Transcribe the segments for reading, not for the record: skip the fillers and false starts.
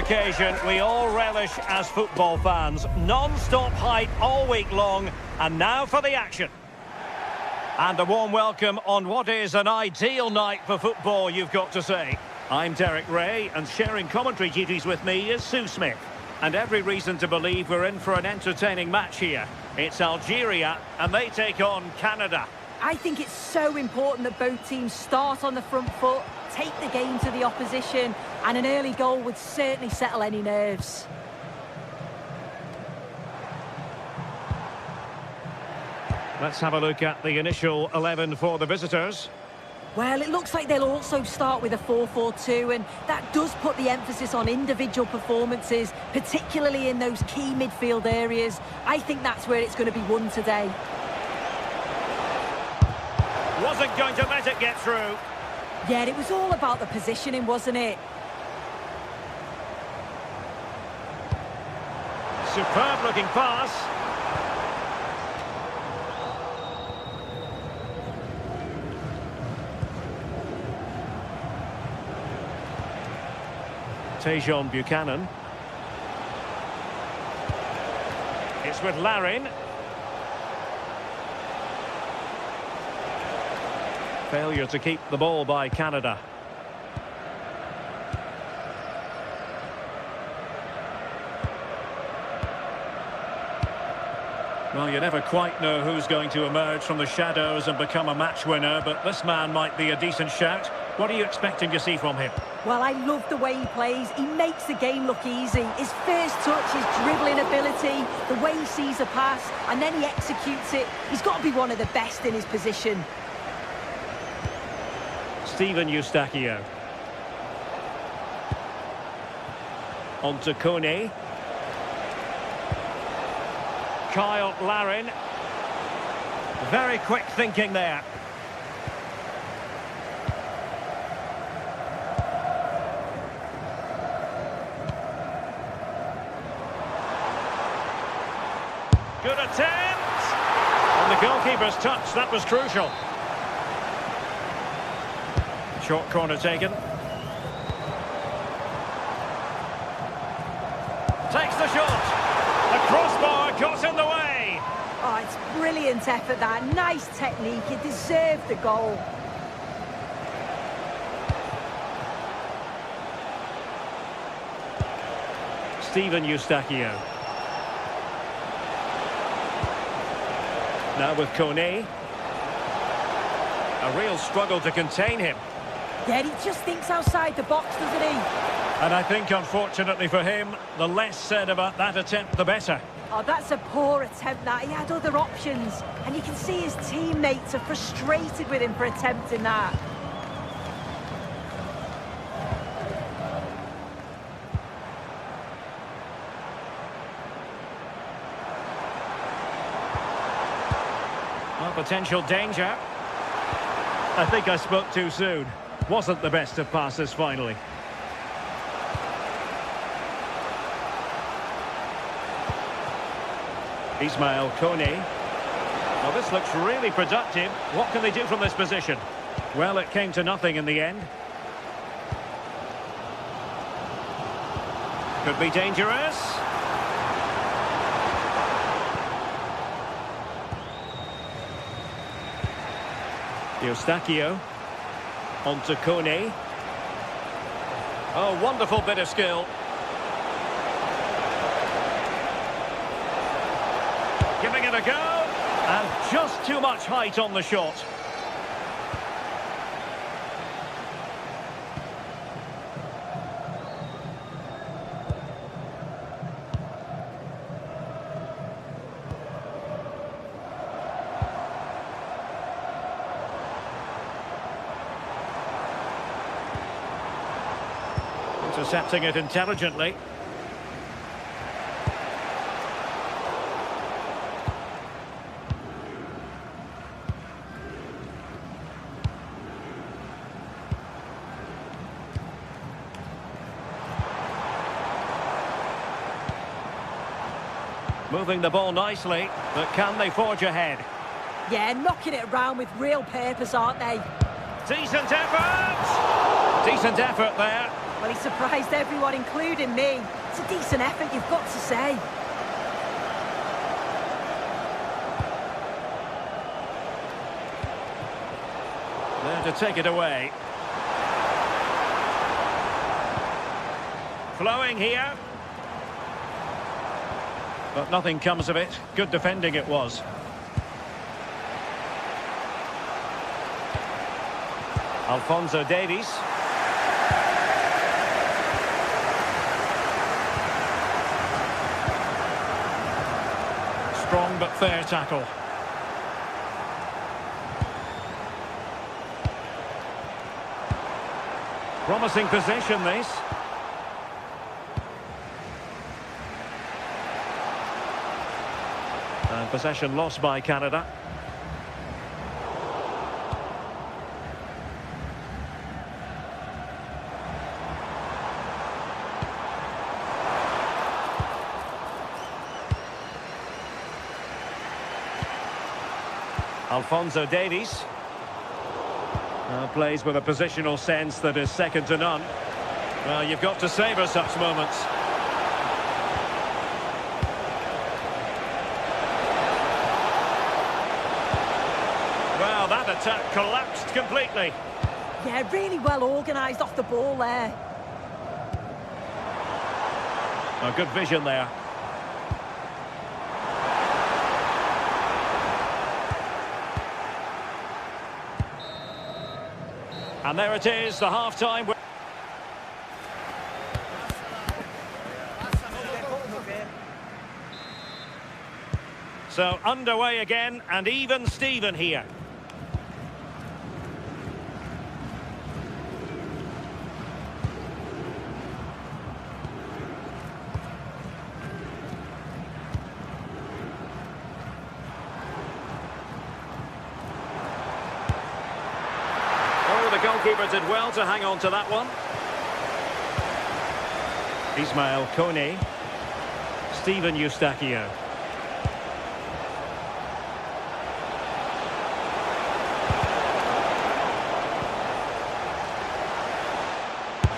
occasion we all relish as football fans. Non-stop hype all week long, and now for the action. And a warm welcome on what is an ideal night for football, you've got to say. I'm Derek Ray, and sharing commentary duties with me is Sue Smith. And every reason to believe we're in for an entertaining match here. It's Algeria, and they take on Canada. I think it's so important that both teams start on the front foot, take the game to the opposition, and an early goal would certainly settle any nerves. Let's have a look at the initial 11 for the visitors. Well, it looks like they'll also start with a 4-4-2, and that does put the emphasis on individual performances, particularly in those key midfield areas. I think that's where it's going to be won today. Wasn't going to let it get through. Yeah, it was all about the positioning, wasn't it? Superb looking pass. Tejon Buchanan. It's with Larin. Failure to keep the ball by Canada. Well, you never quite know who's going to emerge from the shadows and become a match winner, but this man might be a decent shout. What are you expecting to see from him? Well, I love the way he plays. He makes the game look easy. His first touch, his dribbling ability, the way he sees a pass, and then he executes it. He's got to be one of the best in his position. Steven Eustachio. On to Kone. Kyle Larin. Very quick thinking there. Good attempt! And the goalkeeper's touch, that was crucial. Short corner taken. Takes the shot. The crossbar got in the way. Oh, it's brilliant effort, that. Nice technique. He deserved the goal. Steven Eustachio. Now with Kone. A real struggle to contain him. Yeah, he just thinks outside the box, doesn't he? And I think, unfortunately for him, the less said about that attempt, the better. Oh, that's a poor attempt, that. He had other options. And you can see his teammates are frustrated with him for attempting that. Well, potential danger. I think I spoke too soon. Wasn't the best of passes finally. Ismail Kone. Well, this looks really productive. What can they do from this position? Well, it came to nothing in the end. Could be dangerous. Eustachio. On to Kone. Oh, wonderful bit of skill. Giving it a go. And just too much height on the shot. Intercepting it intelligently. Moving the ball nicely, but can they forge ahead? Yeah, knocking it around with real purpose, aren't they? Decent effort! Decent effort there. Well, he surprised everyone, including me. It's a decent effort, you've got to say. There to take it away. Flowing here. But nothing comes of it. Good defending it was. Alphonso Davies. Strong but fair tackle. Promising possession, this. And possession lost by Canada. Alphonso Davies. Plays with a positional sense that is second to none. Well, you've got to savour such moments. Well, that attack collapsed completely. Yeah, really well organised off the ball there. Oh, good vision there. And there it is, the half-time. So underway again, and even Steven here. The goalkeeper did well to hang on to that one. Ismail Kone. Steven Eustachio.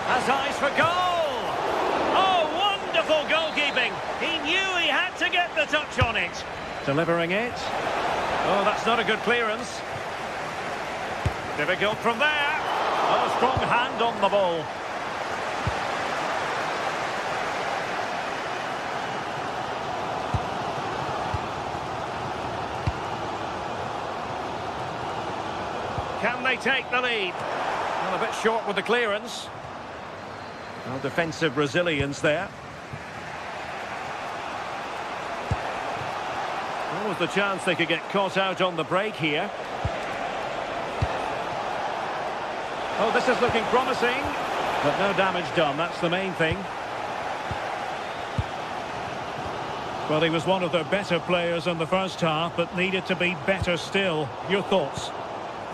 Has eyes for goal! Oh, wonderful goalkeeping! He knew he had to get the touch on it. Delivering it. Oh, that's not a good clearance. Difficult from there. Oh, strong hand on the ball. Can they take the lead? Well, a bit short with the clearance. Well, defensive resilience there. What was the chance they could get caught out on the break here? Oh, this is looking promising, but no damage done. That's the main thing. Well, he was one of their better players in the first half, but needed to be better still. Your thoughts?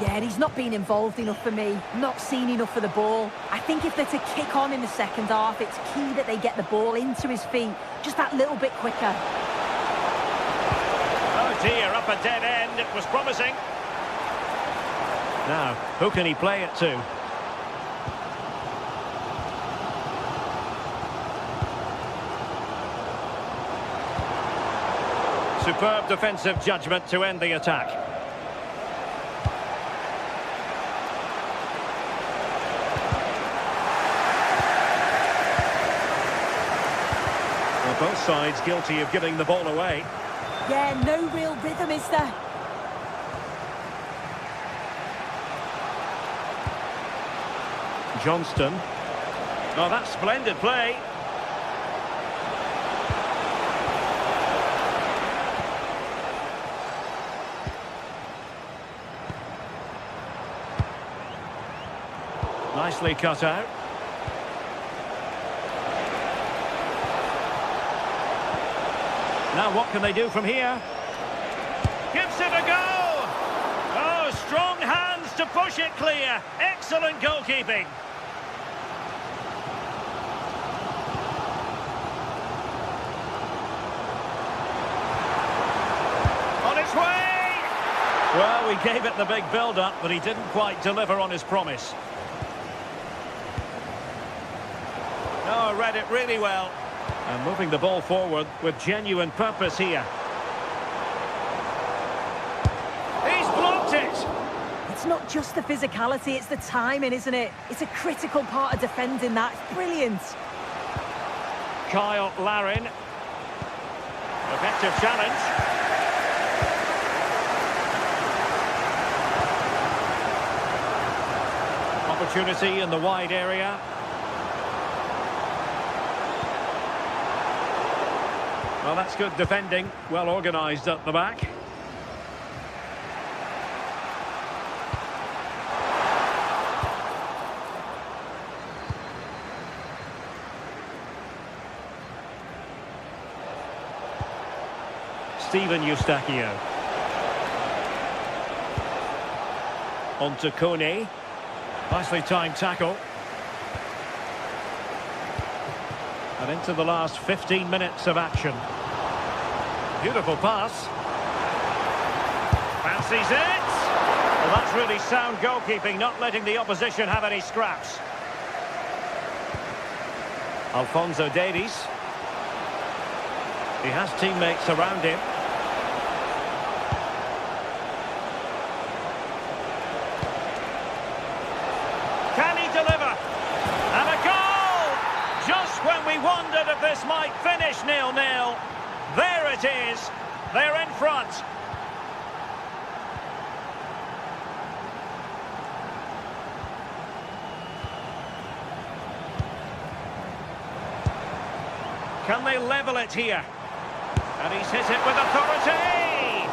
Yeah, he's not been involved enough for me. Not seen enough for the ball. I think if they're to kick on in the second half, it's key that they get the ball into his feet just that little bit quicker. Oh dear, up a dead end. It was promising. Now, who can he play it to? Superb defensive judgment to end the attack. Well, both sides guilty of giving the ball away. Yeah, no real rhythm, is there? Johnston. Oh, that's splendid play. Nicely cut out. Now what can they do from here? Gives it a go! Oh, strong hands to push it clear. Excellent goalkeeping. On its way! Well, we gave it the big build-up, but he didn't quite deliver on his promise. keeper read it really well. And moving the ball forward with genuine purpose here. He's blocked it! It's not just the physicality, it's the timing, isn't it? It's a critical part of defending that. It's brilliant. Kyle Larin. Effective challenge. Opportunity in the wide area. Well, that's good defending. Well organised at the back. Steven Eustachio. On to Kone. Nicely timed tackle. And into the last 15 minutes of action. Beautiful pass. Fancies it. Well, that's really sound goalkeeping, not letting the opposition have any scraps. Alphonso Davies. He has teammates around him. Can he deliver? And a goal! Just when we wondered if this might finish 0-0. There it is. They're in front. Can they level it here? And he's hit it with authority!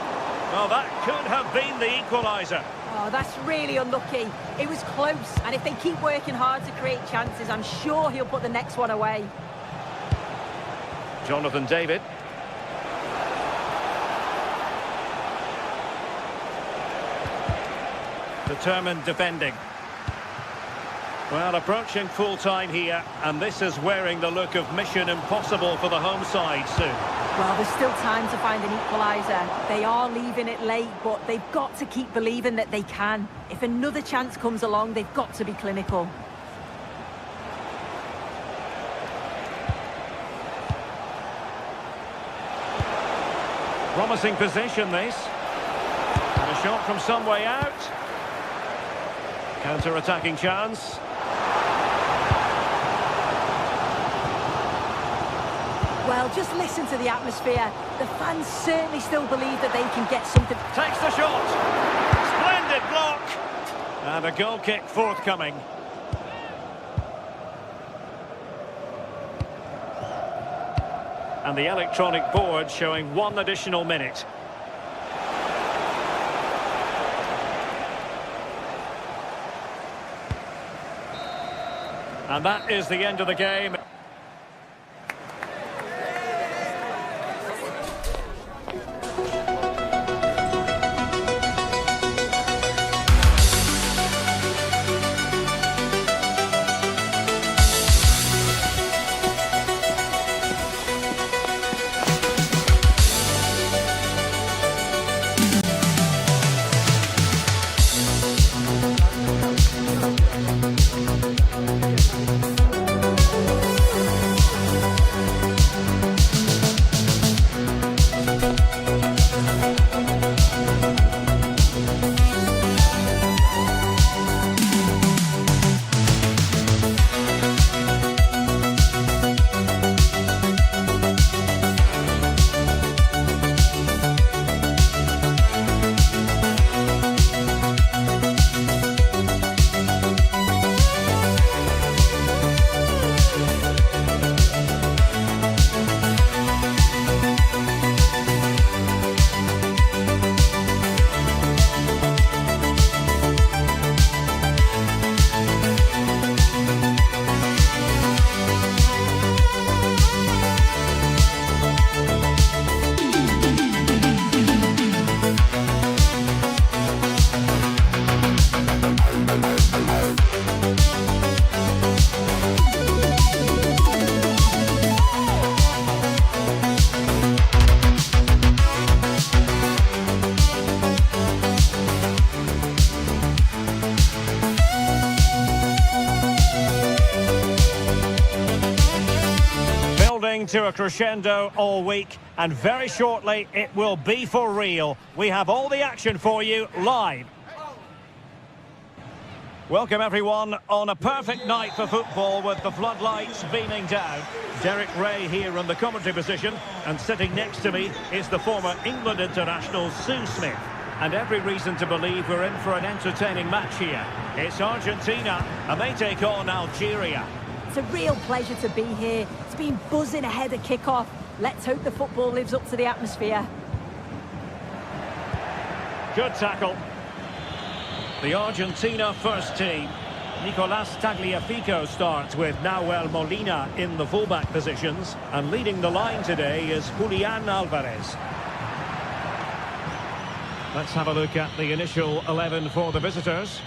Well, that could have been the equaliser. Oh, that's really unlucky. It was close, and if they keep working hard to create chances, I'm sure he'll put the next one away. Jonathan David. Determined defending. Well, approaching full time here, and this is wearing the look of mission impossible for the home side soon. Well, there's still time to find an equaliser. They are leaving it late, but they've got to keep believing that they can. If another chance comes along, they've got to be clinical. Promising position, this. And a shot from some way out. Counter-attacking chance. Well, just listen to the atmosphere. The fans certainly still believe that they can get something. Takes the shot. Splendid block. And a goal kick forthcoming. And the electronic board showing 1 additional minute. And that is the end of the game. building to a crescendo all week, and very shortly it will be for real. We have all the action for you live. Welcome everyone on a perfect night for football with the floodlights beaming down. Derek Ray here in the commentary position, and sitting next to me is the former England international Sue Smith. And every reason to believe we're in for an entertaining match here. It's Argentina, and they take on Algeria. It's a real pleasure to be here. It's been buzzing ahead of kick-off. Let's hope the football lives up to the atmosphere. Good tackle. The Argentina first team. Nicolas Tagliafico starts with Nahuel Molina in the fullback positions. And leading the line today is Julian Alvarez. Let's have a look at the initial 11 for the visitors.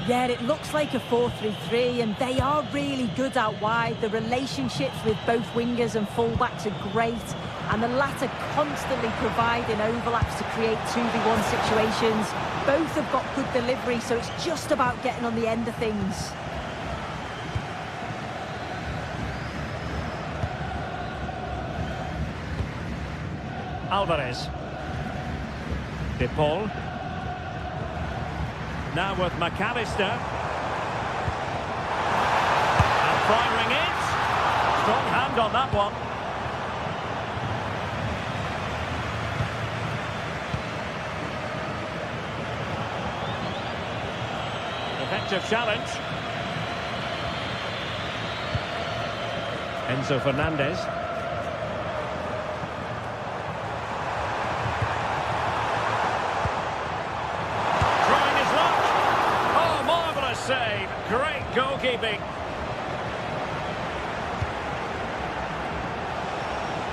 Yeah, it looks like a 4-3-3, and they are really good out wide. The relationships with both wingers and fullbacks are great, and the latter constantly providing overlaps to create 2v1 situations. Both have got good delivery, so it's just about getting on the end of things. Alvarez. De Paul. Now with McAllister. And firing it. Strong hand on that one. Effective challenge. Enzo Fernandez. Save. Great goalkeeping.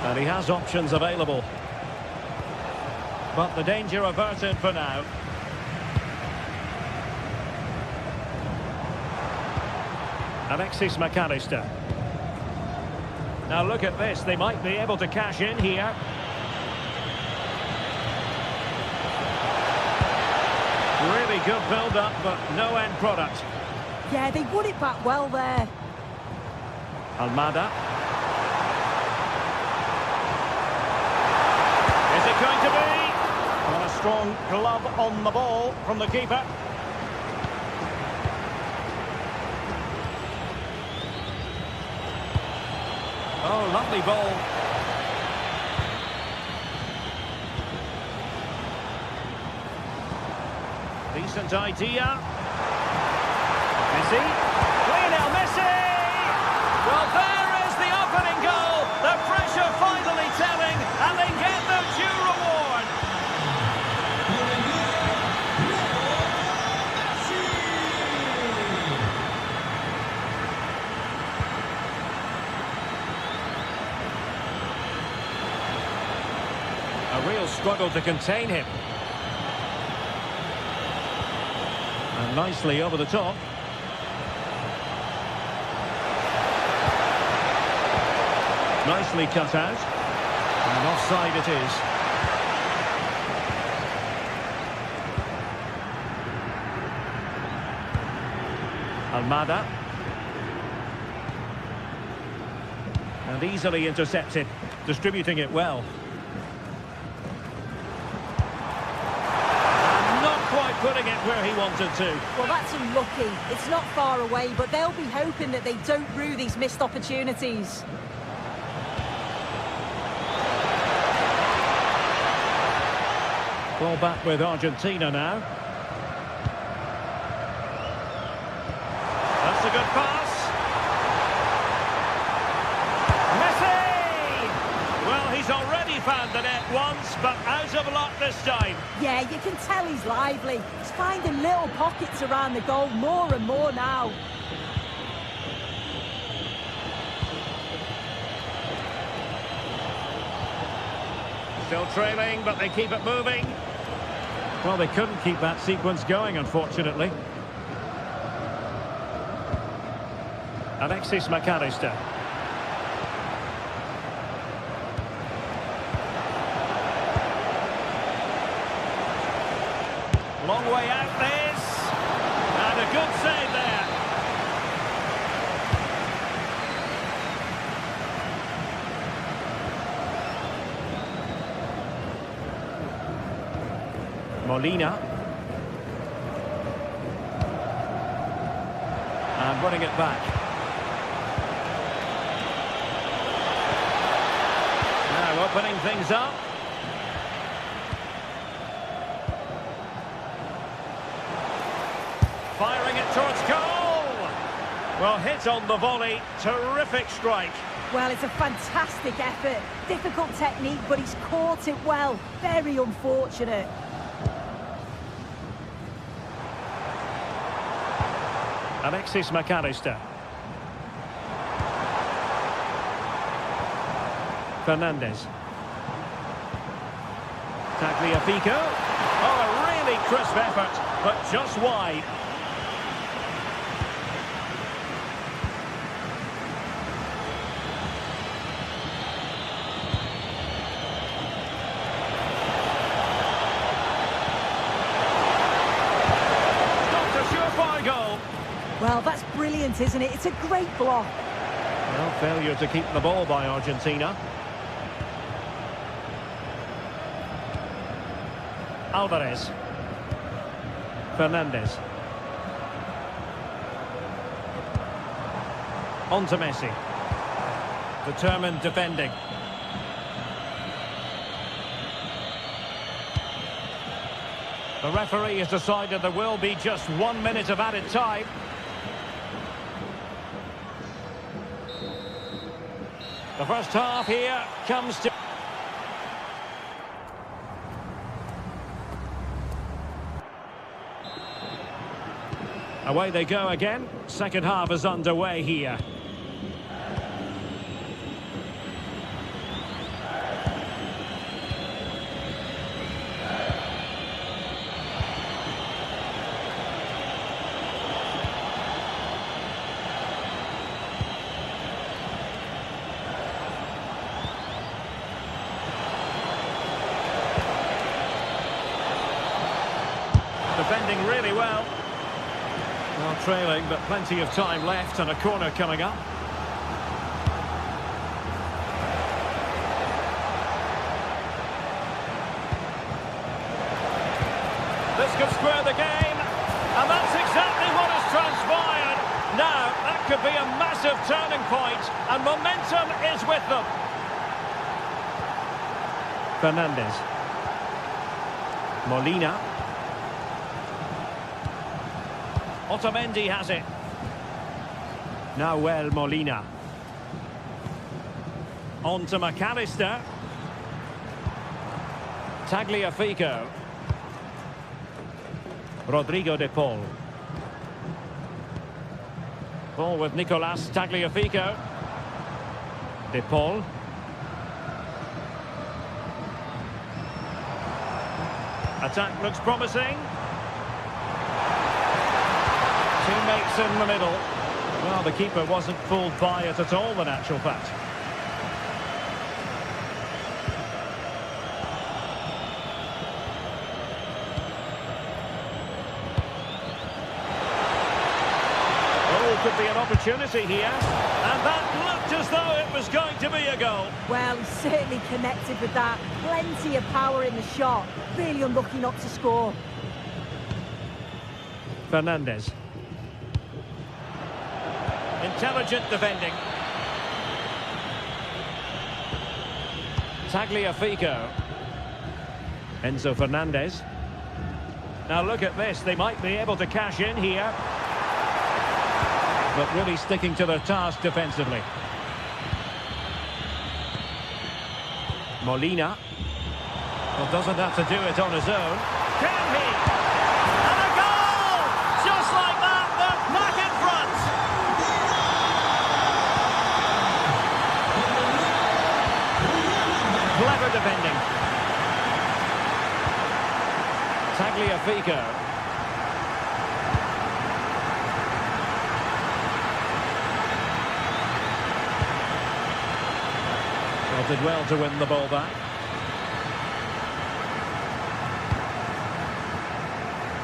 And he has options available. But the danger averted for now. Alexis McAllister. Now look at this. They might be able to cash in here. Really good build-up, but no end product. Yeah, they won it back well there. Almada. Is it going to be? And a strong glove on the ball from the keeper. Oh, lovely ball. Decent idea. Messi. Lionel Messi! Well, there is the opening goal. The pressure finally telling, and they get their due reward. A real struggle to contain him. And nicely over the top. Nicely cut out. And offside it is. Almada. And easily intercepted. Distributing it well. Putting it where he wanted to. Well, that's unlucky. It's not far away, but they'll be hoping that they don't rue these missed opportunities. Ball back with Argentina now. That's a good pass. Messi! Well, he's already found the net once, but out of luck this time. Yeah, you can tell he's lively. He's finding little pockets around the goal more and more now. Still trailing, but they keep it moving. Well, they couldn't keep that sequence going, unfortunately. Alexis McAllister. Long way out this. And a good save there. Molina. And winning it back. Now opening things up. Firing it towards goal. Well, hit on the volley. Terrific strike. Well, it's a fantastic effort. Difficult technique, but he's caught it well. Very unfortunate. Alexis McAllister. Fernandez. Tagliafico. Oh, a really crisp effort, but just wide. Well, that's brilliant, isn't it? It's a great block. Well, failure to keep the ball by Argentina. Alvarez. Fernandez. On to Messi. Determined defending. The referee has decided there will be just 1 minute of added time. The first half here comes to... Away they go again. Second half is underway here. Defending really well. Well, trailing, but plenty of time left and a corner coming up. This could square the game, and that's exactly what has transpired. Now, that could be a massive turning point, and momentum is with them. Fernandez. Molina. Otamendi has it. Now Molina. On to McAllister. Tagliafico. Rodrigo de Paul. Ball with Nicolas Tagliafico. De Paul. Attack looks promising. Teammates in the middle. Well, the keeper wasn't fooled by it at all, in actual fact. Oh, could be an opportunity here. And that looked as though it was going to be a goal. Well, he certainly connected with that. Plenty of power in the shot. Really unlucky not to score. Fernandez. Intelligent defending. Tagliafico. Enzo Fernandez. Now look at this. They might be able to cash in here. But really sticking to their task defensively. Molina. Well, doesn't have to do it on his own. Can he? And a goal! Just like that, they're back in front. Clever defending. Tagliafico. Well, did well to win the ball back.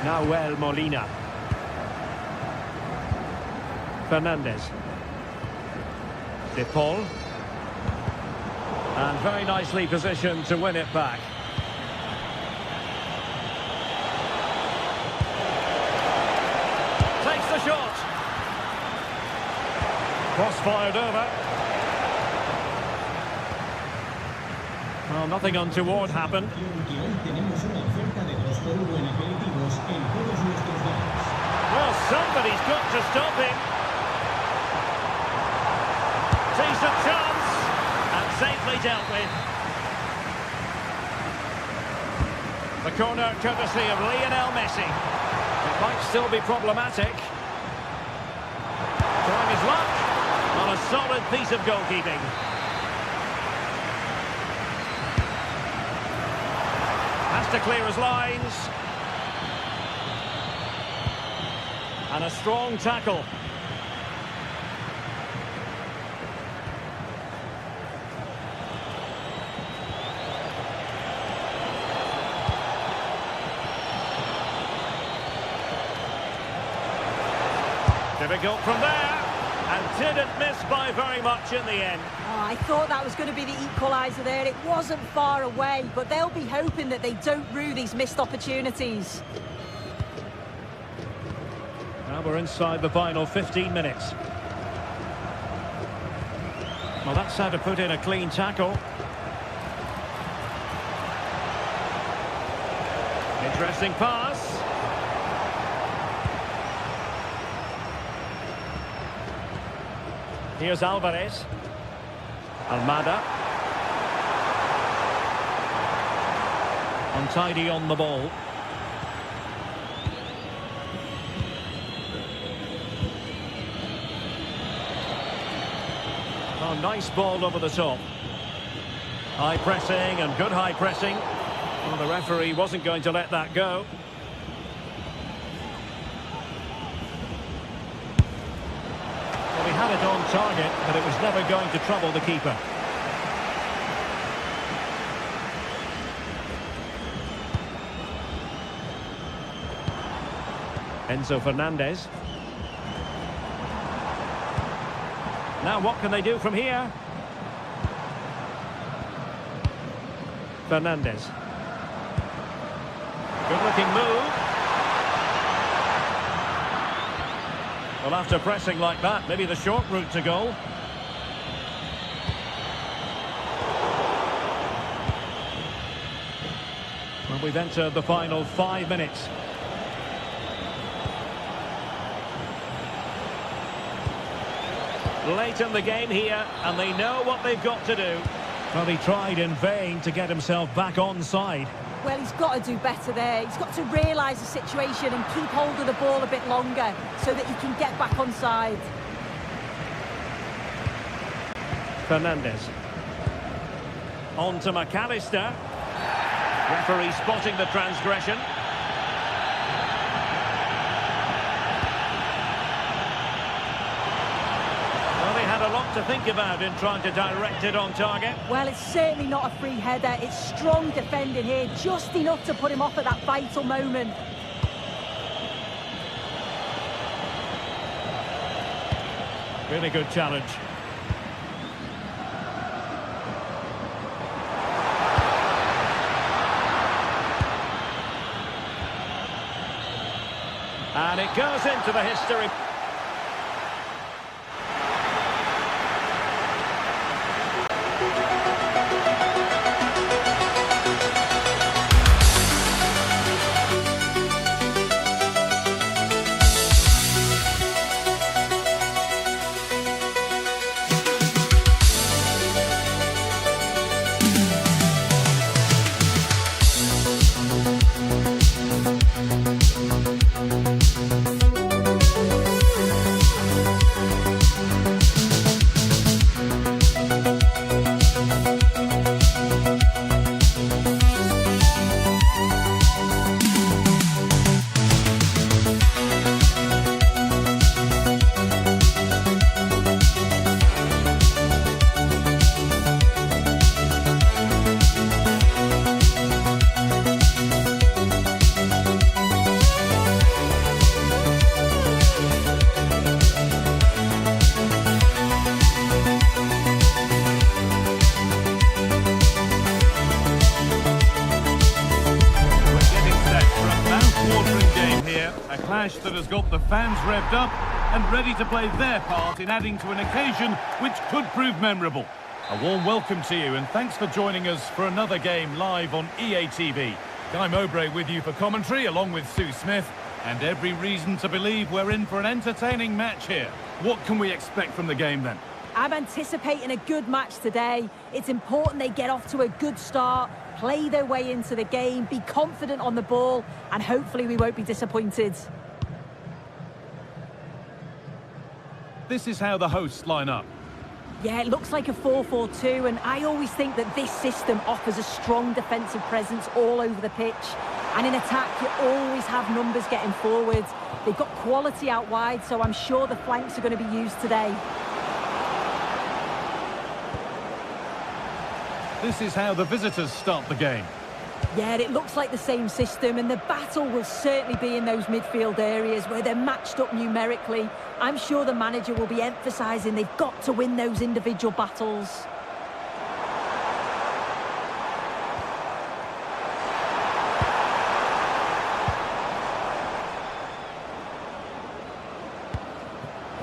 Now Molina. Fernandez. De Paul. And very nicely positioned to win it back. Cross fired over. Well, nothing untoward happened. Well, somebody's got to stop him. Decent chance, and safely dealt with. The corner courtesy of Lionel Messi. It might still be problematic. Trying his luck on a solid piece of goalkeeping. Has to clear his lines. And a strong tackle. Difficult from there, and didn't miss by very much in the end. Oh, I thought that was going to be the equaliser there. It wasn't far away, but they'll be hoping that they don't rue these missed opportunities. Now we're inside the final 15 minutes. Well, that's how to put in a clean tackle. Interesting pass. Here's Alvarez. Almada. Untidy on the ball. Oh, nice ball over the top. High pressing and good high pressing. Well, the referee wasn't going to let that go. Well, he had it on target, but it was never going to trouble the keeper. Enzo Fernandez. Now what can they do from here? Fernandez. Good looking move. Well, after pressing like that, maybe the short route to goal. Well, we've entered the final 5 minutes. Late in the game here, and they know what they've got to do. Well, he tried in vain to get himself back onside. Well, he's got to do better there. He's got to realise the situation and keep hold of the ball a bit longer so that he can get back onside. Fernandez. On to McAllister. Referee spotting the transgression. A lot to think about in trying to direct it on target. Well, it's certainly not a free header. It's strong defending here, just enough to put him off at that vital moment. Really good challenge. And it goes into the history. clash that has got the fans revved up and ready to play their part in adding to an occasion which could prove memorable. A warm welcome to you and thanks for joining us for another game live on EA TV. Guy Mowbray with you for commentary along with Sue Smith, and every reason to believe we're in for an entertaining match here. What can we expect from the game then? I'm anticipating a good match today. It's important they get off to a good start, play their way into the game, be confident on the ball, and hopefully we won't be disappointed. This is how the hosts line up. Yeah, it looks like a 4-4-2, and I always think that this system offers a strong defensive presence all over the pitch. And in attack, you always have numbers getting forward. They've got quality out wide, so I'm sure the flanks are going to be used today. This is how the visitors start the game. Yeah, it looks like the same system, and the battle will certainly be in those midfield areas where they're matched up numerically. I'm sure the manager will be emphasising they've got to win those individual battles.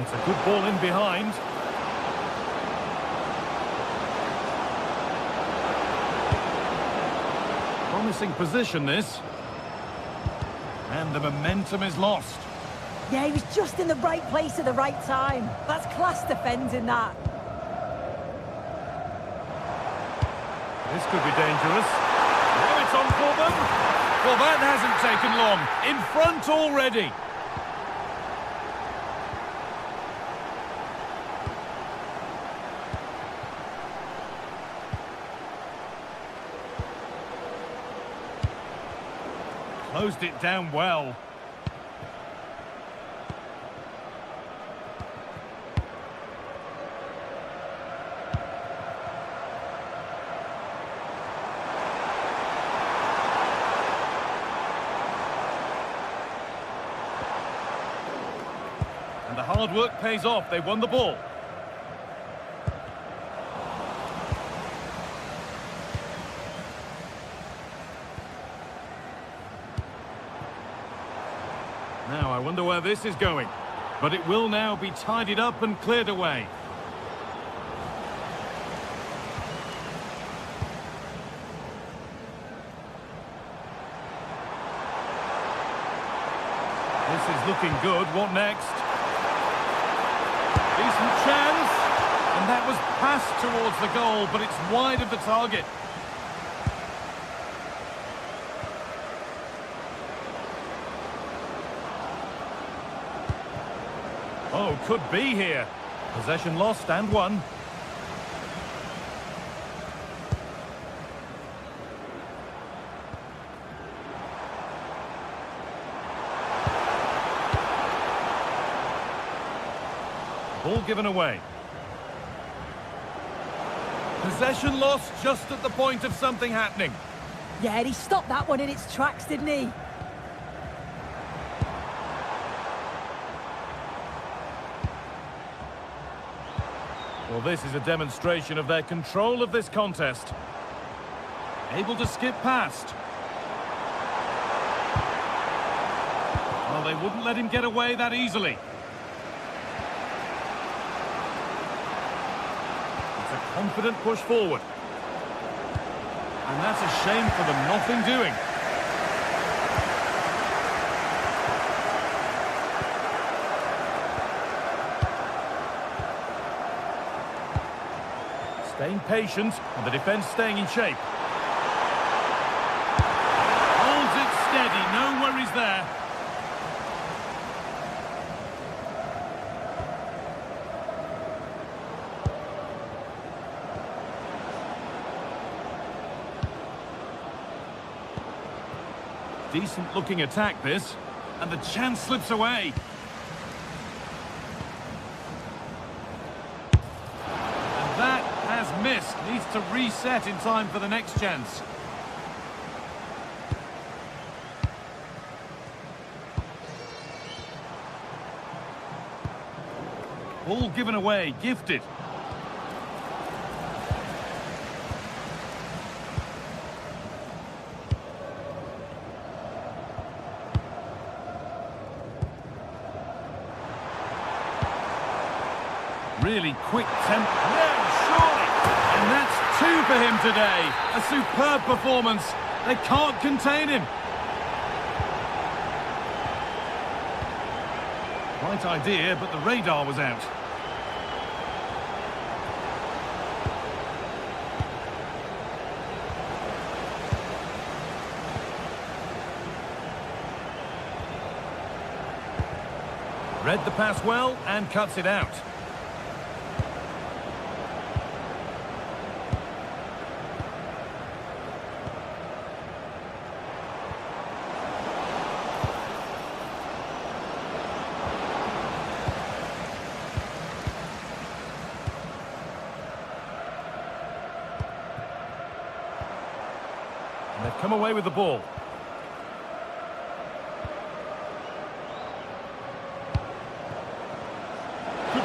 It's a good ball in behind. Promising position, this. And the momentum is lost. Yeah, he was just in the right place at the right time. That's class defending, that. This could be dangerous. Now it's on for them. Well, that hasn't taken long. In front already. Closed it down well. And the hard work pays off. They won the ball. Now, I wonder where this is going. But it will now be tidied up and cleared away. This is looking good. What next? Decent chance. And that was passed towards the goal, but it's wide of the target. Oh, could be here. Possession lost and won. Ball given away. Possession lost just at the point of something happening. Yeah, he stopped that one in its tracks, didn't he? Well, this is a demonstration of their control of this contest. Able to skip past. Well, they wouldn't let him get away that easily. It's a confident push forward. And that's a shame for them. Nothing doing. Staying patient, and the defence staying in shape. Holds it steady, no worries there. Decent looking attack, this, and the chance slips away. And that has missed, needs to reset in time for the next chance. Ball given away, gifted. really quick tempo. No, surely! And that's 2 for him today. A superb performance. They can't contain him. Right idea, but the radar was out. Read the pass well and cuts it out. And they've come away with the ball.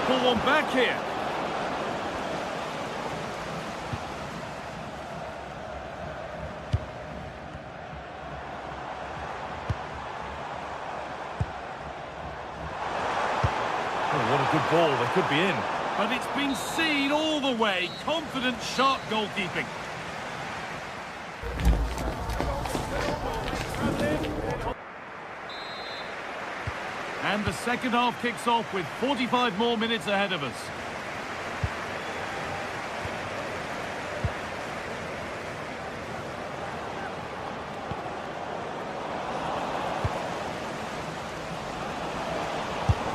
Pull one back here. Oh, what a good ball. They could be in. But it's been seen all the way. Confident, sharp goalkeeping. And the second half kicks off with 45 more minutes ahead of us.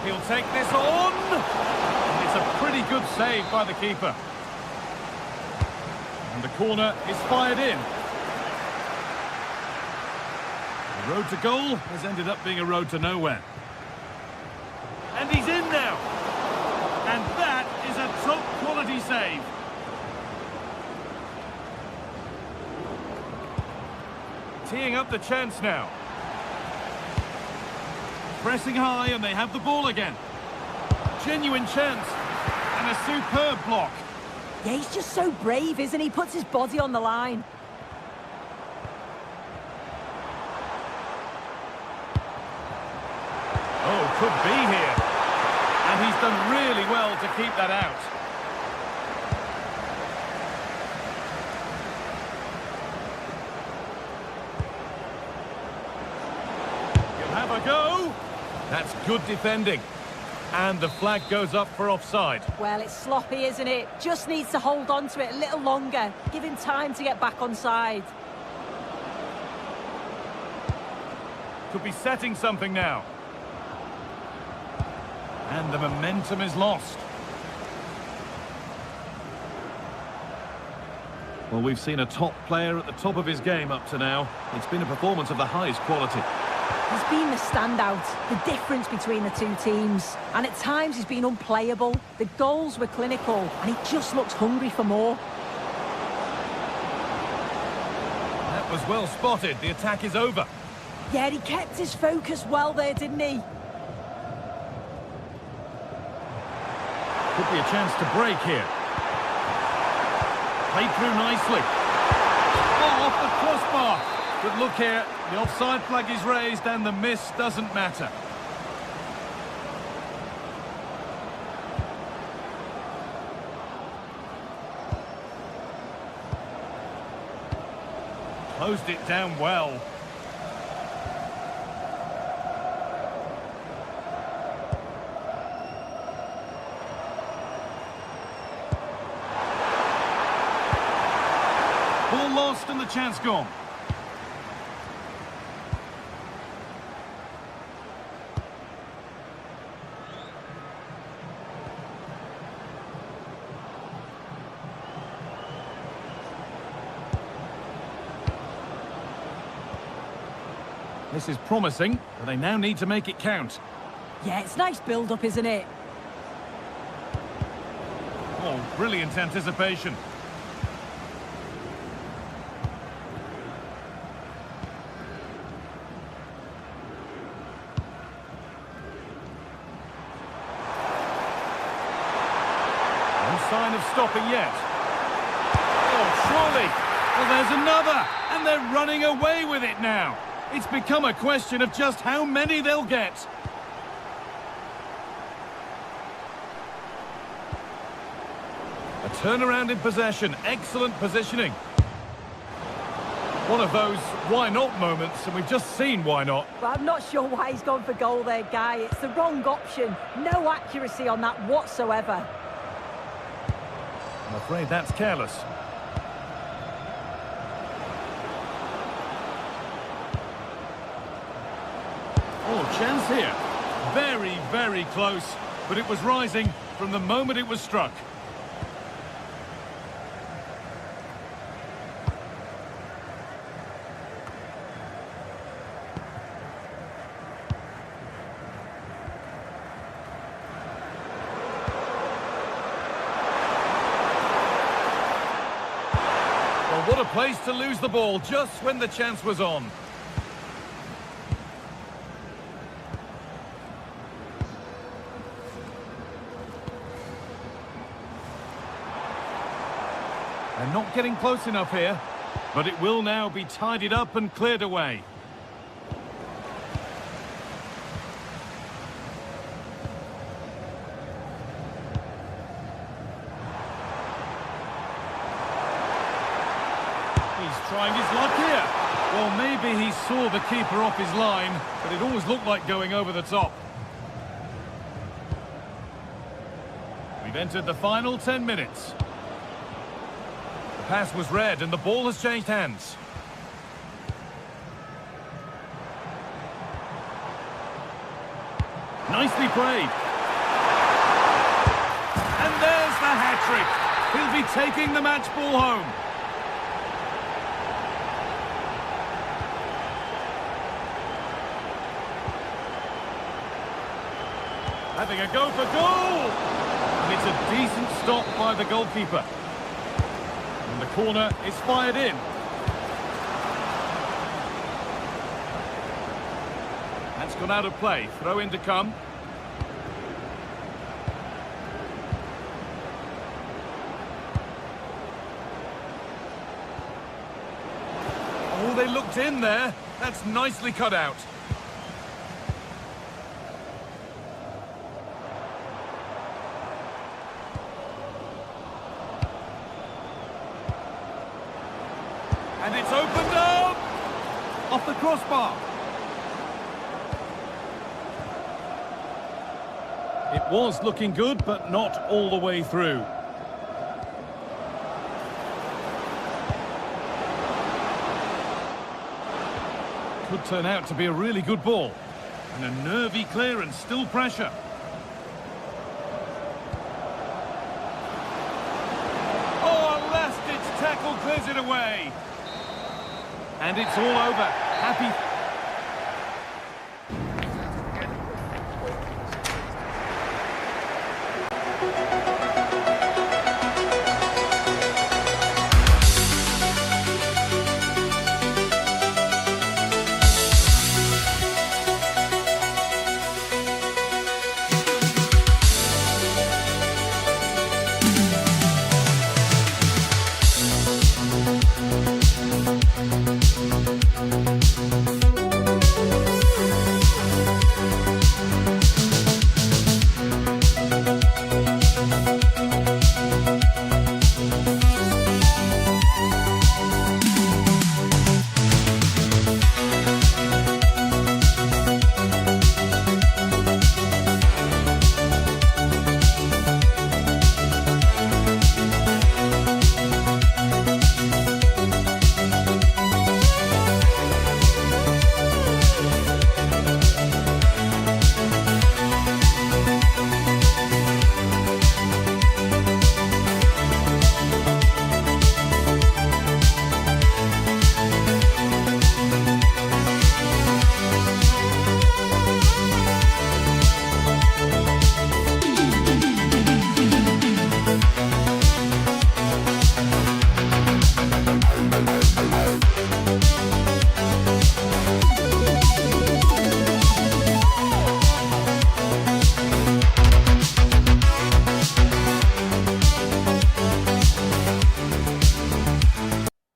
He'll take this on. And it's a pretty good save by the keeper. And the corner is fired in. The road to goal has ended up being a road to nowhere. And he's in now. And that is a top-quality save. Teeing up the chance now. Pressing high and they have the ball again. Genuine chance. And a superb block. Yeah, he's just so brave, isn't he? Puts his body on the line. Oh, could be here. And he's done really well to keep that out. He'll have a go. That's good defending. And the flag goes up for offside. Well, it's sloppy, isn't it? Just needs to hold on to it a little longer. Give him time to get back on side. Could be setting something now. And the momentum is lost. Well, we've seen a top player at the top of his game up to now. It's been a performance of the highest quality. He's been the standout, the difference between the two teams. And at times he's been unplayable. The goals were clinical, and he just looks hungry for more. That was well spotted. The attack is over. Yeah, he kept his focus well there, didn't he? Could be a chance to break here. Played through nicely. Oh, off the crossbar. But look here, the offside flag is raised and the miss doesn't matter. Closed it down well. Ball lost and the chance gone. This is promising, but they now need to make it count. Yeah, it's nice build-up, isn't it? Oh, brilliant anticipation. No sign of stopping yet. Oh, surely. Well, there's another, and they're running away with it now. It's become a question of just how many they'll get. turnaround in possession. Excellent positioning. One of those why not moments, and we've just seen why not. Well, I'm not sure why he's gone for goal there, Guy. It's the wrong option. No accuracy on that whatsoever. I'm afraid that's careless. Oh, chance here. Very, very close, but it was rising from the moment it was struck. Well, what a place to lose the ball just when the chance was on. They're not getting close enough here, but it will now be tidied up and cleared away. He's trying his luck here. Well, maybe he saw the keeper off his line, but it always looked like going over the top. We've entered the final 10 minutes. The pass was read and the ball has changed hands. Nicely played. And there's the hat-trick. He'll be taking the match ball home. Having a go for goal! And it's a decent stop by the goalkeeper. And the corner is fired in. That's gone out of play. Throw in to come. Oh, they looked in there. That's nicely cut out. And it's opened up! Off the crossbar. It was looking good, but not all the way through. Could turn out to be a really good ball. And a nervy clearance, still pressure. Oh, a last-ditch tackle clears it away. And it's all over. Happy.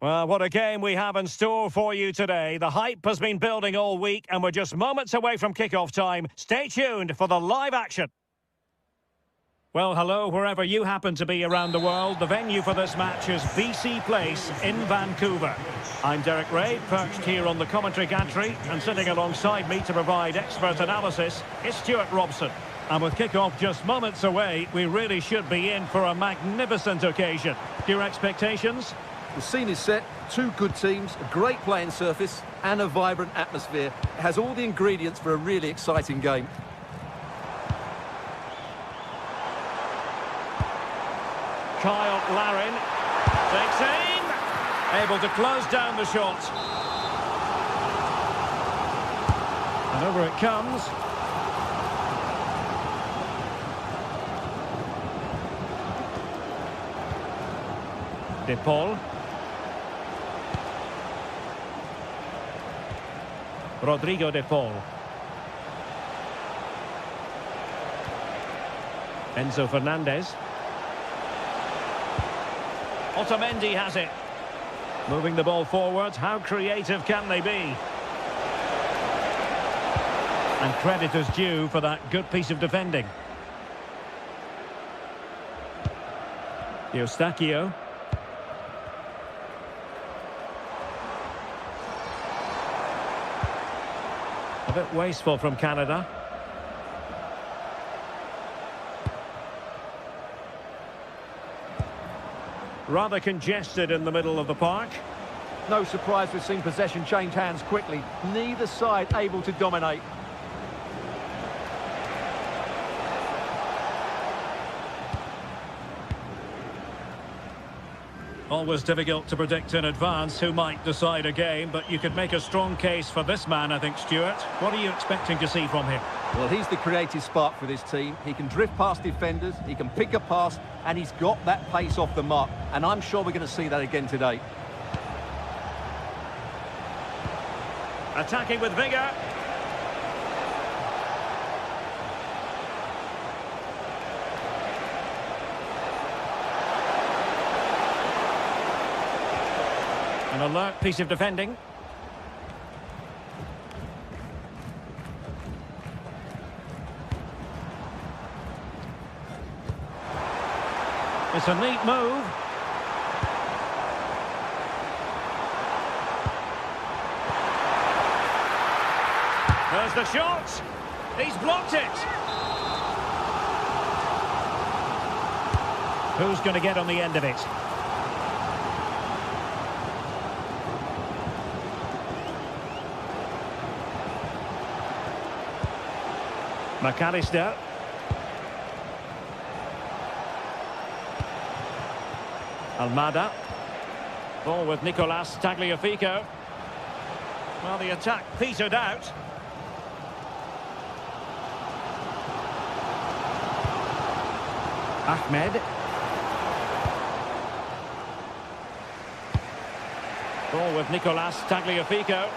Well, what a game we have in store for you today. The hype has been building all week and we're just moments away from kickoff time. Stay tuned for the live action. Well, hello, wherever you happen to be around the world. The venue for this match is BC Place in Vancouver. I'm Derek Ray, perched here on the commentary gantry, and sitting alongside me to provide expert analysis is Stuart Robson. And with kick-off just moments away, we really should be in for a magnificent occasion. Your expectations? The scene is set, two good teams, a great playing surface and a vibrant atmosphere. It has all the ingredients for a really exciting game. Kyle Larin takes aim, able to close down the shot. And over it comes. De Paul. Rodrigo De Paul. Enzo Fernandez. Otamendi has it. Moving the ball forward. How creative can they be? And credit is due for that good piece of defending. Eustachio. A bit wasteful from Canada. Rather congested in the middle of the park. No surprise we've seen possession change hands quickly. Neither side able to dominate. Always difficult to predict in advance who might decide a game, but you could make a strong case for this man, I think, Stuart. What are you expecting to see from him? Well, he's the creative spark for this team. He can drift past defenders, he can pick a pass, and he's got that pace off the mark. And I'm sure we're going to see that again today. Attacking with vigour. An alert piece of defending. It's a neat move. There's the shot. He's blocked it. Who's going to get on the end of it? McAllister. Almada. Ball with Nicolas Tagliafico. Well, the attack petered out. Ahmed. Ball with Nicolas Tagliafico.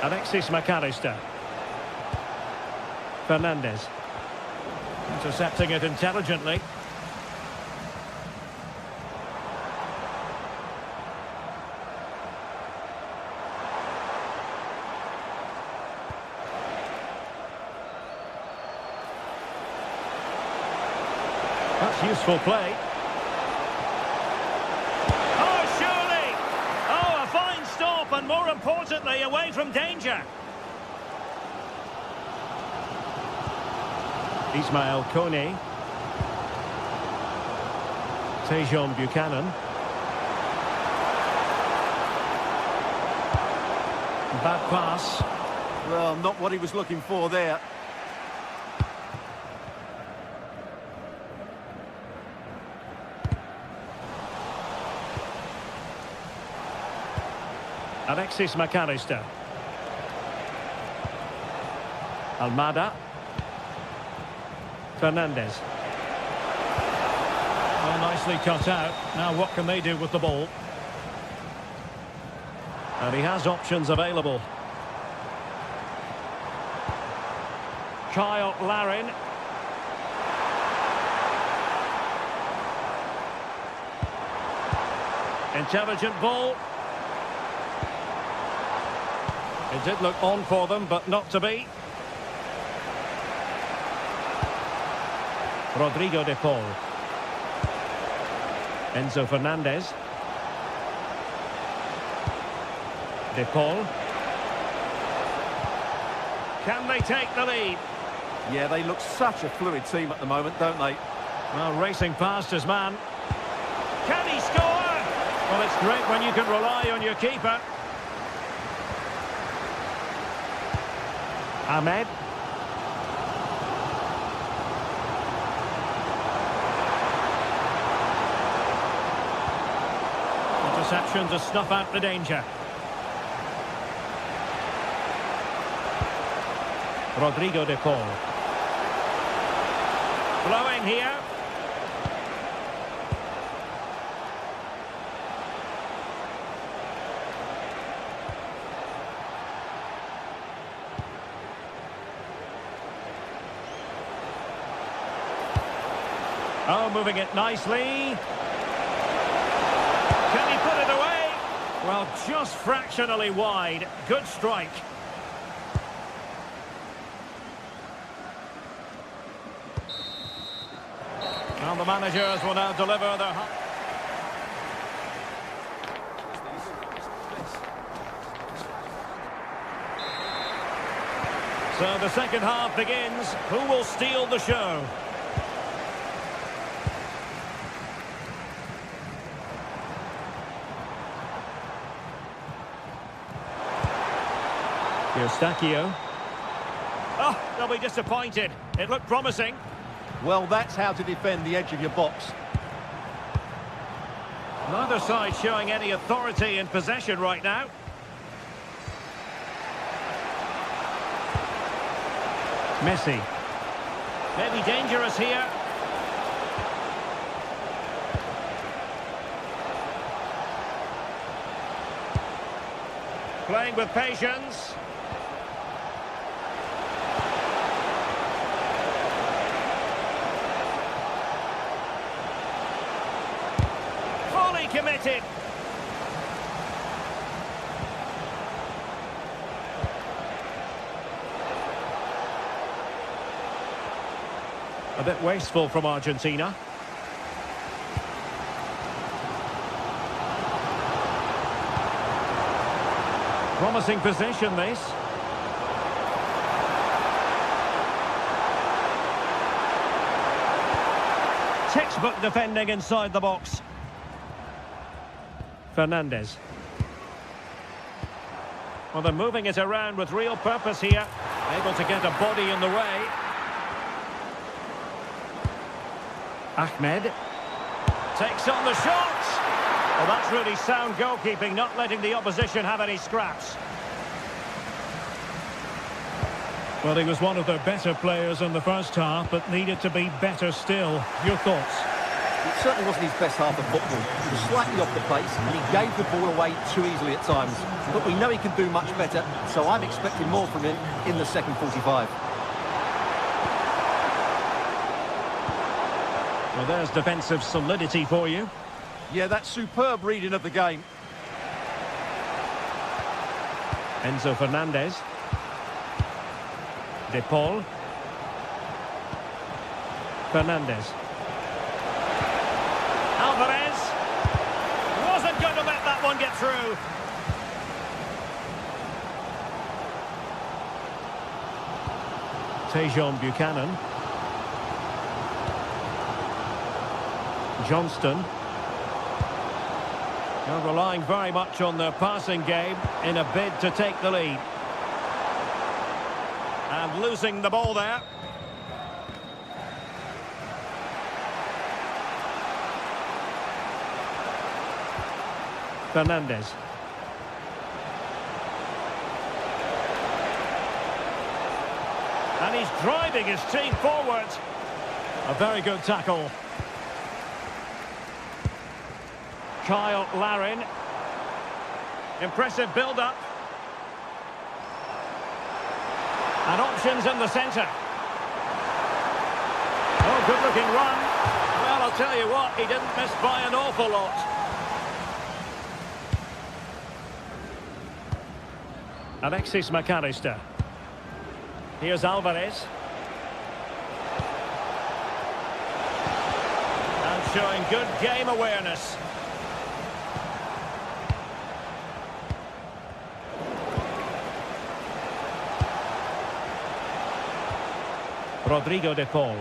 Alexis McAllister. Fernandez. Intercepting it intelligently. That's useful play. Oh, surely! Oh, a fine stop, and more importantly, away from danger. Ismail Kone. Tejon Buchanan. Bad pass. Well, not what he was looking for there. Alexis McAllister. Almada. Fernandez. Well, nicely cut out. Now what can they do with the ball? And he has options available. Kyle Larin. Intelligent ball. It did look on for them, but not to be. Rodrigo de Paul. Enzo Fernandez. De Paul. Can they take the lead? Yeah, they look such a fluid team at the moment, don't they? Well, racing past his man. Can he score? Well, it's great when you can rely on your keeper. Ahmed. Interception to snuff out the danger. Rodrigo de Paul. Flowing here. Oh, moving it nicely. Can he put it away? Well, just fractionally wide. Good strike. Well, the managers will now deliver their... So the second half begins. Who will steal the show? Eustachio. Oh, they'll be disappointed. It looked promising. Well, that's how to defend the edge of your box. Neither side showing any authority in possession right now. Messi. Maybe dangerous here. Playing with patience. Fully committed. A bit wasteful from Argentina. Promising position, this. Textbook defending inside the box. Fernandez. Well, they're moving it around with real purpose here. Able to get a body in the way. Ahmed takes on the shot. Well, that's really sound goalkeeping, not letting the opposition have any scraps. Well, he was one of their better players in the first half, but needed to be better still. Your thoughts? It certainly wasn't his best half of football. He was slightly off the pace and he gave the ball away too easily at times. But we know he can do much better, so I'm expecting more from him in the second 45. Well, there's defensive solidity for you. Yeah, that's superb reading of the game. Enzo Fernandez. De Paul. Fernandez. Alvarez. Wasn't going to let that one get through. Tejon Buchanan. Johnston. They're relying very much on their passing game in a bid to take the lead. And losing the ball there. Fernandez. And he's driving his team forward. A very good tackle. Kyle Larin. Impressive build-up. And options in the centre. Oh, good-looking run. Well, I'll tell you what, he didn't miss by an awful lot. Alexis McAllister. Here's Alvarez. showing good game awareness. Rodrigo de Paul.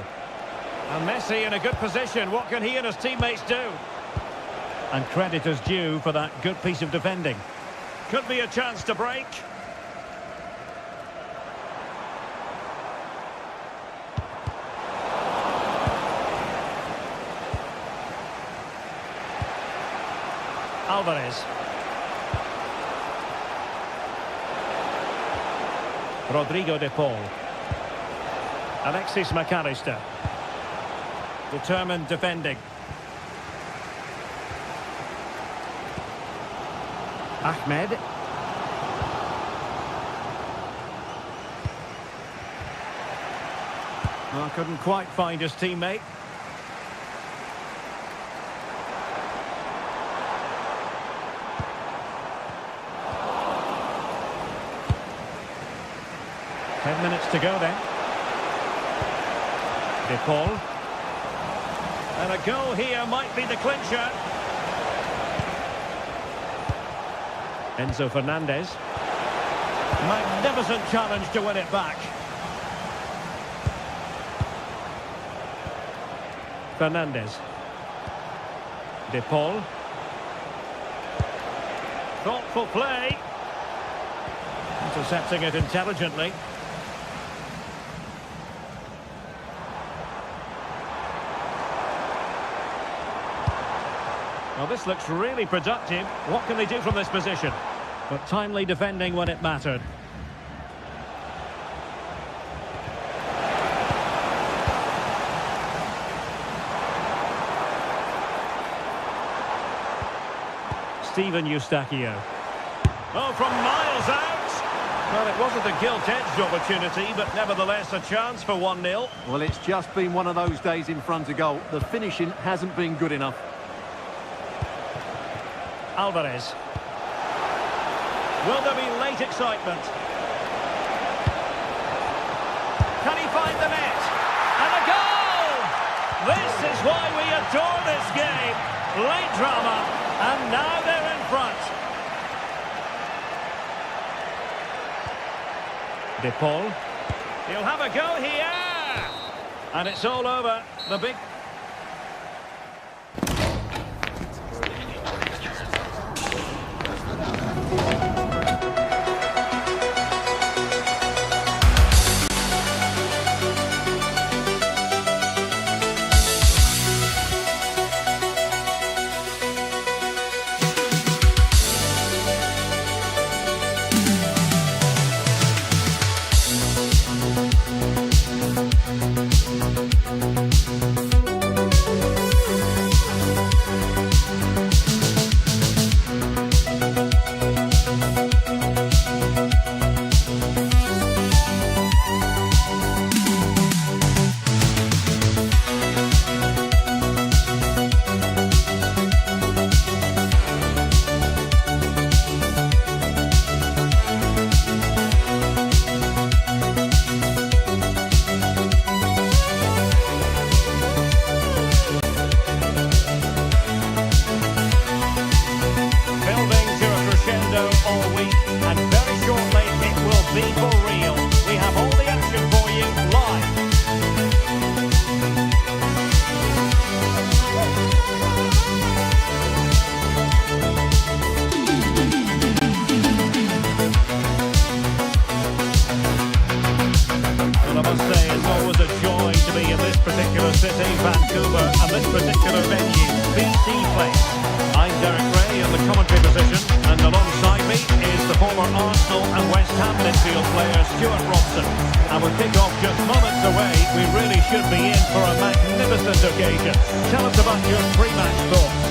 And Messi in a good position. What can he and his teammates do? And credit is due for that good piece of defending. Could be a chance to break. Alvarez. Rodrigo de Paul. Alexis McAllister. Determined defending. Ahmed. Well, couldn't quite find his teammate. Ten minutes to go then. De Paul. And a goal here might be the clincher. Enzo Fernandez. Magnificent challenge to win it back. Fernandez. De Paul. Thoughtful play. Intercepting it intelligently. Well, this looks really productive. What can they do from this position? But timely defending when it mattered. Steven Eustachio. Oh, from miles out! Well, it wasn't a gilt-edged opportunity, but nevertheless a chance for 1-0. Well, it's just been one of those days in front of goal. The finishing hasn't been good enough. Alvarez. Will there be late excitement? Can he find the net? And a goal! This is why we adore this game. Late drama, and now they're in front. De Paul. He'll have a go here! And it's all over. The big... City, Vancouver, and this particular venue, BC Place. I'm Derek Ray in the commentary position, and alongside me is the former Arsenal and West Ham midfield player Stuart Robson. And with kick-off just moments away, we really should be in for a magnificent occasion. Tell us about your pre-match thoughts.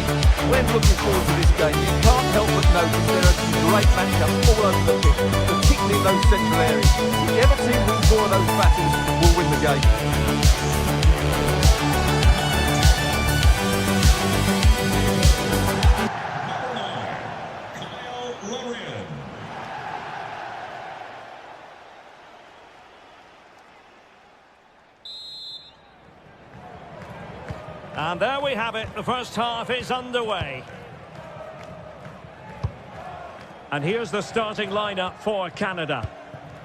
When looking forward to this game, you can't help but notice there are some great matchups all over the pitch, particularly in those central areas. Whichever team wins more of those battles will win the game. And there we have it. The first half is underway. And here's the starting lineup for Canada.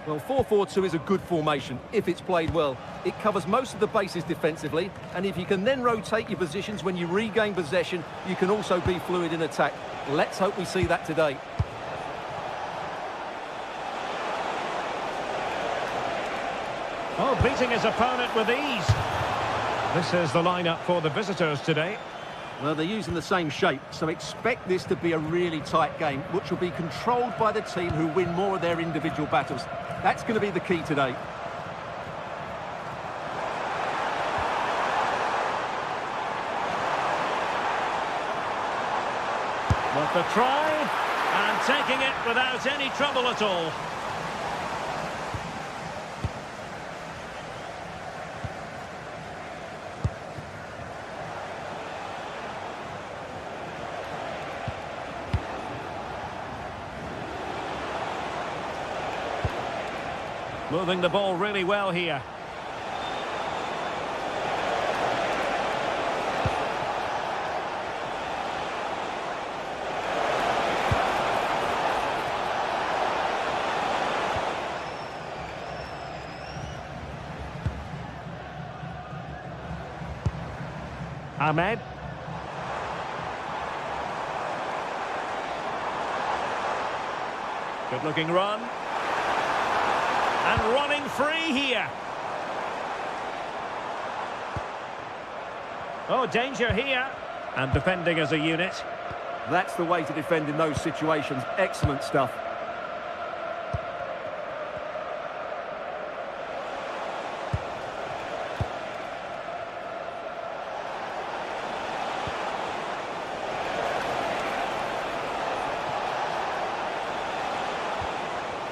Well, 4-4-2 is a good formation if it's played well. It covers most of the bases defensively, and if you can then rotate your positions when you regain possession, you can also be fluid in attack. Let's hope we see that today. Oh, beating his opponent with ease. This is the lineup for the visitors today. Well, they're using the same shape, so expect this to be a really tight game, which will be controlled by the team who win more of their individual battles. That's going to be the key today. What the try, and taking it without any trouble at all. Moving the ball really well here. Ahmed. Good looking run. And running free here. Oh, danger here. And defending as a unit. That's the way to defend in those situations. Excellent stuff.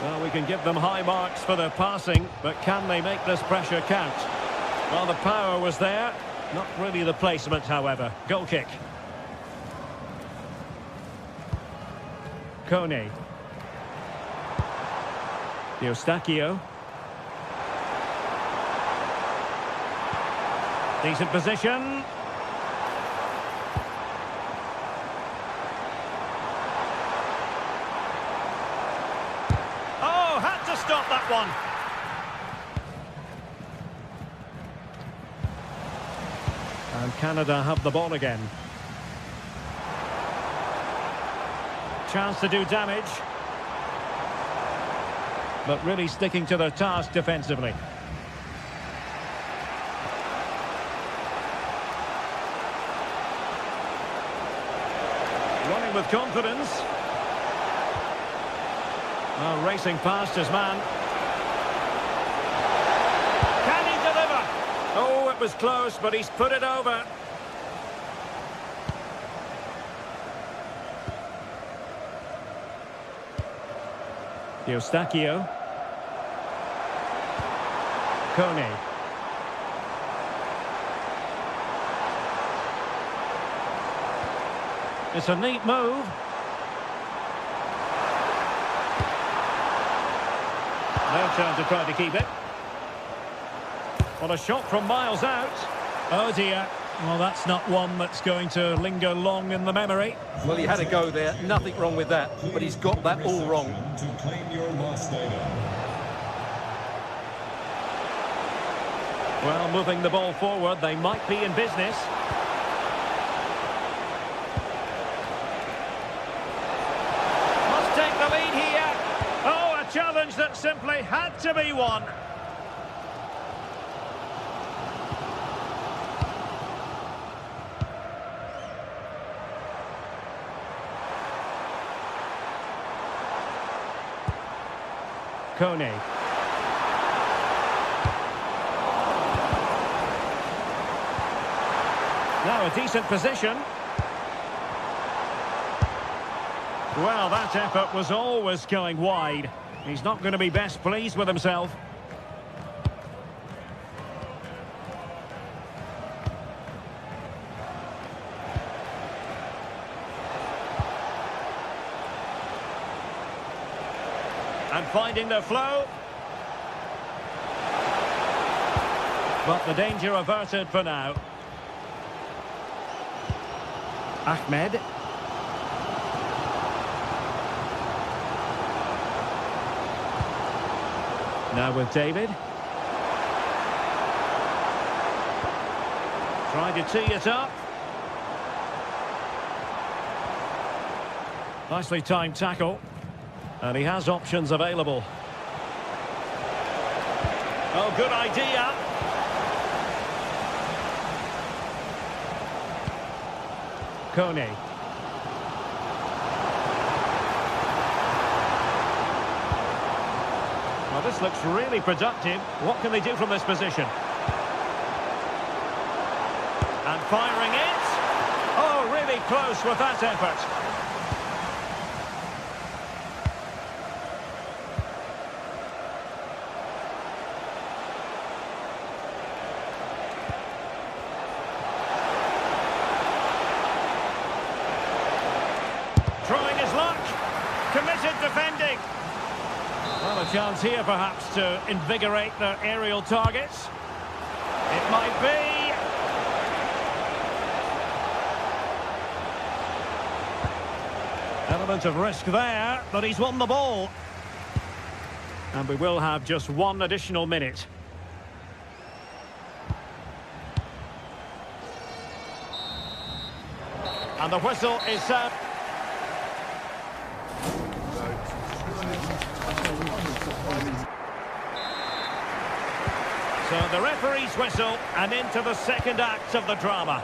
Well, we can give them high marks for their passing, but can they make this pressure count? Well, the power was there. Not really the placement, however. Goal kick. Kone. Eustachio. Decent position. Stop that one. And Canada have the ball again. Chance to do damage. But really sticking to their task defensively. Running with confidence. Well, racing past his man. Can he deliver? Oh, it was close, but he's put it over. Eustachio. Kone. It's a neat move. No chance to try to keep it. Well, a shot from miles out. Oh dear. Well, that's not one that's going to linger long in the memory. Well, he had a go there. Nothing wrong with that. But he's got that all wrong. Well, moving the ball forward, they might be in business. Must take the lead here. Oh, a challenge that simply had to be won. Kone. Now a decent position. Well, that effort was always going wide. He's not going to be best pleased with himself. And finding the flow. But the danger averted for now. Ahmed. Now with David. Trying to tee it up. Nicely timed tackle. And he has options available. Oh, good idea. Kone. Well, this looks really productive. What can they do from this position? And firing it. Oh, really close with that effort. Trying his luck. Committed defending. Well, a chance here perhaps to invigorate their aerial targets. It might be. Element of risk there, but he's won the ball. And we will have just one additional minute. And the whistle is set. So the referee's whistle, and into the second act of the drama.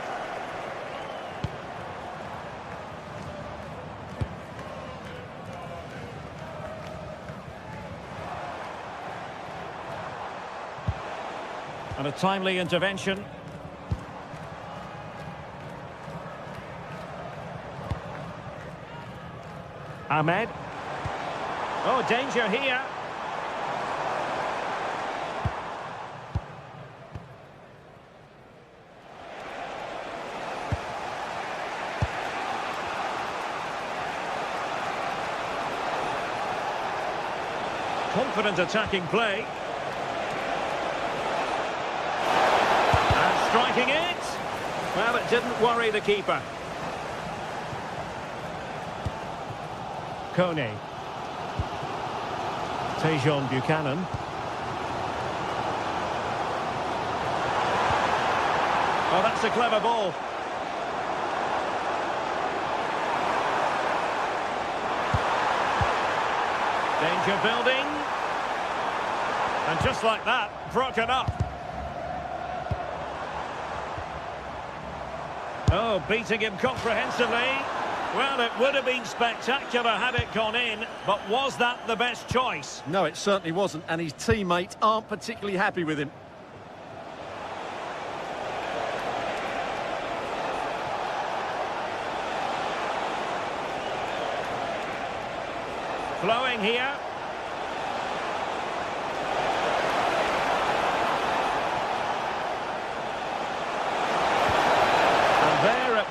And a timely intervention. Ahmed. Oh, danger here. Confident attacking play. And striking it. Well, it didn't worry the keeper. Kone. Tejon Buchanan. Oh, that's a clever ball. Danger building. And just like that, broken up. Oh, beating him comprehensively. Well, it would have been spectacular had it gone in, but was that the best choice? No, it certainly wasn't, and his teammates aren't particularly happy with him. Flowing here.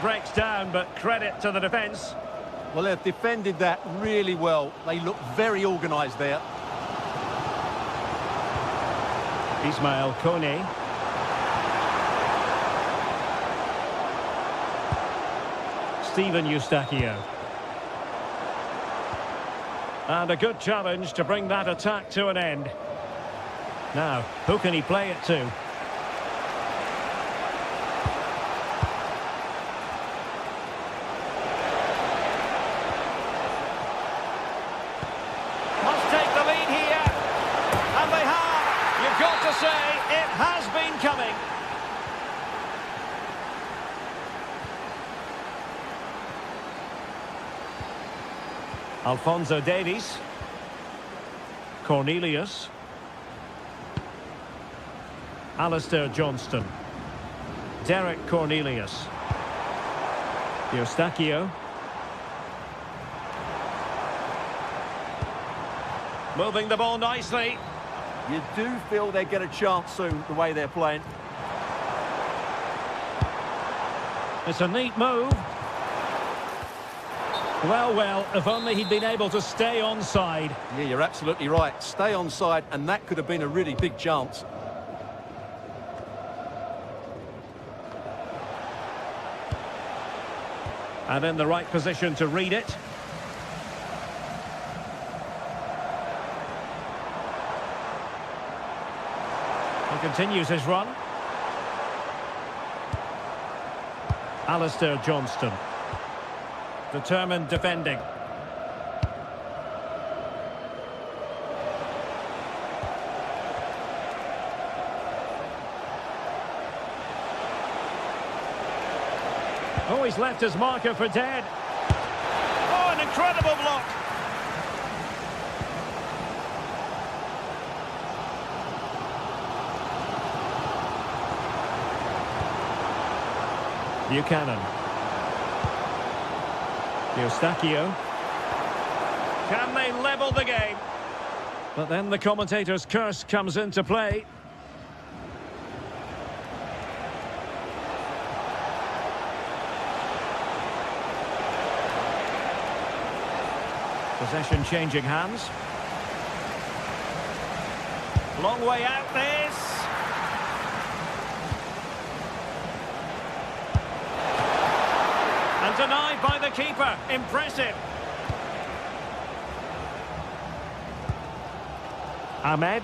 Breaks down, but credit to the defence. Well, they've defended that really well. They look very organised there. Ismail Kone. Steven Eustachio. And a good challenge to bring that attack to an end. Now, who can he play it to? Say it has been coming. Alphonso Davies. Cornelius. Alistair Johnston. Derek Cornelius. Eustachio. Moving the ball nicely. You do feel they get a chance soon, the way they're playing. It's a neat move. Well, if only he'd been able to stay onside. Yeah, you're absolutely right. Stay onside, and that could have been a really big chance. And in the right position to read it. He continues his run. Alistair Johnston. Determined defending. Oh, he's left his marker for dead. Oh, an incredible block. Buchanan. Eustachio. Can they level the game? But then the commentator's curse comes into play. Possession changing hands. Long way out this. And denied by the keeper. Impressive. Ahmed.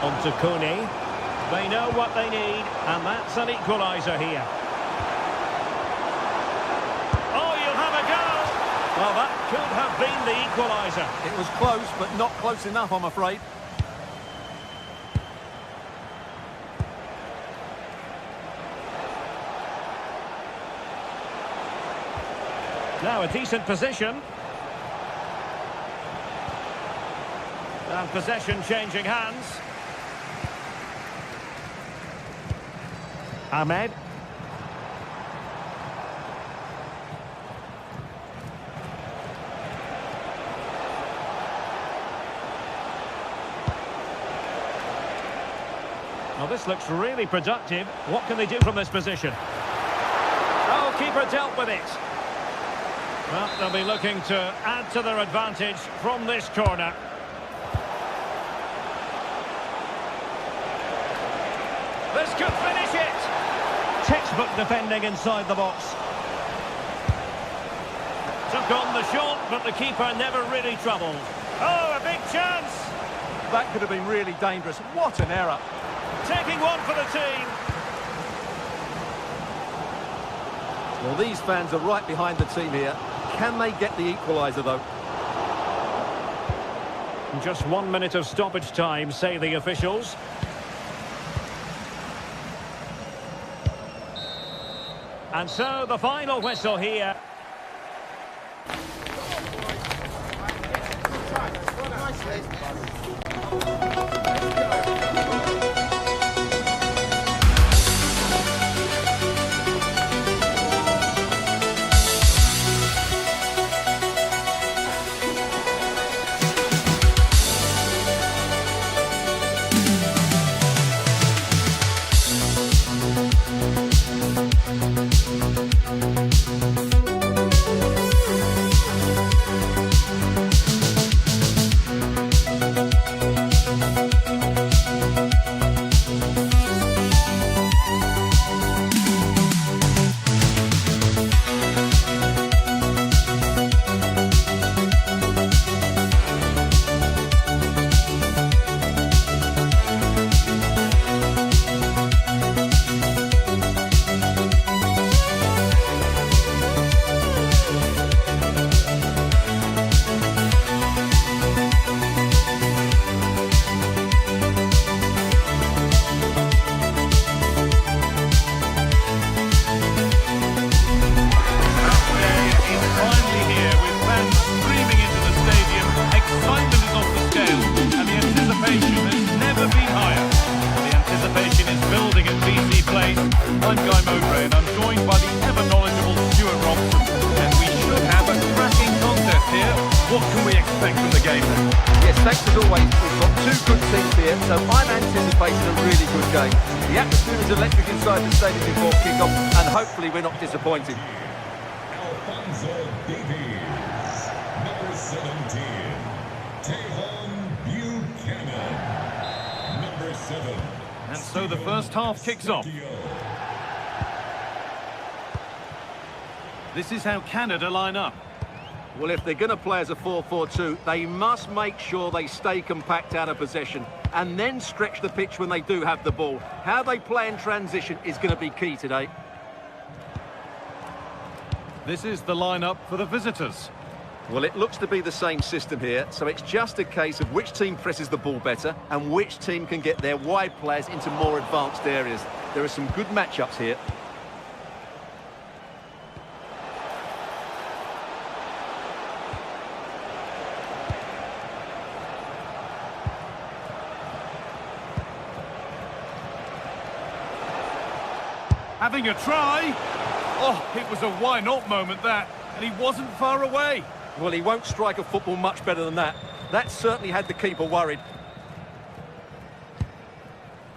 On to Cooney. They know what they need, and that's an equaliser here. Well, that could have been the equaliser. It was close, but not close enough, I'm afraid. Now a decent position. And possession changing hands. Ahmed. Well, this looks really productive. What can they do from this position? Oh, keeper dealt with it. Well, they'll be looking to add to their advantage from this corner. This could finish it. Textbook defending inside the box. Took on the shot, but the keeper never really troubled. Oh, a big chance. That could have been really dangerous. What an error. Taking one for the team. Well, these fans are right behind the team here. Can they get the equaliser, though? Just 1 minute of stoppage time, say the officials. And so the final whistle here. What can we expect from the game then? Yes, thanks as always. We've got two good teams here, so I'm anticipating a really good game. The atmosphere is electric inside the stadium before kick-off, and hopefully we're not disappointed. Alfonso Davies, number 17, Buchanan, number 7, And so the first half kicks off. This is how Canada line up. Well, if they're going to play as a 4-4-2, they must make sure they stay compact out of possession and then stretch the pitch when they do have the ball. How they play in transition is going to be key today. This is the lineup for the visitors. Well, it looks to be the same system here, so it's just a case of which team presses the ball better and which team can get their wide players into more advanced areas. There are some good matchups here. Having a try. Oh, it was a why not moment that, and he wasn't far away. Well, he won't strike a football much better than that. That certainly had the keeper worried.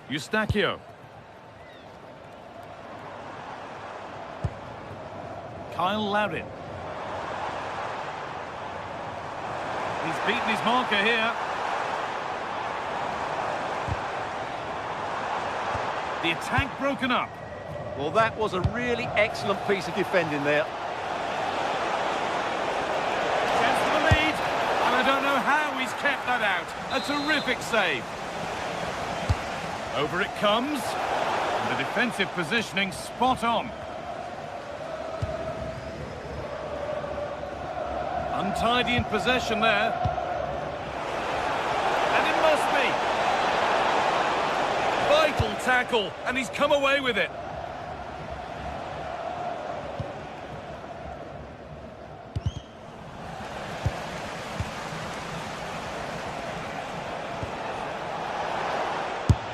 Eustachio. Kyle Laurin. He's beaten his marker here. The attack broken up. Well, that was a really excellent piece of defending there. Chance for the lead, and I don't know how he's kept that out. A terrific save. Over it comes, and the defensive positioning spot on. Untidy in possession there. And it must be. Vital tackle, and he's come away with it.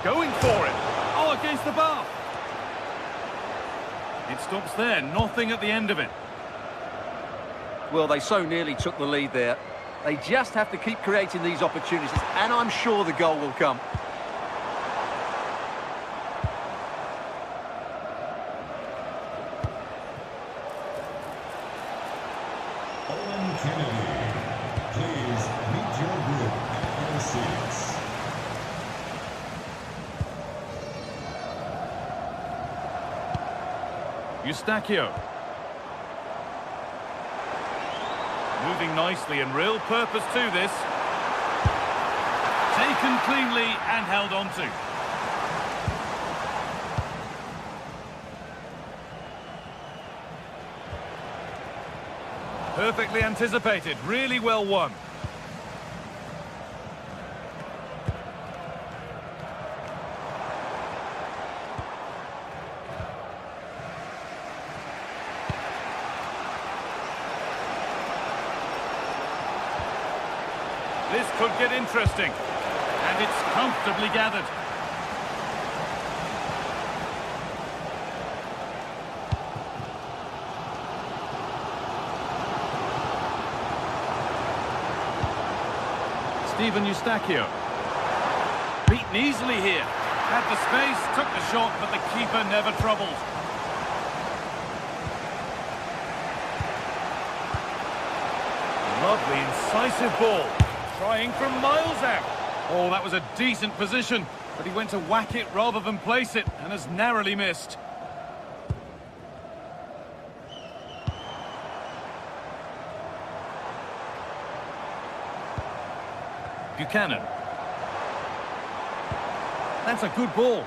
Going for it. Oh, against the bar. It stops there, nothing at the end of it. Well, they so nearly took the lead there. They just have to keep creating these opportunities, and I'm sure the goal will come. Kennedy, please meet your group at your seats. Eustachio. Moving nicely and real purpose to this. Taken cleanly and held on to. Perfectly anticipated, really well won. This could get interesting, and it's comfortably gathered. Steven Eustachio. Beaten easily here. Had the space, took the shot, but the keeper never troubled. Lovely, incisive ball. Trying from miles out. Oh, that was a decent position, but he went to whack it rather than place it, and has narrowly missed. Buchanan. That's a good ball.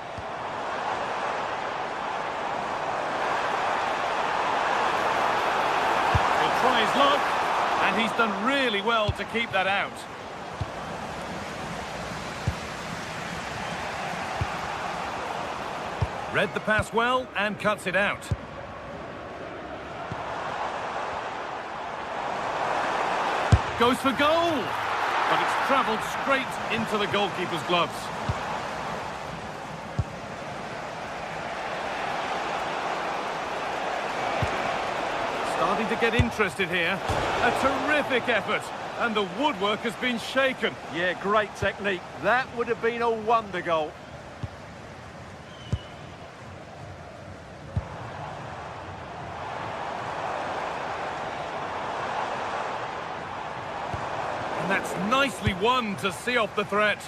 He'll try his luck, and he's done really well to keep that out. Read the pass well and cuts it out. Goes for goal! But it's travelled straight into the goalkeeper's gloves. Starting to get interested here. A terrific effort, and the woodwork has been shaken. Yeah, great technique. That would have been a wonder goal. That's nicely won to see off the threat.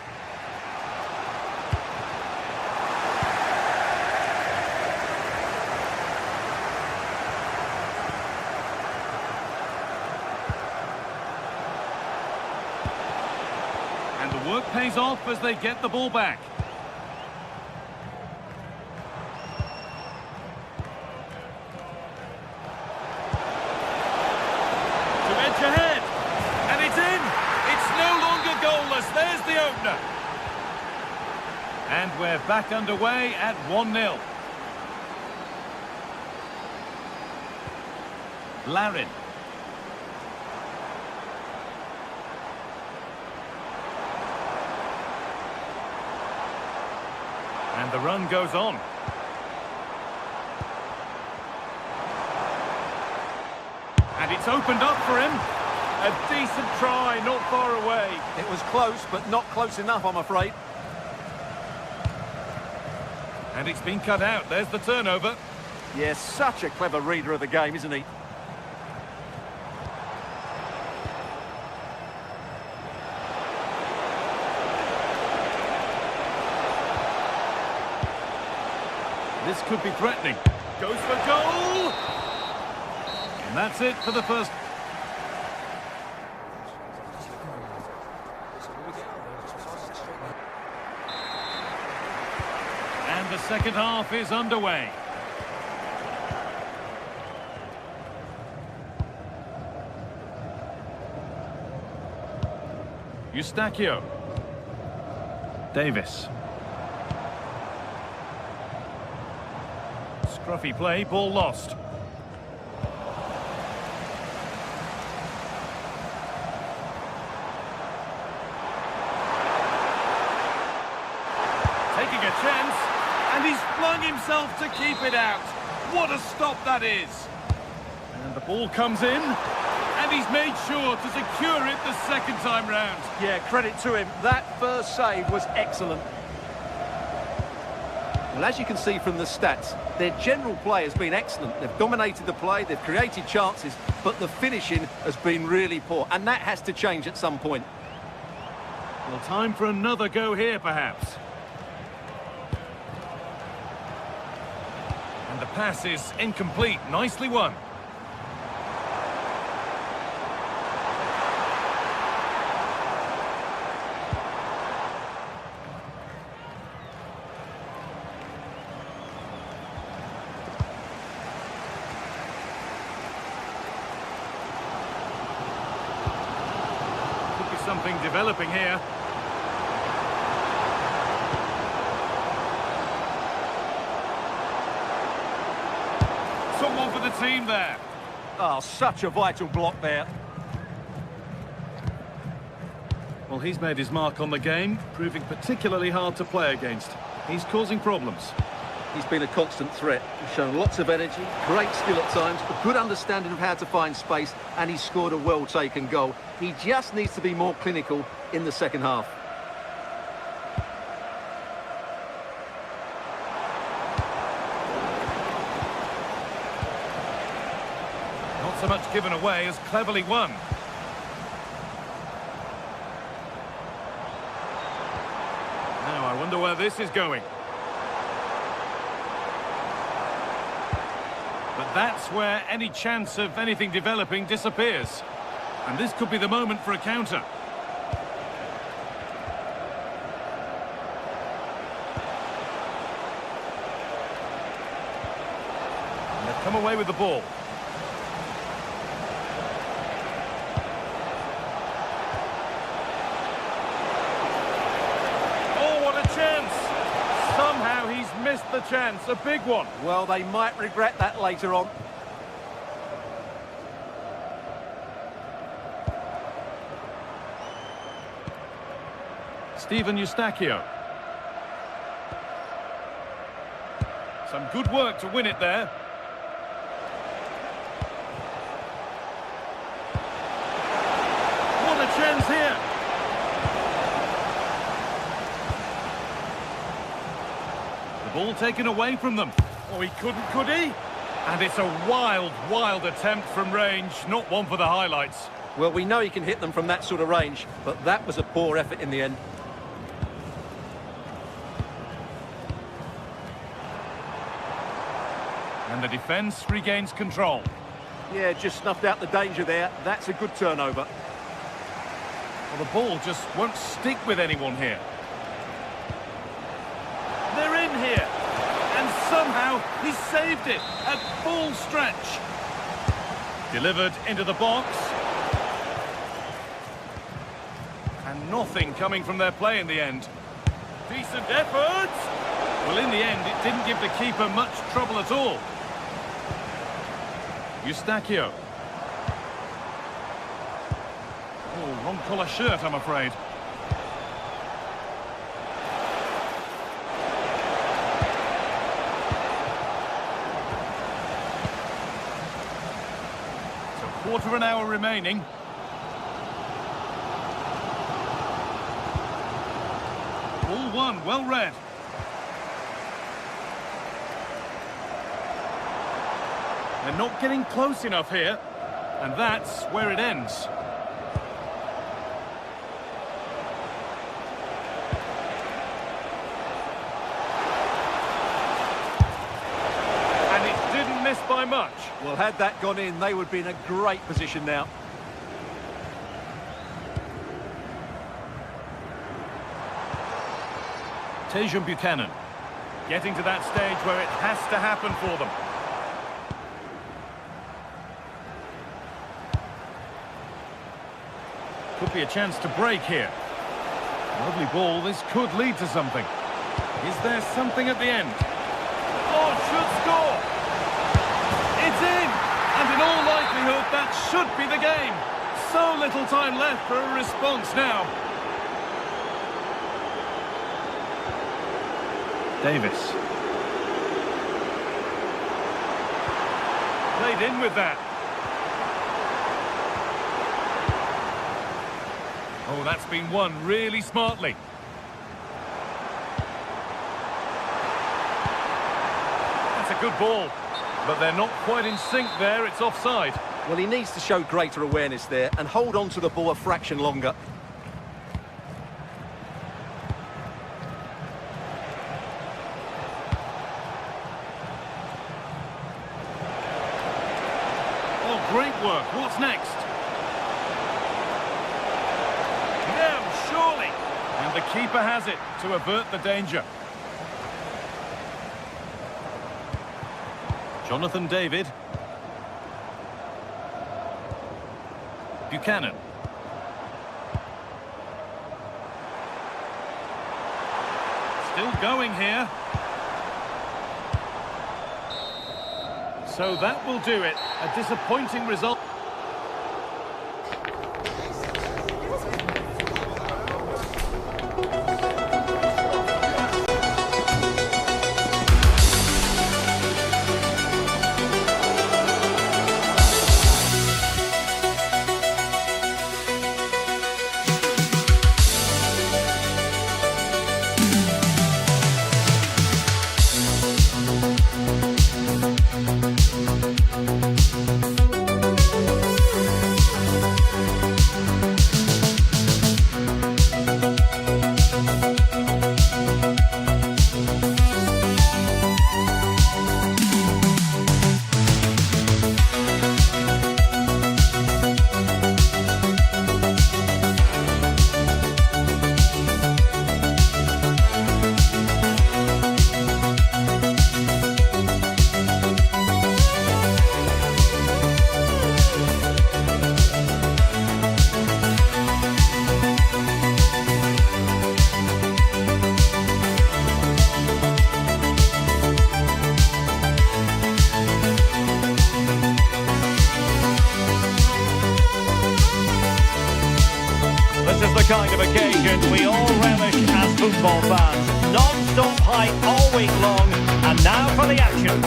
Work pays off as they get the ball back. To edge ahead. And it's in. It's no longer goalless. There's the opener. And we're back underway at 1-0. Larin. And the run goes on. And it's opened up for him. A decent try, not far away. It was close, but not close enough, I'm afraid. And it's been cut out. There's the turnover. Yes, such a clever reader of the game, isn't he? This could be threatening. Goes for goal! And that's it for the first. And the second half is underway. Eustachio. Davis. Scruffy play, ball lost. Taking a chance, and he's flung himself to keep it out. What a stop that is. And the ball comes in, and he's made sure to secure it the second time round. Yeah, credit to him. That first save was excellent. Well, as you can see from the stats, their general play has been excellent. They've dominated the play, they've created chances, but the finishing has been really poor, and that has to change at some point. Well, time for another go here, perhaps. And the pass is incomplete. Nicely won. Something developing here. Someone for the team there. Oh, such a vital block there. Well, he's made his mark on the game, proving particularly hard to play against. He's causing problems. He's been a constant threat. He's shown lots of energy, great skill at times, a good understanding of how to find space, and he's scored a well-taken goal. He just needs to be more clinical in the second half. Not so much given away as cleverly won. Now, I wonder where this is going. But that's where any chance of anything developing disappears. And this could be the moment for a counter. And they've come away with the ball. Oh, what a chance! Somehow he's missed the chance, a big one. Well, they might regret that later on. Steven Eustachio. Some good work to win it there. What a chance here. The ball taken away from them. Oh, he couldn't, could he? And it's a wild, wild attempt from range, not one for the highlights. Well, we know he can hit them from that sort of range, but that was a poor effort in the end. And the defence regains control. Yeah, just snuffed out the danger there. That's a good turnover. Well, the ball just won't stick with anyone here. They're in here. And somehow he saved it at full stretch. Delivered into the box. And nothing coming from their play in the end. Decent effort. Well, in the end, it didn't give the keeper much trouble at all. Eustachio. Oh, wrong colour shirt, I'm afraid. So, quarter of an hour remaining. All one, well read. They're not getting close enough here, and that's where it ends. And it didn't miss by much. Well, had that gone in, they would be in a great position now. Tejan Buchanan, getting to that stage where it has to happen for them. Could be a chance to break here. Lovely ball, this could lead to something. Is there something at the end? Oh, should score! It's in! And in all likelihood, that should be the game. So little time left for a response now. Davis. Played in with that. Oh, that's been won really smartly. That's a good ball. But they're not quite in sync there, it's offside. Well, he needs to show greater awareness there and hold on to the ball a fraction longer. Oh, great work. What's next? Surely. And the keeper has it to avert the danger. Jonathan David. Buchanan. Still going here. So that will do it. A disappointing result. Kind of occasion we all relish as football fans. Non-stop hype all week long, and now for the action.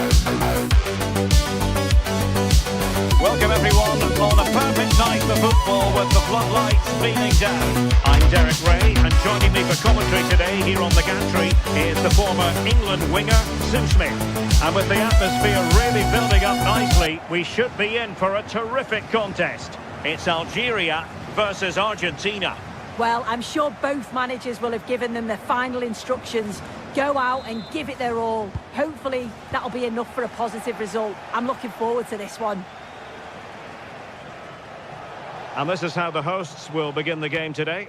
Welcome everyone on a perfect night for football with the floodlights beaming down. I'm Derek Ray, and joining me for commentary today here on the gantry is the former England winger, Sue Smith. And with the atmosphere really building up nicely, we should be in for a terrific contest. It's Algeria versus Argentina. Well, I'm sure both managers will have given them their final instructions. Go out and give it their all. Hopefully, that'll be enough for a positive result. I'm looking forward to this one. And this is how the hosts will begin the game today.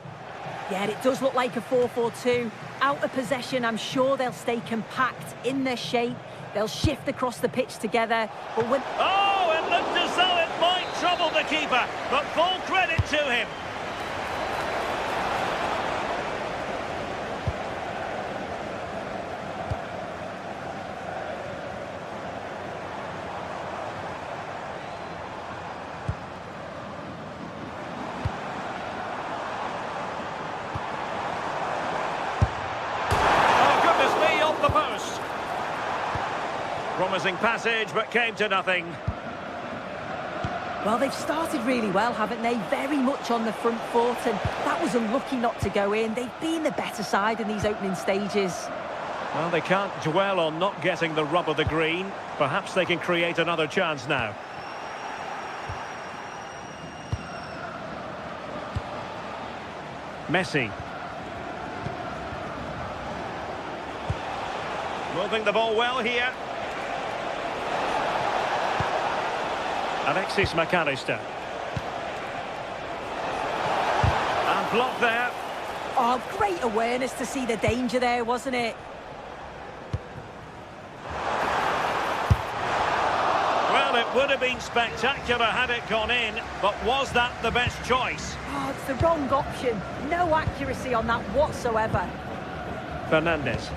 Yeah, it does look like a 4-4-2. Out of possession, I'm sure they'll stay compact in their shape. They'll shift across the pitch together. But when... Oh, it looked as though it might trouble the keeper, but full credit to him. Promising passage, but came to nothing. Well, they've started really well, haven't they? Very much on the front foot, and that was unlucky not to go in. They've been the better side in these opening stages. Well, they can't dwell on not getting the rub of the green. Perhaps they can create another chance now. Messi. Moving the ball well here. Alexis McAllister. And blocked there. Oh, great awareness to see the danger there, wasn't it? Well, it would have been spectacular had it gone in, but was that the best choice? Oh, it's the wrong option. No accuracy on that whatsoever. Fernandes.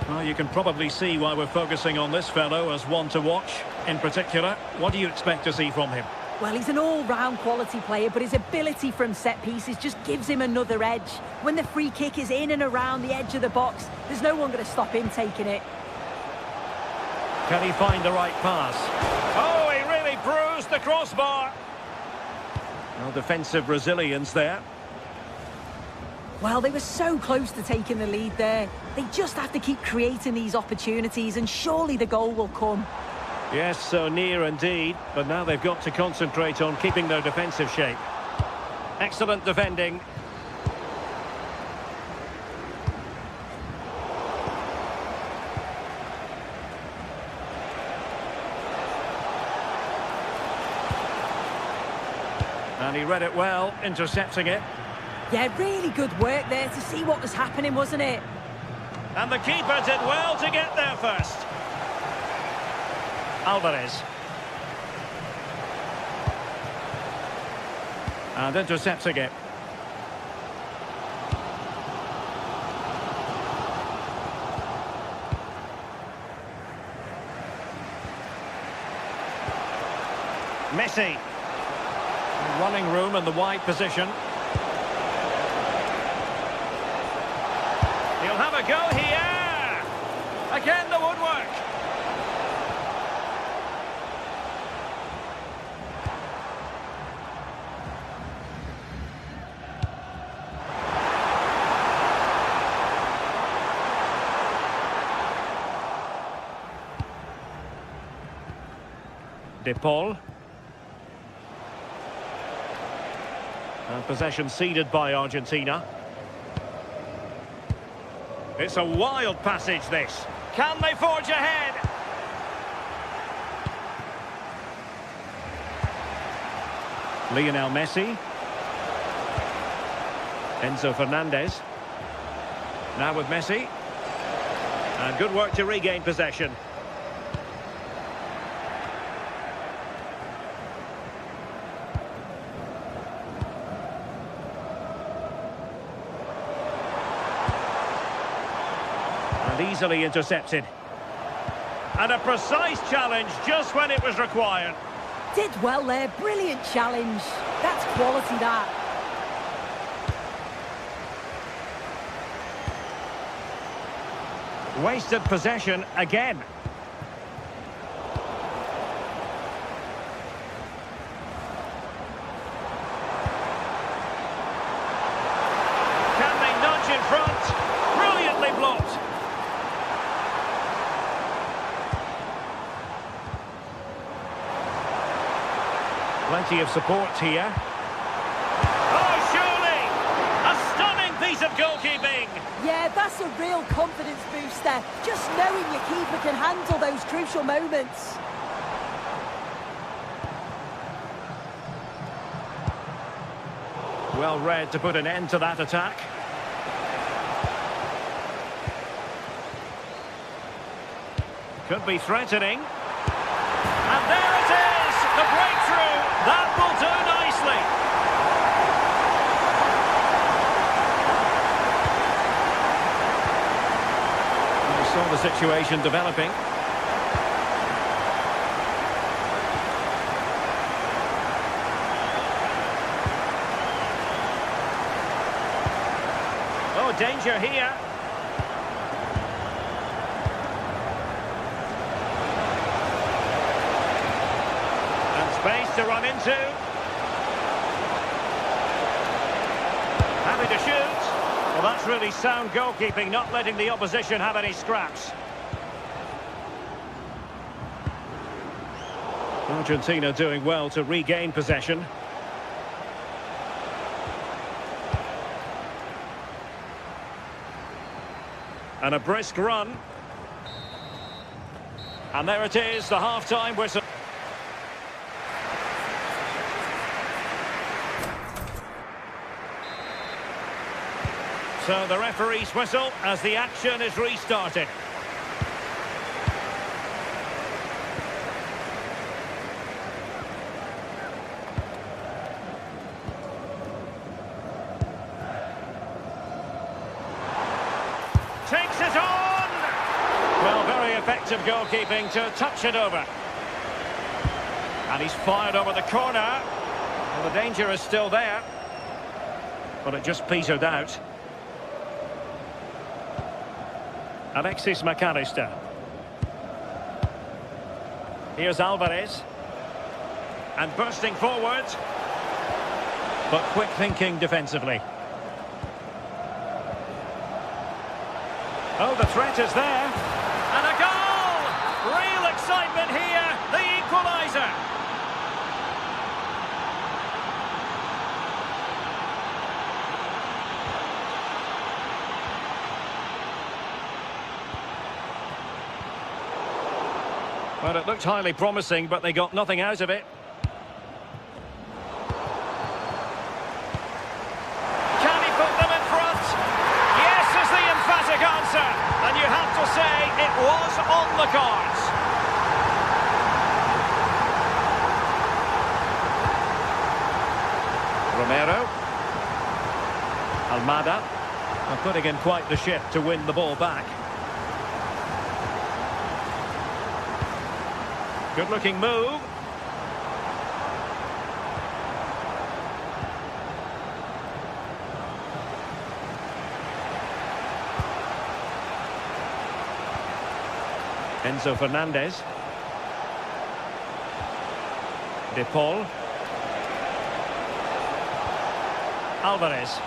Well, you can probably see why we're focusing on this fellow as one to watch. In particular, what do you expect to see from him? Well, he's an all-round quality player, but his ability from set pieces just gives him another edge. When the free kick is in and around the edge of the box, there's no one going to stop him taking it. Can he find the right pass? Oh, he really bruised the crossbar. Well, defensive resilience there. Well, they were so close to taking the lead there. They just have to keep creating these opportunities, and surely the goal will come. Yes, so near indeed, but now they've got to concentrate on keeping their defensive shape. Excellent defending. And he read it well, intercepting it. Yeah, really good work there to see what was happening, wasn't it? And the keeper did well to get there first. Alvarez. And intercepting it. Messi. Running room in the wide position. He'll have a go here. Again, the woodwork. De Paul. And possession ceded by Argentina. It's a wild passage, this. Can they forge ahead? Lionel Messi. Enzo Fernandez. Now with Messi. And good work to regain possession. And easily intercepted. And a precise challenge just when it was required. Did well there, brilliant challenge. That's quality, that. Wasted possession again. Can they nudge in front? Brilliantly blocked. Plenty of support here. Oh, surely! A stunning piece of goalkeeping. Yeah, that's a real confidence booster. Just knowing your keeper can handle those crucial moments. Well read to put an end to that attack. Could be threatening. And there it is! The breakthrough! That will do nicely! We saw the situation developing. Oh, danger here. Space to run into. Happy to shoot. Well, that's really sound goalkeeping, not letting the opposition have any scraps. Argentina doing well to regain possession. And a brisk run. And there it is, the half-time whistle. So the referee's whistle as the action is restarted. Takes it on! Well, very effective goalkeeping to touch it over. And he's fired over the corner. Well, the danger is still there. But it just petered out. Alexis McAllister. Here's Alvarez. And bursting forward. But quick thinking defensively. Oh, the threat is there. And a goal! Real excitement here. The equaliser. Well, it looked highly promising, but they got nothing out of it. Can he put them in front? Yes is the emphatic answer. And you have to say it was on the cards. Romero. Almada. Are putting in quite the shift to win the ball back. Good-looking move. Enzo Fernandez. De Paul. Alvarez.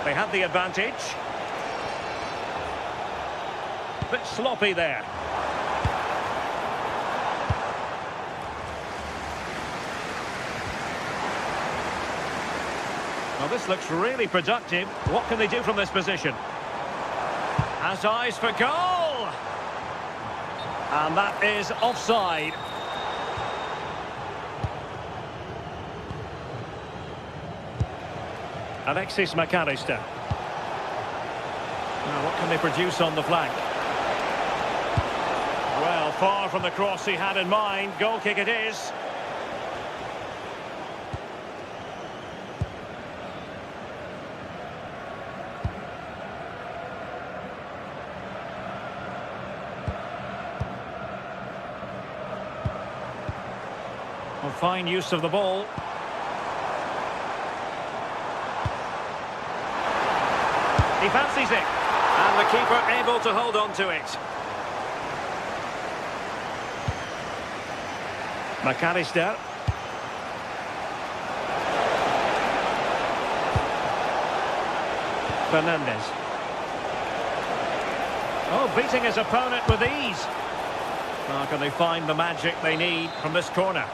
They had the advantage. Bit sloppy there. Well, this looks really productive. What can they do from this position? Has eyes for goal! And that is offside. Alexis McAllister. Now, what can they produce on the flank? Well, far from the cross he had in mind. Goal kick it is. Well, fine use of the ball. He fancies it. And the keeper able to hold on to it. McAllister. Fernandez. Oh, beating his opponent with ease. How can they find the magic they need from this corner?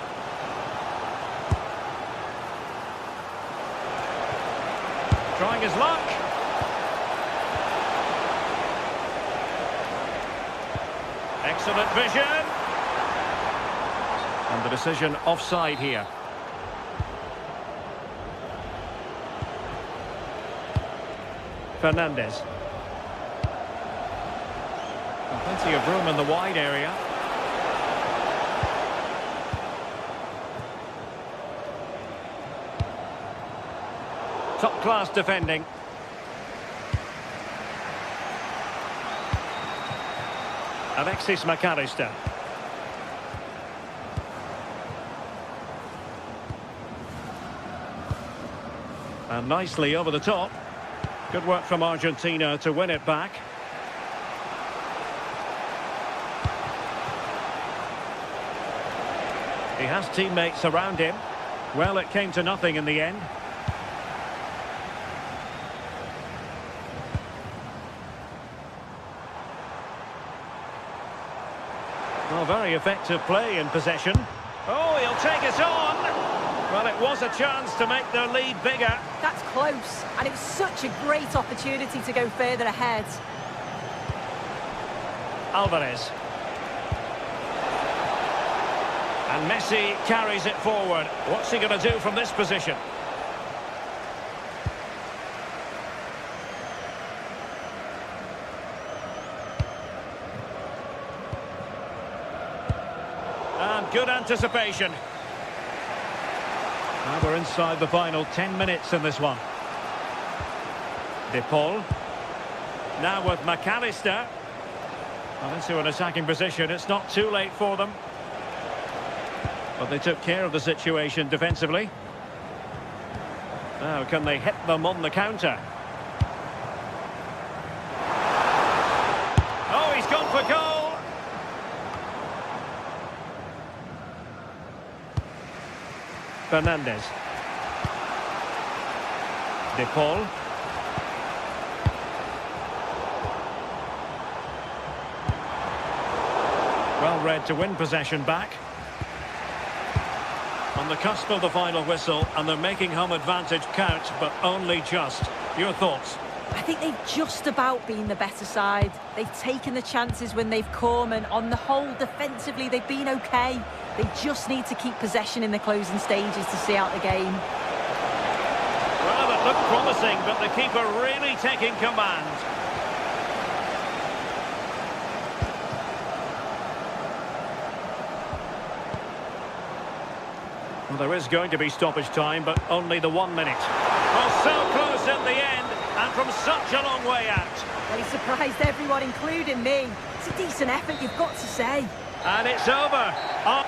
Trying his luck. Excellent vision. And the decision offside here. Fernandez. And plenty of room in the wide area. Top-class defending. Alexis McAllister. And nicely over the top. Good work from Argentina to win it back. He has teammates around him. Well, it came to nothing in the end. Well, very effective play in possession. Oh, he'll take it on. Well, it was a chance to make their lead bigger. That's close, and it was such a great opportunity to go further ahead. Alvarez. And Messi carries it forward. What's he going to do from this position? And good anticipation. Now we're inside the final 10 minutes in this one. De Paul. Now with McAllister. Well, into an attacking position. It's not too late for them. But they took care of the situation defensively. Now, can they hit them on the counter? Oh, he's gone for goal! Fernandez. De Paul. Well read to win possession back. On the cusp of the final whistle, and they're making home advantage count, but only just. Your thoughts? I think they've just about been the better side. They've taken the chances when they've come, and on the whole, defensively, they've been okay. They just need to keep possession in the closing stages to see out the game. Well, it looked promising, but the keeper really taking command. Well, there is going to be stoppage time, but only the 1 minute. Oh, so close in the end, and from such a long way out. Well, he surprised everyone, including me. It's a decent effort, you've got to say. And it's over. Oh.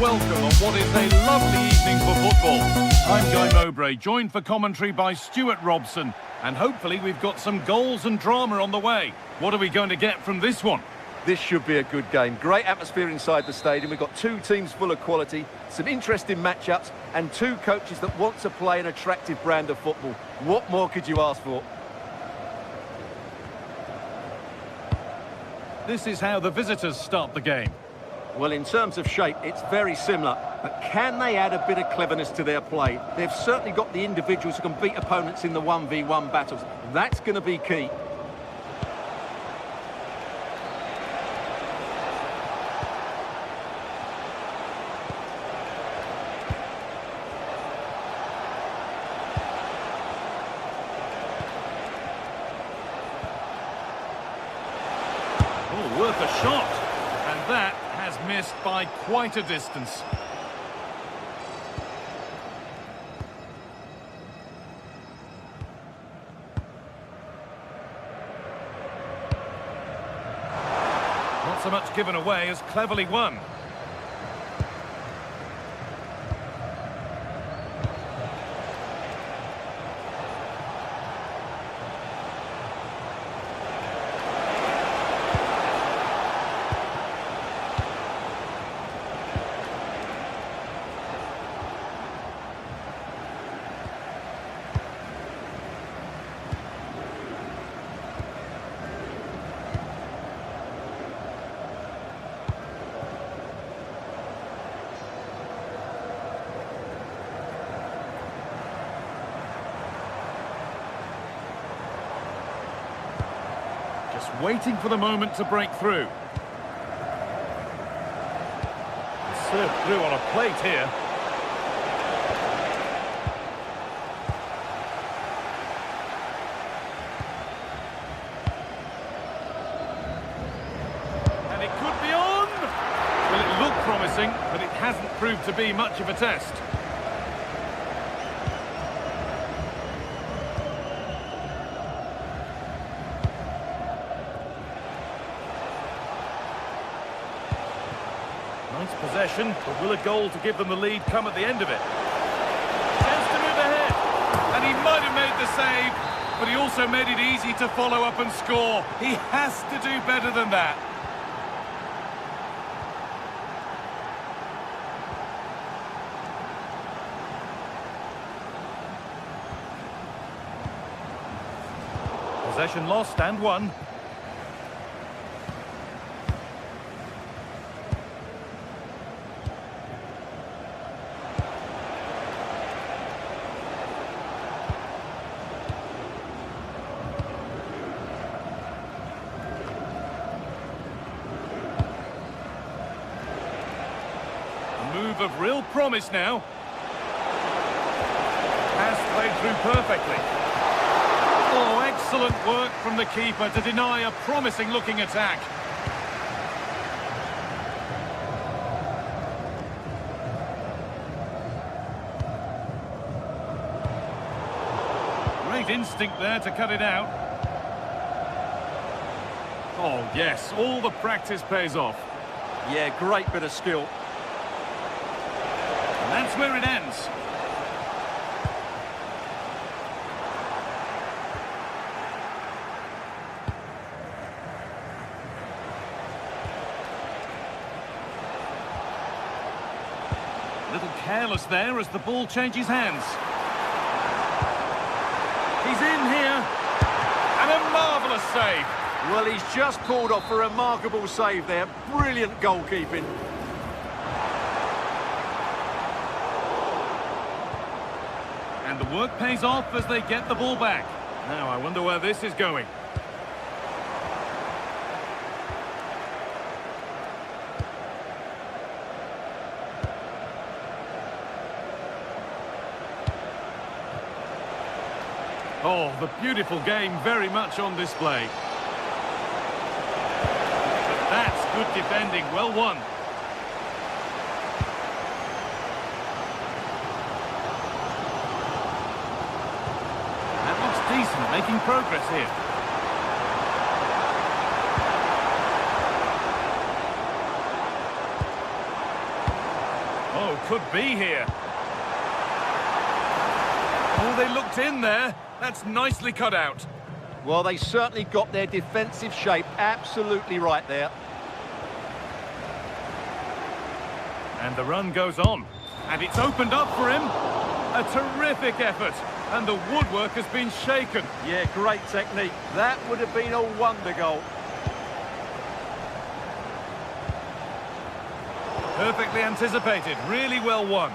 Welcome on what is a lovely evening for football. I'm Guy Mowbray, joined for commentary by Stuart Robson, and hopefully we've got some goals and drama on the way. What are we going to get from this one? This should be a good game. Great atmosphere inside the stadium. We've got two teams full of quality, some interesting matchups, and two coaches that want to play an attractive brand of football. What more could you ask for? This is how the visitors start the game. Well, in terms of shape, it's very similar. But can they add a bit of cleverness to their play? They've certainly got the individuals who can beat opponents in the 1v1 battles. That's going to be key. Oh, worth a shot. And that has missed by quite a distance. Not so much given away as cleverly won. Just waiting for the moment to break through. Served through on a plate here. And it could be on! Well, it looked promising, but it hasn't proved to be much of a test. Nice possession, but will a goal to give them the lead come at the end of it? Chance to move ahead, and he might have made the save, but he also made it easy to follow up and score. He has to do better than that. Possession lost and won. Move of real promise now. Pass played through perfectly. Oh, excellent work from the keeper to deny a promising-looking attack. Great instinct there to cut it out. Oh, yes, all the practice pays off. Yeah, great bit of skill. That's where it ends. A little careless there as the ball changes hands. He's in here. And a marvellous save. Well, he's just pulled off a remarkable save there. Brilliant goalkeeping. And the work pays off as they get the ball back. Now, I wonder where this is going. Oh, the beautiful game very much on display. But that's good defending, well won. Decent, making progress here. Oh, could be here. Oh, they looked in there. That's nicely cut out. Well, they certainly got their defensive shape absolutely right there. And the run goes on. And it's opened up for him. A terrific effort. And the woodwork has been shaken. Yeah, great technique. That would have been a wonder goal. Perfectly anticipated, really well won.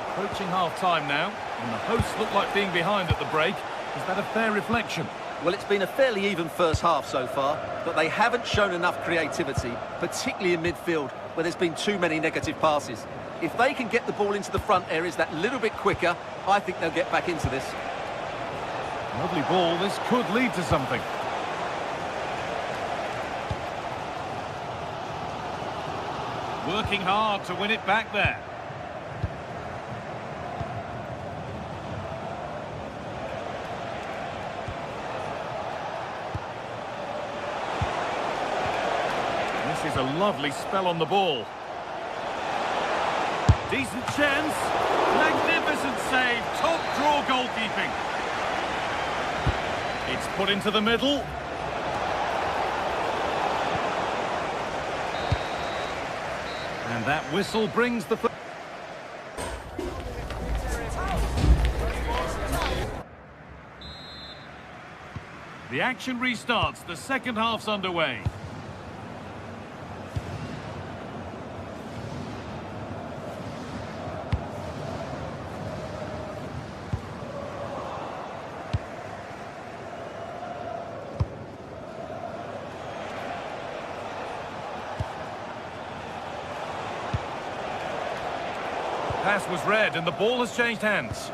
Approaching half-time now, and the hosts look like being behind at the break. Is that a fair reflection? Well, it's been a fairly even first half so far, but they haven't shown enough creativity, particularly in midfield, where there's been too many negative passes. If they can get the ball into the front areas that little bit quicker, I think they'll get back into this. Lovely ball, this could lead to something. Working hard to win it back there. This is a lovely spell on the ball. Decent chance. Magnificent save. Top draw goalkeeping. It's put into the middle. And that whistle brings the... The action restarts. The second half's underway. Pass was read and the ball has changed hands.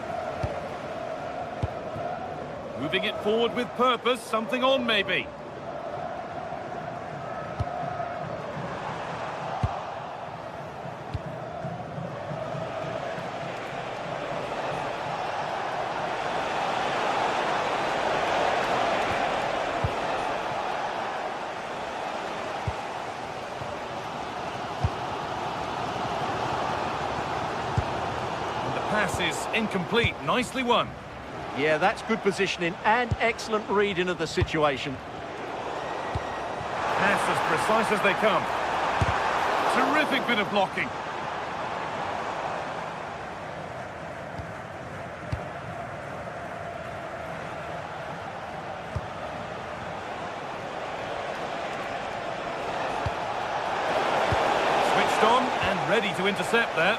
Moving it forward with purpose, something on maybe. Pass is incomplete. Nicely won. Yeah, that's good positioning and excellent reading of the situation. Pass as precise as they come. Terrific bit of blocking. Switched on and ready to intercept there.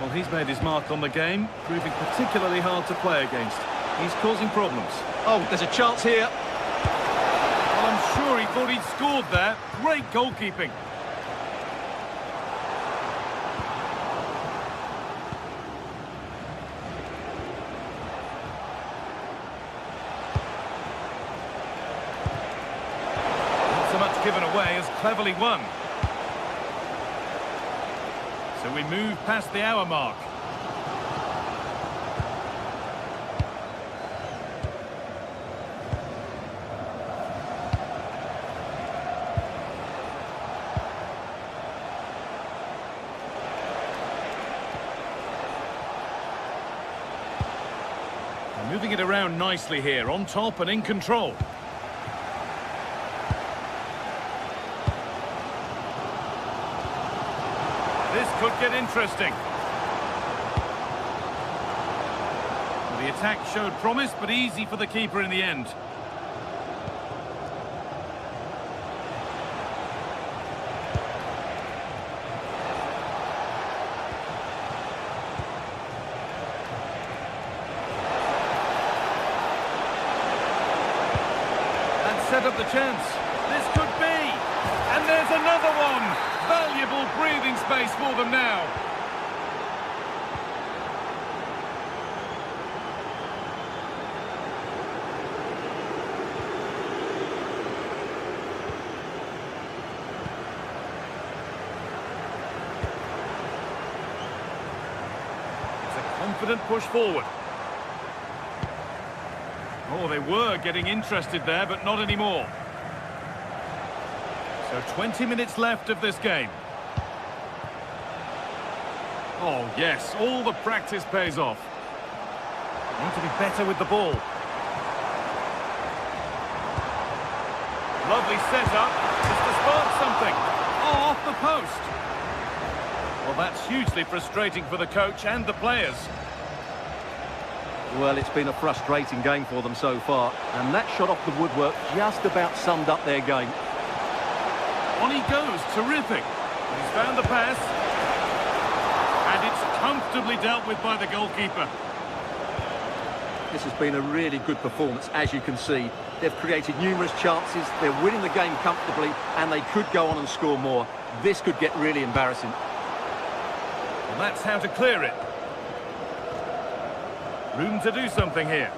Well, he's made his mark on the game, proving particularly hard to play against. He's causing problems. Oh, there's a chance here. Well, I'm sure he thought he'd scored there. Great goalkeeping. Not so much given away as cleverly won. So we move past the hour mark. They're moving it around nicely here, on top and in control. This could get interesting. The attack showed promise, but easy for the keeper in the end. And set up the chance. This could be. And there's another one. Valuable breathing space for them now. It's a confident push forward. Oh, they were getting interested there, but not anymore. So 20 minutes left of this game. Oh, yes, all the practice pays off. Need to be better with the ball. Lovely setup, just to spark something. the post. Well, that's hugely frustrating for the coach and the players. Well, it's been a frustrating game for them so far, and that shot off the woodwork just about summed up their game. On he goes, terrific. He's found the pass. And it's comfortably dealt with by the goalkeeper. This has been a really good performance, as you can see. They've created numerous chances, they're winning the game comfortably, and they could go on and score more. This could get really embarrassing. And that's how to clear it. Room to do something here.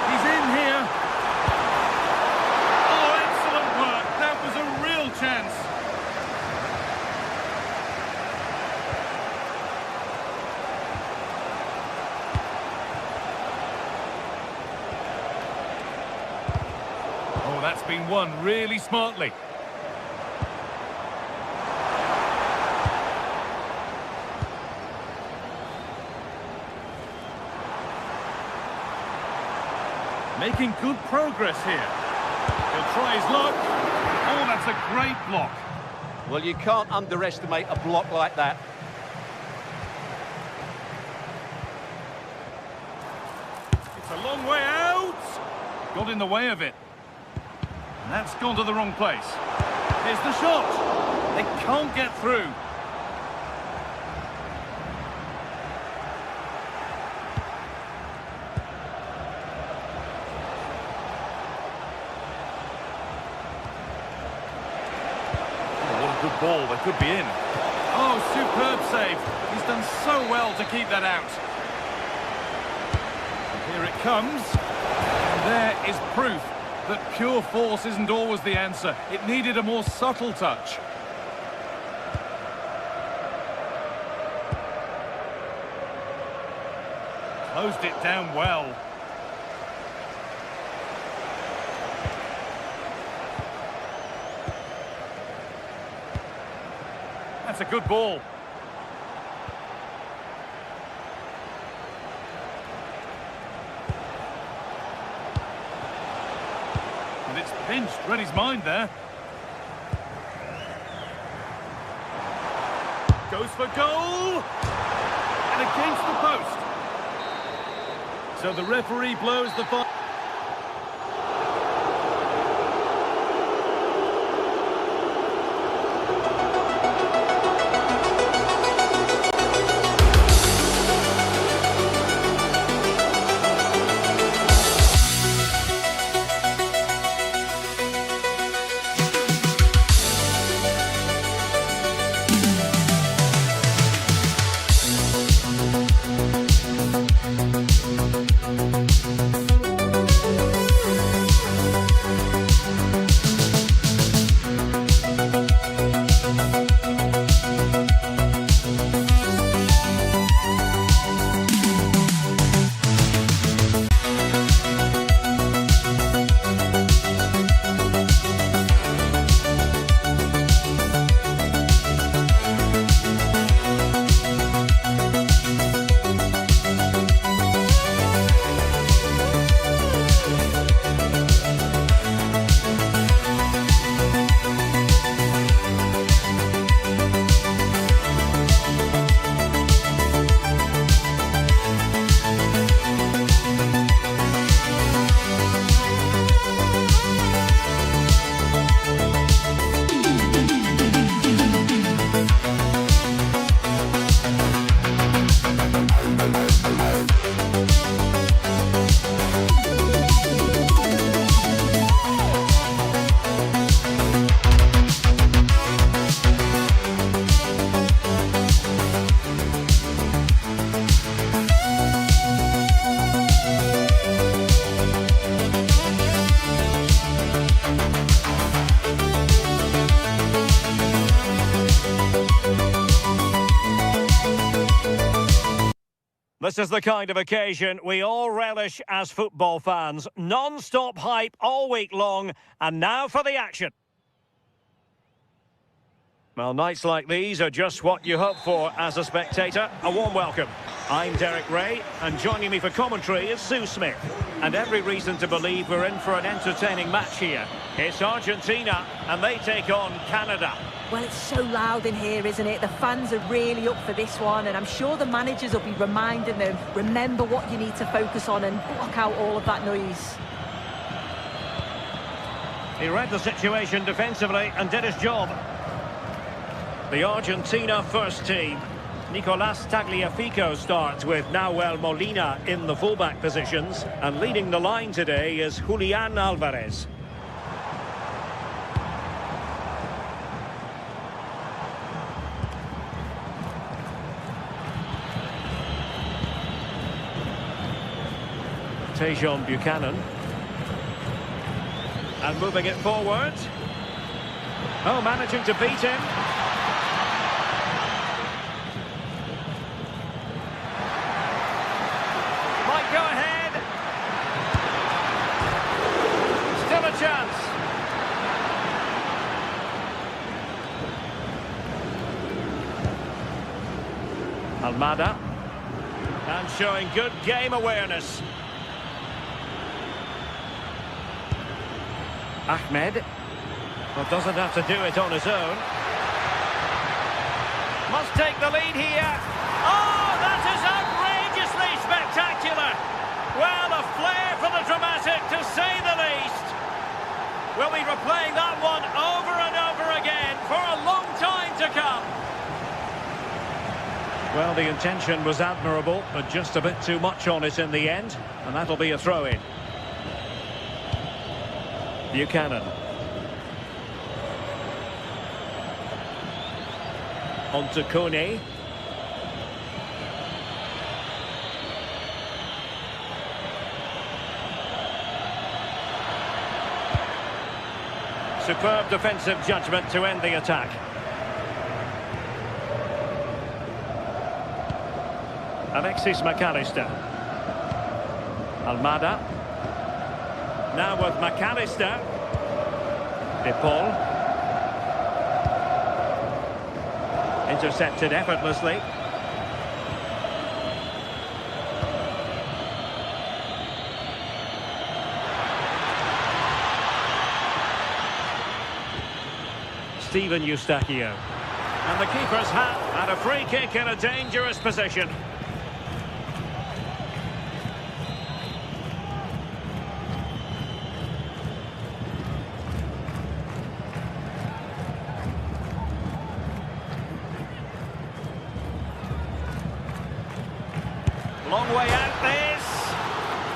He's in here. Oh, excellent work. That was a real chance. Oh, that's been won really smartly. Making good progress here. He'll try his luck. Oh, that's a great block. Well, you can't underestimate a block like that. It's a long way out. Got in the way of it. And that's gone to the wrong place. Here's the shot. They can't get through. Good ball, they could be in. Oh, superb save. He's done so well to keep that out. And here it comes. And there is proof that pure force isn't always the answer. It needed a more subtle touch. Closed it down well. That's a good ball. And it's pinched, read his mind there. Goes for goal! And against the post. So the referee blows the final. This is the kind of occasion we all relish as football fans. Non-stop hype all week long, and now for the action. Well, nights like these are just what you hope for as a spectator. A warm welcome. I'm Derek Ray, and joining me for commentary is Sue Smith. And every reason to believe we're in for an entertaining match here. It's Argentina, and they take on Canada. Well, it's so loud in here, isn't it? The fans are really up for this one, and I'm sure the managers will be reminding them, remember what you need to focus on and block out all of that noise. He read the situation defensively and did his job. The Argentina first team. Nicolas Tagliafico starts with Nahuel Molina in the fullback positions, and leading the line today is Julian Alvarez. Tejon Buchanan. And moving it forward. Oh, managing to beat him. Might go ahead. Still a chance. Almada. And showing good game awareness. Ahmed. Well, doesn't have to do it on his own. Must take the lead here. Oh, that is outrageously spectacular. Well, a flair for the dramatic, to say the least. We'll be replaying that one over and over again for a long time to come. Well, the intention was admirable, but just a bit too much on it in the end, and that'll be a throw-in. Buchanan. On to Kone. Superb defensive judgment to end the attack. Alexis McAllister. Almada. Now with McAllister. De Paul. Intercepted effortlessly. Steven Eustachio. And the keeper's hat at a free kick in a dangerous position. Long way out this.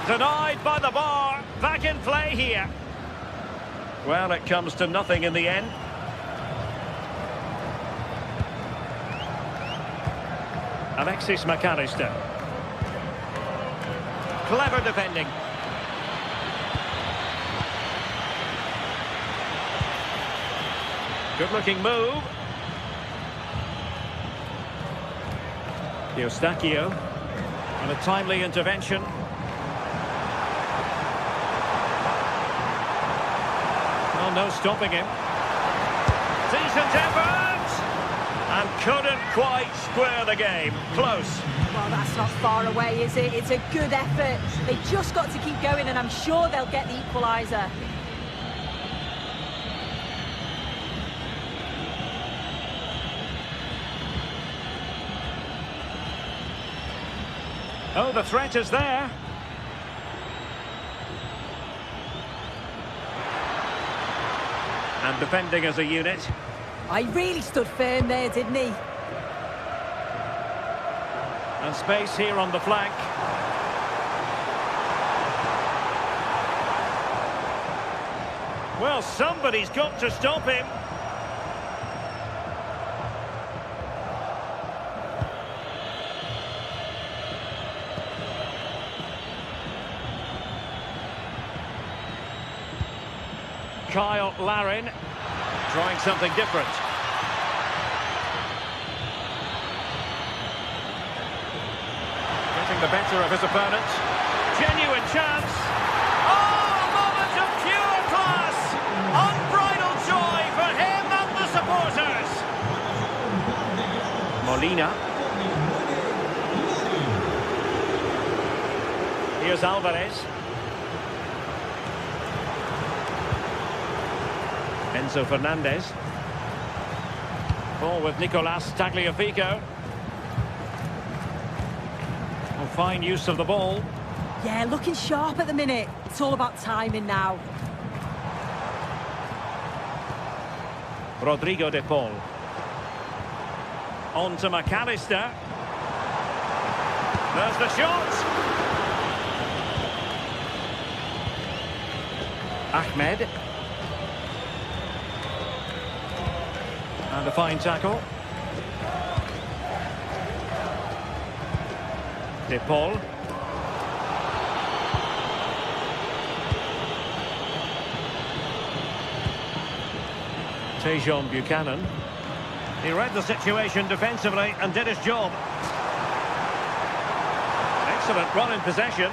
Denied by the bar. Back in play here. Well, it comes to nothing in the end. Alexis McAllister. Clever defending. Good looking move. Eustachio. And a timely intervention. Well, no stopping him. Decent effort! And couldn't quite square the game. Close. Well, that's not far away, is it? It's a good effort. They've just got to keep going, and I'm sure they'll get the equaliser. Oh, the threat is there. And defending as a unit. I really stood firm there, didn't he? And space here on the flank. Well, somebody's got to stop him. Kyle Larin trying something different. Getting the better of his opponent. Genuine chance. Oh, a moment of pure class. Unbridled joy for him and the supporters. Molina. Here's Alvarez. Enzo Fernandez. Ball with Nicolas Tagliafico. Oh, fine use of the ball. Yeah, looking sharp at the minute. It's all about timing now. Rodrigo de Paul. On to McAllister. There's the shot. Ahmed. And a fine tackle. De Paul. Tejon Buchanan. He read the situation defensively and did his job. Excellent run in possession.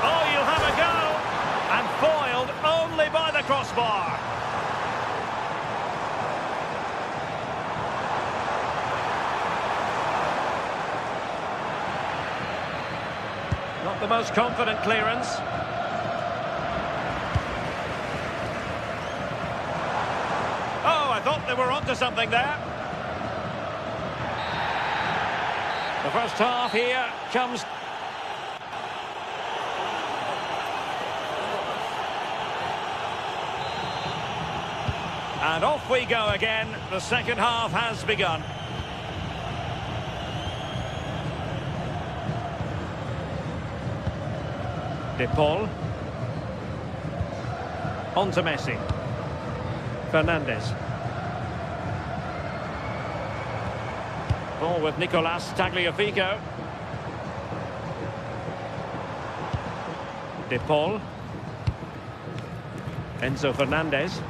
Oh, you'll have a go! And foiled only by the crossbar. Not the most confident clearance. Oh, I thought they were onto something there. The first half here comes. And off we go again. The second half has begun. De Paul. On to Messi. Fernandes. Ball with Nicolas Tagliafico. De Paul. Enzo Fernandez.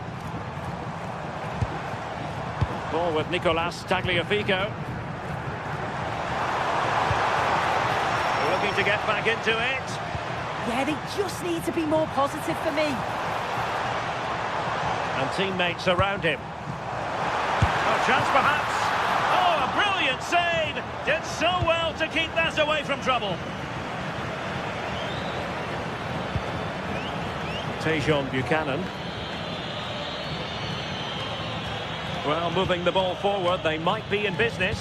Ball with Nicolas Tagliafico. Looking to get back into it. Yeah, they just need to be more positive for me. And teammates around him. Oh, chance perhaps. Oh, a brilliant save. Did so well to keep that away from trouble. Tejon Buchanan. Well, moving the ball forward, they might be in business.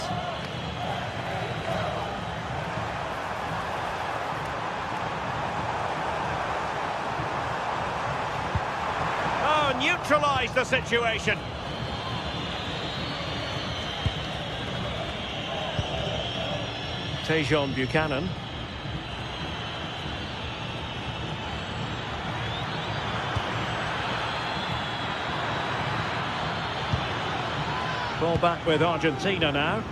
Oh, neutralise the situation. Tejon Buchanan. Ball back with Argentina now.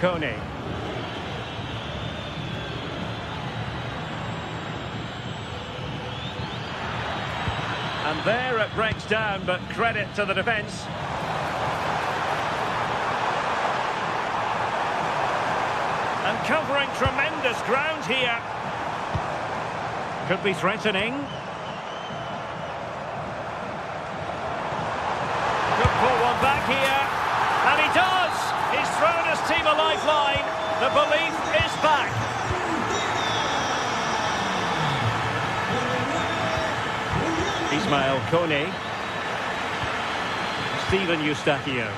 Kone. And there it breaks down, but credit to the defence. And covering tremendous ground here. Could be threatening. Could pull one back here. And he does! He's thrown his team a lifeline. The belief is back. Ismail Kone. Steven Eustachio.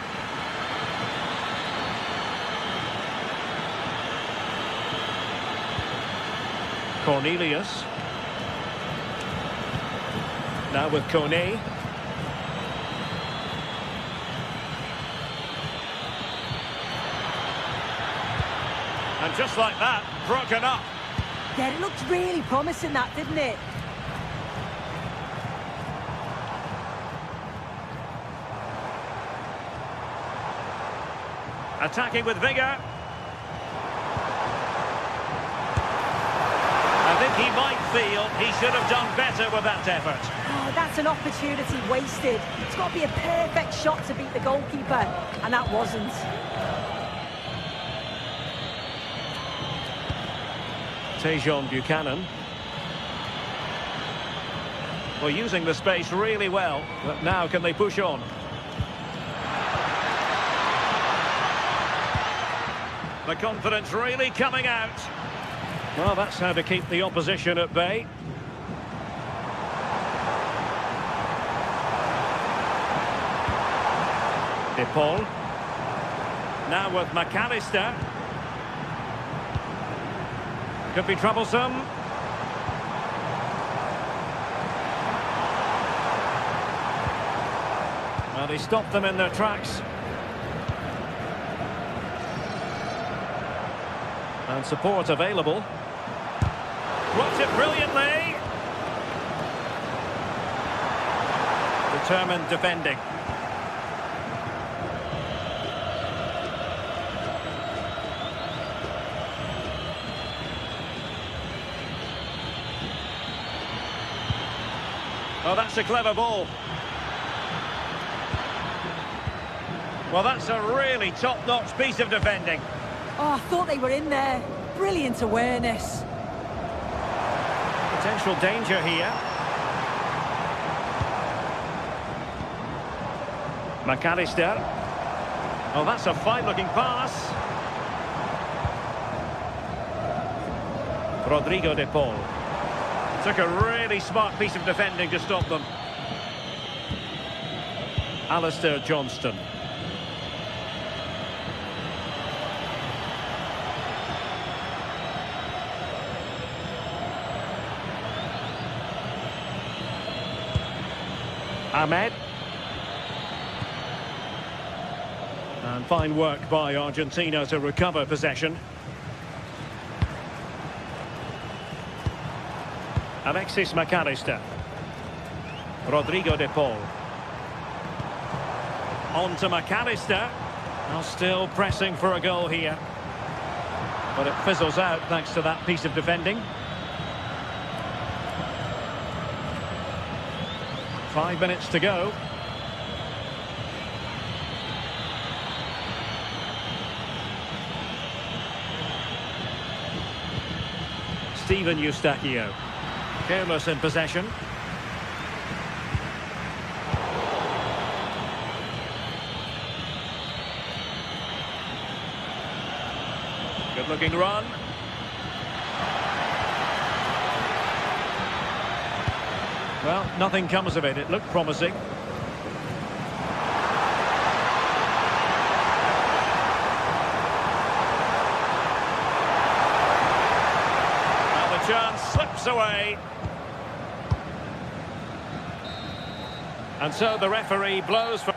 Cornelius. Now with Kone. And just like that, broken up. Yeah, it looked really promising, that, didn't it? Attacking with vigour. I think he might feel he should have done better with that effort. Oh, that's an opportunity wasted. It's got to be a perfect shot to beat the goalkeeper, and that wasn't. Tejon Buchanan. Well, using the space really well, but now can they push on? The confidence really coming out. Well, that's how to keep the opposition at bay. De Paul. Now with McAllister. Could be troublesome. Well, he stopped them in their tracks. And support available. Blocked it brilliantly. Determined defending. Oh, that's a clever ball. Well, that's a really top-notch piece of defending. Oh, I thought they were in there. Brilliant awareness. Potential danger here. McAllister. Oh, that's a fine-looking pass. Rodrigo De Paul. Took a really smart piece of defending to stop them. Alistair Johnston. Ahmed. And fine work by Argentina to recover possession. Alexis McAllister. Rodrigo De Paul. On to McAllister. Now still pressing for a goal here. But it fizzles out thanks to that piece of defending. 5 minutes to go. Steven Eustachio. Careless in possession. Good looking run. Well, nothing comes of it. It looked promising. And the chance slips away. And so the referee blows for...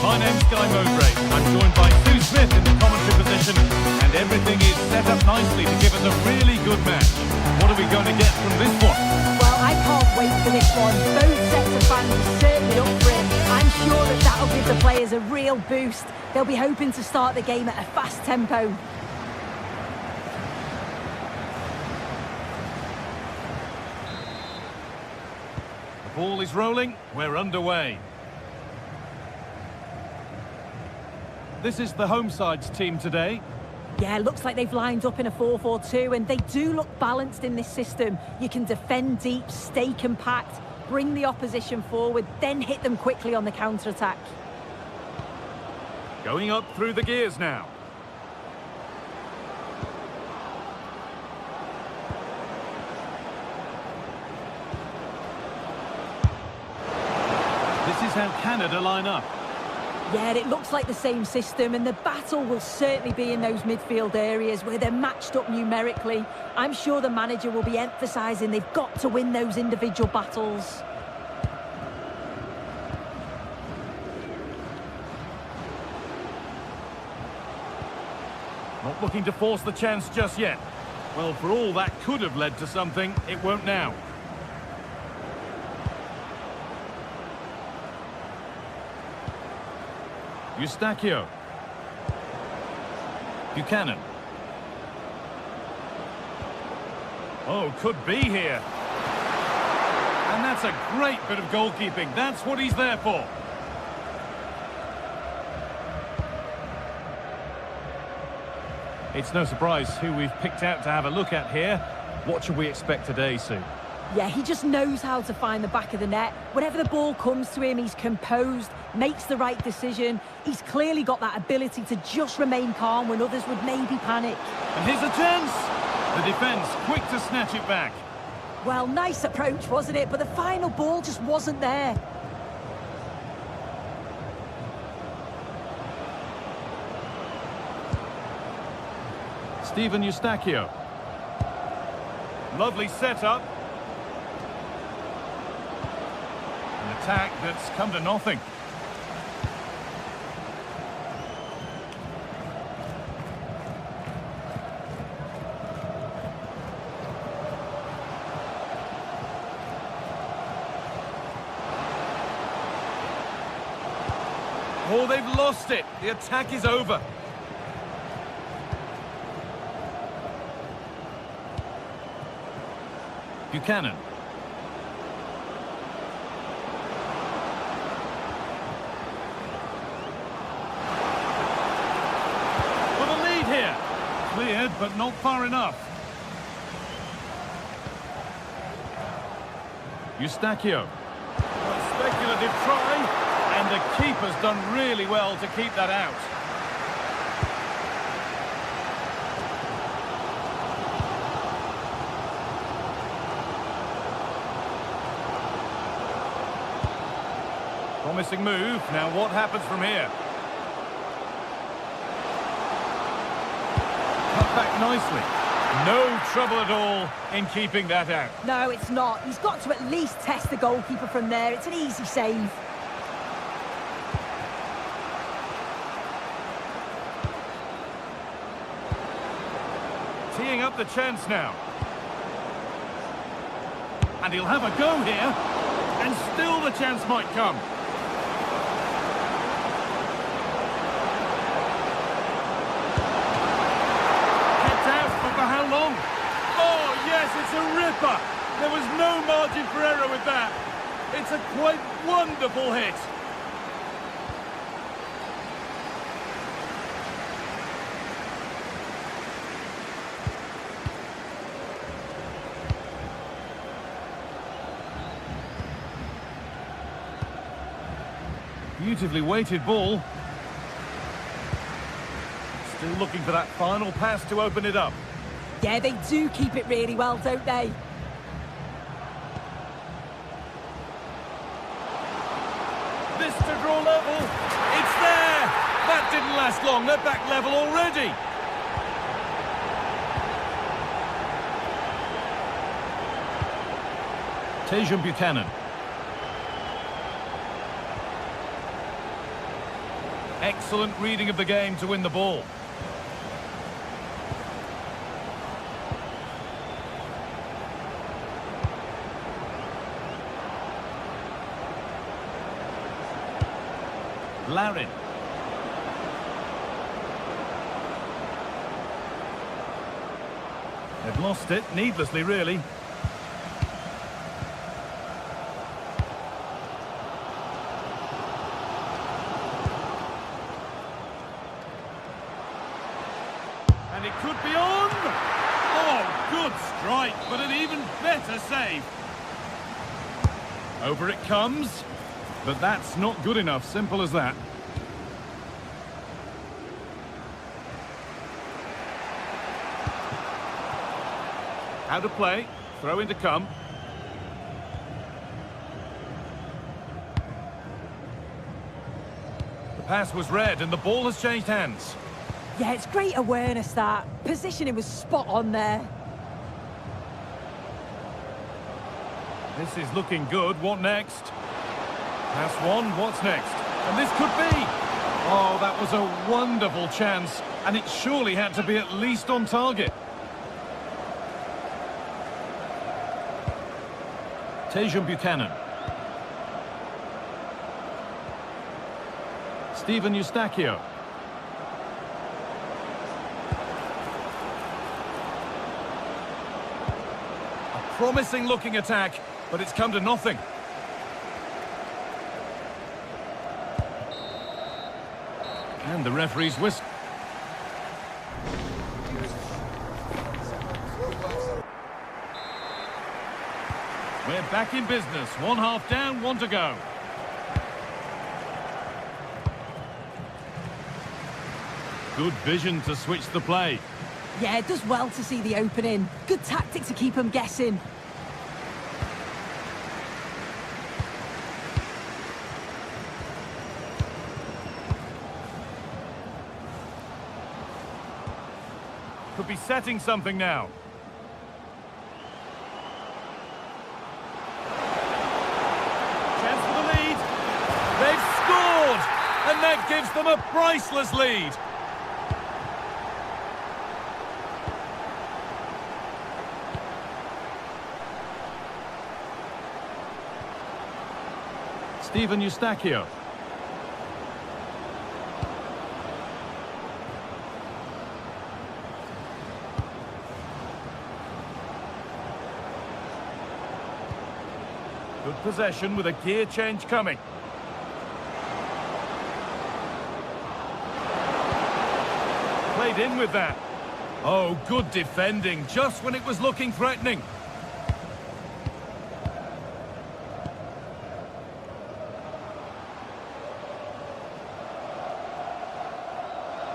My name's Guy Mowbray. I'm joined by Sue Smith in the commentary position, and everything is set up nicely to give us a really good match. What are we going to get from this one? Well, I can't wait for this one. Both sets of fans are certainly up for it. I'm sure that that'll give the players a real boost. They'll be hoping to start the game at a fast tempo. The ball is rolling. We're underway. This is the home side's team today. Yeah, looks like they've lined up in a 4-4-2, and they do look balanced in this system. You can defend deep, stay compact, bring the opposition forward, then hit them quickly on the counter-attack. Going up through the gears now. This is how Canada line up. Yeah, it looks like the same system, and the battle will certainly be in those midfield areas where they're matched up numerically. I'm sure the manager will be emphasising they've got to win those individual battles. Not looking to force the chance just yet. Well, for all that could have led to something, it won't now. Eustachio. Buchanan. Oh, could be here. And that's a great bit of goalkeeping. That's what he's there for. It's no surprise who we've picked out to have a look at here. What should we expect today, Sue? Yeah, he just knows how to find the back of the net. Whenever the ball comes to him, he's composed, makes the right decision. He's clearly got that ability to just remain calm when others would maybe panic. And here's a chance. The defence quick to snatch it back. Well, nice approach, wasn't it? But the final ball just wasn't there. Steven Eustachio. Lovely setup. An attack that's come to nothing. Oh, they've lost it. The attack is over. Buchanan. For the lead here. Cleared, but not far enough. Eustachio. A speculative try. And the keeper's done really well to keep that out. Promising move. Now what happens from here? Cut back nicely. No trouble at all in keeping that out. No, it's not. He's got to at least test the goalkeeper from there. It's an easy save. Teeing up the chance now. And he'll have a go here. And still the chance might come. Gets out, but for how long? Oh, yes, it's a ripper. There was no margin for error with that. It's a quite wonderful hit. Beautifully weighted ball. Still looking for that final pass to open it up. Yeah, they do keep it really well, don't they? This to draw level. It's there. That didn't last long. They're back level already. Tejan Buchanan. Excellent reading of the game to win the ball. Larin. They've lost it, needlessly really. And it could be on! Oh, good strike, but an even better save. Over it comes. But that's not good enough, simple as that. How to play, throw in to come. The pass was read and the ball has changed hands. Yeah, it's great awareness, that. Positioning was spot on there. This is looking good. What next? Pass one, what's next? And this could be! Oh, that was a wonderful chance, and it surely had to be at least on target. Buchanan. Stephen Eustachio. A promising looking attack, but it's come to nothing. And the referee's whistle. We're back in business. 1 half down, 1 to go. Good vision to switch the play. Yeah, it does well to see the opening. Good tactic to keep them guessing. Could be setting something now. Chance for the lead. They've scored! And that gives them a priceless lead. Stephen Eustachio. Good possession with a gear change coming. Played in with that. Oh, good defending, just when it was looking threatening.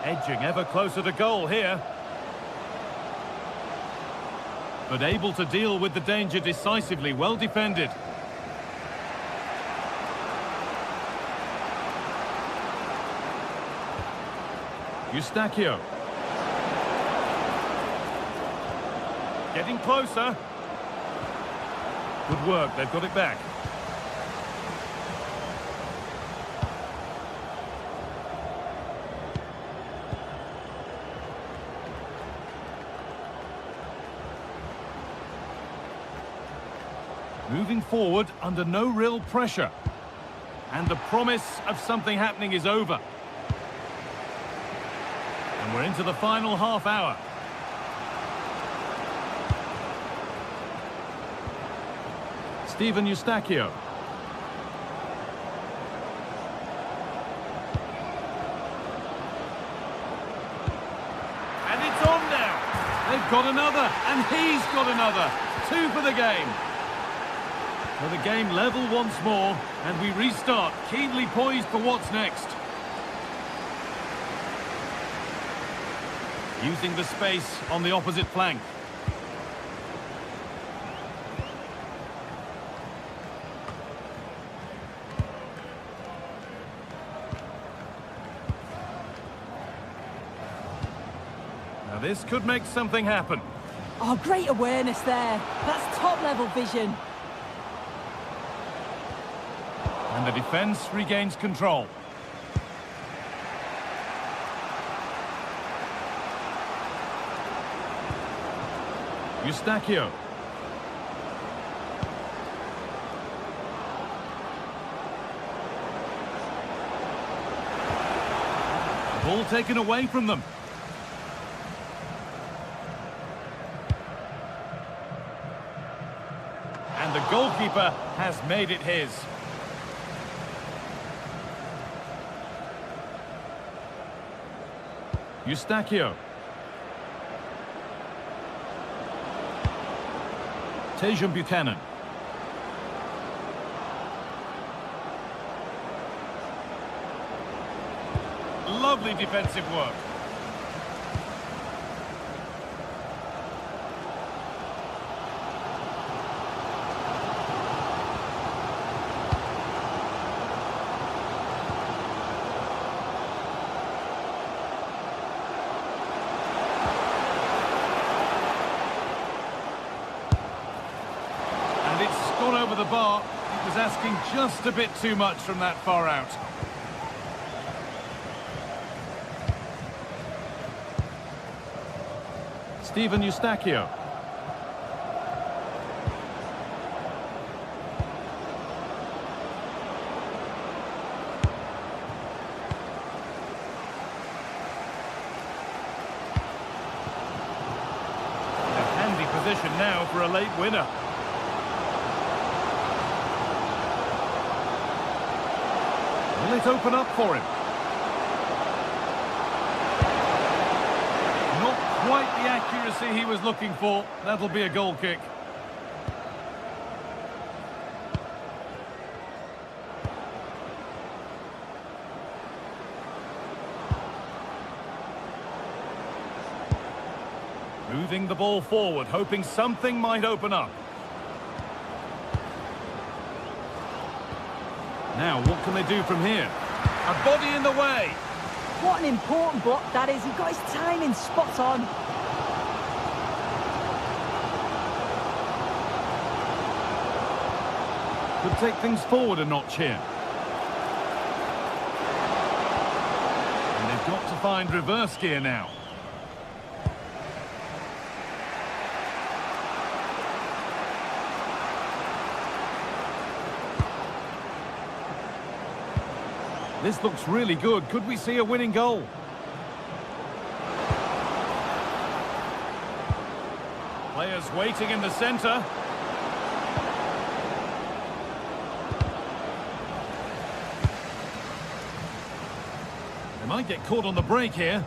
Edging ever closer to goal here. But able to deal with the danger decisively, well defended. Eustachio. Getting closer. Good work, they've got it back. Moving forward under no real pressure. And the promise of something happening is over. And we're into the final half hour. Stephen Eustachio. And it's on now. They've got another, and he's got another. 2 for the game. So the game level once more, and we restart, keenly poised for what's next. Using the space on the opposite flank. Now this could make something happen. Oh, great awareness there. That's top-level vision. And the defence regains control. Eustachio. Ball taken away from them. And the goalkeeper has made it his. Eustachio. Buchanan. Lovely defensive work. And it's gone over the bar. He was asking just a bit too much from that far out. Steven Eustachio. A handy position now for a late winner. Will it open up for him? Not quite the accuracy he was looking for. That'll be a goal kick. Moving the ball forward, hoping something might open up. Now, what can they do from here? A body in the way. What an important block that is. He got his timing spot on. Could take things forward a notch here. And they've got to find reverse gear now. This looks really good. Could we see a winning goal? Players waiting in the centre. They might get caught on the break here.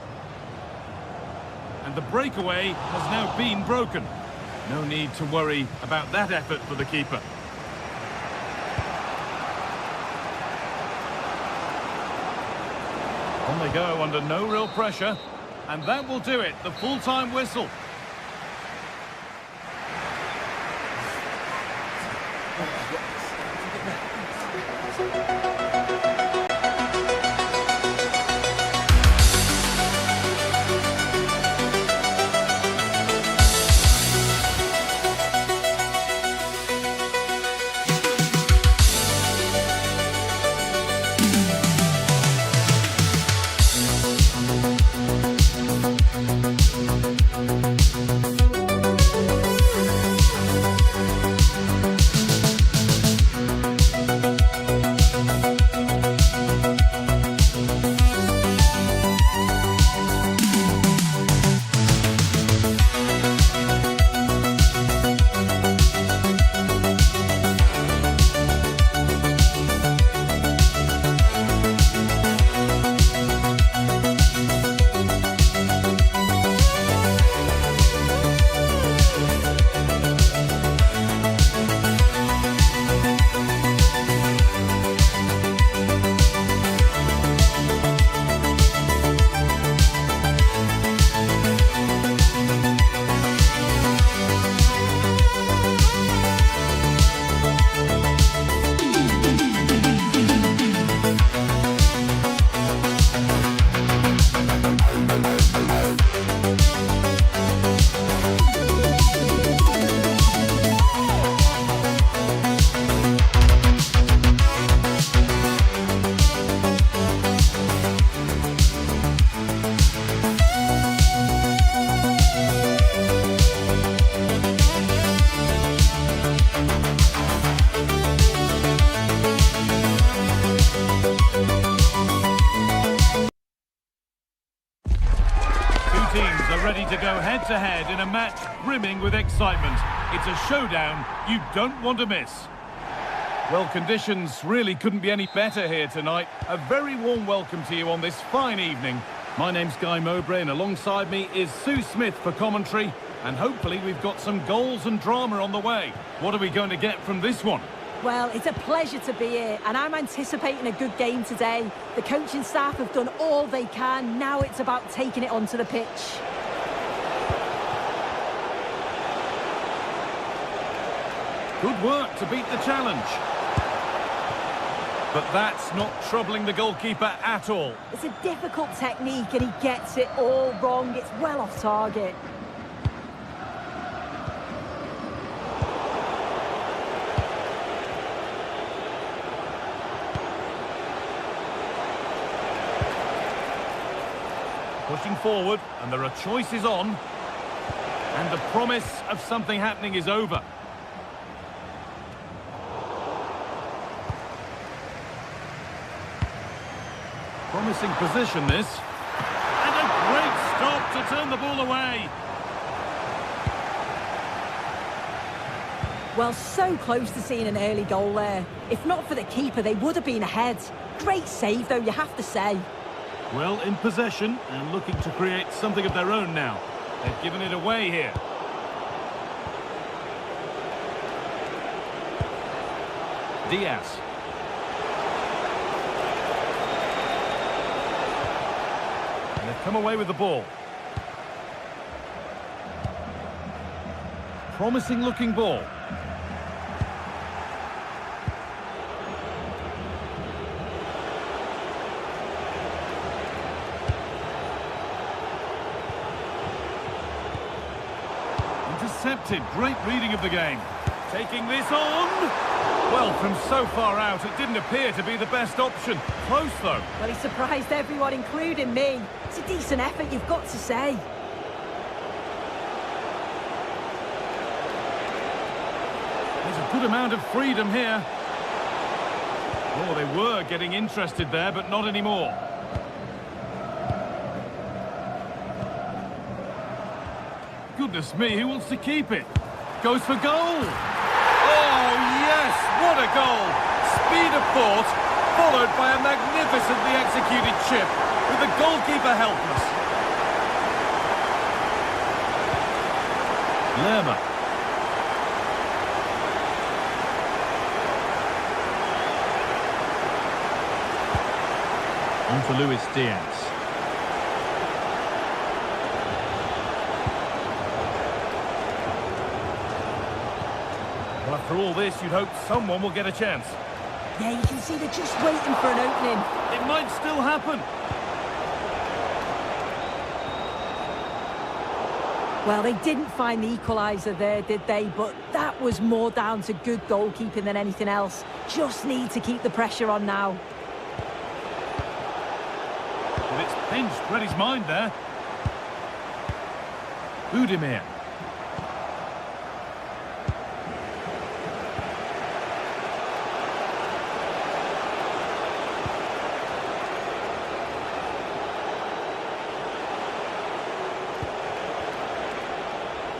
And the breakaway has now been broken. No need to worry about that effort for the keeper. On they go under no real pressure, and that will do it, the full-time whistle. Ready to go head-to-head in a match brimming with excitement. It's a showdown you don't want to miss. Well, conditions really couldn't be any better here tonight. A very warm welcome to you on this fine evening. My name's Guy Mowbray, and alongside me is Sue Smith for commentary. And hopefully we've got some goals and drama on the way. What are we going to get from this one? Well, it's a pleasure to be here, and I'm anticipating a good game today. The coaching staff have done all they can. Now it's about taking it onto the pitch. Good work to beat the challenge. But that's not troubling the goalkeeper at all. It's a difficult technique, and he gets it all wrong. It's well off target. Pushing forward, and there are choices on. And the promise of something happening is over. Promising position, this. And a great stop to turn the ball away. Well, so close to seeing an early goal there. If not for the keeper, they would have been ahead. Great save, though, you have to say. Well, in possession and looking to create something of their own now. They've given it away here. Diaz. And they've come away with the ball. Promising looking ball. Intercepted. Great reading of the game. Taking this on. Well, from so far out, it didn't appear to be the best option. Close, though. Well, he surprised everyone, including me. It's a decent effort, you've got to say. There's a good amount of freedom here. Oh, they were getting interested there, but not anymore. Goodness me, who wants to keep it? Goes for goal! Oh, yes! What a goal! Speed of thought, followed by a magnificently executed chip, with the goalkeeper helpless. Lerma. On to Luis Diaz. Well, after all this, you'd hope someone will get a chance. Yeah, you can see they're just waiting for an opening. It might still happen. Well, they didn't find the equaliser there, did they? But that was more down to good goalkeeping than anything else. Just need to keep the pressure on now. But it's pinched Reddy's mind there. Udimir.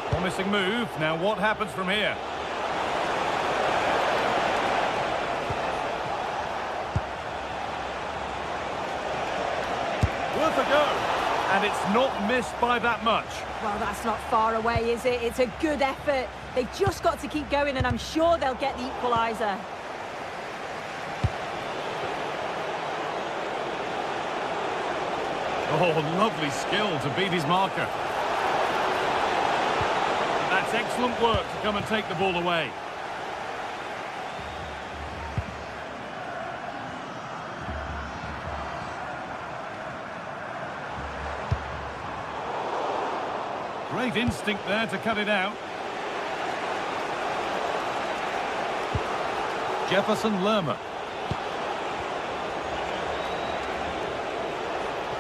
Promising move. Now what happens from here? Worth a go. And it's not missed by that much. Well, that's not far away, is it? It's a good effort. They've just got to keep going, and I'm sure they'll get the equaliser. Oh, lovely skill to beat his marker. That's excellent work to come and take the ball away. Great instinct there to cut it out. Jefferson Lerma.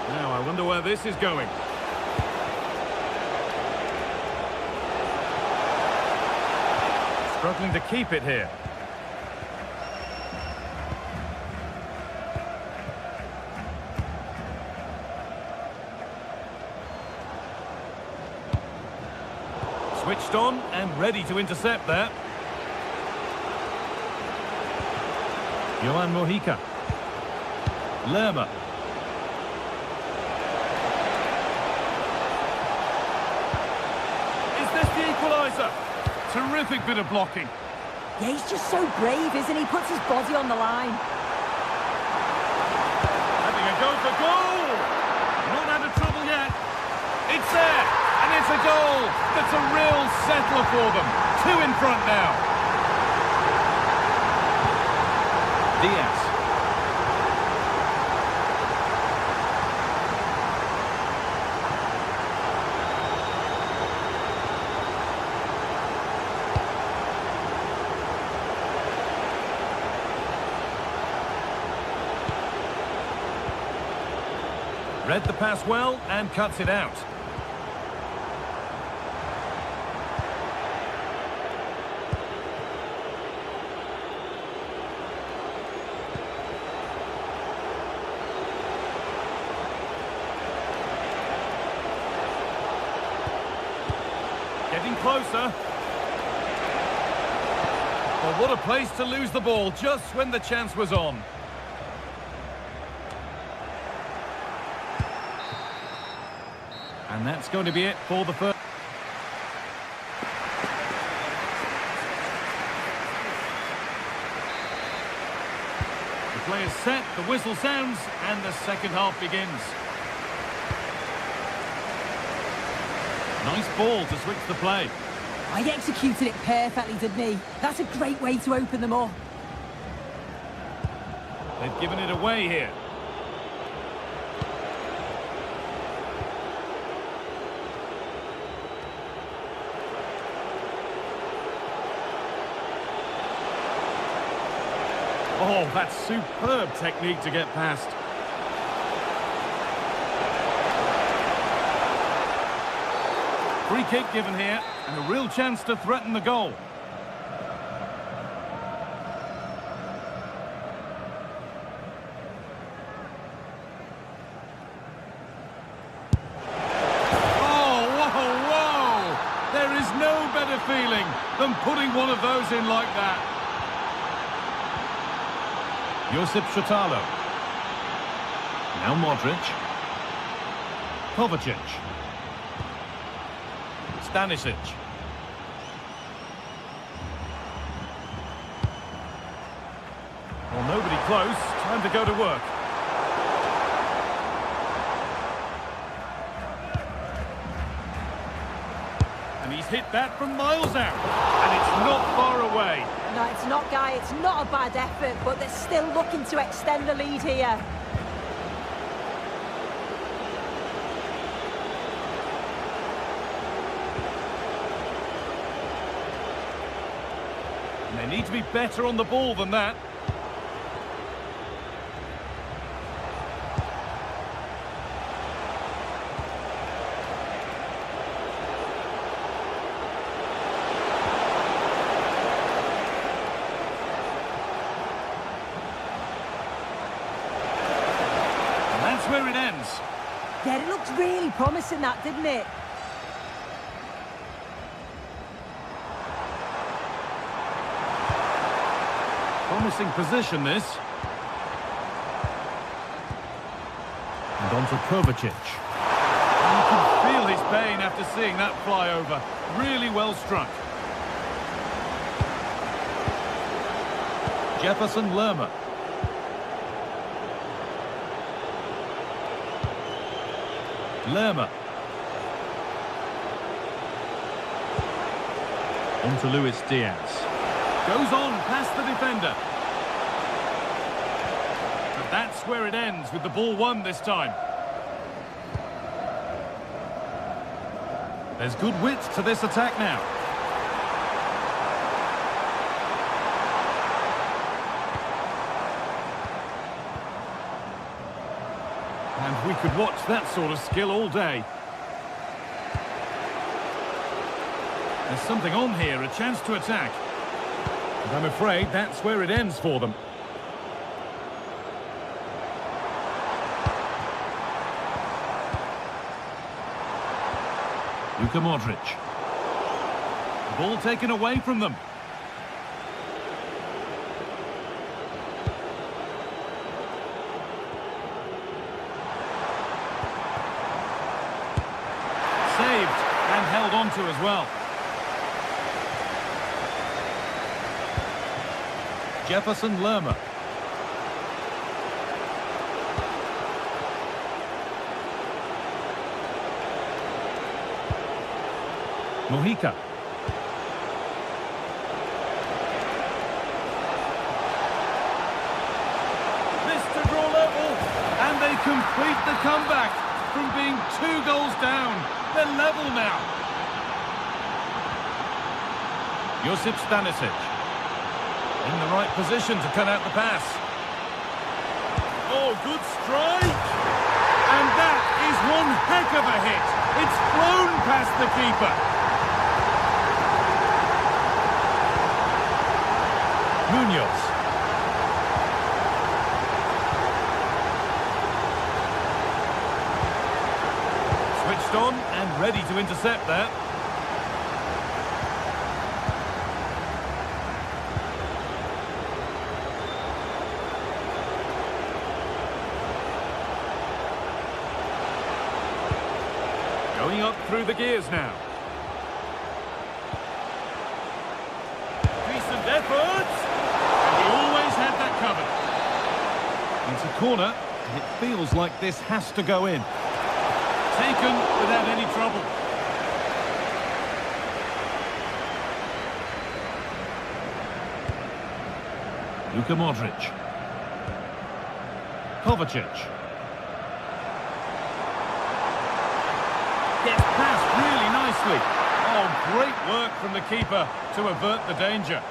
Now, I wonder where this is going. Struggling to keep it here. Switched on and ready to intercept there. Johan Mojica. Lerma. Is this the equaliser? Terrific bit of blocking. Yeah, he's just so brave, isn't he? Puts his body on the line. Having a go for goal! Not out of trouble yet. It's there, and it's a goal. That's a real settler for them. 2 in front now. Diaz. Read the pass well and cuts it out. Getting closer. Well, what a place to lose the ball just when the chance was on. And that's going to be it for the first. The play is set, the whistle sounds, and the second half begins. Nice ball to switch the play. He executed it perfectly, didn't he? That's a great way to open them up. They've given it away here. Oh, that's superb technique to get past. Free kick given here, and a real chance to threaten the goal. Oh, whoa! There is no better feeling than putting one of those in like that. Josip Šutalo. Now Modric. Kovacic. Stanisic. Well, nobody close. Time to go to work. And he's hit that from miles out. And it's not far away. No, it's not, Guy. It's not a bad effort, but they're still looking to extend the lead here. And they need to be better on the ball than that. Where it ends. Yeah, it looked really promising, that, didn't it? Promising position, this. And on to Kovacic. You can feel his pain after seeing that fly over. Really well struck. Jefferson Lerma. Lerma. On to Luis Diaz. Goes on past the defender. But that's where it ends, with the ball won this time. There's good width to this attack now. And we could watch that sort of skill all day. There's something on here, a chance to attack. But I'm afraid that's where it ends for them. Luka Modric. The ball taken away from them. Saved and held on to as well. Jefferson Lerma. Mojica. Missed to draw level, and they complete the comeback from being 2 goals down. They're level now. Josip Stanisic in the right position to cut out the pass. Oh, good strike! And that is one heck of a hit. It's flown past the keeper. Munoz. Switched on and ready to intercept that. Going up through the gears now. Decent effort. And he always had that covered. It's a corner, and it feels like this has to go in. Taken without any trouble. Luka Modric. Kovacic. Gets past really nicely. Oh, great work from the keeper to avert the danger.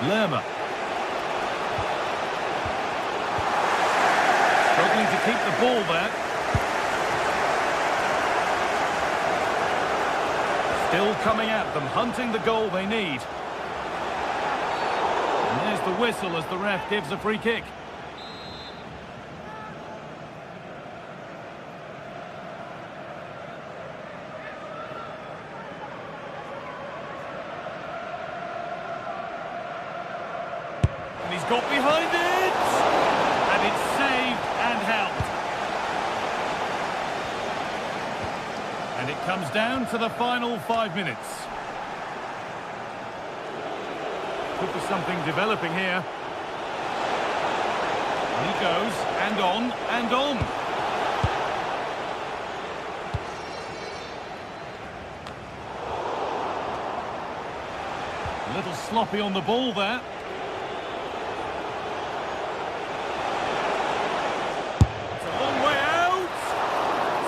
Lerma. Struggling to keep the ball there. Still coming at them, hunting the goal they need. And there's the whistle as the ref gives a free kick. And he's got behind it! And it's saved and held. And it comes down to the final 5 minutes. Could be something developing here. And he goes, and on, and on. A little sloppy on the ball there.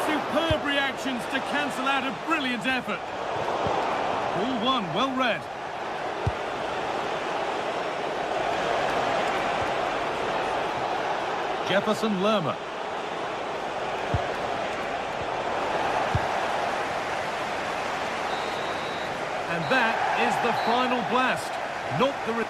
Superb reactions to cancel out a brilliant effort. Ball one, well read. Jefferson Lerma. And that is the final blast. Not the...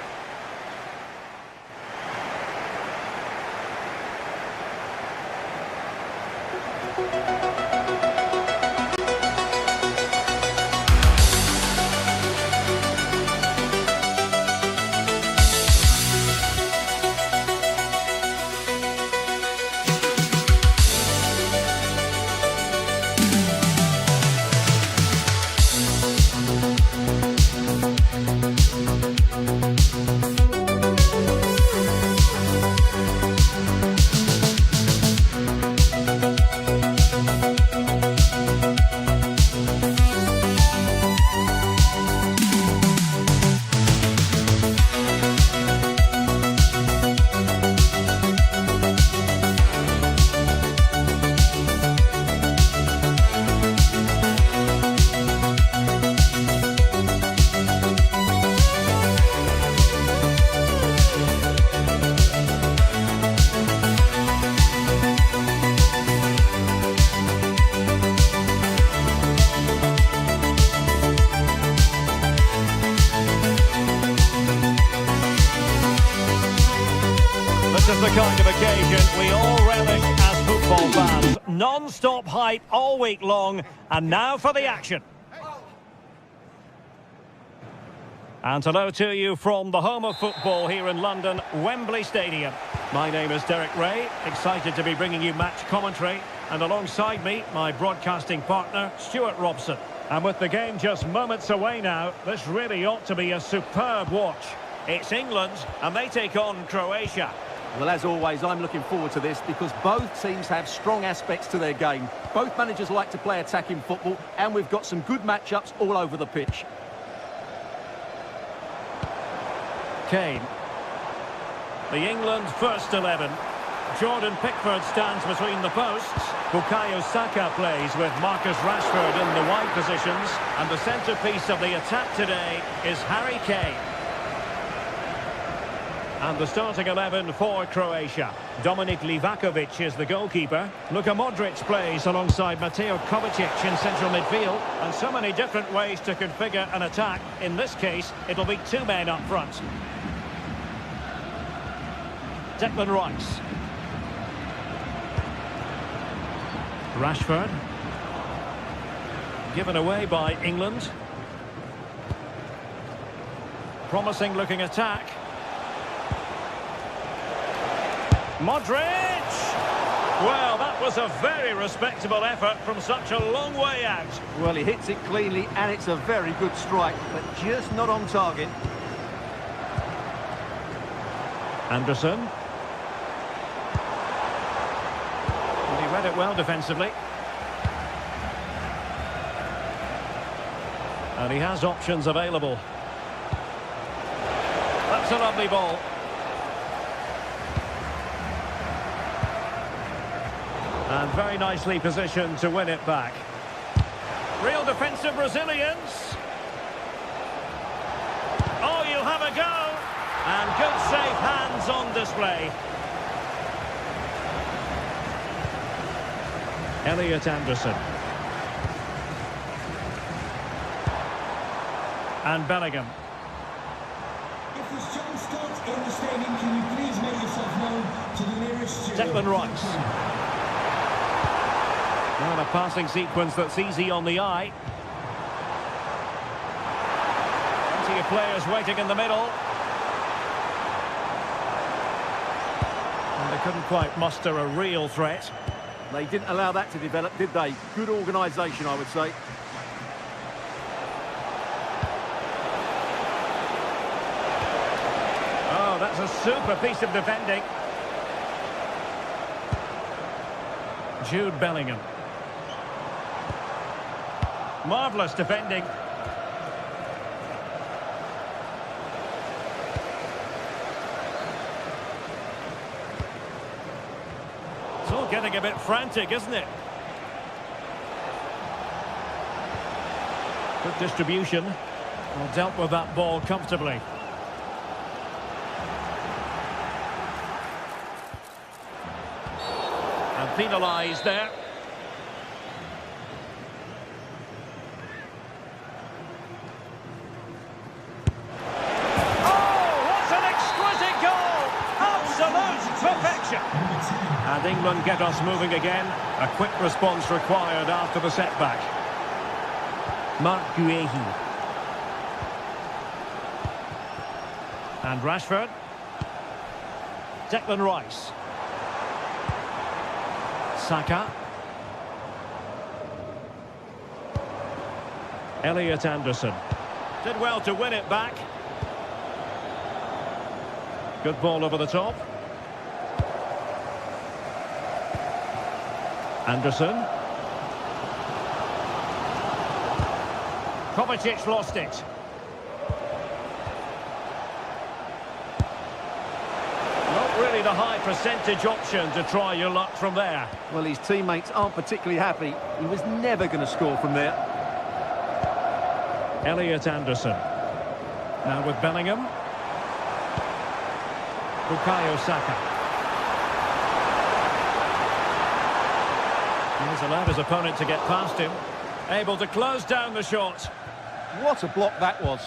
This is the kind of occasion we all relish as football fans. Non-stop hype all week long, and now for the action. And hello to you from the home of football here in London, Wembley Stadium. My name is Derek Ray, excited to be bringing you match commentary, and alongside me, my broadcasting partner, Stuart Robson. And with the game just moments away now, this really ought to be a superb watch. It's England, and they take on Croatia. Well, as always, I'm looking forward to this because both teams have strong aspects to their game. Both managers like to play attacking football, and we've got some good matchups all over the pitch. Kane. The England first 11. Jordan Pickford stands between the posts. Bukayo Saka plays with Marcus Rashford in the wide positions. And the centrepiece of the attack today is Harry Kane. And the starting 11 for Croatia. Dominik Livakovic is the goalkeeper. Luka Modric plays alongside Mateo Kovacic in central midfield. And so many different ways to configure an attack. In this case, it'll be two men up front. Declan Rice. Rashford. Given away by England. Promising looking attack. Modric! Well, that was a very respectable effort from such a long way out. Well, he hits it cleanly and it's a very good strike, but just not on target. Anderson. And he read it well defensively. And he has options available. That's a lovely ball. And very nicely positioned to win it back. Real defensive resilience. Oh, you'll have a go. And good safe hands on display. Elliot Anderson. And Bellingham. If there's John Scott in the stadium, can you please make yourself known to the nearest studio? Declan Rice. Well, a passing sequence that's easy on the eye. Plenty of players waiting in the middle. And they couldn't quite muster a real threat. They didn't allow that to develop, did they? Good organisation, I would say. Oh, that's a super piece of defending. Jude Bellingham. Marvellous defending. It's all getting a bit frantic, isn't it? Good distribution. Well, dealt with that ball comfortably. And penalised there. And England get us moving again. A quick response required after the setback. Marc Guehi. And Rashford. Declan Rice. Saka. Elliot Anderson. Did well to win it back. Good ball over the top. Anderson. Kovacic lost it. Not really the high percentage option to try your luck from there. Well, his teammates aren't particularly happy. He was never going to score from there. Elliot Anderson. Now with Bellingham. Bukayo Saka. He's allowed his opponent to get past him. Able to close down the shot. What a block that was.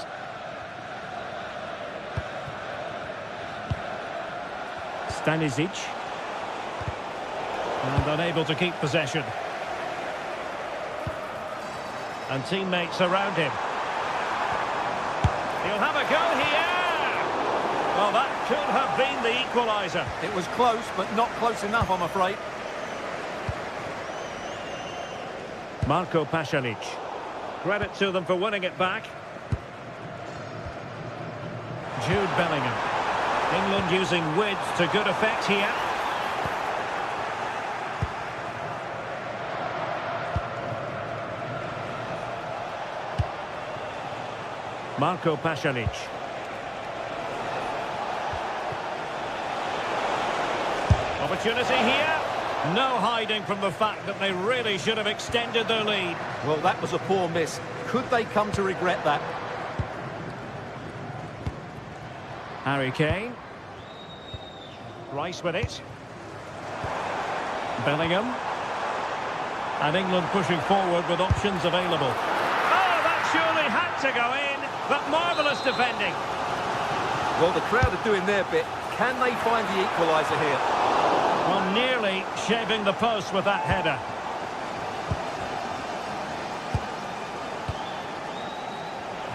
Stanisic. And unable to keep possession. And teammates around him. He'll have a go here. Well, that could have been the equaliser. It was close, but not close enough, I'm afraid. Marko Pasalic. Credit to them for winning it back. Jude Bellingham. England using width to good effect here. Marko Pasalic. Opportunity here. No hiding from the fact that they really should have extended their lead. Well, that was a poor miss. Could they come to regret that? Harry Kane. Rice with it. Bellingham. And England pushing forward with options available. Oh, that surely had to go in, but marvellous defending. Well, the crowd are doing their bit. Can they find the equaliser here? Well, nearly shaving the post with that header.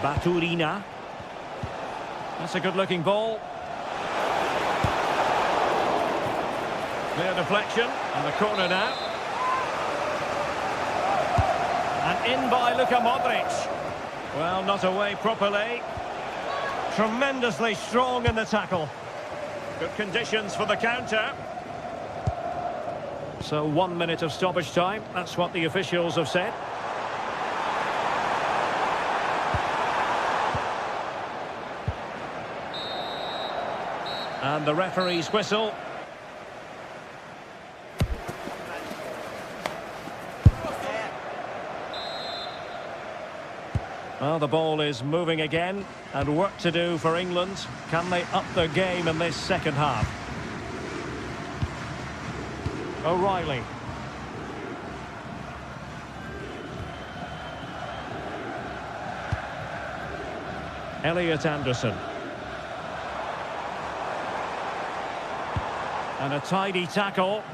Baturina. That's a good-looking ball. Clear deflection, and the corner now. And in by Luka Modric. Well, not away properly. Tremendously strong in the tackle. Good conditions for the counter. So 1 minute of stoppage time. That's what the officials have said. And the referee's whistle. Well, the ball is moving again, and work to do for England. Can they up their game in this second half? O'Reilly. Elliot Anderson. And a tidy tackle.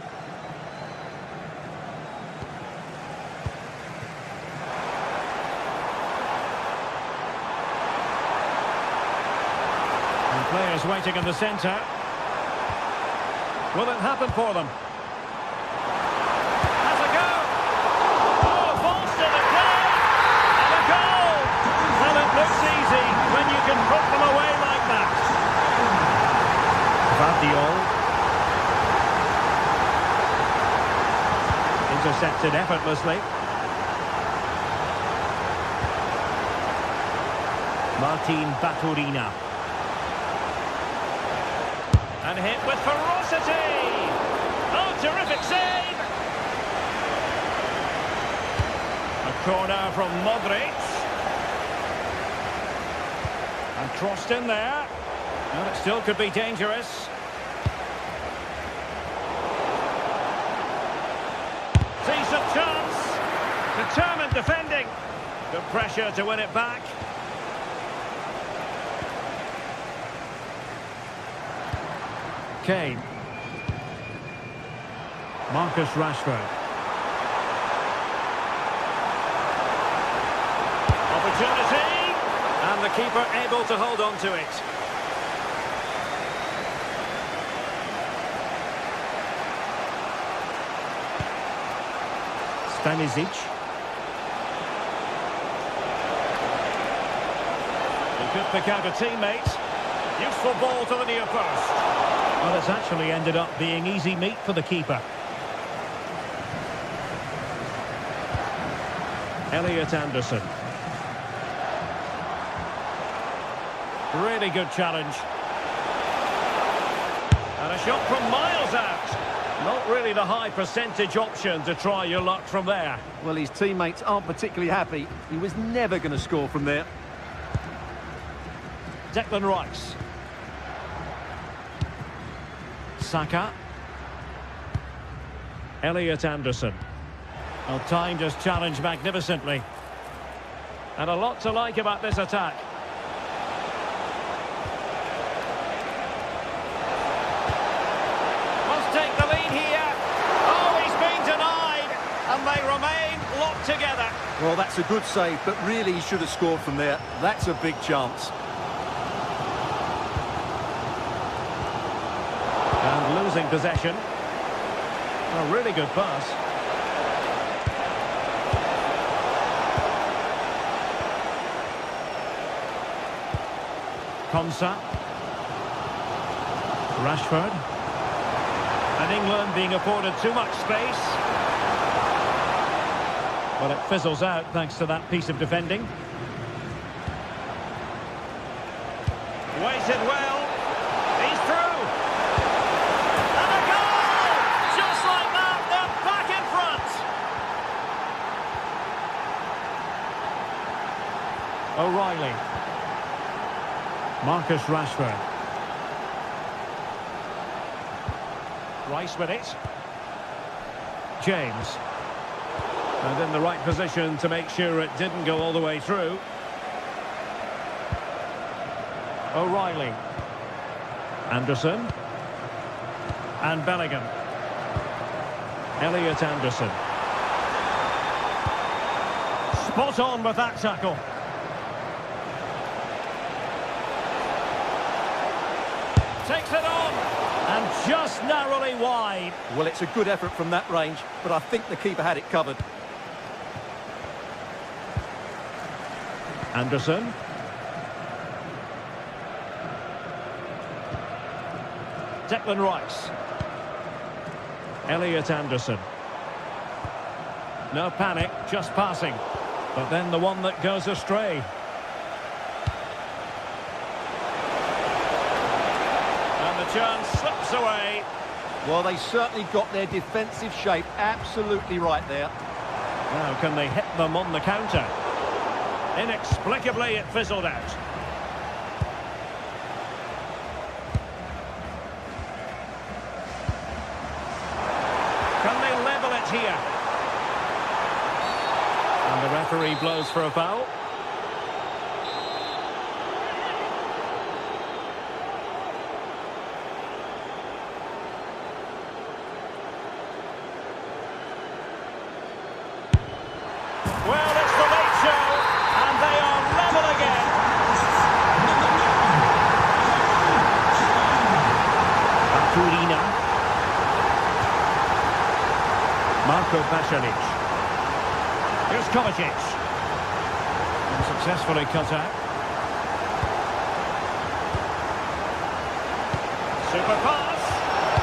And players waiting in the centre. Will it happen for them? Has a go! Oh, ball still in play! And a goal! Well, it looks easy when you can put them away like that. Vardiol. Intercepted effortlessly. Martin Baturina. And hit with ferocity! Oh, terrific save! A corner from Modric. And crossed in there. And it still could be dangerous. Sees a chance. Determined defending. Good pressure to win it back. Kane. Marcus Rashford. Opportunity. And the keeper able to hold on to it. Stanisic. He could pick out a teammate. Useful ball to the near post. Well, it's actually ended up being easy meat for the keeper. Elliot Anderson. Really good challenge. And a shot from miles out. Not really the high percentage option to try your luck from there. Well, his teammates aren't particularly happy. He was never going to score from there. Declan Rice. Saka. Elliot Anderson. Well, timed his challenge magnificently. And a lot to like about this attack. Must take the lead here. Oh, he's been denied. And they remain locked together. Well, that's a good save, but really he should have scored from there. That's a big chance. losing possession. A really good pass. Konsa. Rashford. And England being afforded too much space. But it fizzles out thanks to that piece of defending. Waited well. He's through. And a goal! Just like that, they're back in front. O'Reilly. Marcus Rashford. Rice with it. James. And in the right position to make sure it didn't go all the way through. O'Reilly. Anderson. And Bellingham. Elliot Anderson. Spot on with that tackle. Takes it on. And just narrowly wide. Well, it's a good effort from that range, but I think the keeper had it covered. Anderson. Declan Rice. Elliot Anderson. No panic, just passing. But then the one that goes astray. And the chance slips away. Well, they certainly got their defensive shape absolutely right there. Now, can they hit them on the counter? Inexplicably, it fizzled out. Can they level it here? And the referee blows for a foul. Well, it's the late show, and they are level again. Akurina. Marco Pasalic. Here's Kovacic. And successfully cut out. Super pass.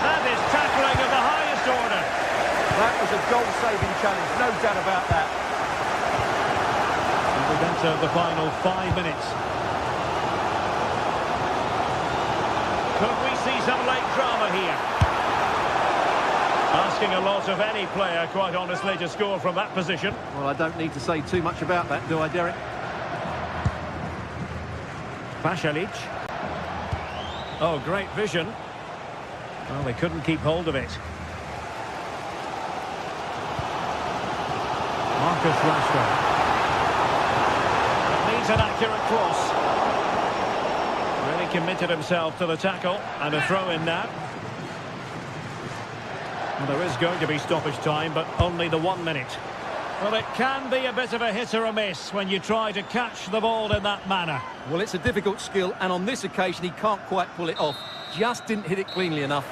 That is tackling of the highest order. That was a goal-saving challenge, no doubt about that. We've entered the final 5 minutes. Could we see some late drama here? Asking a lot of any player, quite honestly, to score from that position. Well, I don't need to say too much about that, do I, Derek? Pasalic. Oh, great vision. Well, they couldn't keep hold of it. Marcus Rashford. Needs an accurate cross. Really committed himself to the tackle, and a throw in now. Well, there is going to be stoppage time, but only the 1 minute. Well, it can be a bit of a hit or a miss when you try to catch the ball in that manner. Well, it's a difficult skill, and on this occasion he can't quite pull it off. Just didn't hit it cleanly enough.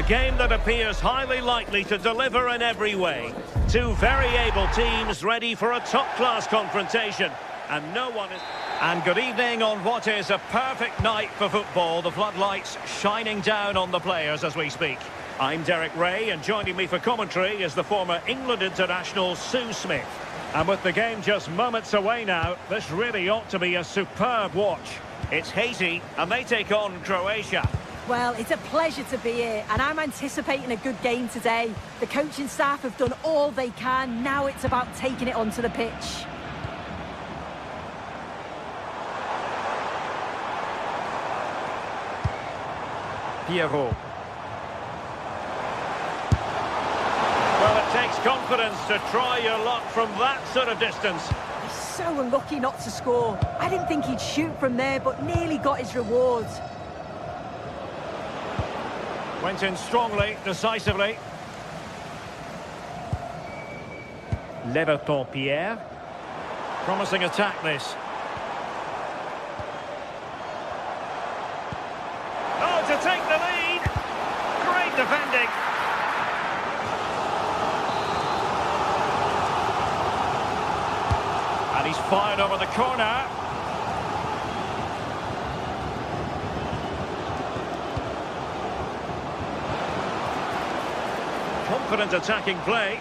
A game that appears highly likely to deliver in every way. Two very able teams ready for a top-class confrontation. And no one is... And good evening on what is a perfect night for football. The floodlights shining down on the players as we speak. I'm Derek Ray, and joining me for commentary is the former England international Sue Smith. And with the game just moments away now, this really ought to be a superb watch. It's Haiti, and they take on Croatia. Well, it's a pleasure to be here, and I'm anticipating a good game today. The coaching staff have done all they can. Now it's about taking it onto the pitch. Pierrot. Well, it takes confidence to try your luck from that sort of distance. He's so unlucky not to score. I didn't think he'd shoot from there, but nearly got his reward. Went in strongly, decisively. Leverton Pierre. Promising attack this. Oh, to take the lead. Great defending. And he's fired over the corner. Confident attacking play.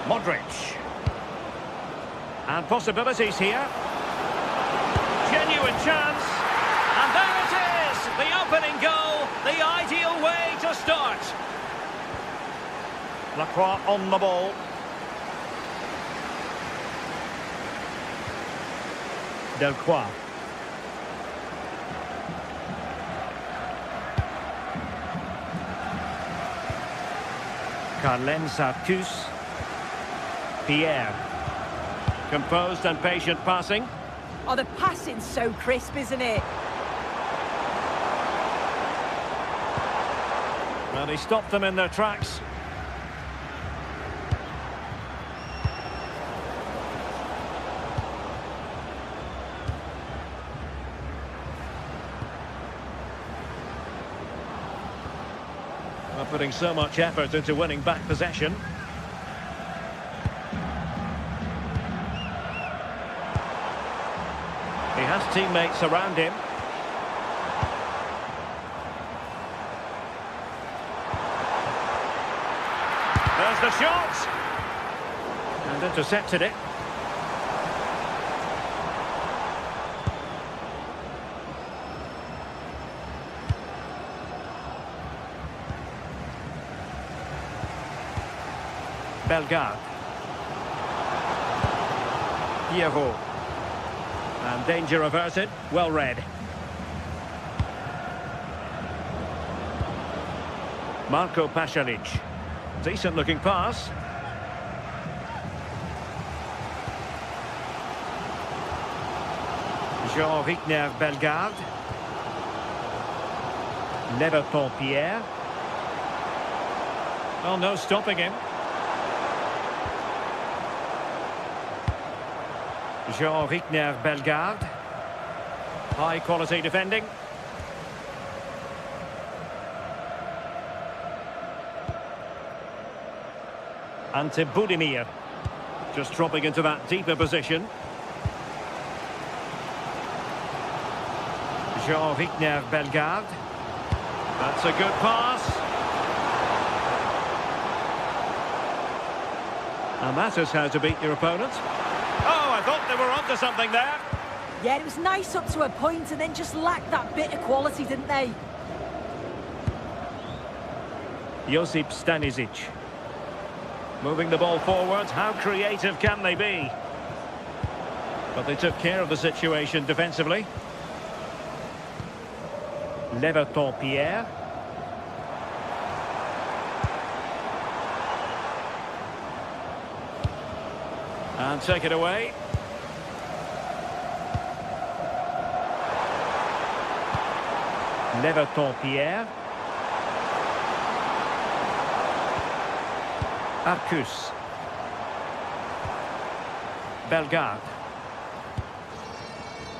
Modric. And possibilities here. Genuine chance. And there it is! The opening goal, the ideal way to start. Lacroix on the ball. Delcroix. Carlen Sarcus. Pierre. Composed and patient passing. Oh, the passing's so crisp, isn't it? Well, he stopped them in their tracks. Well, putting so much effort into winning back possession. He has teammates around him. There's the shot! And intercepted it. Bellegarde. Pierrot. And danger averted. Well read. Marco Pasalic. Decent looking pass. Jean-Victor Bellegarde. Leverton Pierre. Oh, no stopping him. Jean-Victor Bellegarde. High quality defending. Ante Budimir. Just dropping into that deeper position. Jean-Victor Bellegarde. That's a good pass. And that is how to beat your opponent. Oh, I thought they were onto something there. Yeah, it was nice up to a point and then just lacked that bit of quality, didn't they? Josip Stanisic. Moving the ball forward. How creative can they be? But they took care of the situation defensively. Leverton Pierre. And take it away. Leverton Pierre. Arcus. Bellegarde.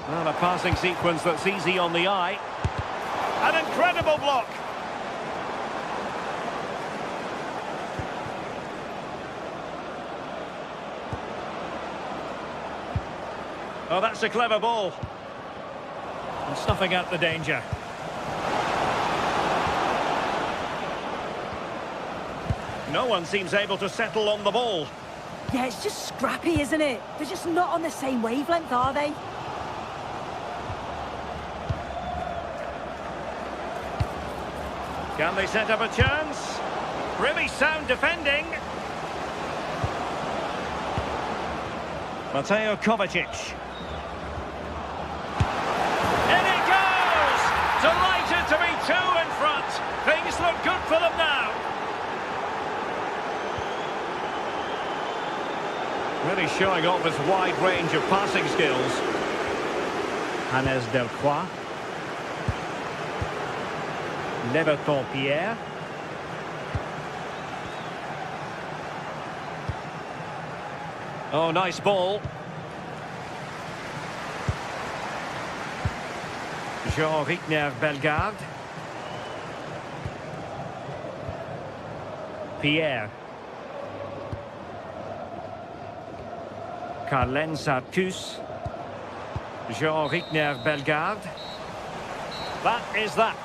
Well, a passing sequence that's easy on the eye. An incredible block. Oh, that's a clever ball. And snuffing out the danger. No one seems able to settle on the ball. Yeah, it's just scrappy, isn't it? They're just not on the same wavelength, are they? Can they set up a chance? Really sound defending. Mateo Kovacic. In it goes! Delighted to be two in front. Things look good for them now. Really showing off his wide range of passing skills. Hannes Delcroix. Leverton Pierre. Oh, nice ball. Jean-Rickner Bellegarde. Pierre. Carlen Sarkus. Jean-Rickner Bellegarde. That is that.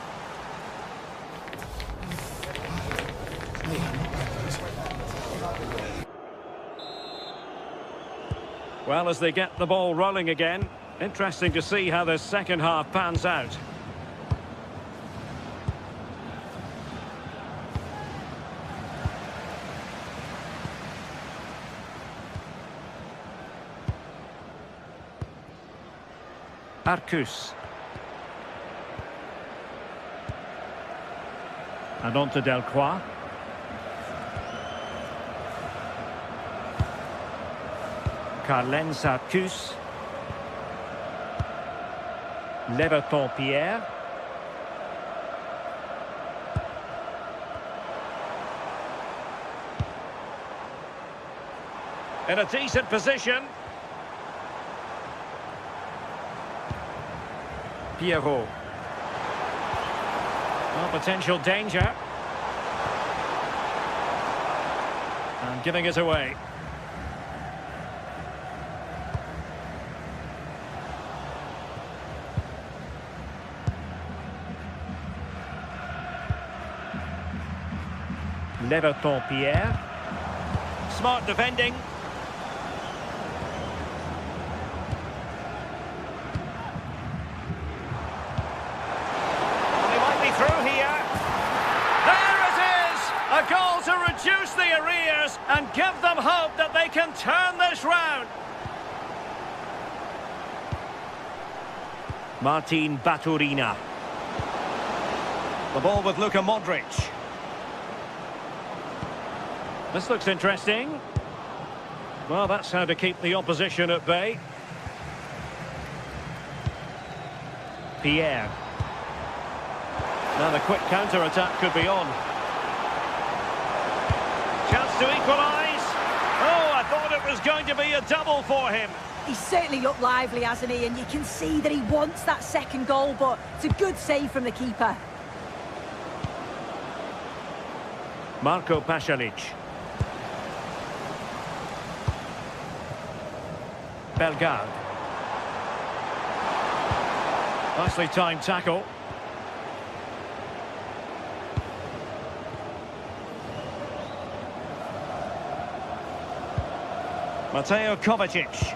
Well, as they get the ball rolling again, interesting to see how the second half pans out. Arcus. And on to Delcroix. Carlen Sarkus. Leverton Pierre. In a decent position. Pierrot. Well, potential danger. And giving it away. Leverton Pierre. Smart defending. They might be through here. There it is! A goal to reduce the arrears and give them hope that they can turn this round. Martin Baturina. The ball with Luka Modric. This looks interesting. Well, that's how to keep the opposition at bay. Pierre. Now the quick counter-attack could be on. Chance to equalise. Oh, I thought it was going to be a double for him. He's certainly looked lively, hasn't he? And you can see that he wants that second goal, but it's a good save from the keeper. Marco Pasalic. Bellegarde. Nicely timed tackle. Mateo Kovacic.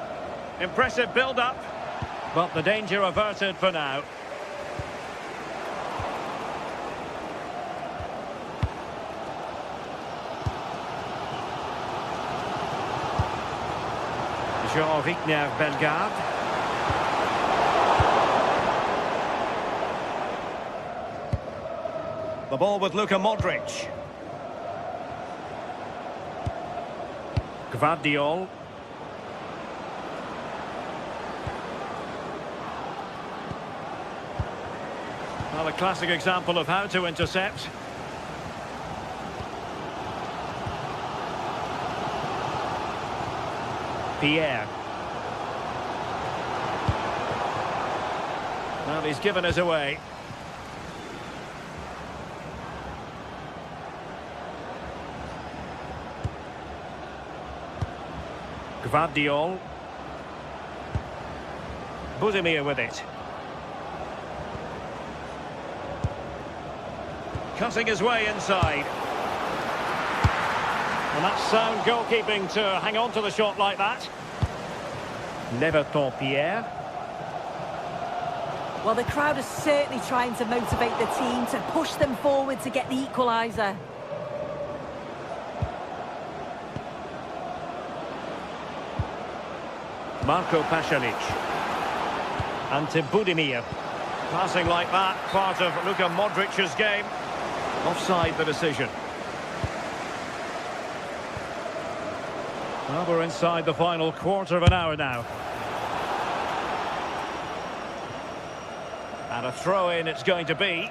Impressive build-up, but the danger averted for now. Jean-Rickner Bellegarde. The ball with Luka Modric. Gvardiol. Well, a classic example of how to intercept. Pierre. Well, he's given us away. Gvardiol. Budimir with it. Cutting his way inside. And that's sound goalkeeping to hang on to the shot like that. Pierre. Well, the crowd is certainly trying to motivate the team to push them forward to get the equaliser. Marco Pasalic. And to Budimir. Passing like that, part of Luka Modric's game. Offside the decision. Well, we're inside the final quarter of an hour now. And a throw-in it's going to be.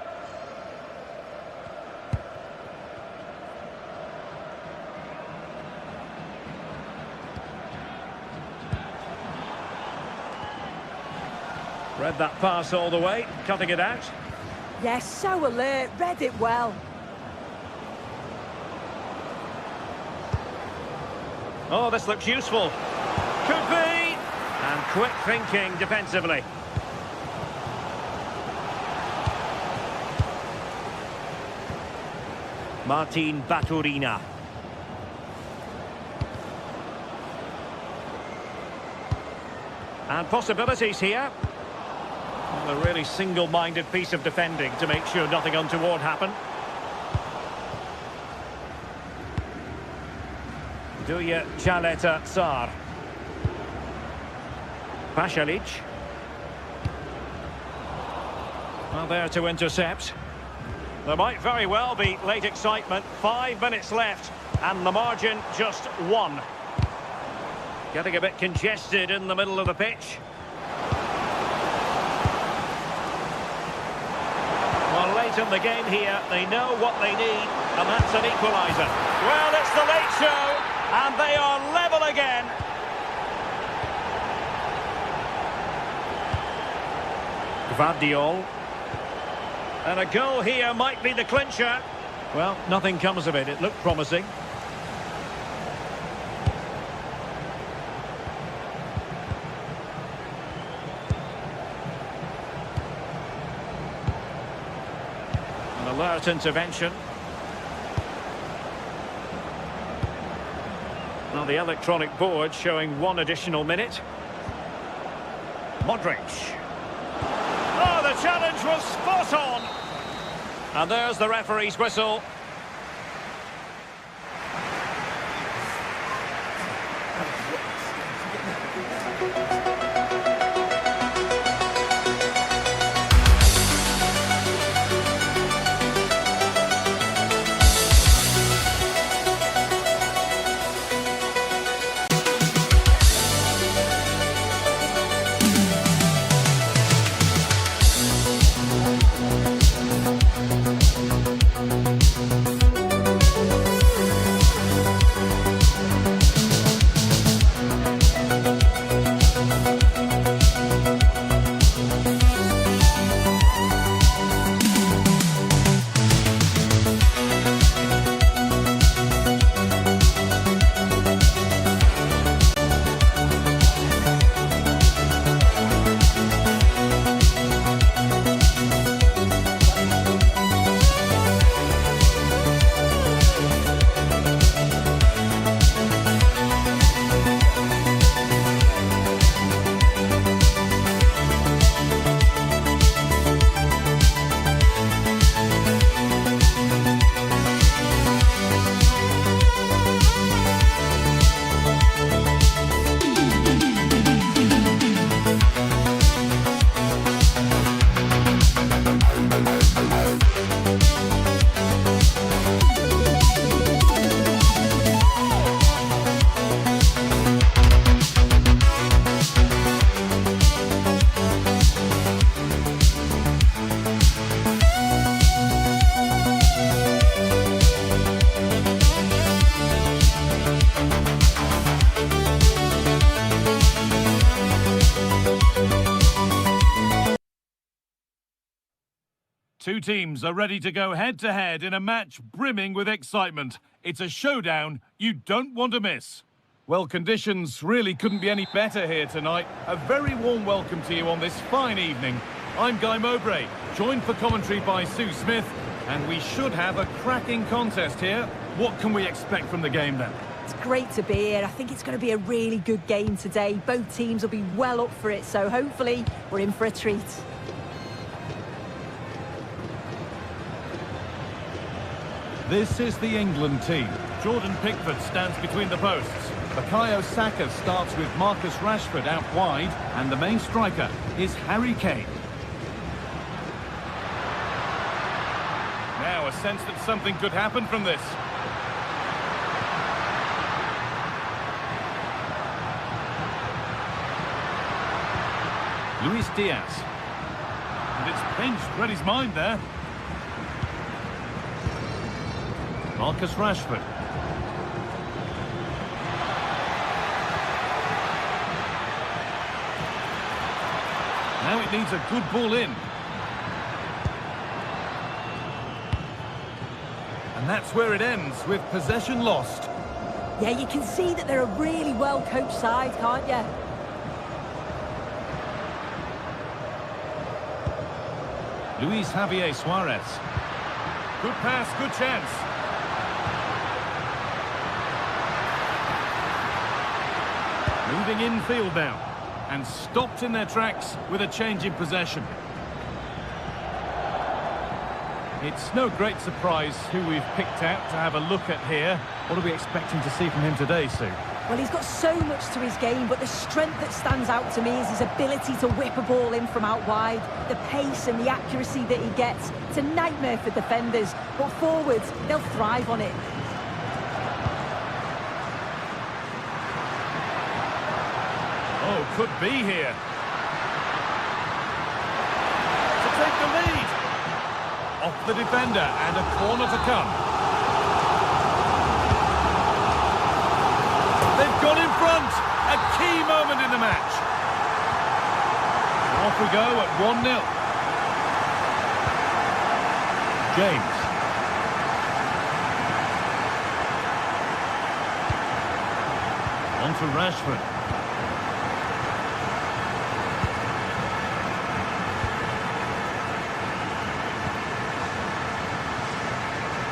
Read that pass all the way, cutting it out. Yes, so alert, read it well. Oh, this looks useful. Could be! And quick thinking defensively. Martin Baturina. And possibilities here. Well, a really single-minded piece of defending to make sure nothing untoward happened. Duya Chaleta Tsar. Pasalic. Well, there to intercept. There might very well be late excitement. 5 minutes left, and the margin just 1. Getting a bit congested in the middle of the pitch. Well, late in the game here, they know what they need, and that's an equaliser. Well, it's the late show, and they are level again. Gvardiol. And a goal here might be the clincher. Well, nothing comes of it. It looked promising. An alert intervention. Now the electronic board showing 1 additional minute. Modric. Oh, the challenge was spot on. And there's the referee's whistle. Two teams are ready to go head-to-head in a match brimming with excitement. It's a showdown you don't want to miss. Well, conditions really couldn't be any better here tonight. A very warm welcome to you on this fine evening. I'm Guy Mowbray, joined for commentary by Sue Smith, and we should have a cracking contest here. What can we expect from the game then? It's great to be here. I think it's going to be a really good game today. Both teams will be well up for it, so hopefully we're in for a treat. This is the England team. Jordan Pickford stands between the posts. Bukayo Saka starts with Marcus Rashford out wide, and the main striker is Harry Kane. Now a sense that something could happen from this. Luis Diaz. And it's pinched, read his mind there. Marcus Rashford. Now it needs a good ball in. And that's where it ends, with possession lost. Yeah, you can see that they're a really well-coached side, can't you? Luis Javier Suarez. Good pass, good chance. Moving infield now. And stopped in their tracks with a change in possession. It's no great surprise who we've picked out to have a look at here. What are we expecting to see from him today, Sue? Well, he's got so much to his game, but the strength that stands out to me is his ability to whip a ball in from out wide. The pace and the accuracy that he gets. It's a nightmare for defenders, but forwards, they'll thrive on it. Oh, could be here. To take the lead. Off the defender and a corner to come. They've got in front. A key moment in the match. Off we go at 1-0. James. On to Rashford.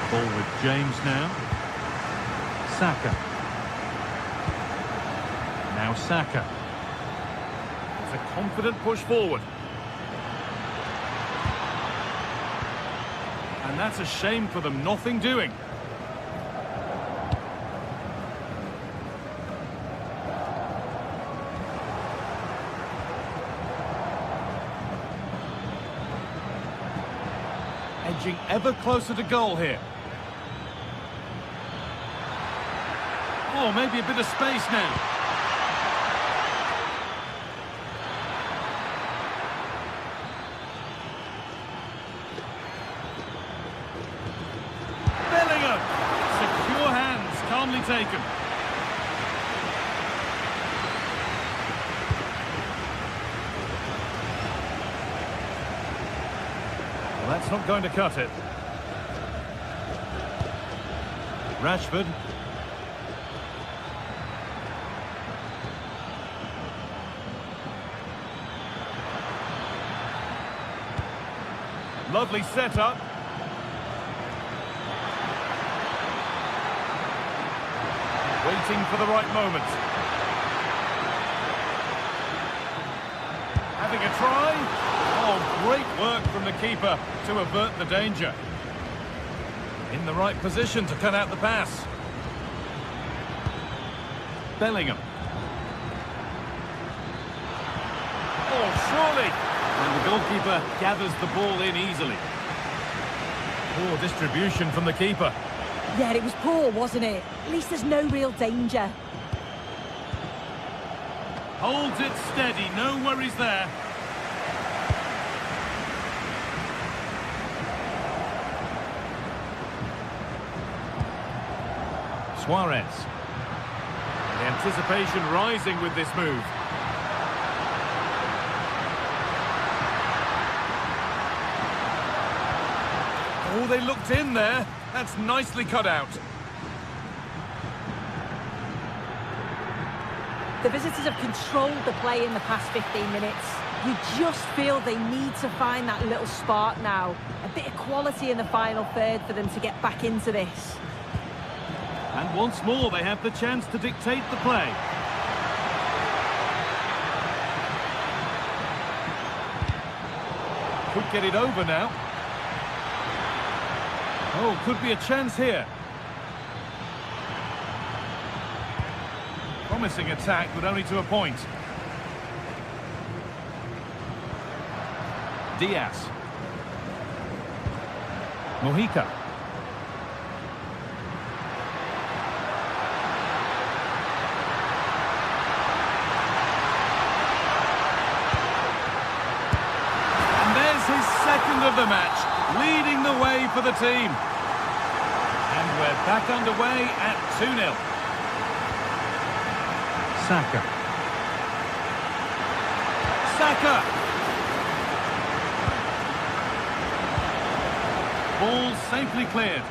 Ball with James now. Saka. Now Saka. It's a confident push forward. And that's a shame for them, nothing doing. Edging ever closer to goal here. Oh, maybe a bit of space now. Bellingham! Secure hands, calmly taken. Well, that's not going to cut it. Rashford. Lovely setup. Waiting for the right moment. Having a try. Oh, great work from the keeper to avert the danger. In the right position to cut out the pass. Bellingham. Oh, surely. And the goalkeeper gathers the ball in easily. Poor distribution from the keeper. Yeah, it was poor, wasn't it? At least there's no real danger. Holds it steady, no worries there. Suarez. The anticipation rising with this move. Oh, they looked in there. That's nicely cut out. The visitors have controlled the play in the past 15 minutes. You just feel they need to find that little spark now. A bit of quality in the final third for them to get back into this. And once more, they have the chance to dictate the play. Could get it over now. Oh, could be a chance here. Promising attack, but only to a point. Diaz. Mojica. And there's his second of the match, leading the way for the team. And we're back underway at 2-0. Saka. Ball safely cleared.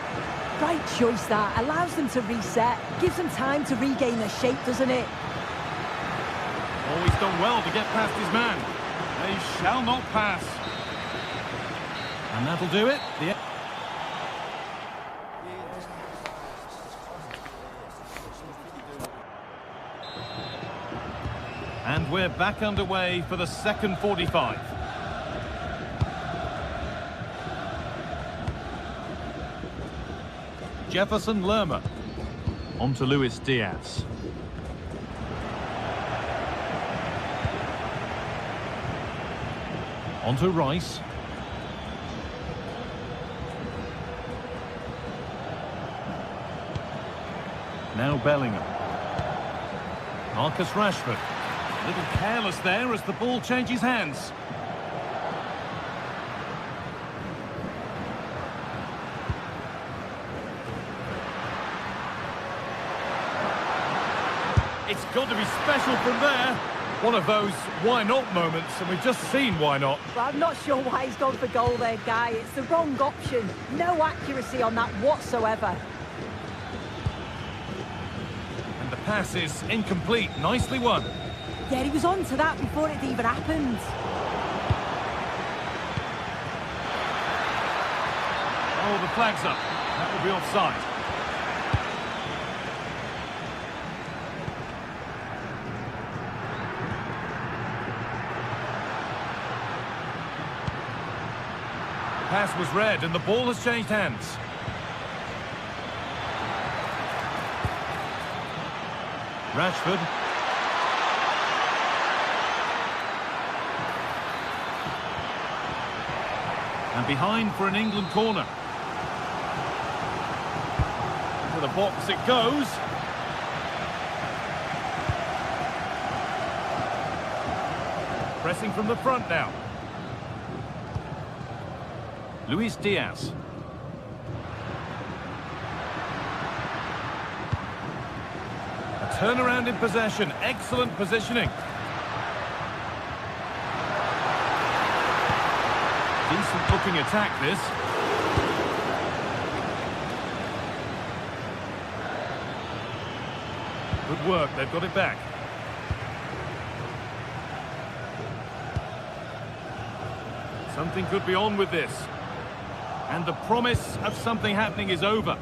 Right choice that. Allows them to reset. Gives them time to regain their shape, doesn't it? Always done well to get past his man. They shall not pass. And that'll do it. And we're back underway for the second 45. Jefferson Lerma. On to Luis Diaz. On to Rice. Now Bellingham. Marcus Rashford. A little careless there as the ball changes hands. It's got to be special from there. One of those why not moments, and we've just seen why not. Well, I'm not sure why he's gone for goal there, Guy. It's the wrong option. No accuracy on that whatsoever. And the pass is incomplete. Nicely won. Yeah, he was on to that before it even happened. Oh, the flag's up. That will be offside. Pass was read and the ball has changed hands. Rashford. And behind for an England corner. To the box it goes. Pressing from the front now. Luis Diaz. A turnaround in possession. Excellent positioning. Decent looking attack this. Good work, they've got it back. Something could be on with this. And the promise of something happening is over.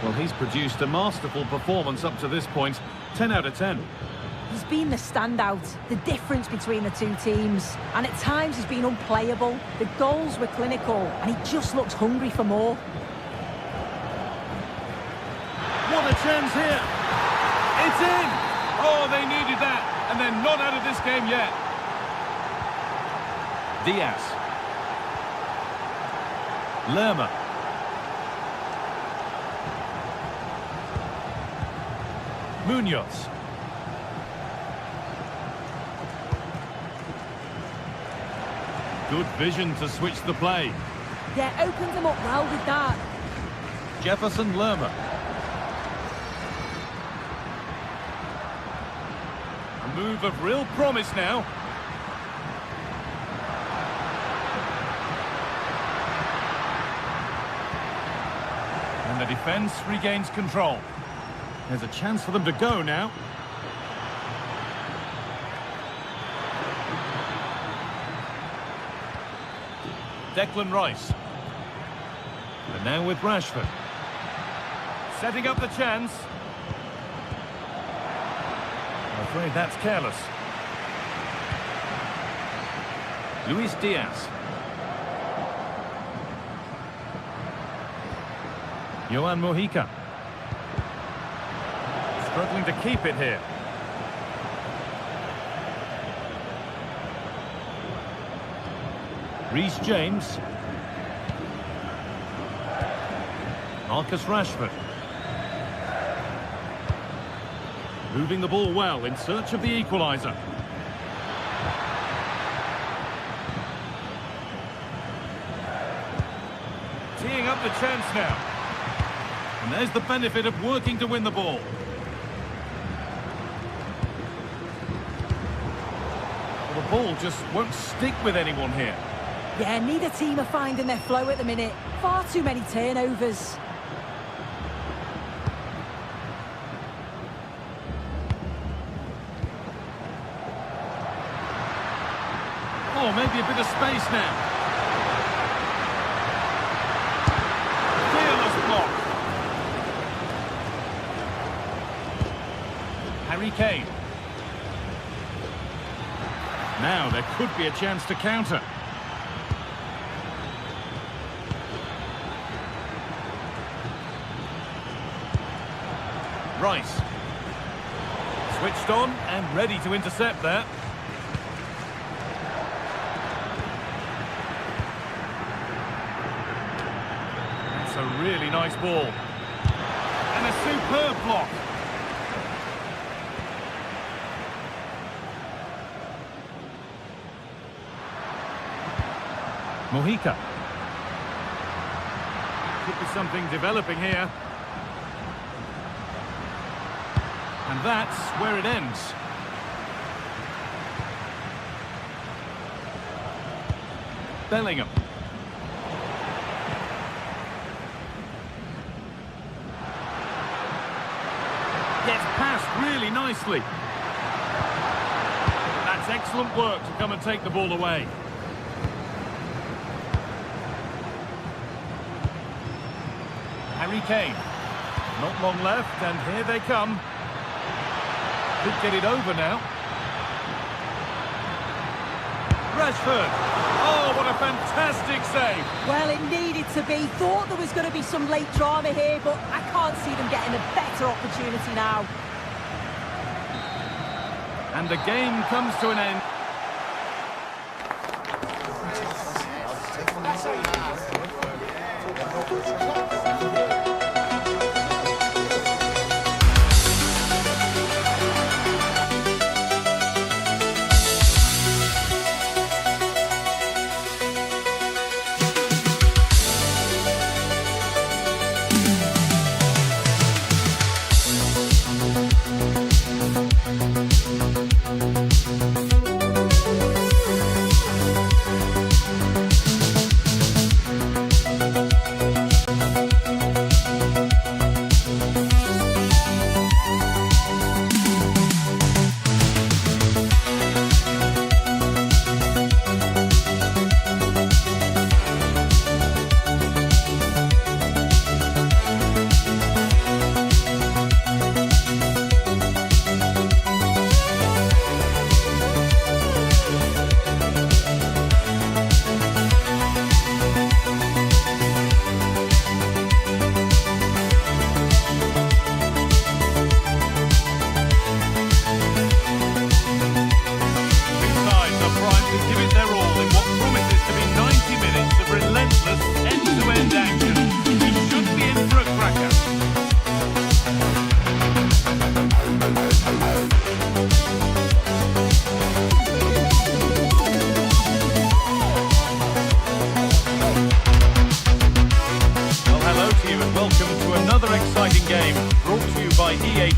Well, he's produced a masterful performance up to this point. 10 out of 10. He's been the standout, the difference between the two teams. And at times he's been unplayable. The goals were clinical, and he just looks hungry for more. What a chance here. It's in. Oh, they needed that. And they're not out of this game yet. Diaz. Lerma. Munoz. Good vision to switch the play. Yeah, opened them up well with that. Jefferson Lerma. A move of real promise now. And the defence regains control. There's a chance for them to go now. Declan Rice. And now with Rashford. Setting up the chance. I'm afraid that's careless. Luis Diaz. Johan Mojica. Struggling to keep it here. Reece James. Marcus Rashford. Moving the ball well in search of the equaliser. Teeing up the chance now. And there's the benefit of working to win the ball. Well, the ball just won't stick with anyone here. Yeah, neither team are finding their flow at the minute. Far too many turnovers. Oh, maybe a bit of space now. Fearless block. Harry Kane. Now there could be a chance to counter. Rice. Switched on and ready to intercept there. That's a really nice ball. And a superb block. Mojica. Could be something developing here. And that's where it ends. Bellingham. Gets past really nicely. That's excellent work to come and take the ball away. Harry Kane. Not long left, and here they come. Could get it over now. Rashford. Oh, what a fantastic save. Well, it needed to be. Thought there was going to be some late drama here, but I can't see them getting a better opportunity now. And the game comes to an end.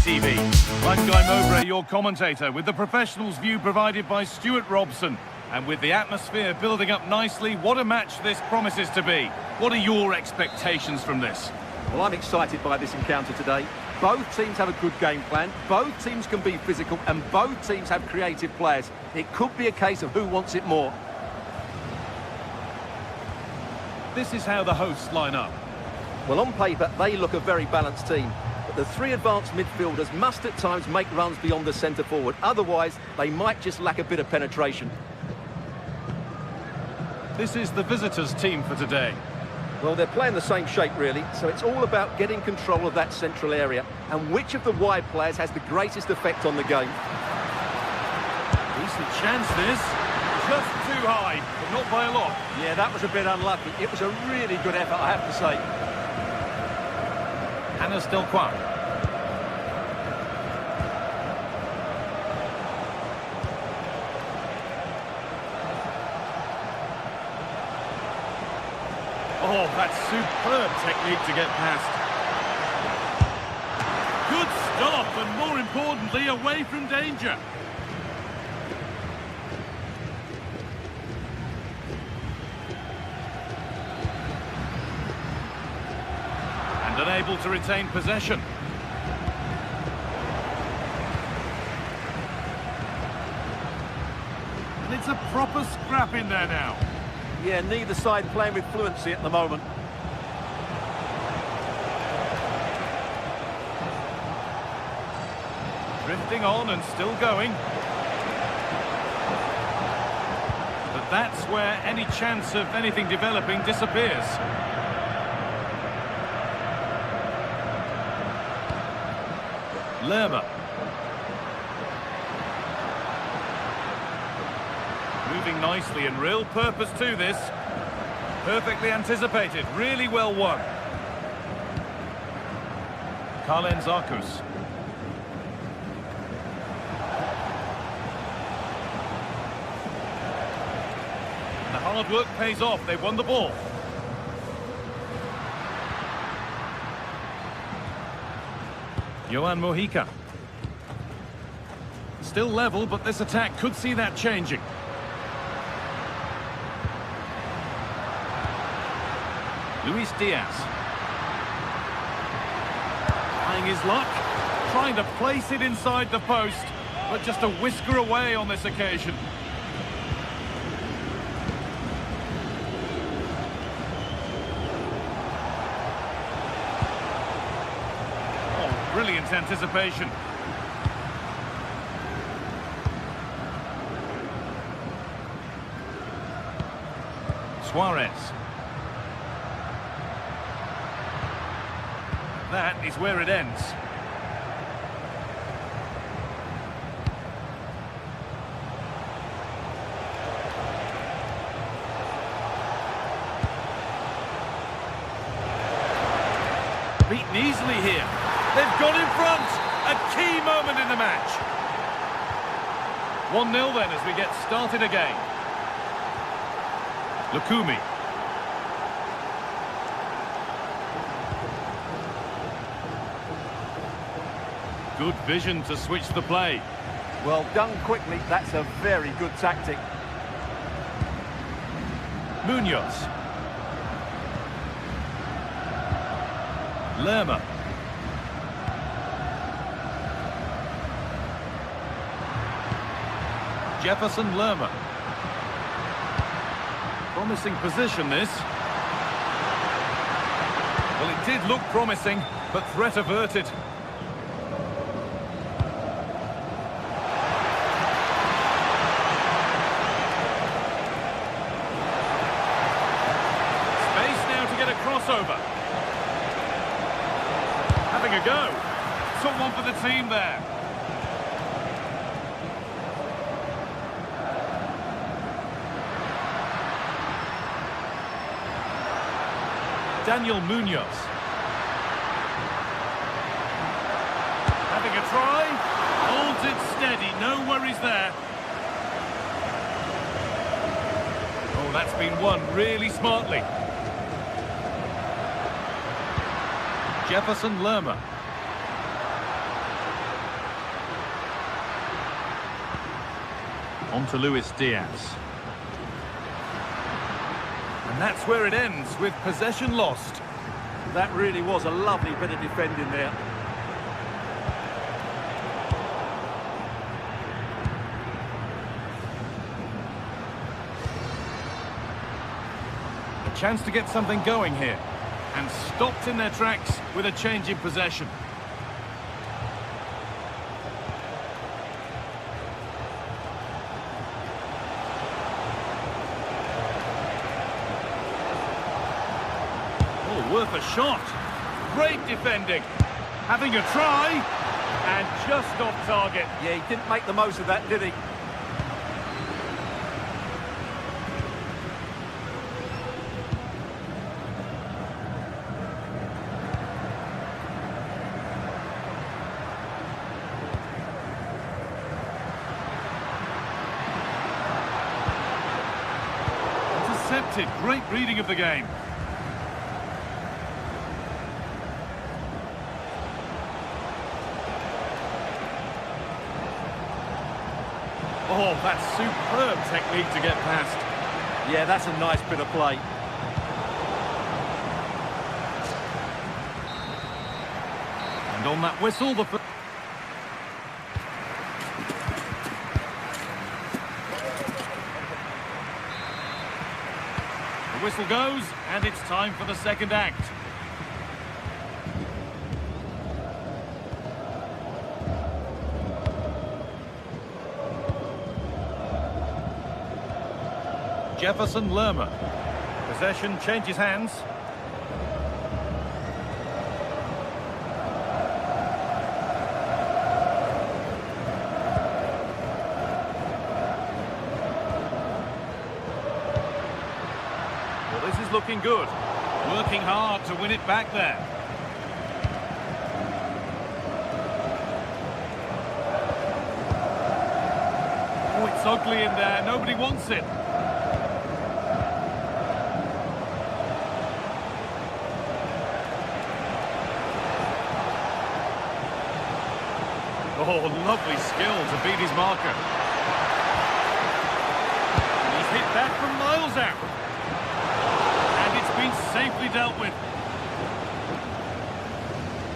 TV. I'm Guy Mowbray, your commentator, with the professionals' view provided by Stuart Robson. And with the atmosphere building up nicely, what a match this promises to be. What are your expectations from this? Well, I'm excited by this encounter today. Both teams have a good game plan, both teams can be physical, and both teams have creative players. It could be a case of who wants it more. This is how the hosts line up. Well, on paper, they look a very balanced team. But the three advanced midfielders must at times make runs beyond the centre forward. Otherwise, they might just lack a bit of penetration. This is the visitors' team for today. Well, they're playing the same shape, really, so it's all about getting control of that central area and which of the wide players has the greatest effect on the game. Decent chance, this. Just too high, but not by a lot. Yeah, that was a bit unlucky. It was a really good effort, I have to say. Hannah Stelquan. Oh, that's superb technique to get past. Good stop, and more importantly, away from danger. And unable to retain possession. And it's a proper scrap in there now. Yeah, neither side playing with fluency at the moment. Drifting on and still going. But that's where any chance of anything developing disappears. Lerma. Moving nicely and real purpose to this. Perfectly anticipated, really well won. Kalen Zarkus. The hard work pays off, they won the ball. Johan Mojica. Still level, but this attack could see that changing. Luis Diaz. Trying his luck. Trying to place it inside the post, but just a whisker away on this occasion. Oh, brilliant anticipation. Suarez. That is where it ends. Beaten easily here. They've gone in front. A key moment in the match. 1-0 then as we get started again. Lukumi. Good vision to switch the play. Well done quickly, that's a very good tactic. Munoz. Lerma. Jefferson Lerma. Promising position, this. Well, it did look promising, but threat averted. Crossover. Having a go. Took one for the team there. Daniel Munoz. Having a try. Holds it steady. No worries there. Oh, that's been won really smartly. Jefferson Lerma. On to Luis Diaz. And that's where it ends, with possession lost. That really was a lovely bit of defending there. A chance to get something going here. And stopped in their tracks with a change in possession. Oh, worth a shot. Great defending. Having a try. And just off target. Yeah, he didn't make the most of that, did he? Intercepted. Great reading of the game. Oh, that's superb technique to get past. Yeah, that's a nice bit of play. And on that whistle, the whistle goes, and it's time for the second act. Jefferson Lerma. Possession changes hands. Well, this is looking good. Working hard to win it back there. Oh, it's ugly in there. Nobody wants it. Oh, lovely skill to beat his marker. He's hit that from miles out. And it's been safely dealt with.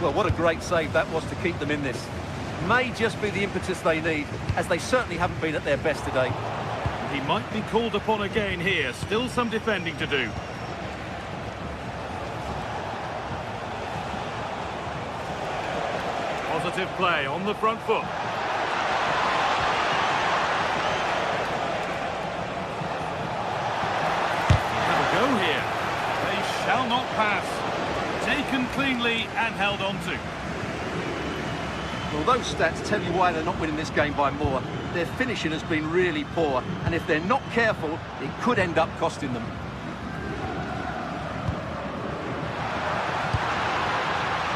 Well, what a great save that was to keep them in this. May just be the impetus they need, as they certainly haven't been at their best today. He might be called upon again here. Still some defending to do. Positive play on the front foot. Have a go here. They shall not pass. Taken cleanly and held on to. Well, those stats tell you why they're not winning this game by more. Their finishing has been really poor, and if they're not careful, it could end up costing them.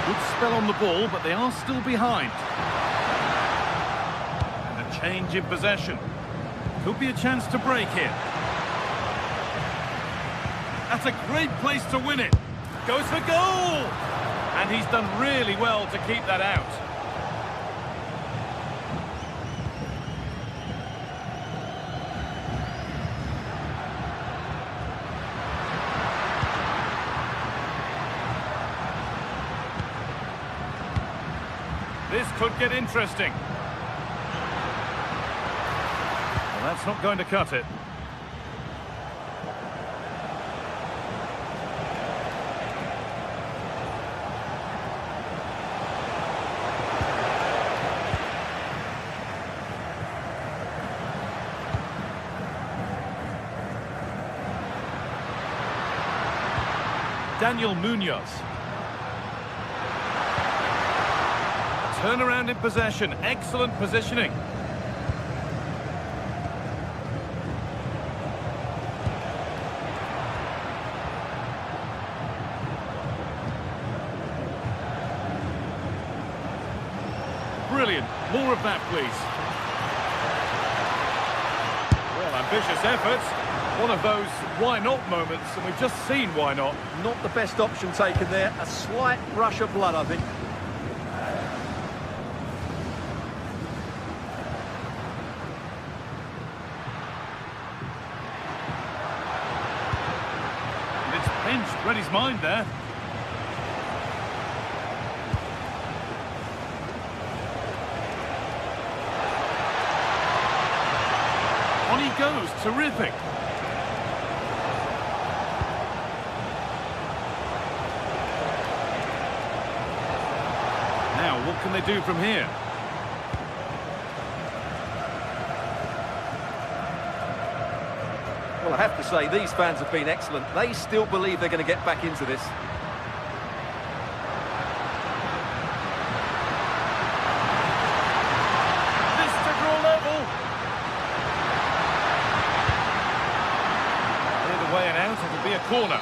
Good spell on the ball, but they are still behind. And a change in possession. Could be a chance to break here. That's a great place to win it. Goes for goal! And he's done really well to keep that out. This could get interesting. Well, that's not going to cut it. Daniel Munoz. Turnaround in possession. Excellent positioning. Brilliant. More of that, please. Well, ambitious efforts. One of those why not moments, and we've just seen why not. Not the best option taken there. A slight rush of blood, I think. And it's pinched, read his mind there. On he goes, terrific. Now, what can they do from here? Well, I have to say, these fans have been excellent. They still believe they're going to get back into this. This to draw level. Cleared away and out, it'll be a corner.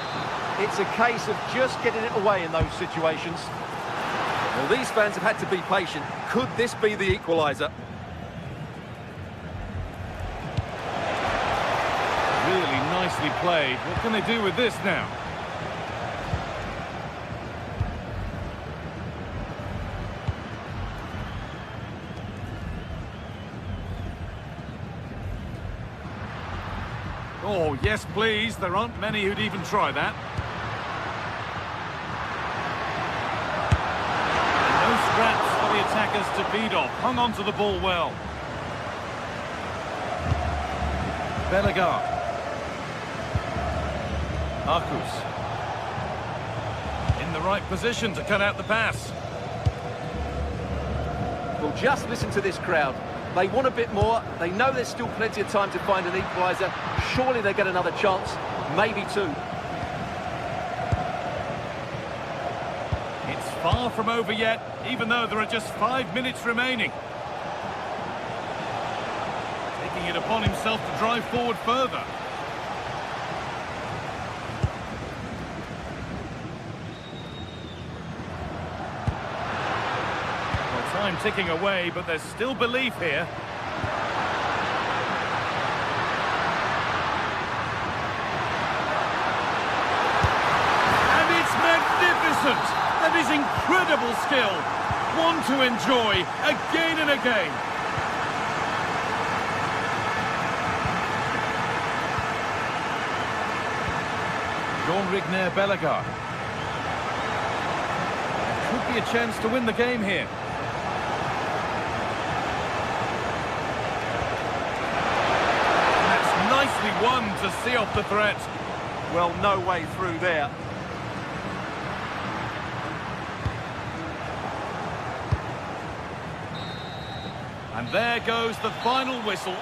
It's a case of just getting it away in those situations. Well, these fans have had to be patient. Could this be the equaliser? Really nicely played. What can they do with this now? Oh, yes, please. There aren't many who'd even try that. And no scraps for the attackers to feed off. Hung on to the ball well. Bellegarde. Arcus. In the right position to cut out the pass. Well, just listen to this crowd. They want a bit more. They know there's still plenty of time to find an equaliser. Surely they get another chance, maybe two. It's far from over yet, even though there are just 5 minutes remaining. Taking it upon himself to drive forward further. Time ticking away, but there's still belief here. And it's magnificent! That is incredible skill. One to enjoy again and again. Jean-Rigner Bellegarde. Could be a chance to win the game here. Nicely won to see off the threat. Well, no way through there. And there goes the final whistle.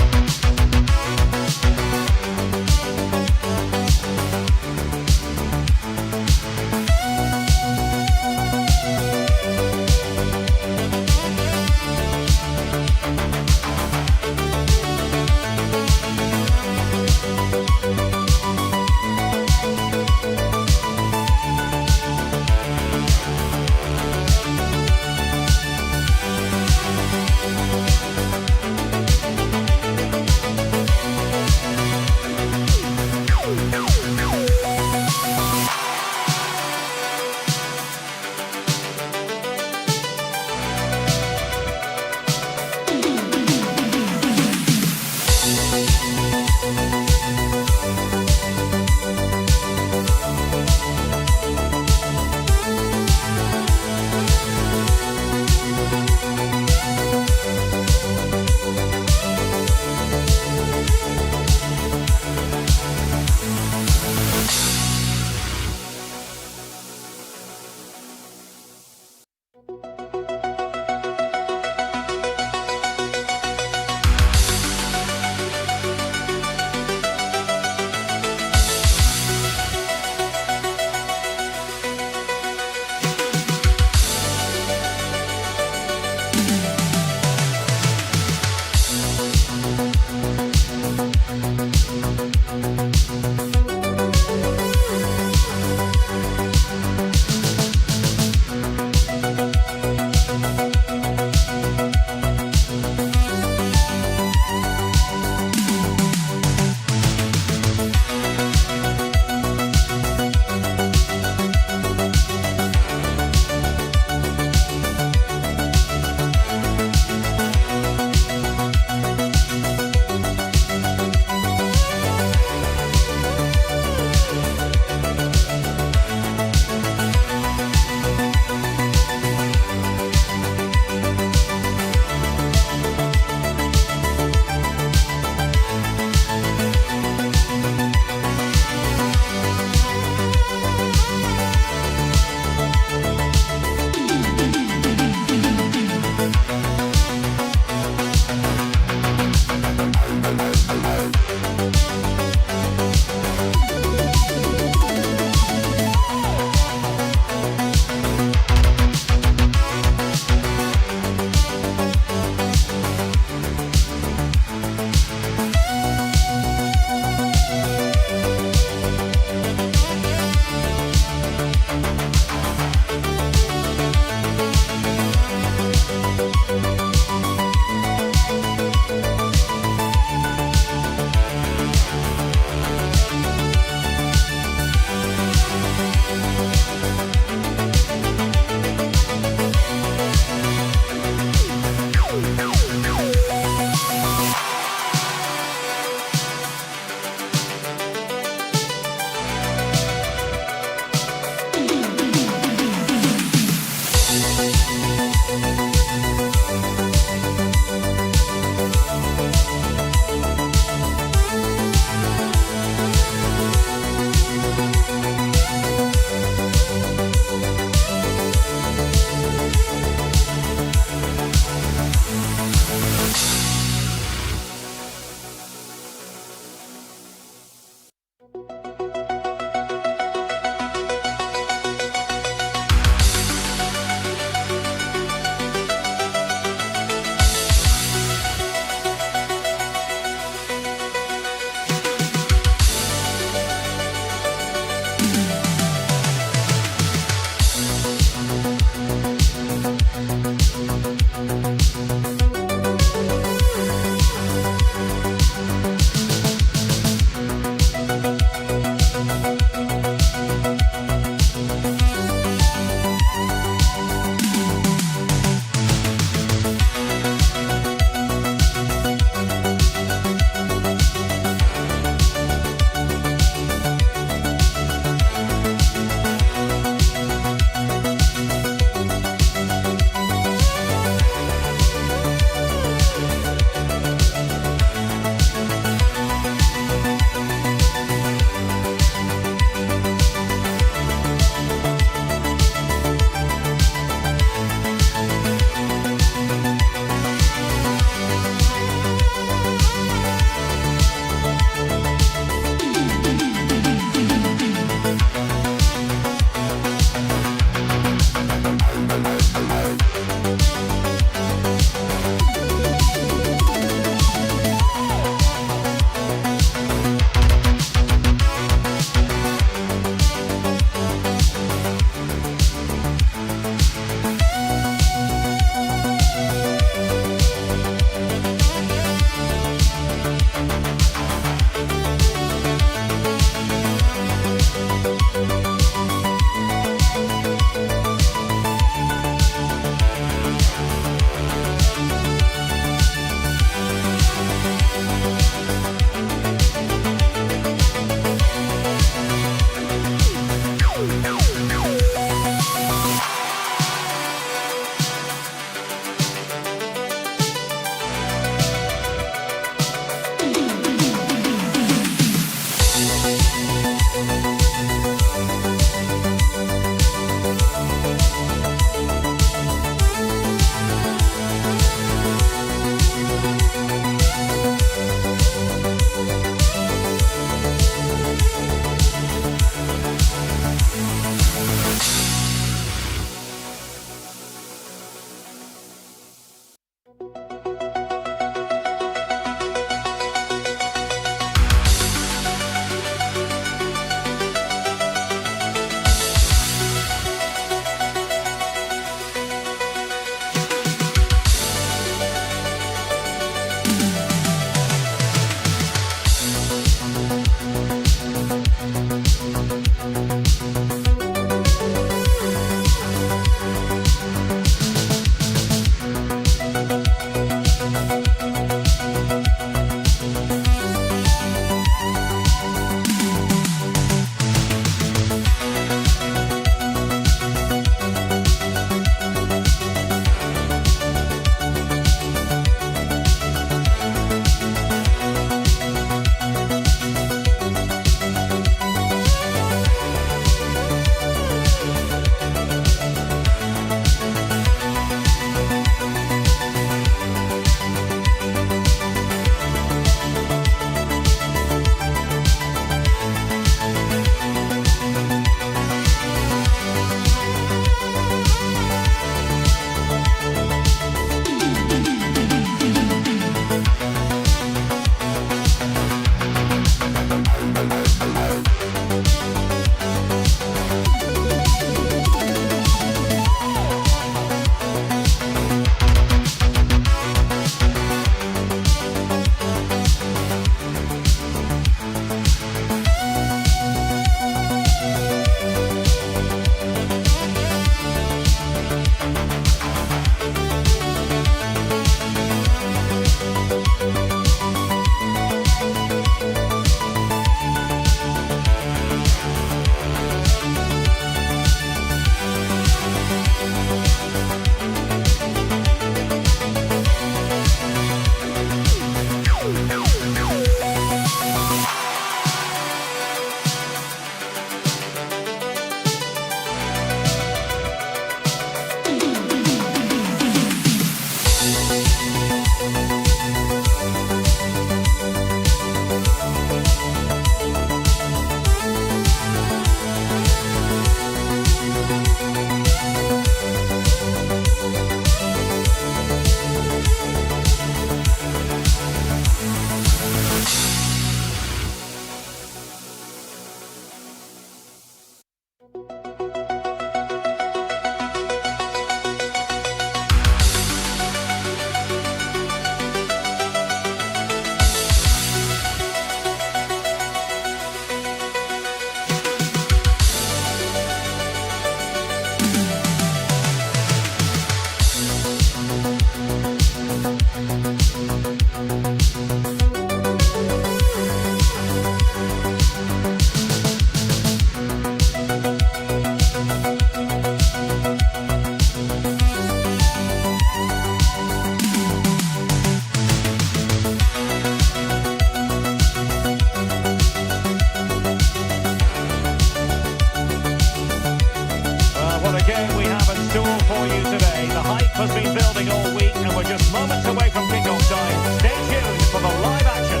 game we have in store for you today. The hype has been building all week and we're just moments away from kick-off time. Stay tuned for the live action.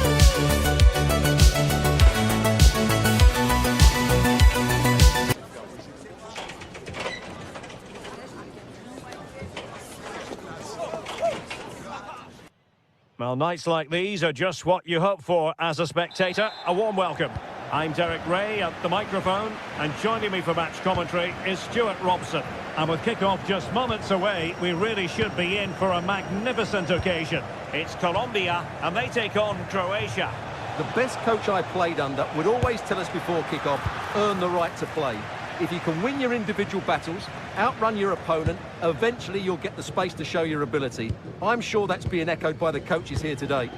Well, nights like these are just what you hope for as a spectator. A warm welcome. I'm Derek Ray at the microphone, and joining me for match commentary is Stuart Robson. And with kick-off just moments away, we really should be in for a magnificent occasion. It's Colombia, and they take on Croatia. The best coach I played under would always tell us before kick-off, earn the right to play. If you can win your individual battles, outrun your opponent, eventually you'll get the space to show your ability. I'm sure that's being echoed by the coaches here today.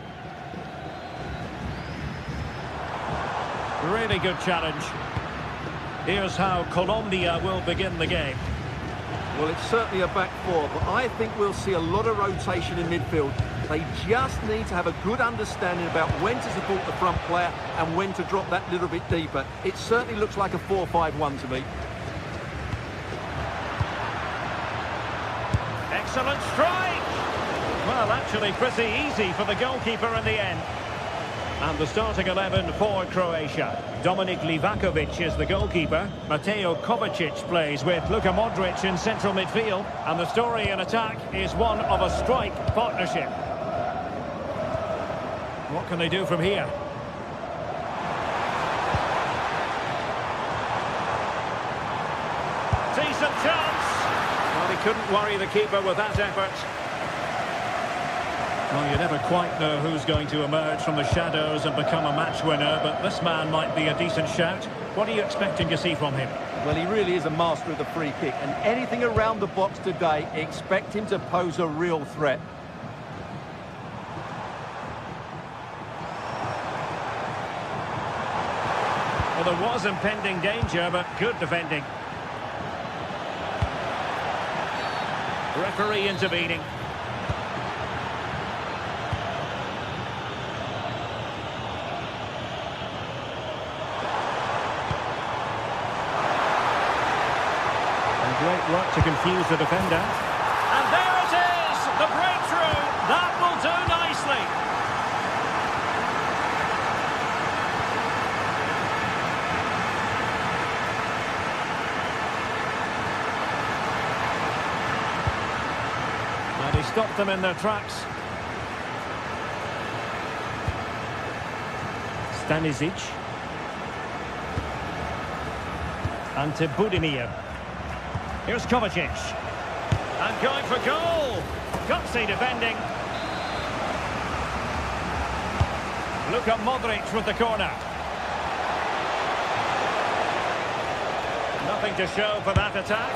Really good challenge. Here's how Colombia will begin the game. Well, it's certainly a back four, but I think we'll see a lot of rotation in midfield. They just need to have a good understanding about when to support the front player and when to drop that little bit deeper. It certainly looks like a 4-5-1 to me. Excellent strike! Well, actually pretty easy for the goalkeeper in the end. And the starting 11 for Croatia. Dominik Livakovic is the goalkeeper. Mateo Kovacic plays with Luka Modric in central midfield. And the story in attack is one of a strike partnership. What can they do from here? Decent chance! Well, he couldn't worry the keeper with that effort. Well, you never quite know who's going to emerge from the shadows and become a match winner, but this man might be a decent shout. What are you expecting to see from him? Well, he really is a master of the free kick, and anything around the box today, expect him to pose a real threat. Well, there was impending danger, but good defending. Referee intervening. Great work to confuse the defender. And there it is! The breakthrough! That will do nicely! And he stopped them in their tracks. Stanisic. Ante Budimir. Here's Kovacic. And going for goal. Gutsy defending. Luka Modric with the corner. Nothing to show for that attack.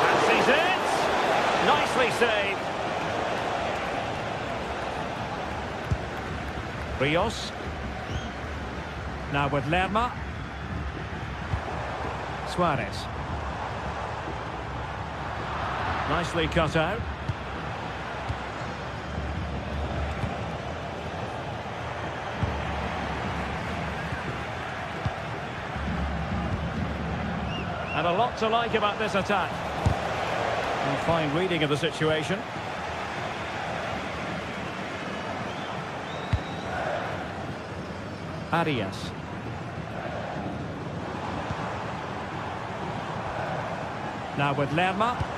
Fancies it. Nicely saved. Rios. Now with Lerma. Suarez. Nicely cut out. And a lot to like about this attack. And fine reading of the situation. Arias. Now with Lerma.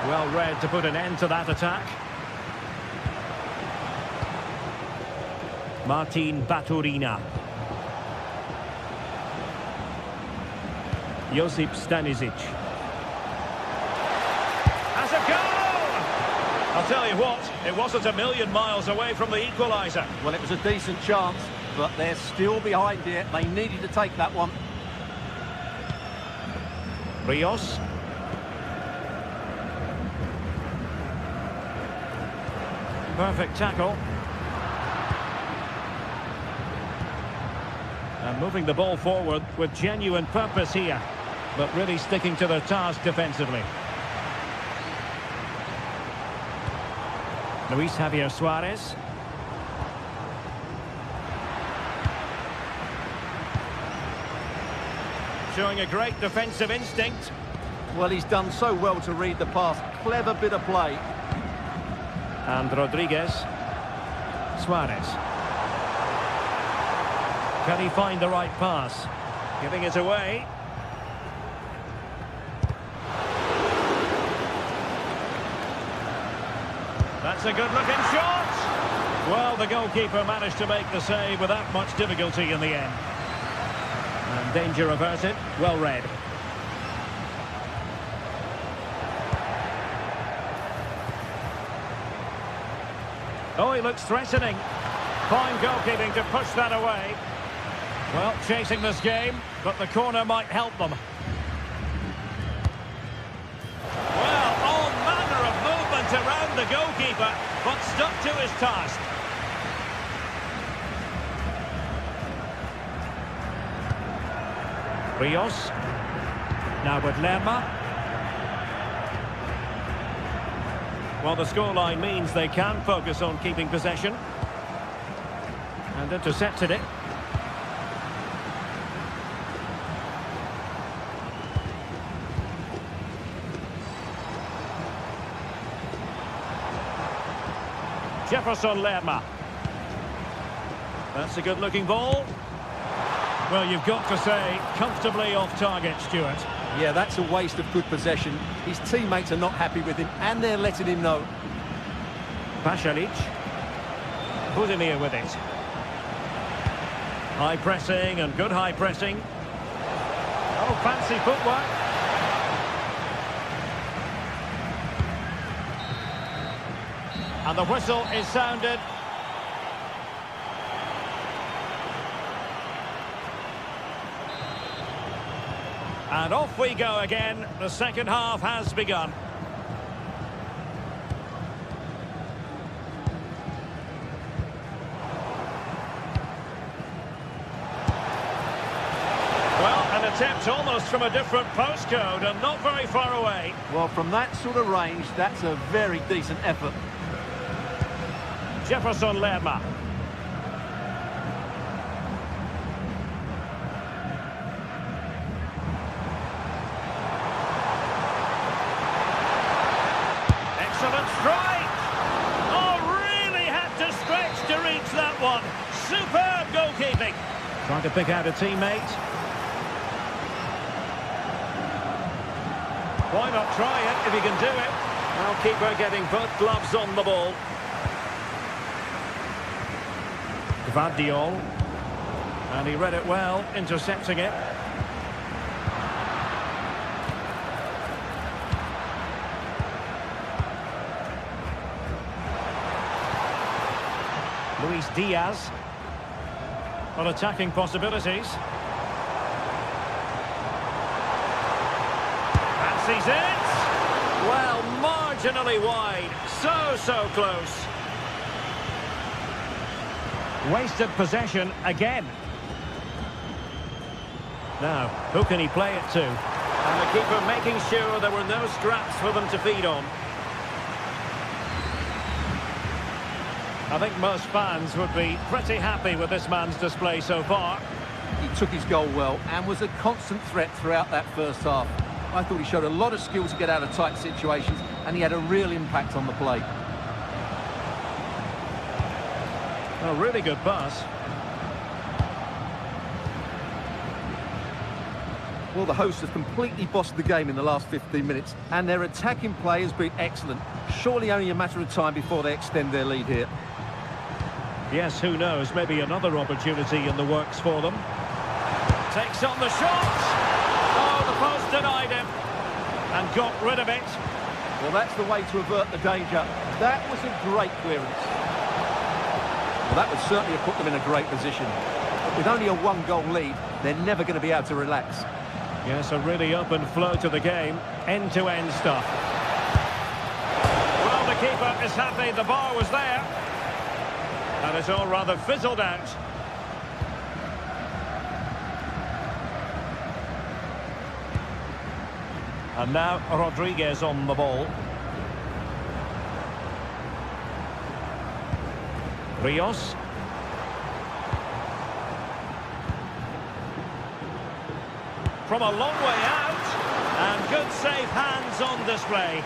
Well read to put an end to that attack. Martin Baturina. Josip Stanisic. Has a goal! I'll tell you what, it wasn't a million miles away from the equaliser. Well, it was a decent chance, but they're still behind here. They needed to take that one. Rios. Perfect tackle. And moving the ball forward with genuine purpose here, but really sticking to their task defensively. Luis Javier Suarez. Showing a great defensive instinct. Well, he's done so well to read the pass. Clever bit of play. And Rodriguez. Suarez. Can he find the right pass? Giving it away. That's a good-looking shot. Well, the goalkeeper managed to make the save without much difficulty in the end. And danger averted. Well read. Oh, he looks threatening. Fine goalkeeping to push that away. Well, chasing this game, but the corner might help them. Well, all manner of movement around the goalkeeper, but stuck to his task. Rios. Now with Lerma. Well, the scoreline means they can focus on keeping possession. And intercepted it. Jefferson Lerma. That's a good-looking ball. Well, you've got to say, comfortably off target, Stuart. Yeah, that's a waste of good possession. His teammates are not happy with him, and they're letting him know. Pasalic. Budimir with it. High pressing and good high pressing. Oh, fancy footwork. And the whistle is sounded. And off we go again. The second half has begun. Well, an attempt almost from a different postcode and not very far away. Well, from that sort of range, that's a very decent effort. Jefferson Lerma. Excellent strike! Oh, really had to stretch to reach that one. Superb goalkeeping. Trying to pick out a teammate. Why not try it if he can do it? Well, keeper getting both gloves on the ball. Gvardiol. And he read it well, intercepting it. Luis Diaz. On attacking possibilities. Fancies it. Well, marginally wide. So close. Wasted possession again. Now, who can he play it to? And the keeper making sure there were no scraps for them to feed on. I think most fans would be pretty happy with this man's display so far. He took his goal well and was a constant threat throughout that first half. I thought he showed a lot of skill to get out of tight situations, and he had a real impact on the play. A really good pass. Well, the hosts have completely bossed the game in the last 15 minutes, and their attacking play has been excellent. Surely only a matter of time before they extend their lead here. Yes, who knows, maybe another opportunity in the works for them. Takes on the shot! Oh, the post denied him. And got rid of it. Well, that's the way to avert the danger. That was a great clearance. Well, that would certainly have put them in a great position. But with only a one-goal lead, they're never going to be able to relax. Yes, a really open flow to the game. End-to-end stuff. Well, the keeper is happy the bar was there. And it's all rather fizzled out. And now Rodriguez on the ball. Rios. From a long way out. And good safe hands on display.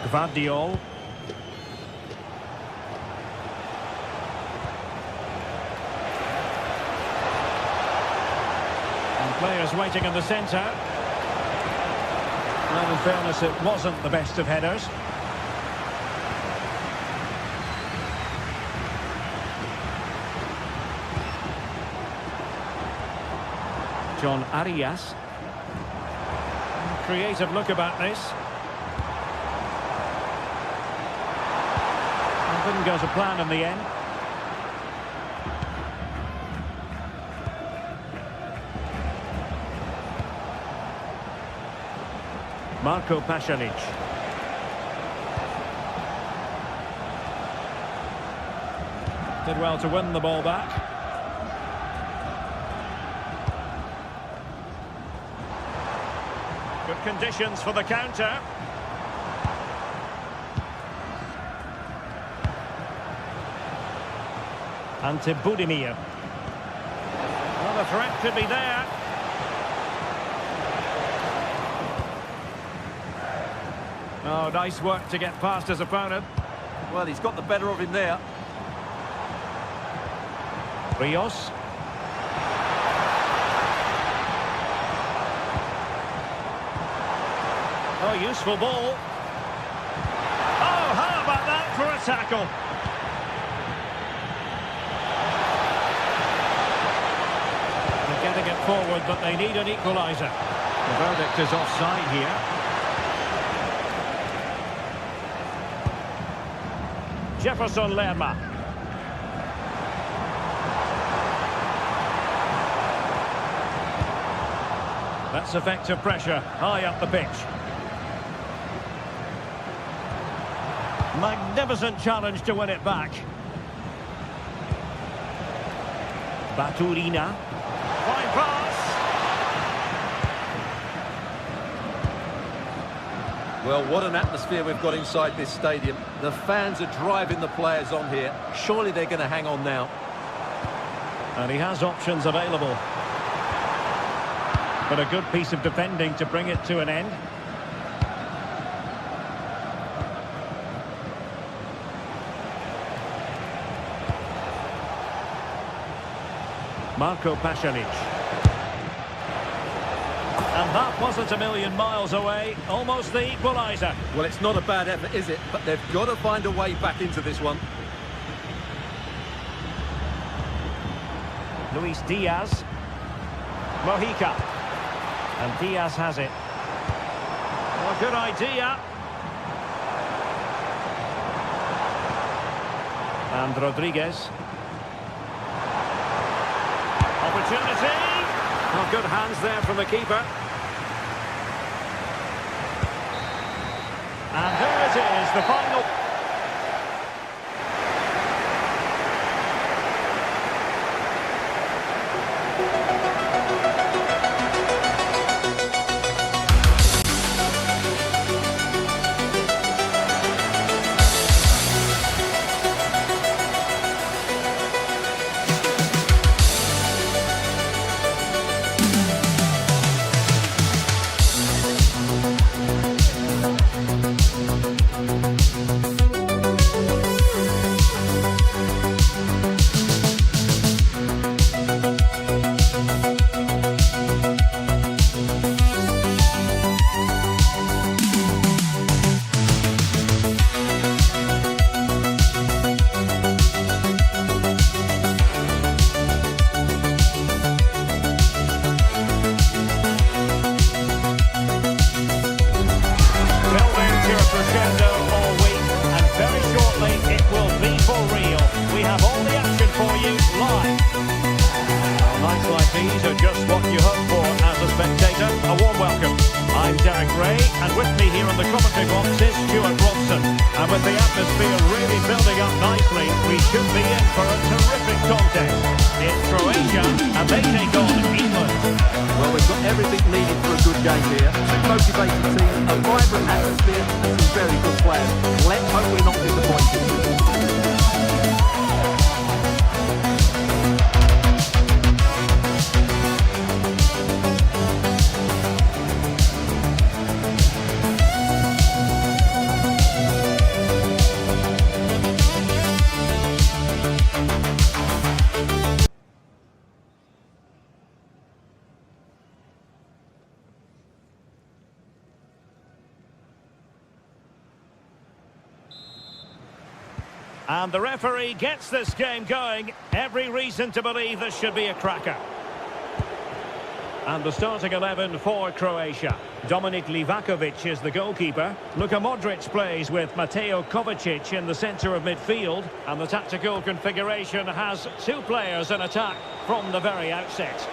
Gvardiol. And players waiting in the centre. Well, in fairness, it wasn't the best of headers. John Arias. Creative look about this. And didn't go to plan in the end. Marco Pasalic. Did well to win the ball back. Good conditions for the counter. Ante Budimir. Well, the threat could be there. Oh, nice work to get past his opponent. Well, he's got the better of him there. Rios. Oh, useful ball. Oh, how about that for a tackle? They're getting it forward, but they need an equaliser. The verdict is offside here. Jefferson Lerma. That's effective pressure, high up the pitch. Magnificent challenge to win it back. Baturina. Fine pass. Well, what an atmosphere we've got inside this stadium. The fans are driving the players on here. Surely they're going to hang on now. And he has options available. But a good piece of defending to bring it to an end. Marco Pasalic. And that wasn't a million miles away. Almost the equaliser. Well, it's not a bad effort, is it? But they've got to find a way back into this one. Luis Diaz. Mojica. And Diaz has it. Well, good idea. And Rodriguez. Opportunity. Oh, good hands there from the keeper. And there it is, the final. These are just what you hope for as a spectator. A warm welcome. I'm Derek Ray, and with me here in the commentary box is Stuart Robson. And with the atmosphere really building up nicely, we should be in for a terrific contest. It's Croatia, and they take on England. Well, we've got everything needed for a good game here. Two motivated teams, a vibrant atmosphere, and some very good players. Let's hope we're not disappointed. And the referee gets this game going. Every reason to believe this should be a cracker. And the starting 11 for Croatia. Dominik Livakovic is the goalkeeper. Luka Modric plays with Mateo Kovacic in the centre of midfield. And the tactical configuration has two players in attack from the very outset.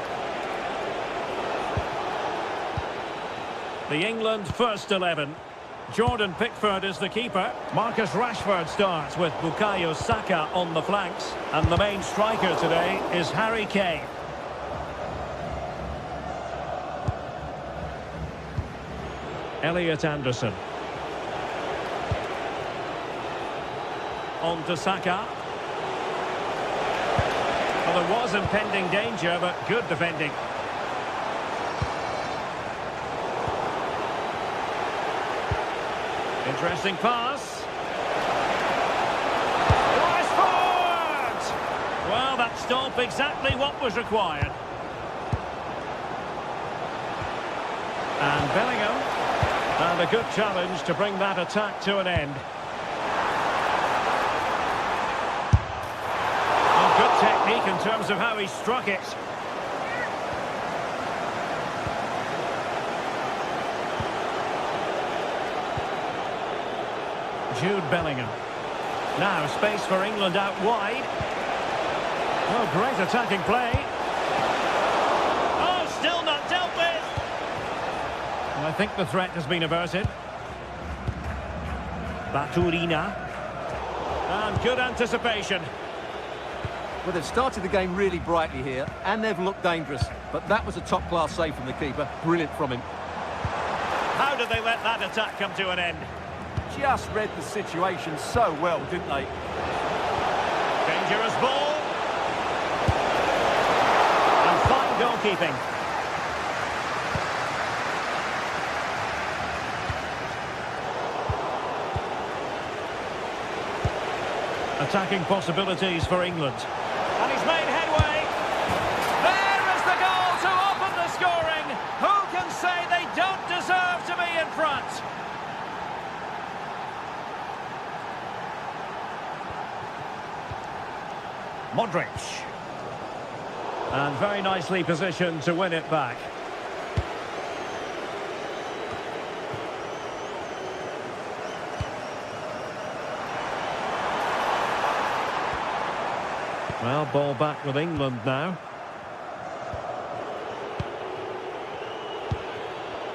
The England first 11. Jordan Pickford is the keeper. Marcus Rashford starts with Bukayo Saka on the flanks. And the main striker today is Harry Kane. Elliot Anderson. On to Saka. Well, there was impending danger, but good defending. Interesting pass. Rashford! Well, that stop exactly what was required. And Bellingham. And a good challenge to bring that attack to an end. Well, good technique in terms of how he struck it. Jude Bellingham. Now space for England out wide. Oh, great attacking play. Oh, still not dealt with. I think the threat has been averted. Baturina. And good anticipation. Well, they've started the game really brightly here, and they've looked dangerous. But that was a top-class save from the keeper. Brilliant from him. How did they let that attack come to an end? Just read the situation so well, didn't they? Dangerous ball. And fine goalkeeping. Attacking possibilities for England. And he's made headway. There is the goal to open the scoring. Who can say they don't deserve to be in front? Modric. And very nicely positioned to win it back. Well, ball back with England now.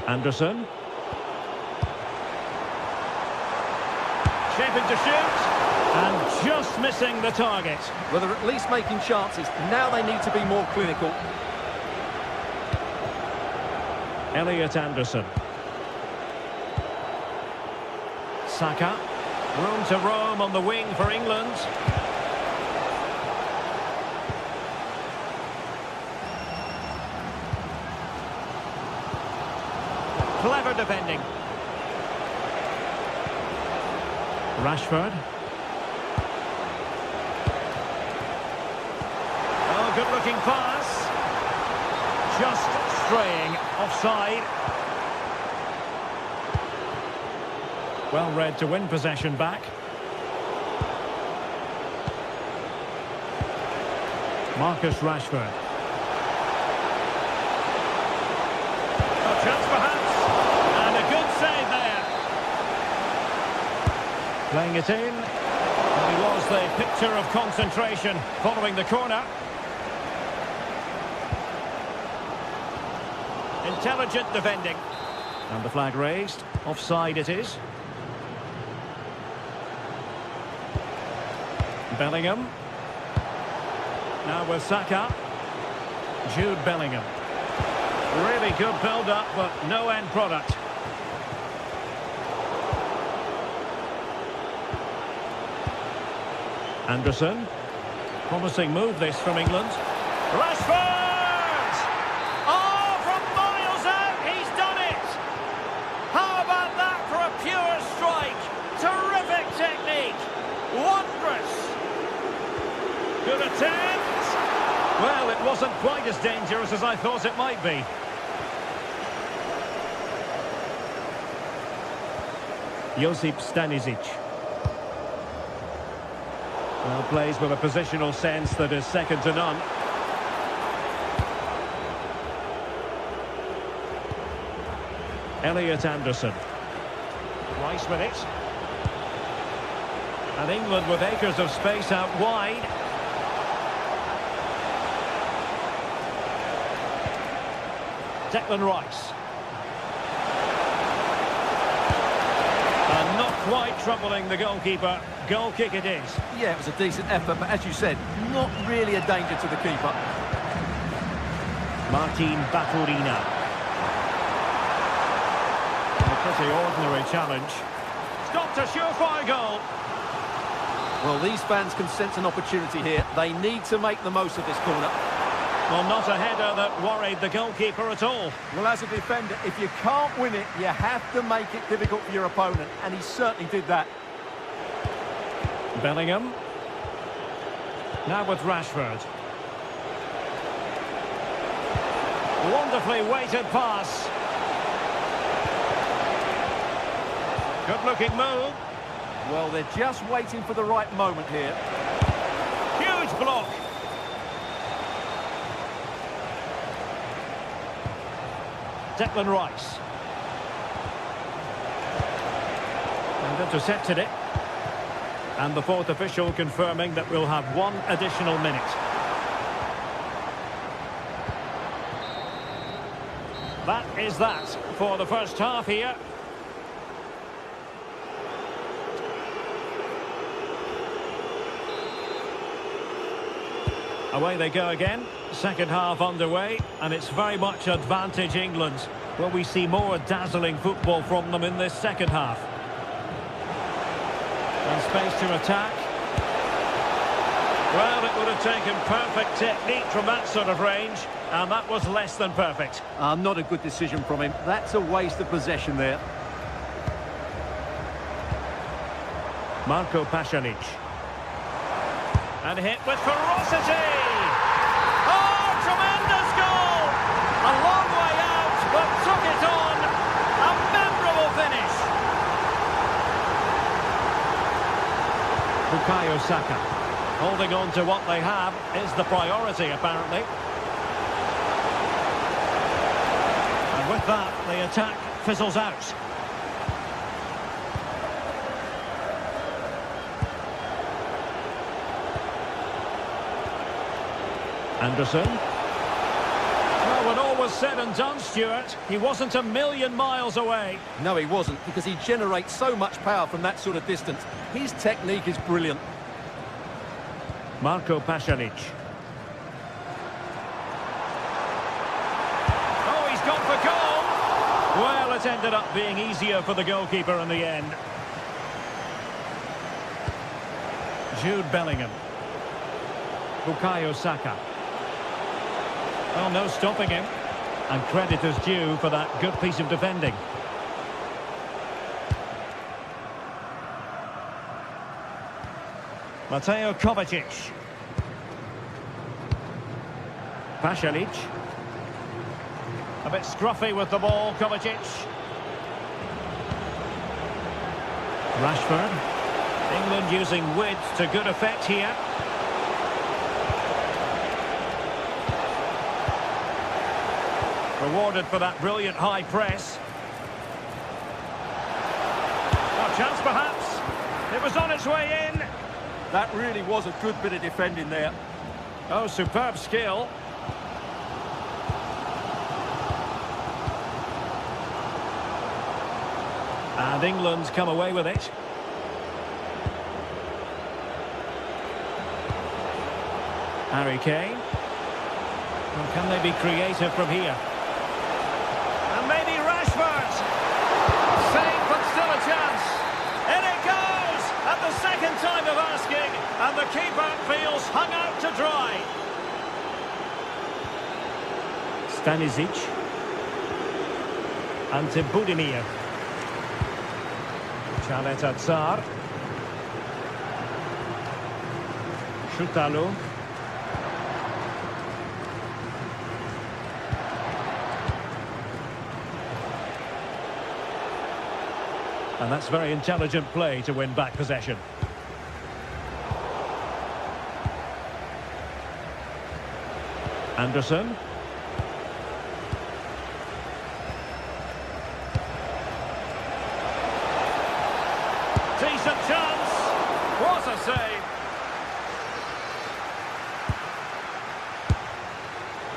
Anderson. Shaping to shoot. And just missing the target. Well, they're at least making chances. Now they need to be more clinical. Elliot Anderson. Saka. Room to roam on the wing for England. Clever defending. Rashford. Oh, good-looking pass. Just straying offside. Well read to win possession back. Marcus Rashford. A chance perhaps. And a good save there. Playing it in. And he was the picture of concentration following the corner. Intelligent defending. And the flag raised. Offside it is. Bellingham. Now with Saka. Jude Bellingham. Really good build-up, but no end product. Anderson. Promising move this from England. Rashford! Oh, from miles out, he's done it! How about that for a pure strike? Terrific technique! Wondrous! Good attempt! Well, it wasn't quite as dangerous as I thought it might be. Josip Stanisic. Well, plays with a positional sense that is second to none. Elliot Anderson. Rice with it. And England with acres of space out wide. Declan Rice. And not quite troubling the goalkeeper. Goal kick it is. Yeah, it was a decent effort, but as you said, not really a danger to the keeper. Martin Baturina. A pretty ordinary challenge. Stopped a surefire goal. Well, these fans can sense an opportunity here. They need to make the most of this corner. Well, not a header that worried the goalkeeper at all. Well, as a defender, if you can't win it, you have to make it difficult for your opponent, and he certainly did that. Bellingham. Now with Rashford. Wonderfully weighted pass. Good-looking move. Well, they're just waiting for the right moment here. Huge block. Declan Rice. And intercepted it. And the fourth official confirming that we'll have one additional minute. That is that for the first half here. Away they go again. Second half underway, and it's very much advantage England. Will we see more dazzling football from them in this second half? And space to attack. Well, it would have taken perfect technique from that sort of range, and that was less than perfect. Not a good decision from him. That's a waste of possession there. Marco Pasalic. And hit with ferocity! Oh, tremendous goal! A long way out, but took it on. A memorable finish. Bukayo Saka. Holding on to what they have is the priority, apparently. And with that, the attack fizzles out. Anderson. Well, when all was said and done, Stuart, he wasn't a million miles away. No, he wasn't, because he generates so much power from that sort of distance. His technique is brilliant. Marco Pasalic. Oh, he's gone for goal! Well, it ended up being easier for the goalkeeper in the end. Jude Bellingham. Bukayo Saka. Well, no stopping him. And credit is due for that good piece of defending. Mateo Kovacic. Pasalic. A bit scruffy with the ball, Kovacic. Rashford. England using width to good effect here. Rewarded for that brilliant high press. A chance perhaps. It was on its way in. That really was a good bit of defending there. Oh, superb skill. And England's come away with it. Harry Kane. Well, can they be creative from here? And maybe Rashford. Saved, but still a chance. In it goes! At the second time of asking, and the keeper feels hung out to dry. Stanisic. Ante Budimir. Chaleta Tsar. Shutalo. And that's very intelligent play to win back possession. Anderson. Decent chance. What a save.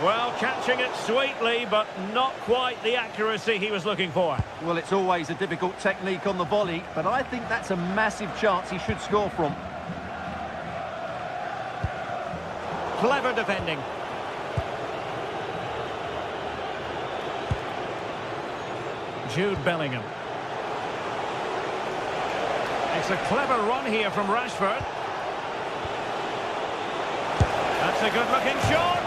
Well, catching it sweetly, but not quite the accuracy he was looking for. Well, it's always a difficult technique on the volley, but I think that's a massive chance he should score from. Clever defending. Jude Bellingham. It's a clever run here from Rashford. That's a good-looking shot.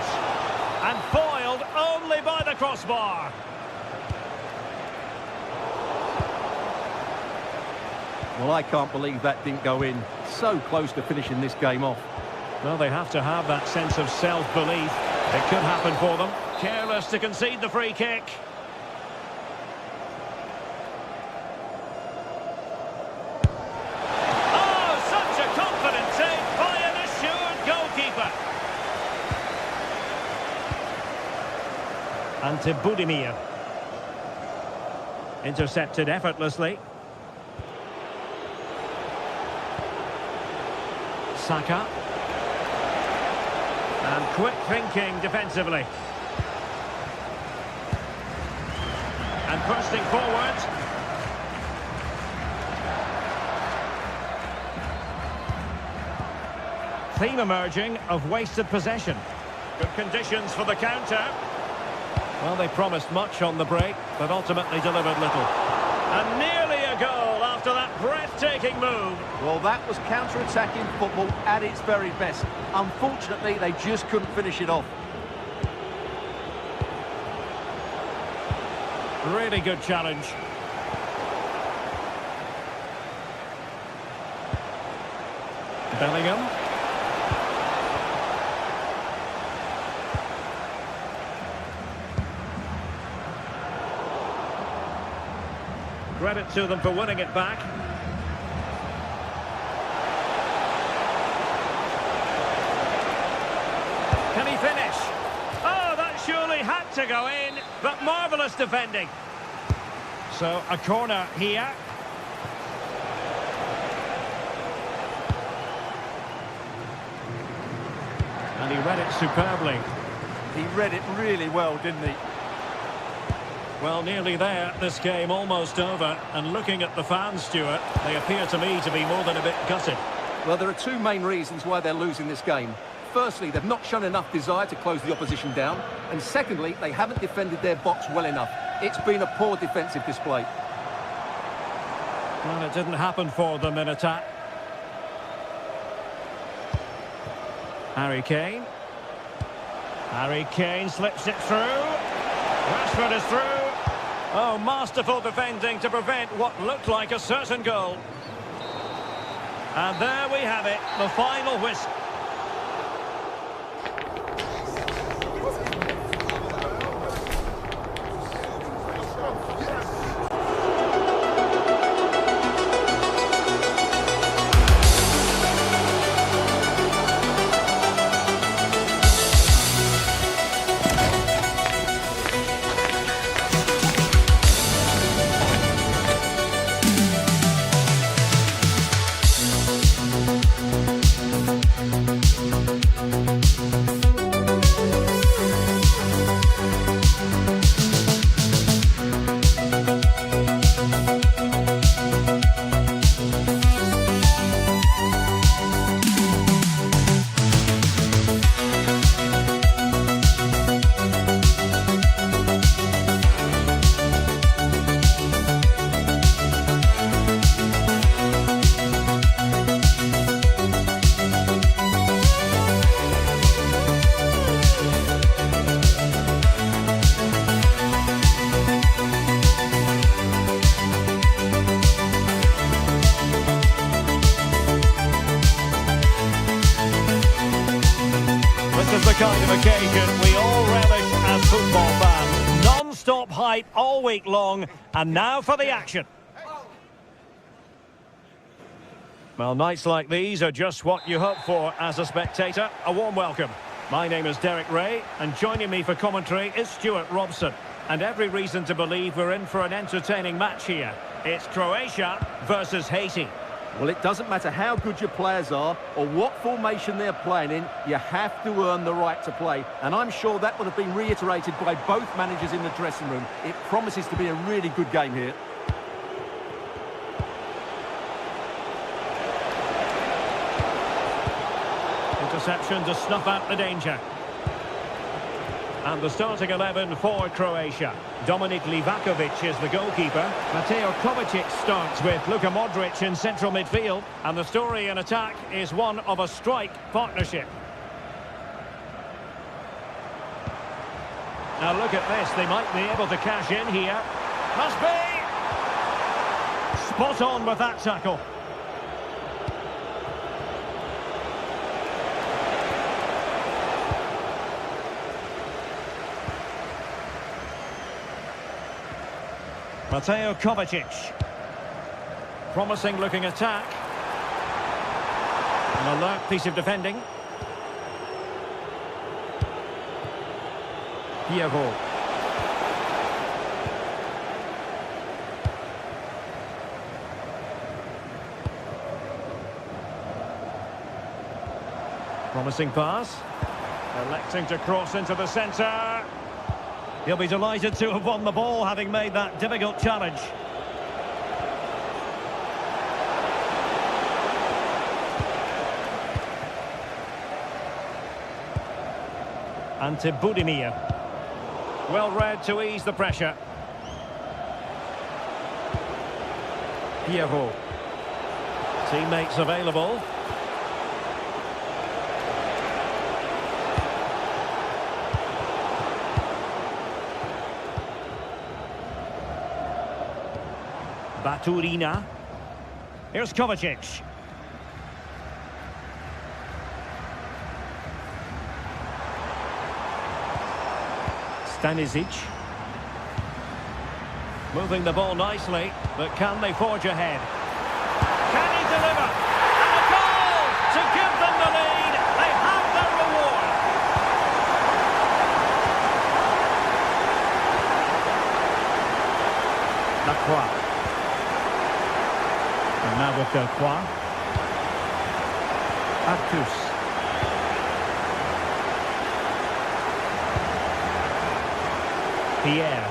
And foiled only by the crossbar. Well, I can't believe that didn't go in. So close to finishing this game off. Well, they have to have that sense of self-belief. It could happen for them. Careless to concede the free kick. Oh, such a confident save by an assured goalkeeper. Ante Budimir. Intercepted effortlessly. Saka. And quick thinking defensively. And bursting forward. Theme emerging of wasted possession. Good conditions for the counter. Well, they promised much on the break, but ultimately delivered little. And nearly a goal after that breathtaking move. Well, that was counter-attacking football at its very best. Unfortunately, they just couldn't finish it off. Really good challenge. Bellingham. Credit to them for winning it back. Can he finish? Oh, that surely had to go in, but marvellous defending. So, a corner here. And he read it superbly. He read it really well, didn't he? Well, nearly there. This game almost over. And looking at the fans, Stuart, they appear to me to be more than a bit gutted. Well, there are two main reasons why they're losing this game. Firstly, they've not shown enough desire to close the opposition down. And secondly, they haven't defended their box well enough. It's been a poor defensive display. Well, it didn't happen for them in attack. Harry Kane. Harry Kane slips it through. Rashford is through. Oh, masterful defending to prevent what looked like a certain goal. And there we have it, the final whistle. This is the kind of occasion we all relish as football fans. Non-stop hype all week long, and now for the action. Well, nights like these are just what you hope for as a spectator. A warm welcome. My name is Derek Ray, and joining me for commentary is Stuart Robson. And every reason to believe we're in for an entertaining match here. It's Croatia versus Haiti. Well, it doesn't matter how good your players are or what formation they're playing in, you have to earn the right to play. And I'm sure that would have been reiterated by both managers in the dressing room. It promises to be a really good game here. Interception to snuff out the danger. And the starting 11 for Croatia. Dominik Livakovic is the goalkeeper. Mateo Kovacic starts with Luka Modric in central midfield. And the story in attack is one of a strike partnership. Now look at this, they might be able to cash in here. Must be! Spot on with that tackle. Mateo Kovacic. Promising looking attack. An alert piece of defending. Piero. Promising pass. Electing to cross into the centre. He'll be delighted to have won the ball, having made that difficult challenge. Ante Budimir. Well read to ease the pressure. Piero. Teammates available. Baturina. Here's Kovacic. Stanisic. Moving the ball nicely, but can they forge ahead? Can he deliver? And a goal to give them the lead. They have their reward. Lacroix. And now with Delcroix. Artus. Pierre.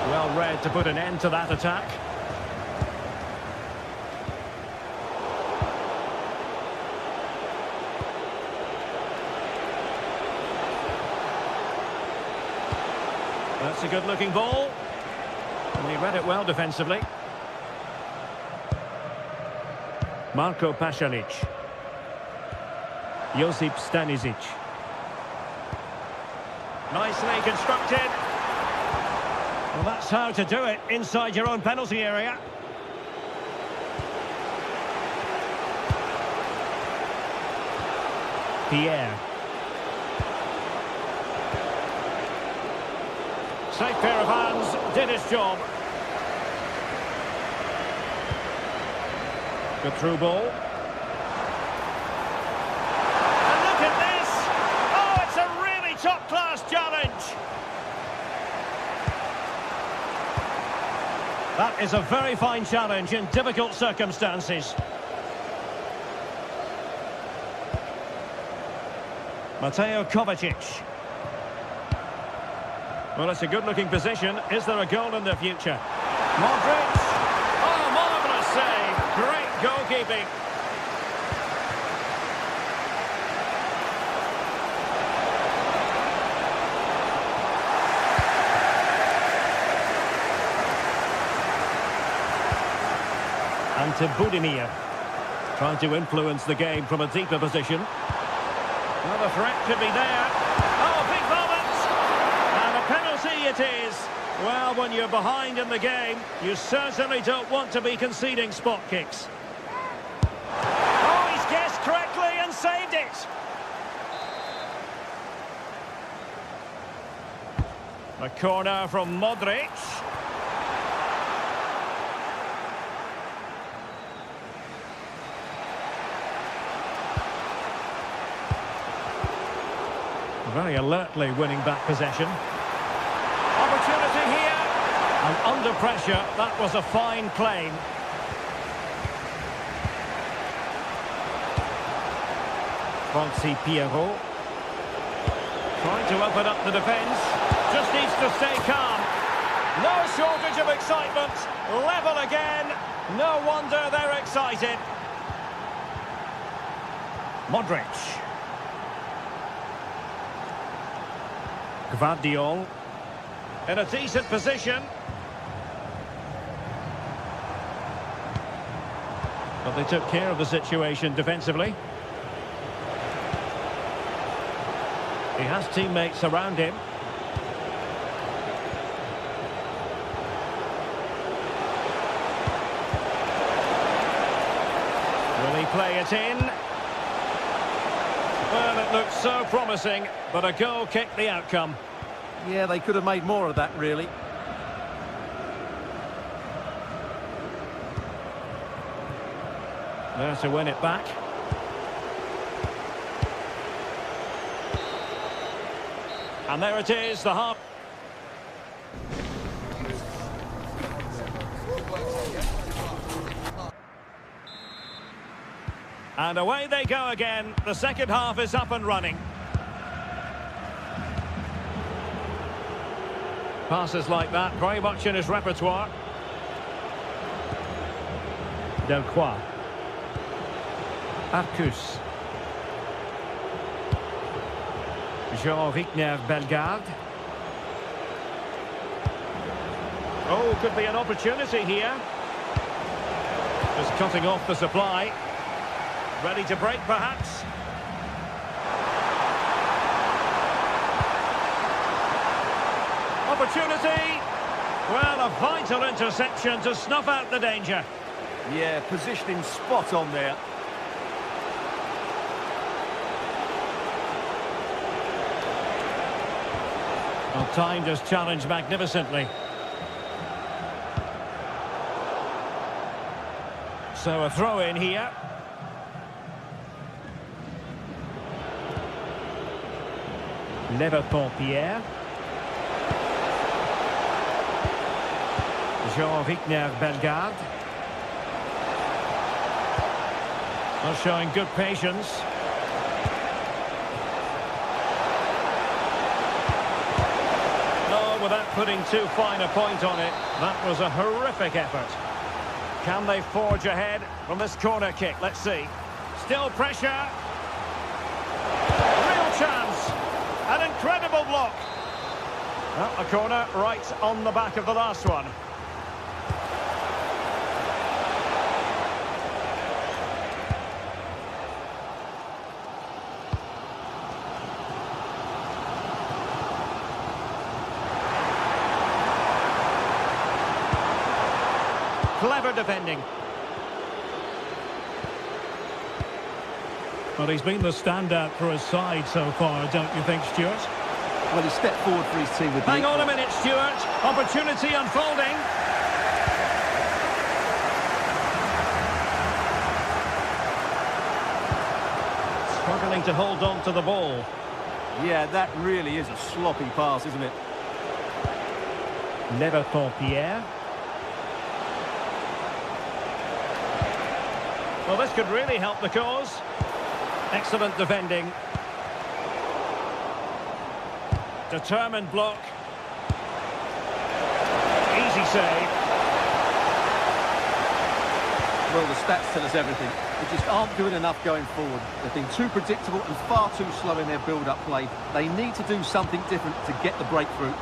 Well read to put an end to that attack. That's a good-looking ball. And he read it well defensively. Marko Pasalic. Josip Stanisic. Nicely constructed. Well, that's how to do it inside your own penalty area. Pierre. Safe pair of hands, did his job. Good through ball. And look at this! Oh, it's a really top-class challenge! That is a very fine challenge in difficult circumstances. Mateo Kovacic. Well, it's a good-looking position. Is there a goal in the future? Modric! Oh, marvellous save! Great goalkeeping! Ante Budimir. Trying to influence the game from a deeper position. Well, the threat could be there. Oh, big moment! And a penalty it is. Well, when you're behind in the game, you certainly don't want to be conceding spot kicks. Oh, he's guessed correctly and saved it. A corner from Modric. Very alertly winning back possession. Opportunity here. And under pressure, that was a fine claim. Francis Pierrot. Trying to open up the defence. Just needs to stay calm. No shortage of excitement. Level again. No wonder they're excited. Modric. Gvardiol. In a decent position. But they took care of the situation defensively. He has teammates around him. Will he play it in? Well, it looks so promising, but a goal kicked the outcome. Yeah, they could have made more of that, really. There to win it back. And there it is, the half. And away they go again. The second half is up and running. Passes like that, very much in his repertoire. Delcroix. Arcus. Jean-Victor Bellegarde. Oh, could be an opportunity here. Just cutting off the supply. Ready to break, perhaps. Opportunity. Well, a vital interception to snuff out the danger. Yeah, positioning spot on there. Well, timed his challenge magnificently. So a throw in here. Leverton-Pierre. Jean-Victor Bellegarde. Well, showing good patience. Without putting too fine a point on it, that was a horrific effort. Can they forge ahead from this corner kick? Let's see. Still pressure. Real chance. An incredible block. Well, a corner right on the back of the last one. Clever defending. Well, he's been the standout for his side so far, don't you think, Stuart? Well, he stepped forward for his team with... Hang on a minute, Stuart. Opportunity unfolding. Struggling to hold on to the ball. Yeah, that really is a sloppy pass, isn't it? Leverton-Pierre. Well, this could really help the cause. Excellent defending. Determined block. Easy save. Well, the stats tell us everything. They just aren't doing enough going forward. They've been too predictable and far too slow in their build-up play. They need to do something different to get the breakthrough.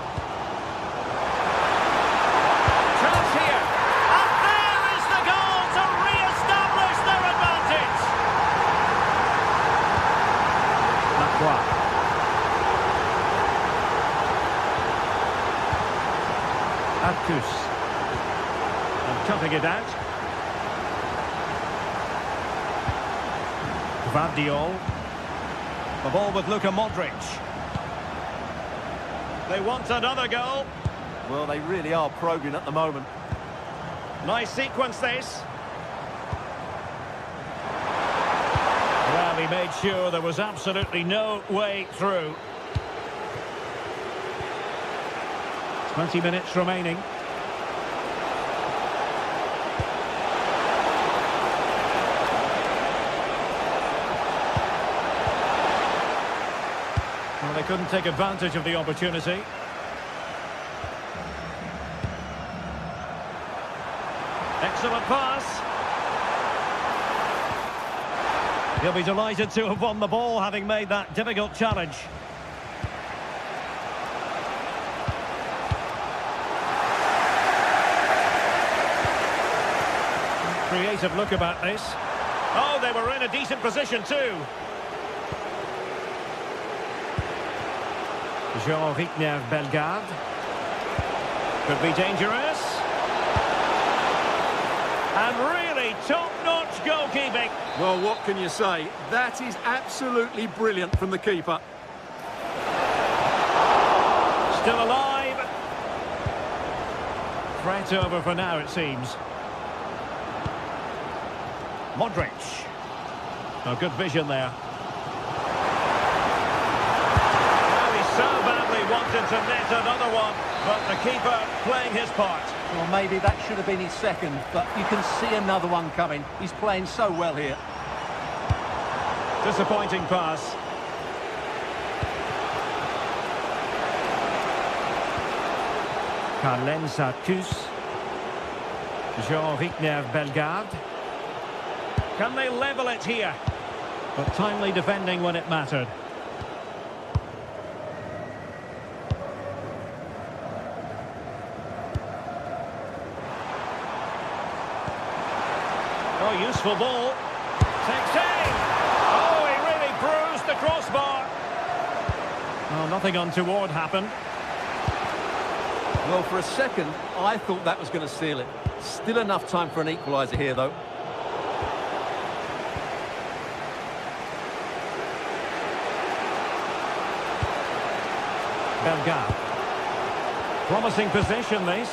Chance here. And there is the goal to re-establish their advantage. Lacroix. Arcus. And cutting it out. Gvardiol. The ball with Luka Modric. They want another goal. Well, they really are probing at the moment. Nice sequence, this. Well, he made sure there was absolutely no way through. 20 minutes remaining. Well, they couldn't take advantage of the opportunity. Excellent pass. He'll be delighted to have won the ball, having made that difficult challenge. Creative look about this. Oh, they were in a decent position too. Jean-Rickner Bellegarde. Could be dangerous. And really top-notch goalkeeping. Well, what can you say? That is absolutely brilliant from the keeper. Still alive. Threat over for now, it seems. Modric. Oh, good vision there. Well, he so badly wanted to net another one, but the keeper playing his part. Well, maybe that should have been his second, but you can see another one coming. He's playing so well here. Disappointing pass. Calenza Kus. Jean-Rickner Bellegarde. Can they level it here? But timely defending when it mattered. Oh, useful ball. Takes aim. Oh, he really bruised the crossbar. Oh, nothing untoward happened. Well, for a second, I thought that was going to seal it. Still enough time for an equaliser here, though. Bellegarde. Promising position, this.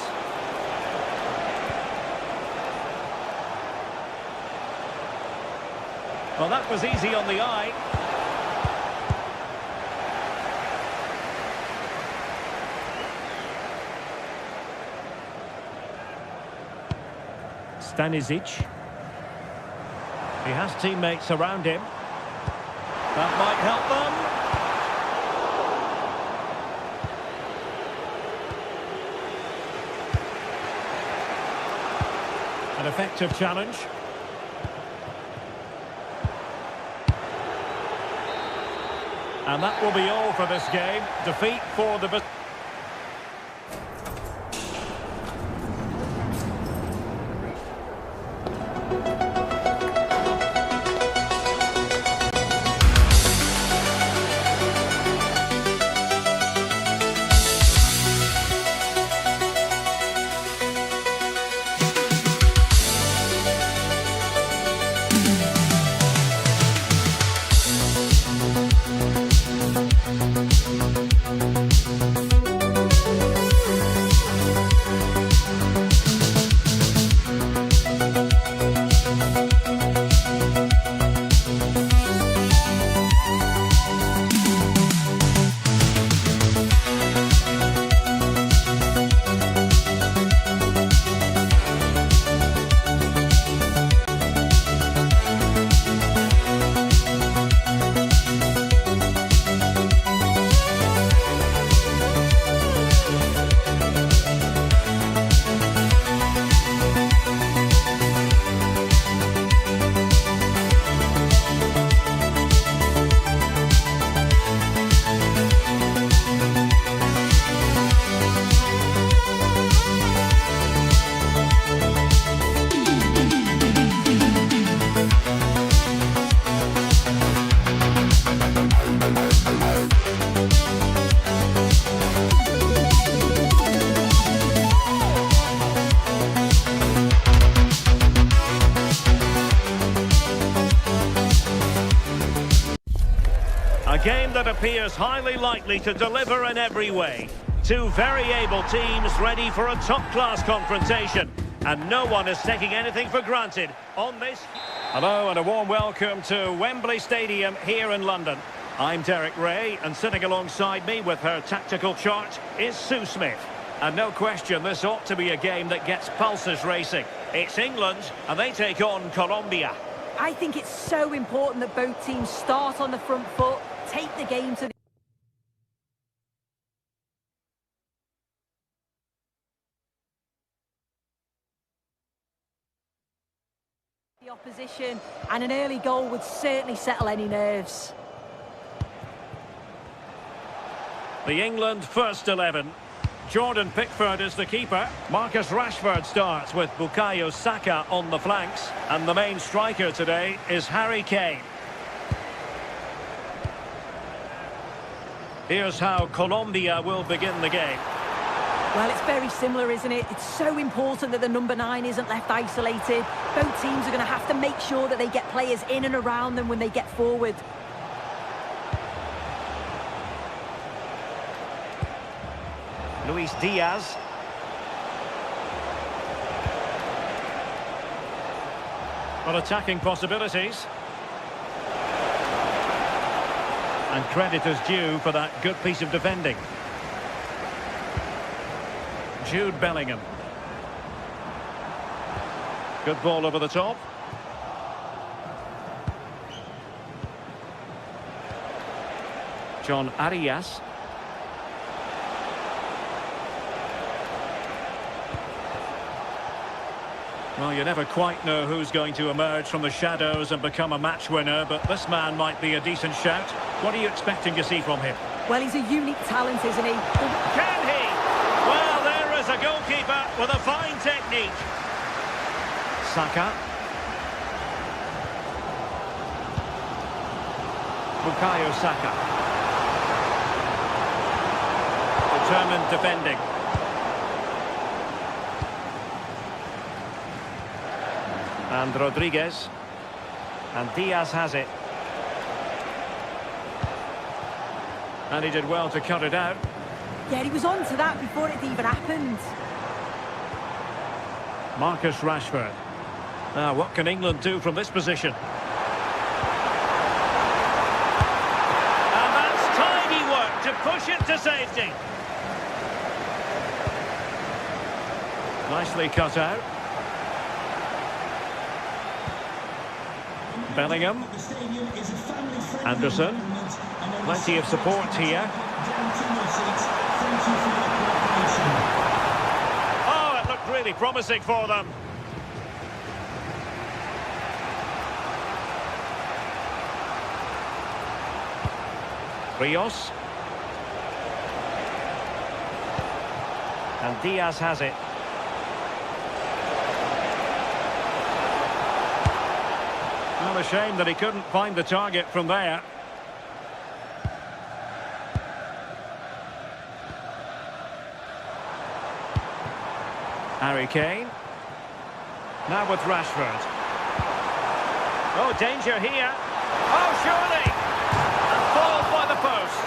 Well, that was easy on the eye. Stanisic. He has teammates around him. That might help them. An effective challenge. And that will be all for this game. Defeat for the... A game that appears highly likely to deliver in every way. Two very able teams ready for a top-class confrontation. And no one is taking anything for granted on this. Hello and a warm welcome to Wembley Stadium here in London. I'm Derek Ray, and sitting alongside me with her tactical chart is Sue Smith. And no question, this ought to be a game that gets pulses racing. It's England, and they take on Colombia. I think it's so important that both teams start on the front foot, take the game to the opposition, and an early goal would certainly settle any nerves. The England first 11. Jordan Pickford is the keeper. Marcus Rashford starts with Bukayo Saka on the flanks. And the main striker today is Harry Kane. Here's how Colombia will begin the game. Well, it's very similar, isn't it? It's so important that the number 9 isn't left isolated. Both teams are going to have to make sure that they get players in and around them when they get forward. Luis Diaz. Well, attacking possibilities. And credit is due for that good piece of defending. Jude Bellingham. Good ball over the top. John Arias. Well, you never quite know who's going to emerge from the shadows and become a match winner, but this man might be a decent shout. What are you expecting to see from him? Well, he's a unique talent, isn't he? Can he? Well, there is a goalkeeper with a fine technique. Saka. Bukayo Saka. Determined defending. And Rodriguez. And Diaz has it. And he did well to cut it out. Yeah, he was on to that before it even happened. Marcus Rashford. Now, what can England do from this position? And that's tidy work to push it to safety. Nicely cut out. Bellingham. Anderson. Plenty of support here. Oh, it looked really promising for them. Rios. And Diaz has it. Well, a shame that he couldn't find the target from there. Harry Kane. Now with Rashford. Oh, danger here. Oh, surely! And falls by the post.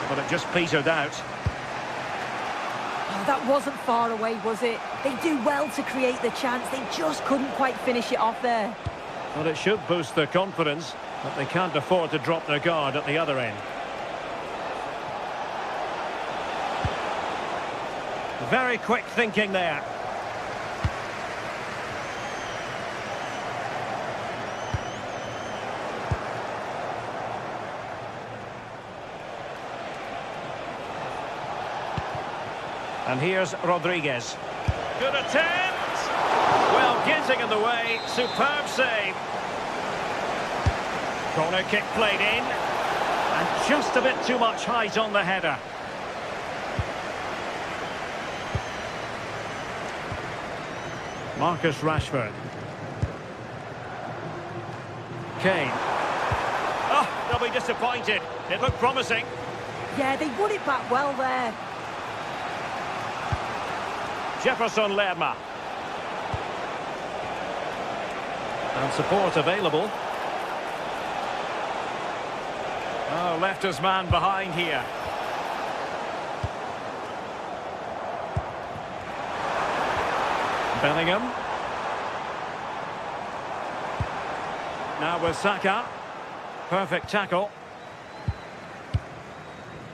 But it just petered out. Oh, that wasn't far away, was it? They do well to create the chance. They just couldn't quite finish it off there. Well, it should boost their confidence, but they can't afford to drop their guard at the other end. Very quick thinking there. And here's Rodriguez. Good attempt! Well, getting in the way. Superb save. Corner kick played in. And just a bit too much height on the header. Marcus Rashford. Kane. Oh, they'll be disappointed. It looked promising. Yeah, they won it back well there. Jefferson Lerma. And support available. Oh, left his man behind here. Bellingham. Now with Saka. Perfect tackle.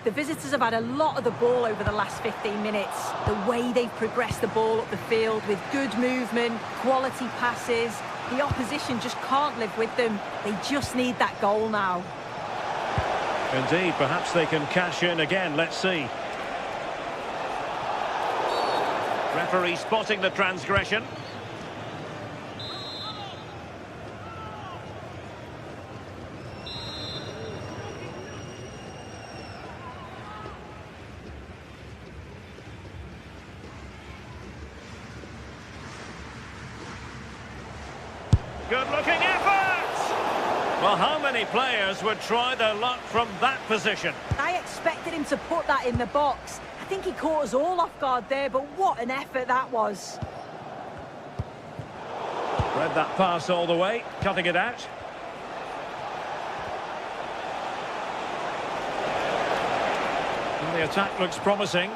The visitors have had a lot of the ball over the last 15 minutes. The way they've progressed the ball up the field with good movement, quality passes. The opposition just can't live with them. They just need that goal now. Indeed, perhaps they can cash in again. Let's see. Referee spotting the transgression. Good-looking effort! Well, how many players would try their luck from that position? I expected him to put that in the box. I think he caught us all off guard there, but what an effort that was. Read that pass all the way, cutting it out. And the attack looks promising.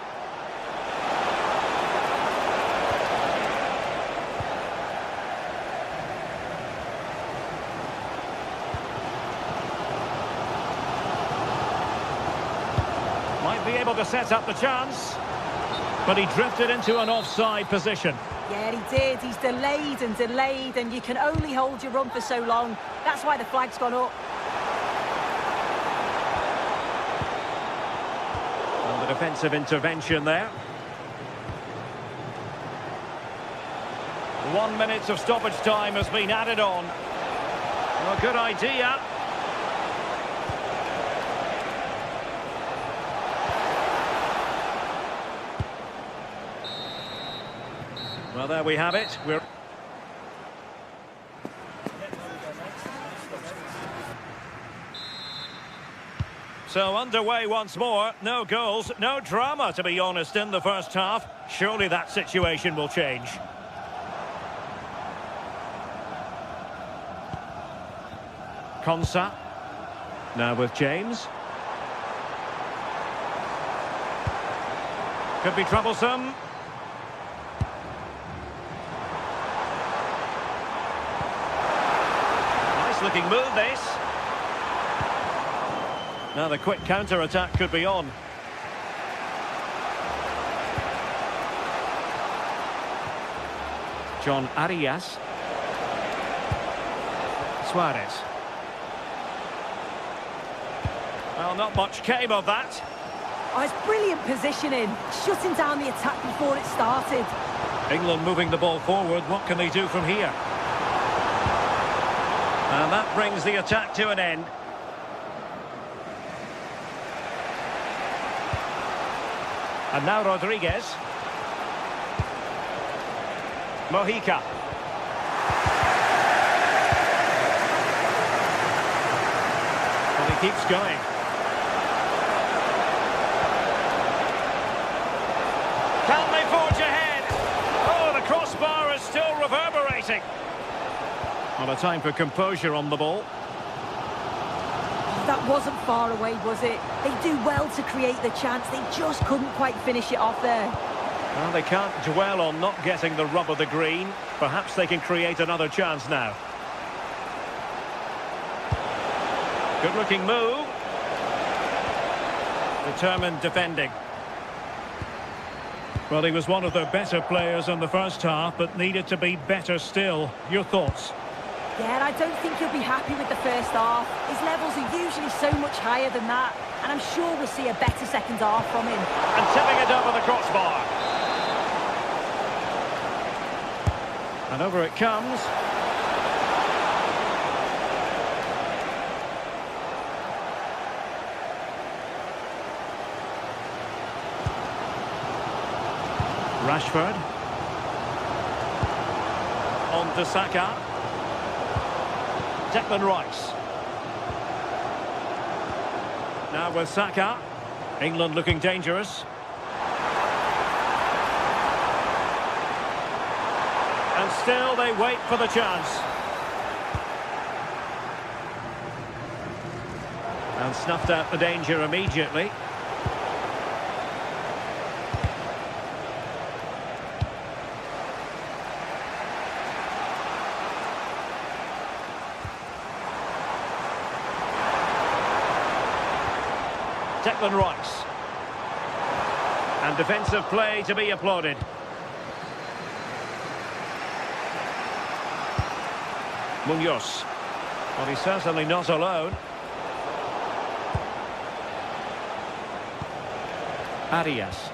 Might be able to set up the chance, but he drifted into an offside position. Yeah, he did. He's delayed, and you can only hold your run for so long. That's why the flag's gone up. Well, the defensive intervention there. 1 minute of stoppage time has been added on. Well, good idea. Well, there we have it. So underway once more. No goals, no drama, to be honest, in the first half. Surely that situation will change. Konsa. Now with James. Could be troublesome. Looking move this. Now the quick counter-attack could be on. John Arias. Suarez. Well, not much came of that. Oh, it's brilliant positioning, shutting down the attack before it started. England moving the ball forward. What can they do from here? And that brings the attack to an end. And now Rodriguez. Mojica. Well, he keeps going. Can they forge ahead? Oh, the crossbar is still reverberating. Well, a time for composure on the ball. That wasn't far away, was it? They do well to create the chance. They just couldn't quite finish it off there. Well, they can't dwell on not getting the rub of the green. Perhaps they can create another chance now. Good-looking move. Determined defending. Well, he was one of their better players in the first half, but needed to be better still. Your thoughts? Yeah, I don't think he'll be happy with the first half. His levels are usually so much higher than that, and I'm sure we'll see a better second half from him. And tipping it over the crossbar. And over it comes. Rashford. On to Saka. Declan Rice. Now with Saka. England looking dangerous. And still they wait for the chance. And snuffed out the danger immediately. Declan Rice. And defensive play to be applauded. Munoz. Well, he's certainly not alone. Arias.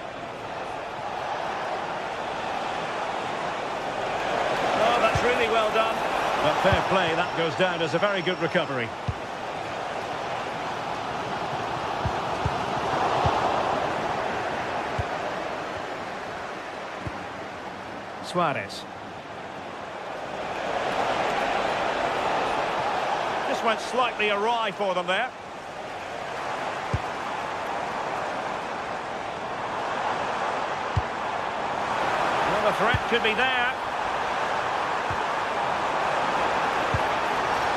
Oh, that's really well done. But fair play, that goes down as a very good recovery. Suarez. Just went slightly awry for them there. Well, the threat could be there.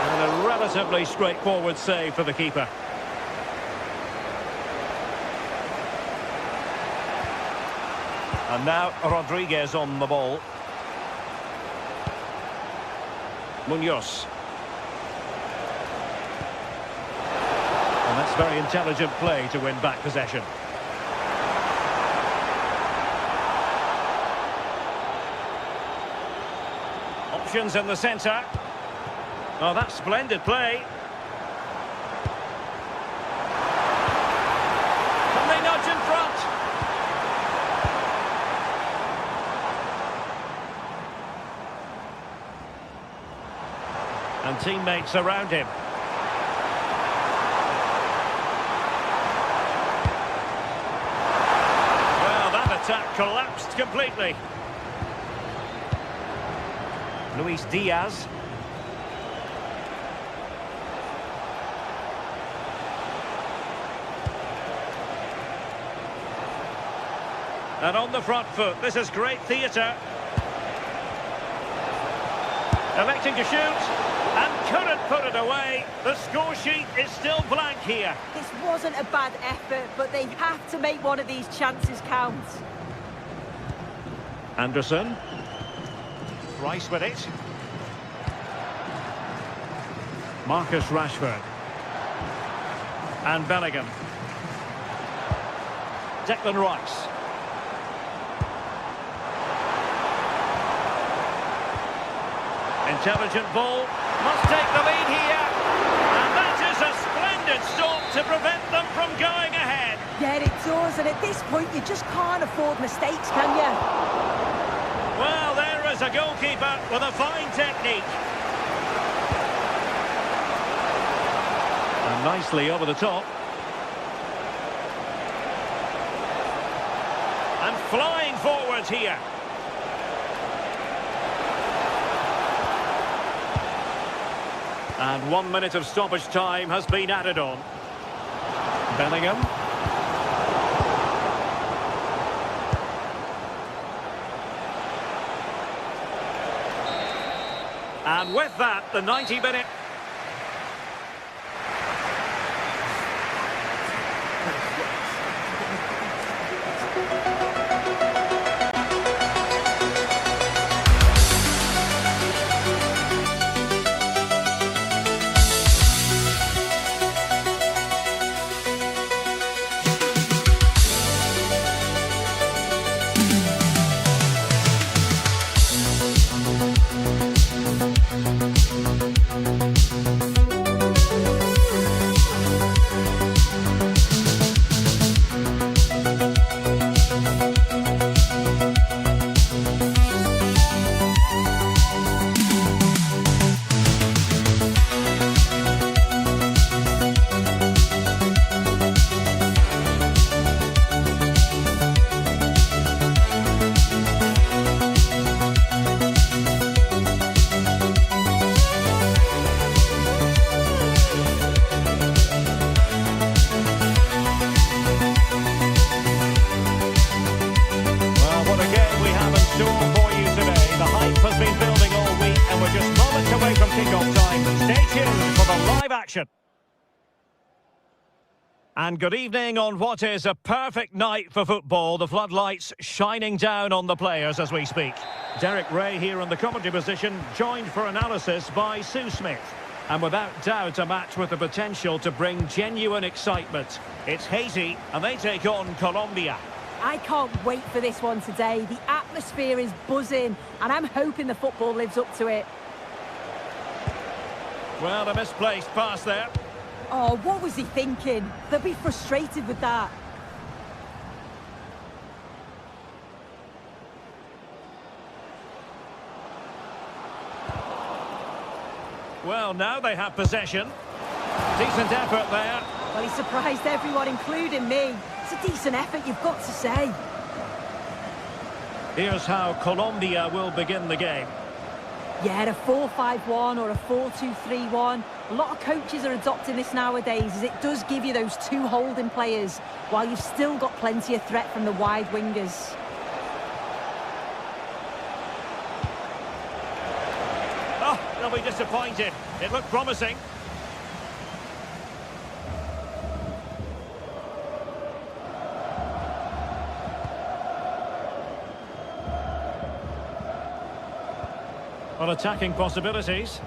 And a relatively straightforward save for the keeper. And now Rodriguez on the ball. Munoz. And that's very intelligent play to win back possession. Options in the centre. Oh, that's splendid play. Can they nudge in front? And teammates around him. Well, that attack collapsed completely. Luis Diaz. And on the front foot, this is great theatre. Electing to shoot, and couldn't put it away. The score sheet is still blank here. This wasn't a bad effort, but they have to make one of these chances count. Anderson. Rice with it. Marcus Rashford. And Bellingham. Declan Rice. Intelligent ball. Must take the lead here. And that is a splendid stop to prevent them from going ahead. Yeah, it does. And at this point, you just can't afford mistakes, can you? Well, there is a goalkeeper with a fine technique. And nicely over the top. And flying forwards here. And 1 minute of stoppage time has been added on. Bellingham. And with that, the 90-minute... And good evening on what is a perfect night for football. The floodlights shining down on the players as we speak. Derek Ray here in the commentary position, joined for analysis by Sue Smith. And without doubt, a match with the potential to bring genuine excitement. It's Haiti, and they take on Colombia. I can't wait for this one today. The atmosphere is buzzing, and I'm hoping the football lives up to it. Well, a misplaced pass there. Oh, what was he thinking? They'll be frustrated with that. Well, now they have possession. Decent effort there. Well, he surprised everyone, including me. It's a decent effort, you've got to say. Here's how Colombia will begin the game. Yeah, a 4-5-1 or a 4-2-3-1. A lot of coaches are adopting this nowadays, as it does give you those two holding players, while you've still got plenty of threat from the wide wingers. Oh, they'll be disappointed. It looked promising. Well, attacking possibilities.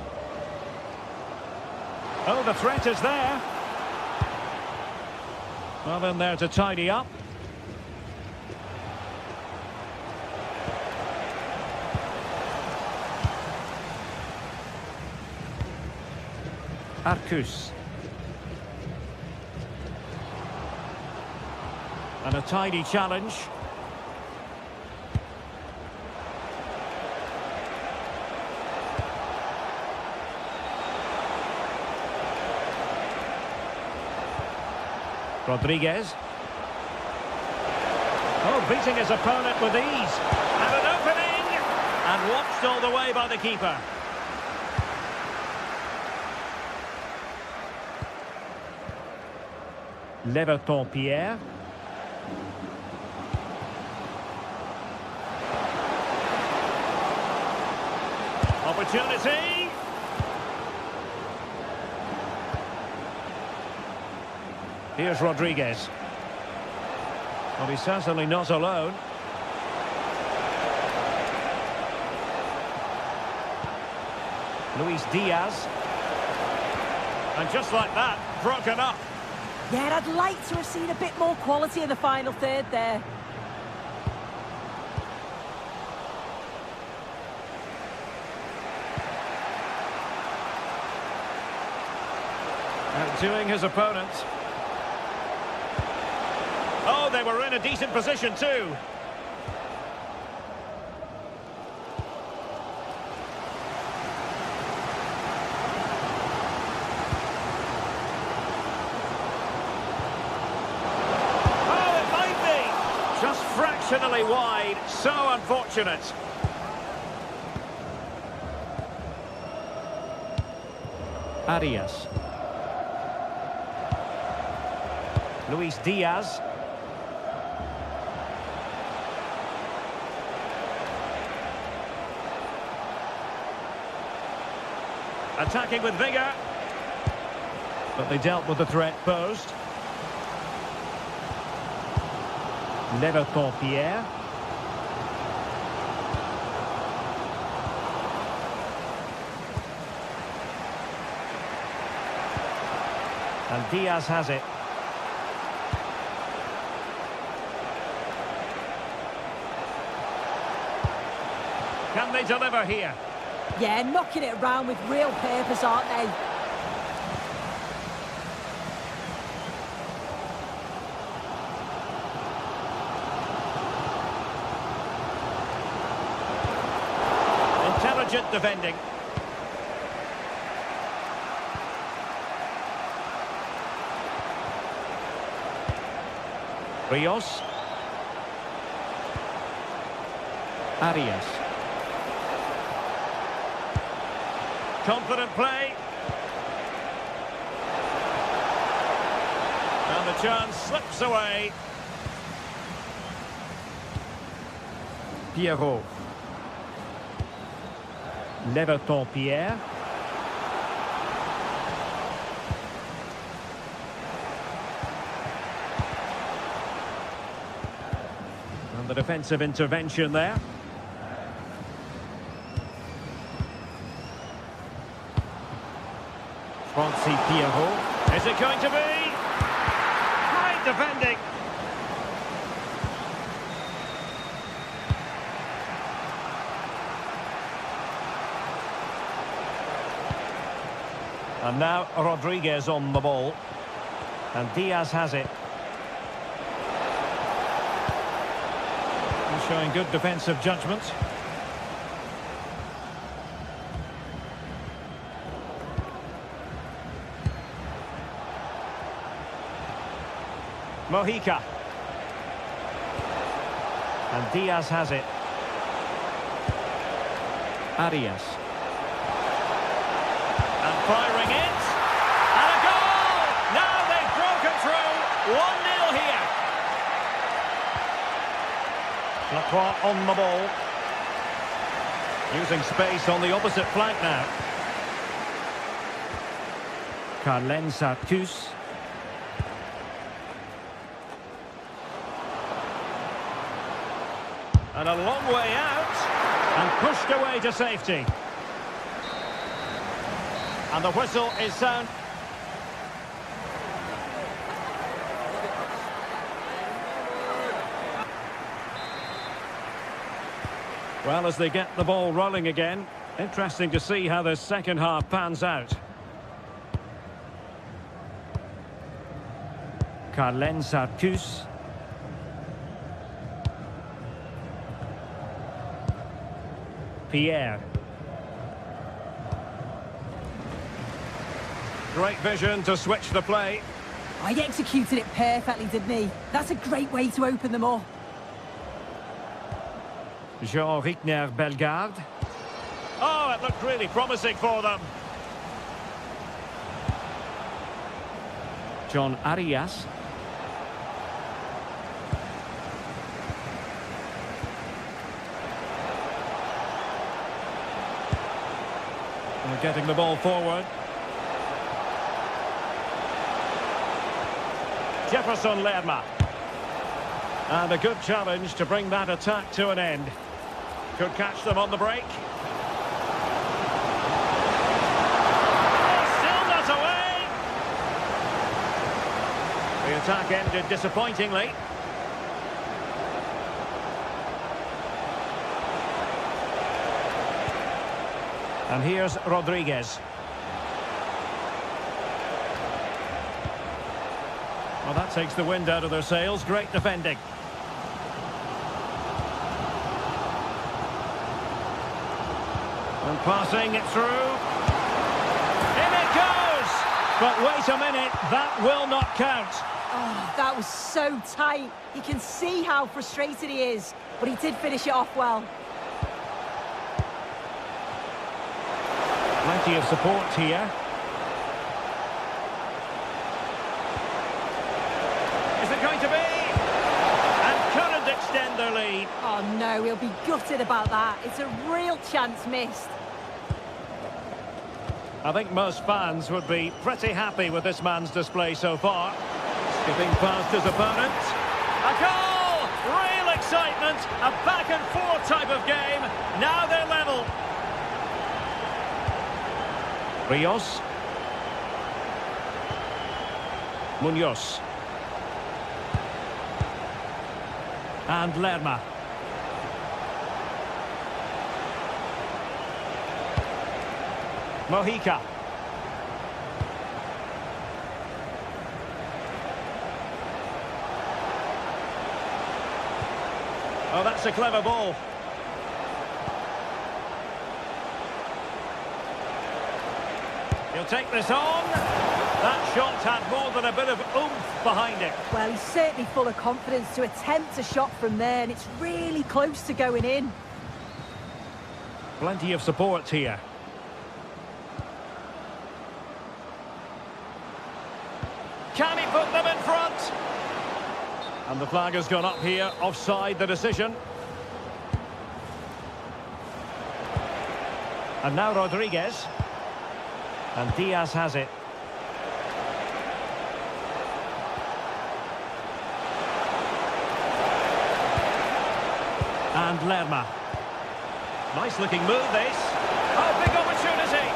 Oh, the threat is there. Well, in there to tidy up. Arcus. And a tidy challenge. Rodriguez. Oh, beating his opponent with ease. And an opening! And watched all the way by the keeper. Leverton Pierre. Opportunity! Here's Rodriguez. Well, he's certainly not alone. Luis Diaz. And just like that, broken up. Yeah, I'd like to have seen a bit more quality in the final third there. Outdoing his opponent. Oh, they were in a decent position too. Oh, it might be. Just fractionally wide. So unfortunate. Arias. Luis Diaz. Attacking with vigour. But they dealt with the threat posed. Leverton Pierre. And Diaz has it. Can they deliver here? Yeah, knocking it around with real purpose, aren't they? Intelligent defending. Rios. Arias. Confident play. And the chance slips away. Pierrot. Leverton Pierre. And the defensive intervention there. See Pierrot. Is it going to be? Great defending. And now Rodriguez on the ball. And Diaz has it. He's showing good defensive judgment. Mojica. And Diaz has it. Arias. And firing it. And a goal! Now they've broken through. 1-0 here. Lacroix on the ball. Using space on the opposite flank now. Carlen Sartus. And a long way out. And pushed away to safety. And the whistle is sound. Well, as they get the ball rolling again, interesting to see how the second half pans out. Carlen Sartus. Pierre. Great vision to switch the play. He executed it perfectly, didn't he? That's a great way to open them up. Jean Rickner Bellegarde. Oh, it looked really promising for them. John Arias. They're getting the ball forward. Jefferson Lerma. And a good challenge to bring that attack to an end. Could catch them on the break. Still not away. The attack ended disappointingly. And here's Rodriguez. Well, that takes the wind out of their sails. Great defending. And passing it through. In it goes! But wait a minute, that will not count. Oh, that was so tight. You can see how frustrated he is, but he did finish it off well. Plenty of support here. Is it going to be? And couldn't extend their lead. Oh no, he'll be gutted about that. It's a real chance missed. I think most fans would be pretty happy with this man's display so far. Skipping past his opponent. A goal! Real excitement. A back and forth type of game. Now they're level. Rios. Munoz. And Lerma. Mojica. Oh, that's a clever ball. He'll take this on. That shot had more than a bit of oomph behind it. Well, he's certainly full of confidence to attempt a shot from there, and it's really close to going in. Plenty of support here. Can he put them in front? And the flag has gone up here, offside the decision. And now Rodriguez. And Diaz has it. And Lerma. Nice looking move this. Oh, big opportunity.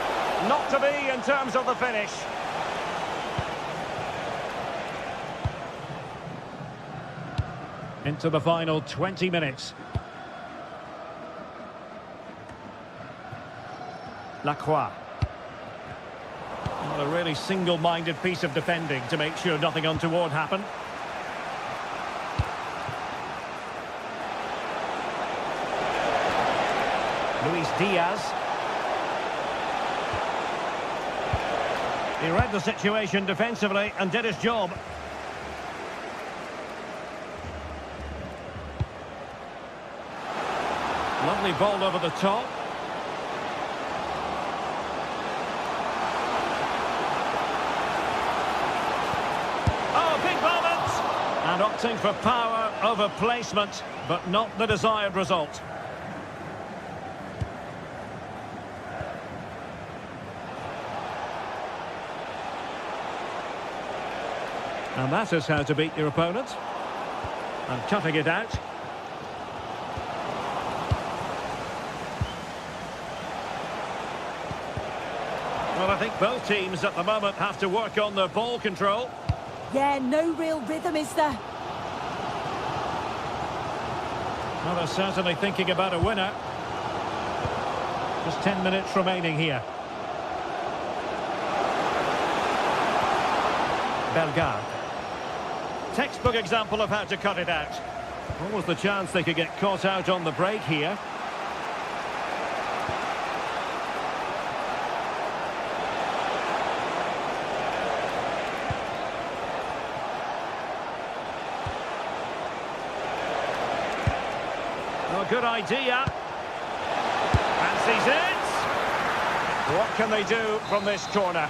Not to be in terms of the finish. Into the final 20 minutes. Lacroix. Not a really single-minded piece of defending to make sure nothing untoward happened. Luis Diaz. He read the situation defensively and did his job. Lovely ball over the top. Oh, big moment! And opting for power over placement, but not the desired result. And that is how to beat your opponent. And cutting it out. Well, I think both teams at the moment have to work on their ball control. Yeah, no real rhythm, is there? Well, they're certainly thinking about a winner. Just 10 minutes remaining here. Bellegarde. Textbook example of how to cut it out. What was the chance they could get caught out on the break here? Oh, good idea. And sees it. What can they do from this corner?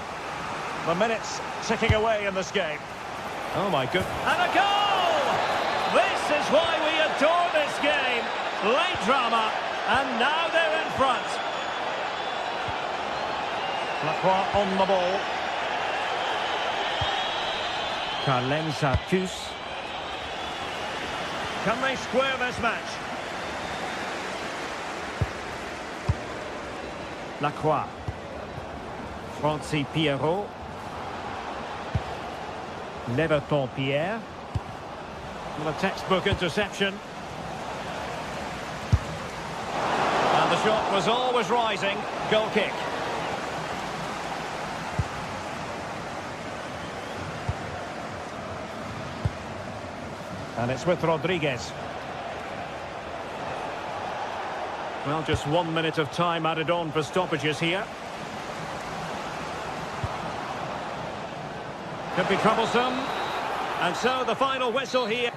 The minutes ticking away in this game. Oh my good. And a goal! This is why we adore this game. Late drama, and now they're in front. Lacroix on the ball. Carlen-Sarcus. Can they square this match? Lacroix. Francis Pierrot. Leverton Pierre. Well, a textbook interception. And the shot was always rising. Goal kick. And it's with Rodriguez. Well, just 1 minute of time added on for stoppages here. Could be troublesome. And so the final whistle here.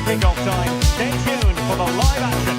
Kickoff time. Stay tuned for the live action.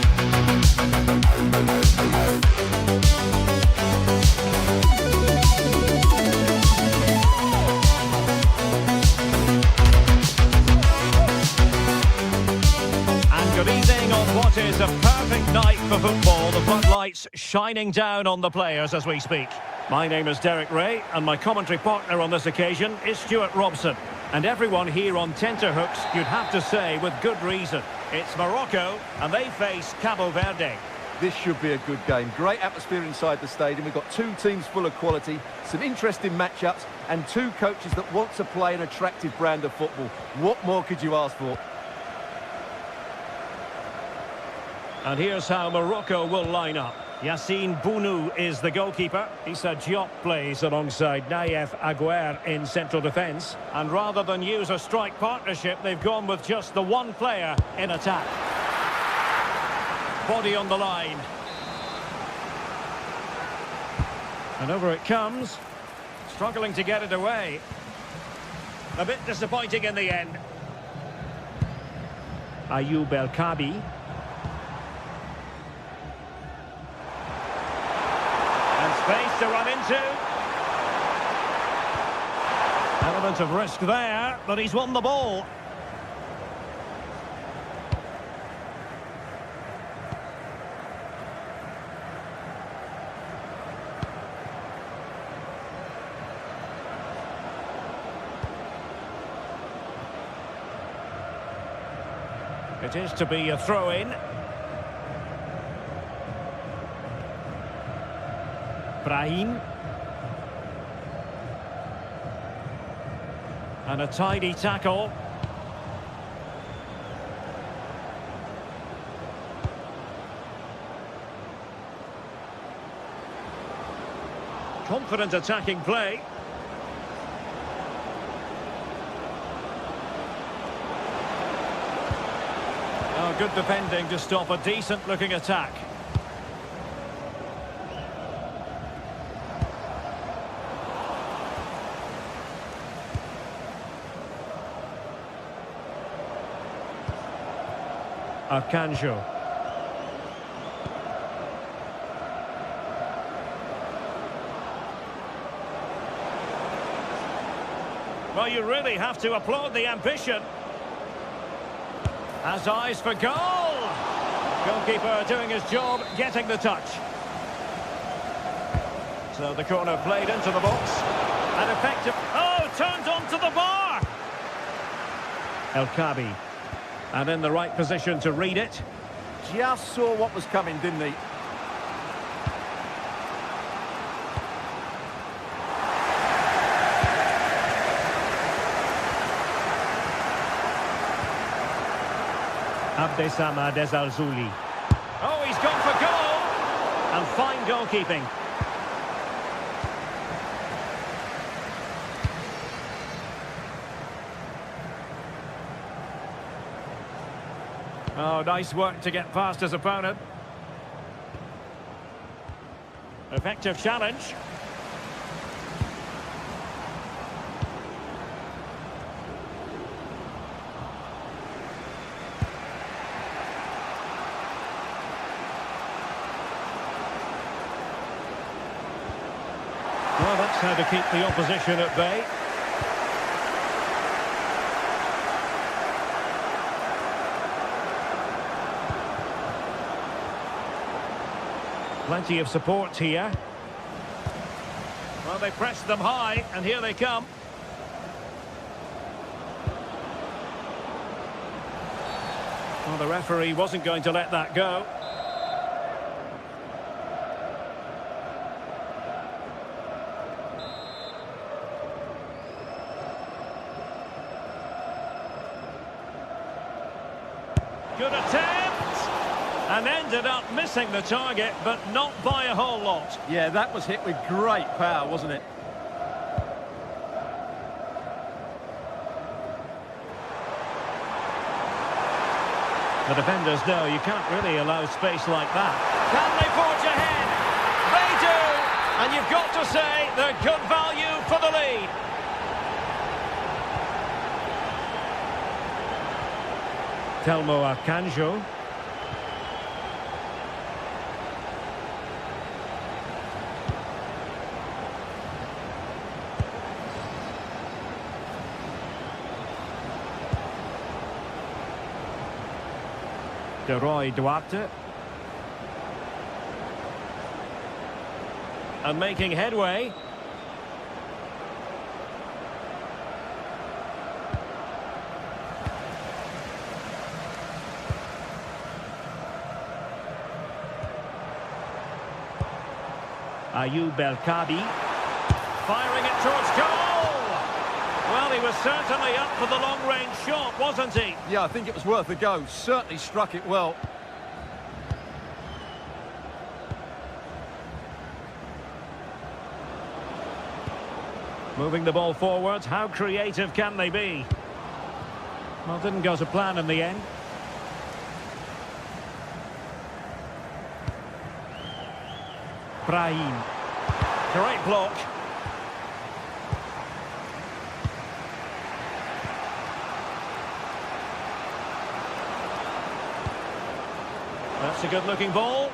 And good evening on what is a perfect night for football. The floodlights shining down on the players as we speak. My name is Derek Ray, and my commentary partner on this occasion is Stuart Robson. And everyone here on tenterhooks, you'd have to say with good reason. It's Morocco, and they face Cabo Verde. This should be a good game. Great atmosphere inside the stadium. We've got two teams full of quality, some interesting matchups, and two coaches that want to play an attractive brand of football. What more could you ask for? And here's how Morocco will line up. Yassine Bounou is the goalkeeper. Issa Diop plays alongside Naïef Aguer in central defence. And rather than use a strike partnership, they've gone with just the one player in attack. Body on the line. And over it comes. Struggling to get it away. A bit disappointing in the end. Ayoub El Kabi. And space to run into. Element of risk there, but he's won the ball. It is to be a throw-in. Brahim. And a tidy tackle. Confident attacking play. Oh, good defending to stop a decent-looking attack. Arcanjo. Well, you really have to applaud the ambition. Has eyes for goal. Goalkeeper doing his job, getting the touch. So the corner played into the box. And effective. Oh, turned onto the bar. El Kabi. And in the right position to read it. Just saw what was coming, didn't he? Abdessamad Ezalzouli. Oh, he's gone for goal! And fine goalkeeping. Oh, nice work to get past his opponent. Effective challenge. Well, that's how to keep the opposition at bay. Plenty of support here. Well, they pressed them high, and here they come. Well, the referee wasn't going to let that go. Good attempt! And ended up missing the target, but not by a whole lot. Yeah, that was hit with great power, wasn't it? The defenders know you can't really allow space like that. Can they forge ahead? They do! And you've got to say they're good value for the lead. Telmo Arcanjo. De Roy Duarte. And making headway. Ayoub El-Kabi. Firing it towards goal! Well, he was certainly up for the long-range shot, wasn't he? Yeah, I think it was worth a go. Certainly struck it well. Moving the ball forward, how creative can they be? Well, didn't go to plan in the end. Brahim. Great block. That's a good-looking ball.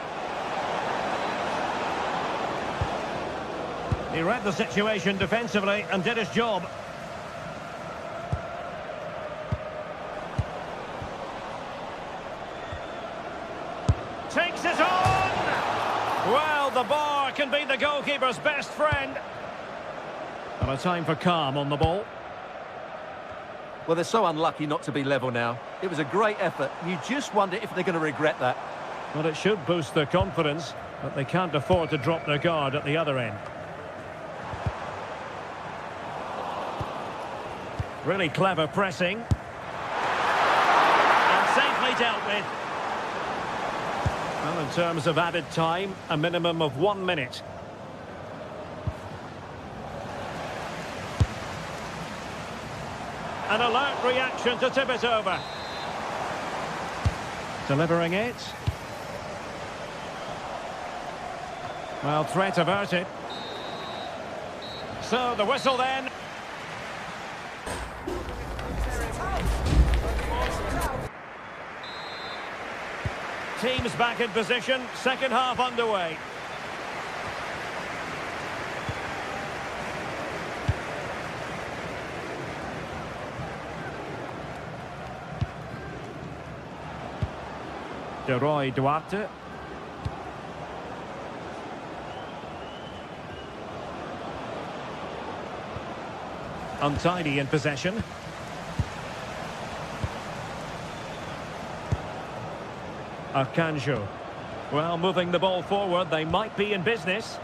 He read the situation defensively and did his job. Takes it on! Well, the bar can be the goalkeeper's best friend. And a time for calm on the ball. Well, they're so unlucky not to be level now. It was a great effort. You just wonder if they're going to regret that. Well, it should boost their confidence, but they can't afford to drop their guard at the other end. Really clever pressing. And safely dealt with. Well, in terms of added time, a minimum of 1 minute. An alert reaction to tip it over. Delivering it. Well, threat averted. So, the whistle then. Teams back in position, second half underway. Roy Duarte. Untidy in possession. Arcanjo. Well, moving the ball forward, they might be in business.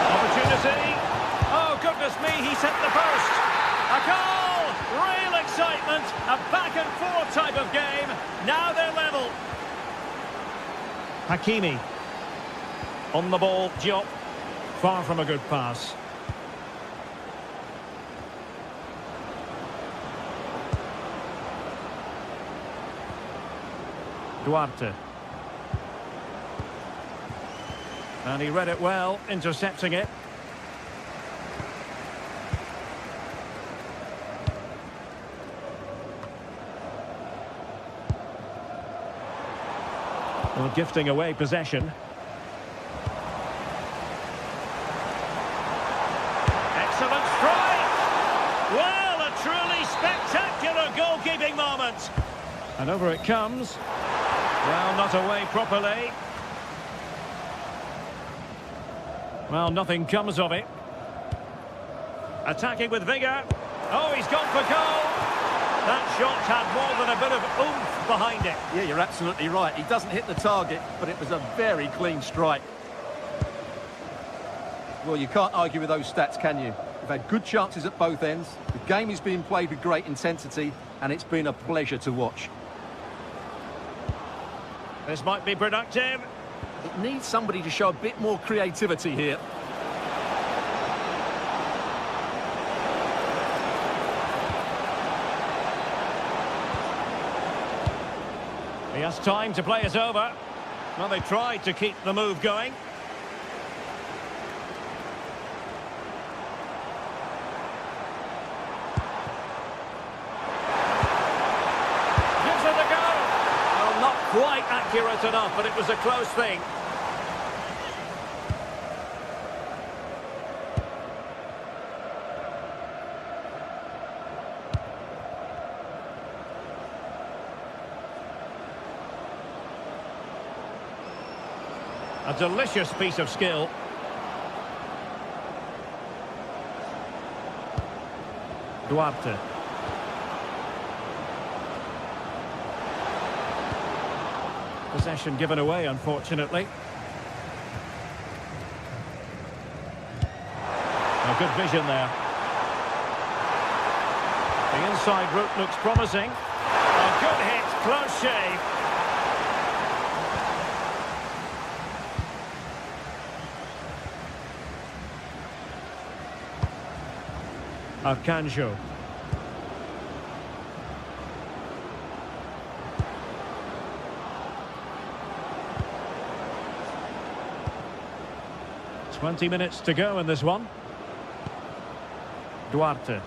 Opportunity. Oh, goodness me, he's hit the post. A goal! Real excitement. A back-and-forth type of game. Now they're level. Hakimi. On the ball, Diop. Far from a good pass. Duarte. And he read it well, intercepting it. Well, gifting away possession. Excellent strike! Well, a truly spectacular goalkeeping moment. And over it comes. Well, not away properly. Well, nothing comes of it. Attacking with vigour. Oh, he's gone for goal. That shot had more than a bit of oomph behind it. Yeah, you're absolutely right. He doesn't hit the target, but it was a very clean strike. Well, you can't argue with those stats, can you? We've had good chances at both ends. The game is being played with great intensity, and it's been a pleasure to watch. This might be productive. It needs somebody to show a bit more creativity here. He has time to play it over. Well, they tried to keep the move going. Gives it a go. Well, not quite accurate enough, but it was a close thing. A delicious piece of skill. Possession given away, unfortunately. A good vision there. The inside route looks promising. A good hit, close shave. Arcanjo. "20 minutes to go in this one. Duarte.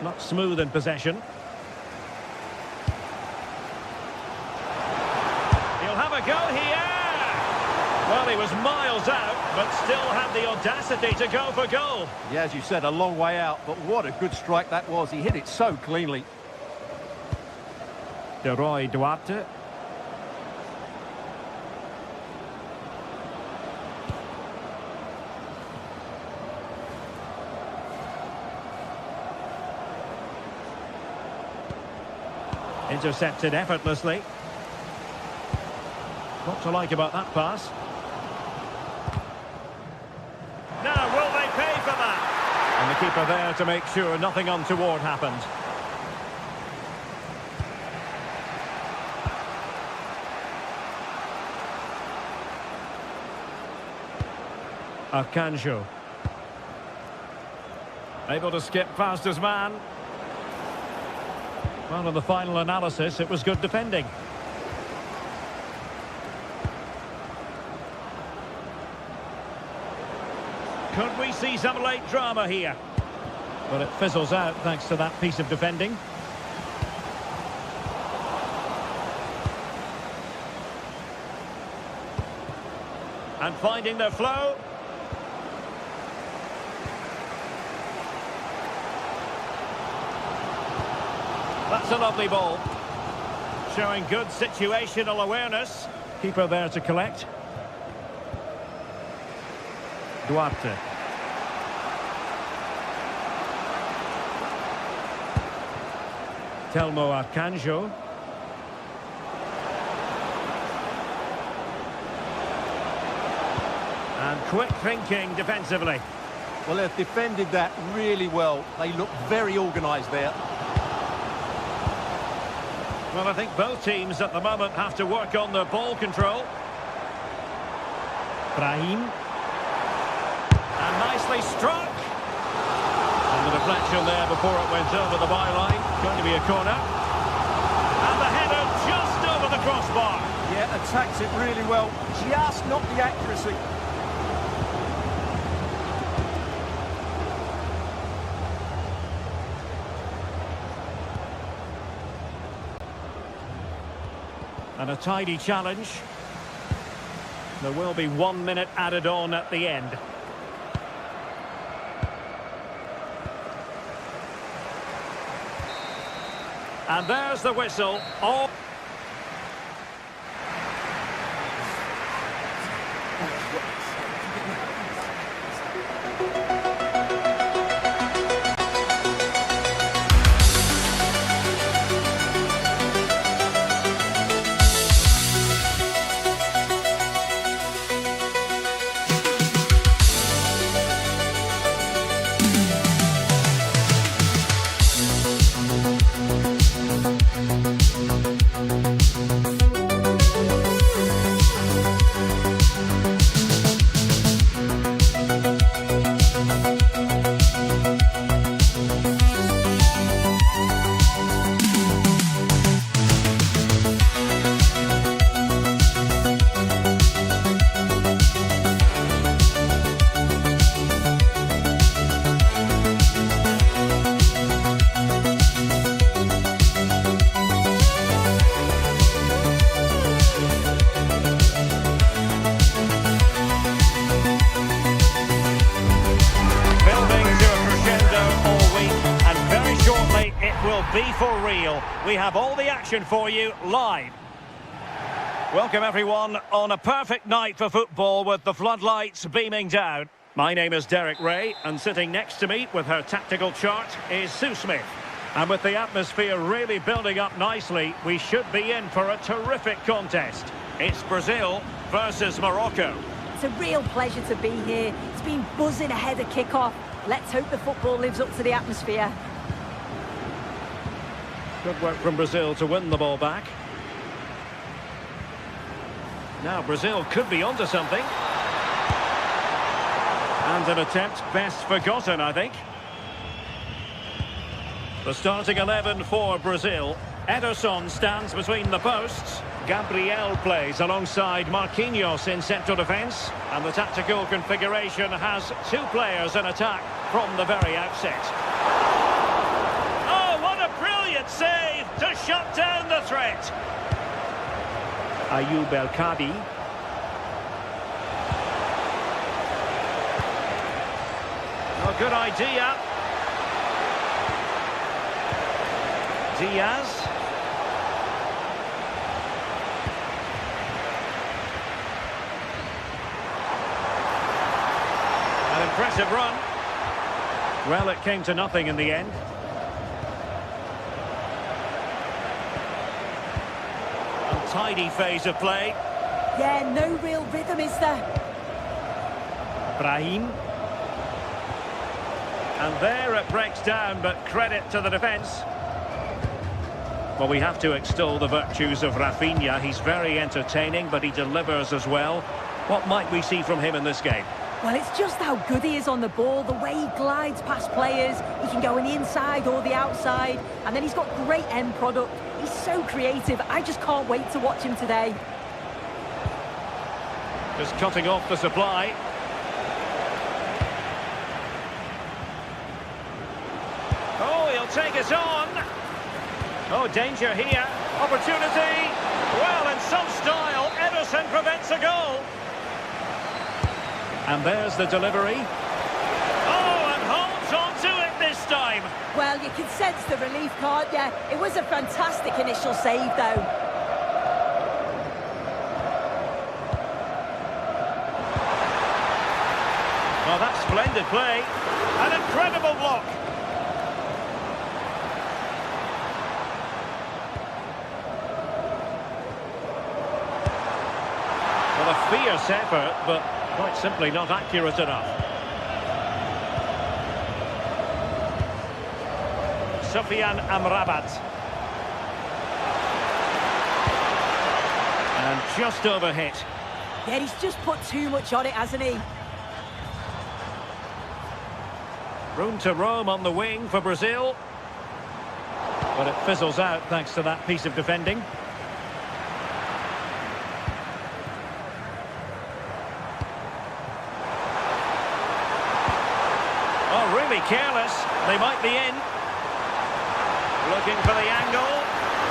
Not smooth in possession. He'll have a go here. Well, he was miles out, but still had the audacity to go for goal. Yeah, as you said, a long way out, but what a good strike that was. He hit it so cleanly. De Roy Duarte. Intercepted effortlessly. What to like about that pass? Now, will they pay for that? And the keeper there to make sure nothing untoward happened. Arcanjo. Able to skip past his man. Well, in the final analysis, it was good defending. Could we see some late drama here? But it fizzles out thanks to that piece of defending. And finding their flow. That's a lovely ball. Showing good situational awareness. Keeper there to collect. Duarte. Telmo Arcanjo. And quick thinking defensively. Well, they've defended that really well. They look very organised there. Well, I think both teams at the moment have to work on their ball control. Brahim. And nicely struck. And the deflection there before it went over the byline. Going to be a corner. And the header just over the crossbar. Yeah, attacks it really well. Just not the accuracy. And a tidy challenge. There will be 1 minute added on at the end. And there's the whistle. All be for real. We have all the action for you live. Welcome everyone on a perfect night for football with the floodlights beaming down. My name is Derek Ray, and sitting next to me with her tactical chart is Sue Smith. And with the atmosphere really building up nicely, we should be in for a terrific contest. It's Brazil versus Morocco. It's a real pleasure to be here. It's been buzzing ahead of kick-off. Let's hope the football lives up to the atmosphere. Good work from Brazil to win the ball back. Now Brazil could be onto something. And an attempt best forgotten, I think. The starting 11 for Brazil. Ederson stands between the posts. Gabriel plays alongside Marquinhos in central defence. And the tactical configuration has two players in attack from the very outset. Oh, what a brilliant save to shut down the threat. Ayoub El-Kadi. Oh, good idea. Diaz. An impressive run. Well, it came to nothing in the end. Untidy phase of play. Yeah, no real rhythm, is there? Brahim. And there it breaks down, but credit to the defence. Well, we have to extol the virtues of Rafinha. He's very entertaining, but he delivers as well. What might we see from him in this game? Well, it's just how good he is on the ball, the way he glides past players. He can go on the inside or the outside, and then he's got great end product. He's so creative. I just can't wait to watch him today. Just cutting off the supply. Oh, he'll take us on. Oh, danger here. Opportunity. Well, in some style, Ederson prevents a goal. And there's the delivery. Oh, and holds on to it this time. Well, you can sense the relief, can't you? It was a fantastic initial save, though. Well, that's splendid play. An incredible block. Well, a fierce effort, but quite simply not accurate enough. Sofyan Amrabat. And just overhit. Yeah, he's just put too much on it, hasn't he? Room to roam on the wing for Brazil. But it fizzles out thanks to that piece of defending. Oh, really careless. They might be in. Looking for the angle.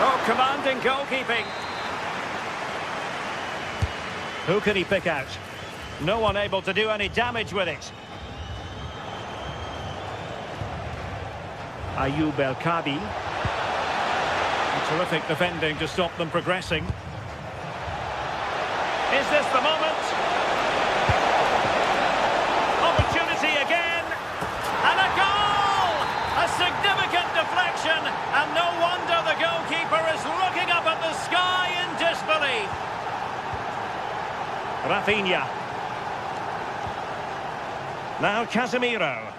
Oh, commanding goalkeeping. Who can he pick out? No one able to do any damage with it. Ayoub El-Kadi. Terrific defending to stop them progressing. Is this the moment? Opportunity again. And a goal! A significant deflection. And no wonder the goalkeeper is looking up at the sky in disbelief. Rafinha. Now Casemiro.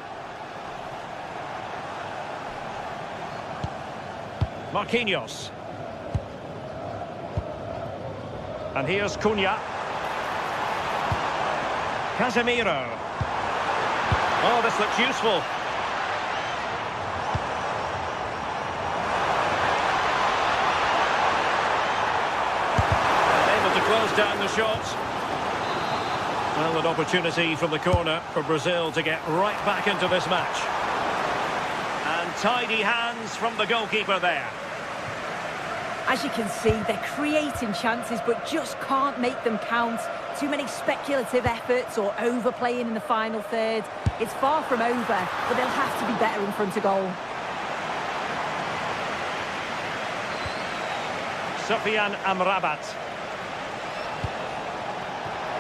Marquinhos. And here's Cunha. Casemiro. Oh, this looks useful. Able to close down the shot. Well, an opportunity from the corner for Brazil to get right back into this match. And tidy hands from the goalkeeper there. As you can see, they're creating chances but just can't make them count. Too many speculative efforts or overplaying in the final third. It's far from over, but they'll have to be better in front of goal. Sofyan Amrabat.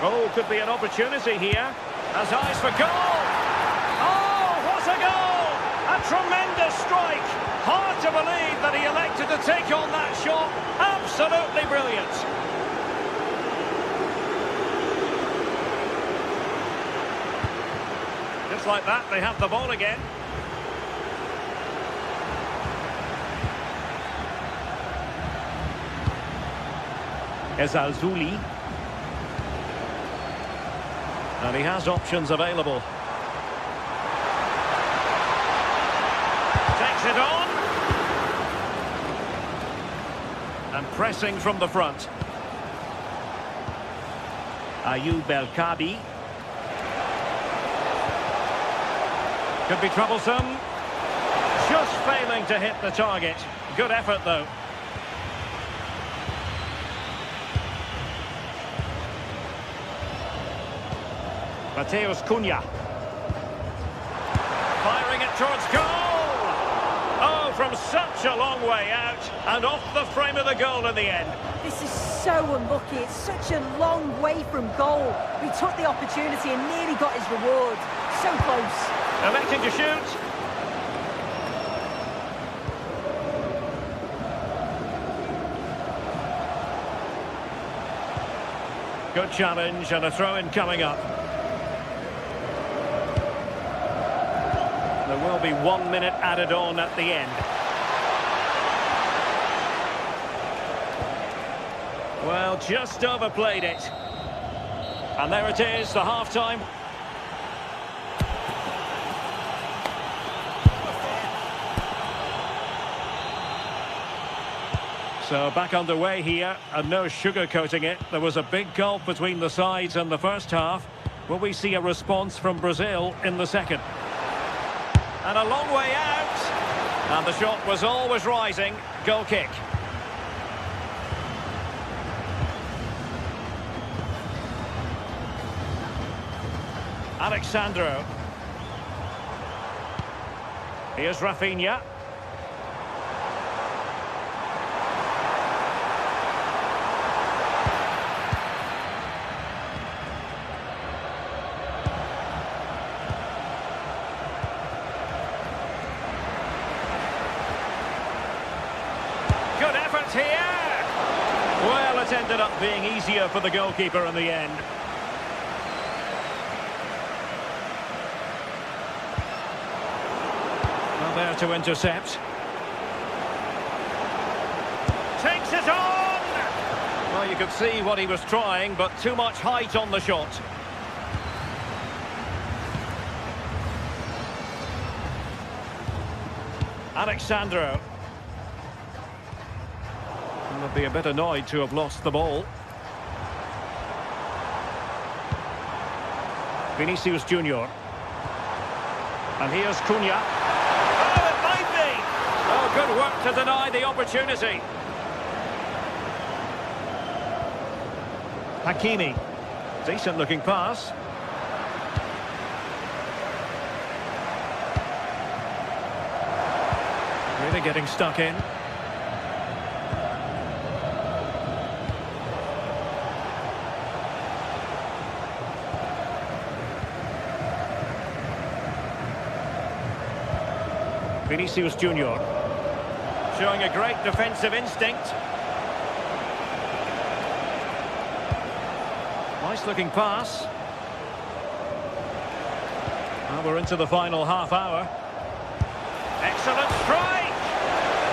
Oh, could be an opportunity here. Has eyes for goal. Oh, what a goal! A tremendous strike. Hard to believe that he elected to take on that shot. Absolutely brilliant. Just like that, they have the ball again. Ezalzouli. And he has options available. Takes it on. And pressing from the front. Ayoub El-Kabi. Could be troublesome. Just failing to hit the target. Good effort, though. Mateus Cunha. Firing it towards goal. Oh, from such a long way out. And off the frame of the goal in the end. This is so unlucky. It's such a long way from goal. He took the opportunity and nearly got his reward. So close. Electing to shoot. Good challenge and a throw-in coming up. There will be 1 minute added on at the end. Well, just overplayed it. And there it is, the half-time. So back underway here, and no sugarcoating it. There was a big gulf between the sides in the first half. Will we see a response from Brazil in the second? And a long way out. And the shot was always rising. Goal kick. Alexandro. Here's Rafinha. Good effort here. Well, it ended up being easier for the goalkeeper in the end. Well, there to intercept. Takes it on! Well, you could see what he was trying, but too much height on the shot. Alexandro. Would be a bit annoyed to have lost the ball. Vinicius Junior. And here's Cunha. Oh, it might be! Oh, good work to deny the opportunity. Hakimi. Decent looking pass. Really getting stuck in. Vinicius Junior showing a great defensive instinct. Nice looking pass. Well, we're into the final half hour. Excellent strike!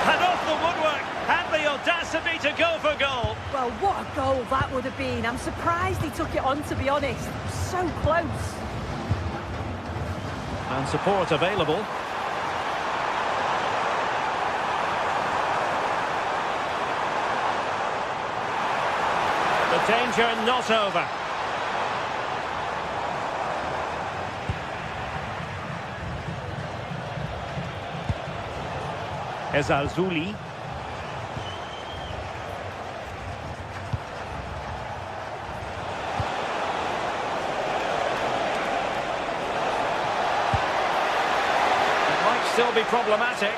And off the woodwork, had the audacity to go for goal. Well, what a goal that would have been. I'm surprised he took it on, to be honest. So close. And support available. The danger not over. Ezalzouli. It might still be problematic.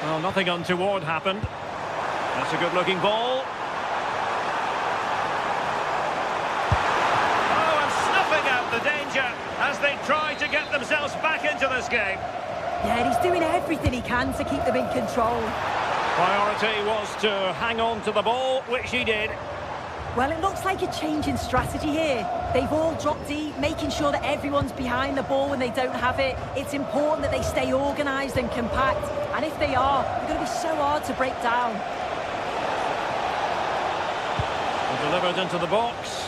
Well, nothing untoward happened. That's a good-looking ball. Oh, and snuffing out the danger as they try to get themselves back into this game. Yeah, and he's doing everything he can to keep them in control. Priority was to hang on to the ball, which he did. Well, it looks like a change in strategy here. They've all dropped deep, making sure that everyone's behind the ball when they don't have it. It's important that they stay organised and compact. And if they are, they're going to be so hard to break down. Delivered into the box.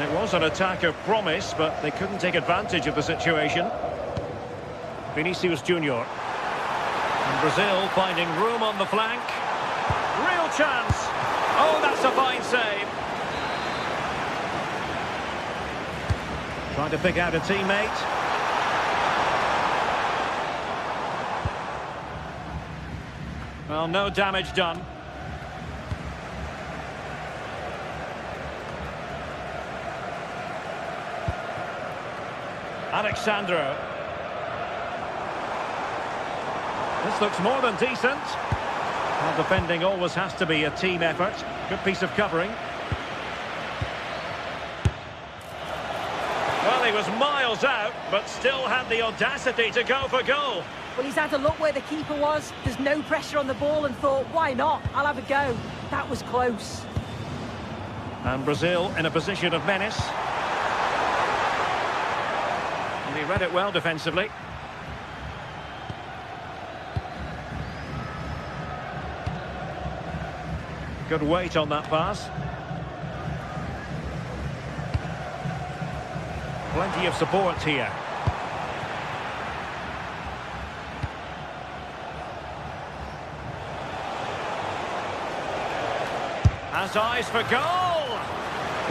It was an attack of promise, but they couldn't take advantage of the situation. Vinicius Junior. And Brazil finding room on the flank. Real chance. Oh, that's a fine save. Trying to pick out a teammate. Well, no damage done. Alexandro. This looks more than decent. Well, defending always has to be a team effort. Good piece of covering. Well, he was miles out, but still had the audacity to go for goal. Well, he's had a look where the keeper was. There's no pressure on the ball and thought, why not? I'll have a go. That was close. And Brazil in a position of menace. And he read it well defensively. Good weight on that pass. Plenty of support here. Has eyes for goal!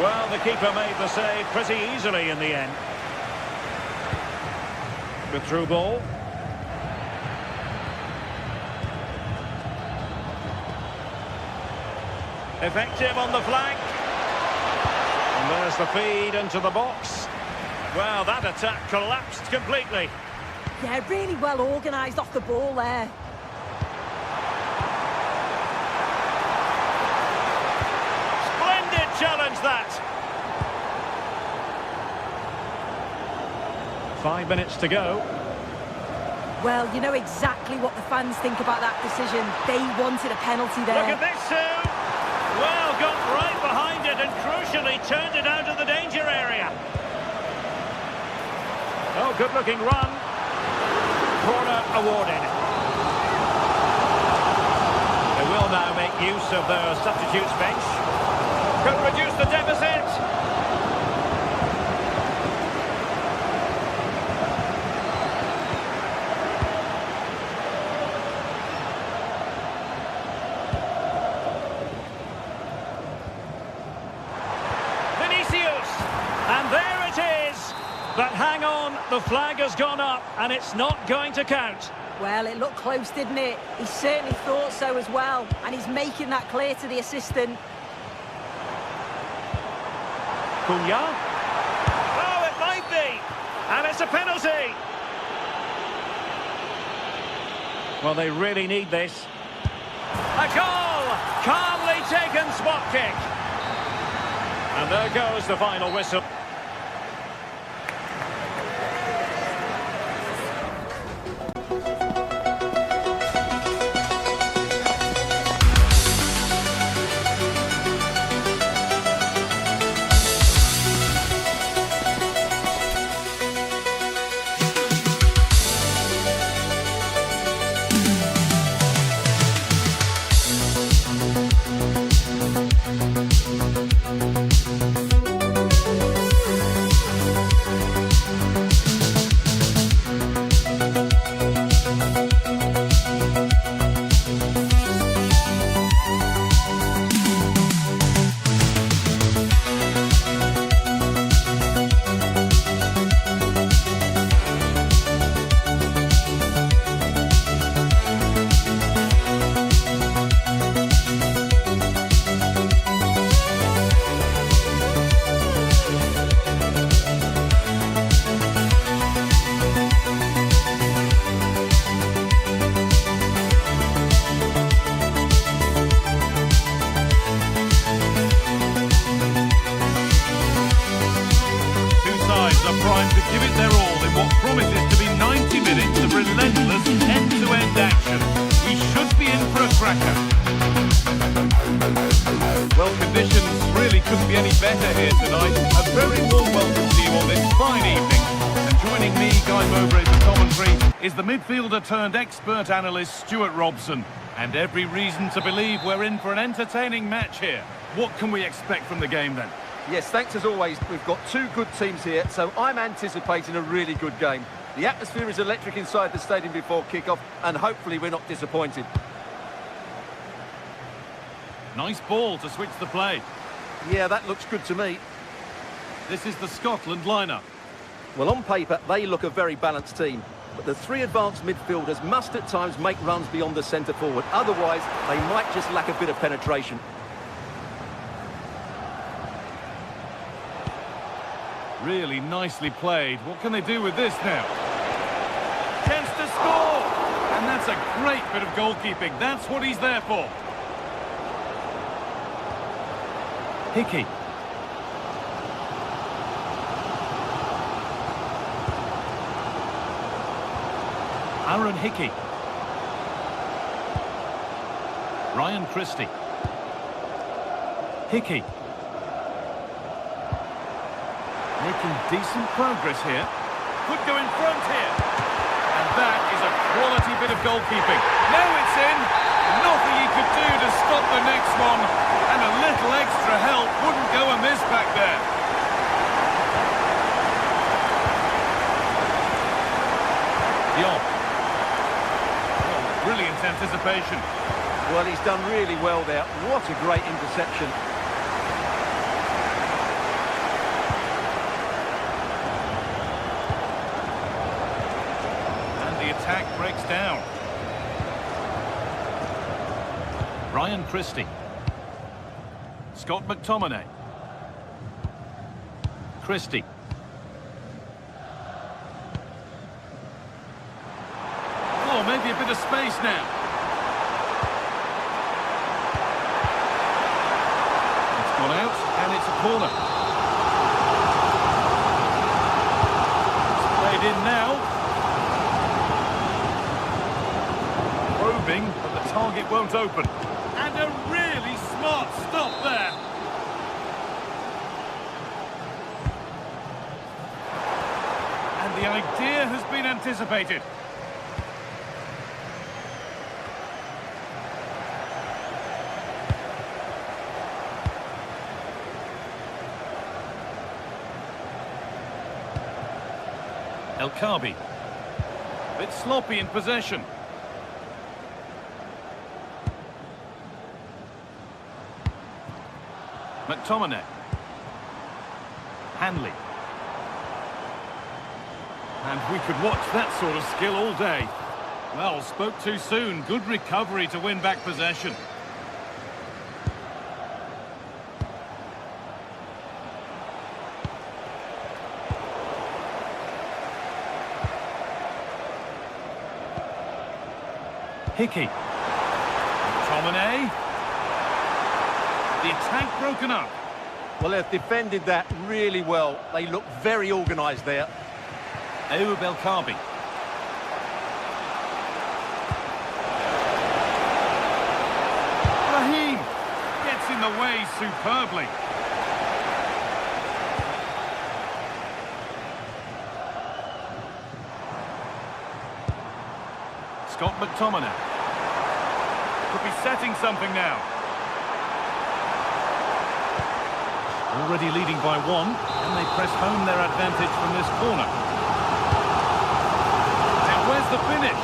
Well, the keeper made the save pretty easily in the end. Good through ball. Effective on the flank. And there's the feed into the box. Well, that attack collapsed completely. Yeah, really well organised off the ball there. Splendid challenge, that. 5 minutes to go. Well, you know exactly what the fans think about that decision. They wanted a penalty there. Look at this, Sue. Well, got right behind it and crucially turned it out of the danger area. Oh, good-looking run. Corner awarded. They will now make use of their substitutes bench. Could reduce the deficit. And there it is. But hang on, the flag has gone up and it's not going to count. Well, it looked close, didn't it? He certainly thought so as well. And he's making that clear to the assistant. Cunha. Oh, it might be. And it's a penalty. Well, they really need this. A goal! Calmly taken spot kick. And there goes the final whistle. cracker. Well, conditions really couldn't be any better here tonight. A very warm welcome to you on this fine evening. And joining me, Guy Mowbray, for commentary, is the midfielder-turned-expert analyst Stuart Robson. And every reason to believe we're in for an entertaining match here. What can we expect from the game then? Yes, thanks as always. We've got two good teams here, so I'm anticipating a really good game. The atmosphere is electric inside the stadium before kick-off, and hopefully we're not disappointed. Nice ball to switch the play. Yeah, that looks good to me. This is the Scotland lineup. Well, on paper, they look a very balanced team. But the three advanced midfielders must at times make runs beyond the centre forward. Otherwise, they might just lack a bit of penetration. Really nicely played. What can they do with this now? Chance to score! And that's a great bit of goalkeeping. That's what he's there for. Hickey. Aaron Hickey. Ryan Christie. Hickey. Making decent progress here. Could go in front here. And that is a quality bit of goalkeeping. Now it's in. Nothing he could do to stop the next one. And a little extra help wouldn't go amiss back there. Diop. Oh, brilliant anticipation. Well, he's done really well there. What a great interception. And the attack breaks down. Ryan Christie. Scott McTominay. Christie. Oh, maybe a bit of space now. It's gone out, and it's a corner. It's played in now. Probing, but the target won't open. And a really smart stop there. And the idea has been anticipated. El Kaabi. A bit sloppy in possession. McTominay. Hanley. And we could watch that sort of skill all day. Well, spoke too soon. Good recovery to win back possession. Hickey. McTominay. The attack broken up. Well, they've defended that really well. They look very organised there. Ayoub El Kaabi. Raheem gets in the way superbly. Scott McTominay. Could be setting something now. Already leading by one, and they press home their advantage from this corner. Now where's the finish?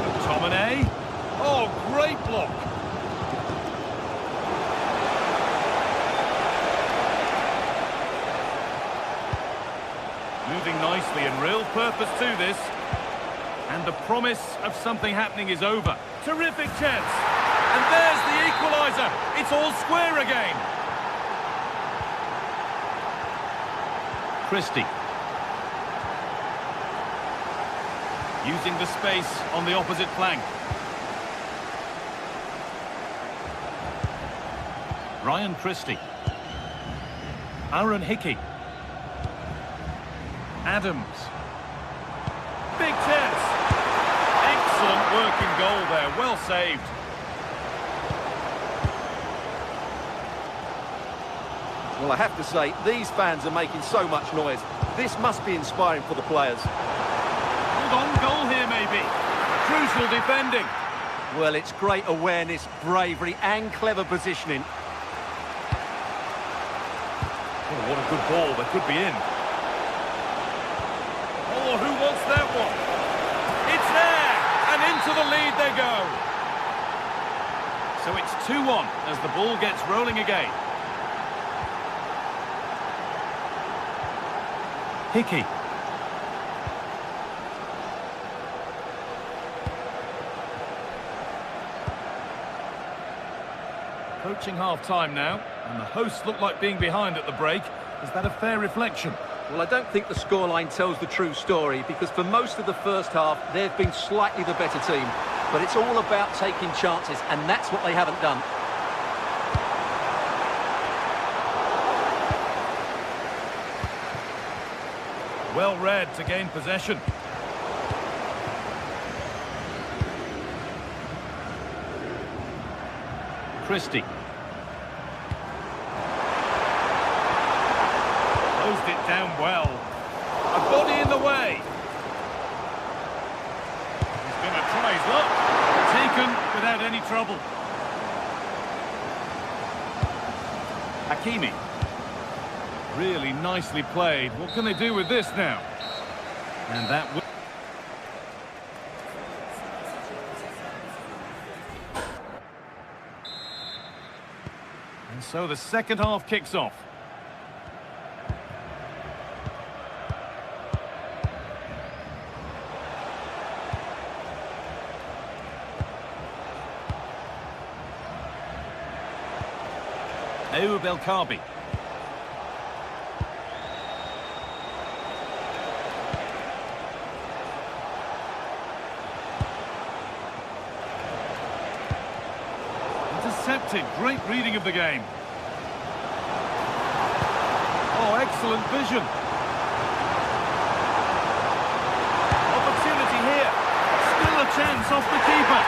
McTominay. Oh, great block. Moving nicely and real purpose to this. And the promise of something happening is over. Terrific chance. And there's the equaliser. It's all square again. Christie. Using the space on the opposite flank. Ryan Christie. Aaron Hickey. Adams. Big chance. Excellent there, well saved. Well, I have to say, these fans are making so much noise. This must be inspiring for the players. Hold on, goal here maybe. Crucial defending. Well, it's great awareness, bravery and clever positioning. Oh, what a good ball, they could be in. Oh, who wants that one? It's there, and into the lead they go. So it's 2-1 as the ball gets rolling again. Hickey. Approaching half-time now, and the hosts look like being behind at the break. Is that a fair reflection? Well, I don't think the scoreline tells the true story, because for most of the first half, they've been slightly the better team. But it's all about taking chances, and that's what they haven't done. Well read to gain possession. Christie. Closed it down well. A body in the way. He's going to try his luck. Taken without any trouble. Hakimi. Really nicely played. What can they do with this now? And that will... And so the second half kicks off. Ayoub El Kaabi. Intercepted. Great reading of the game. Oh, excellent vision. Opportunity here. Still a chance off the keeper.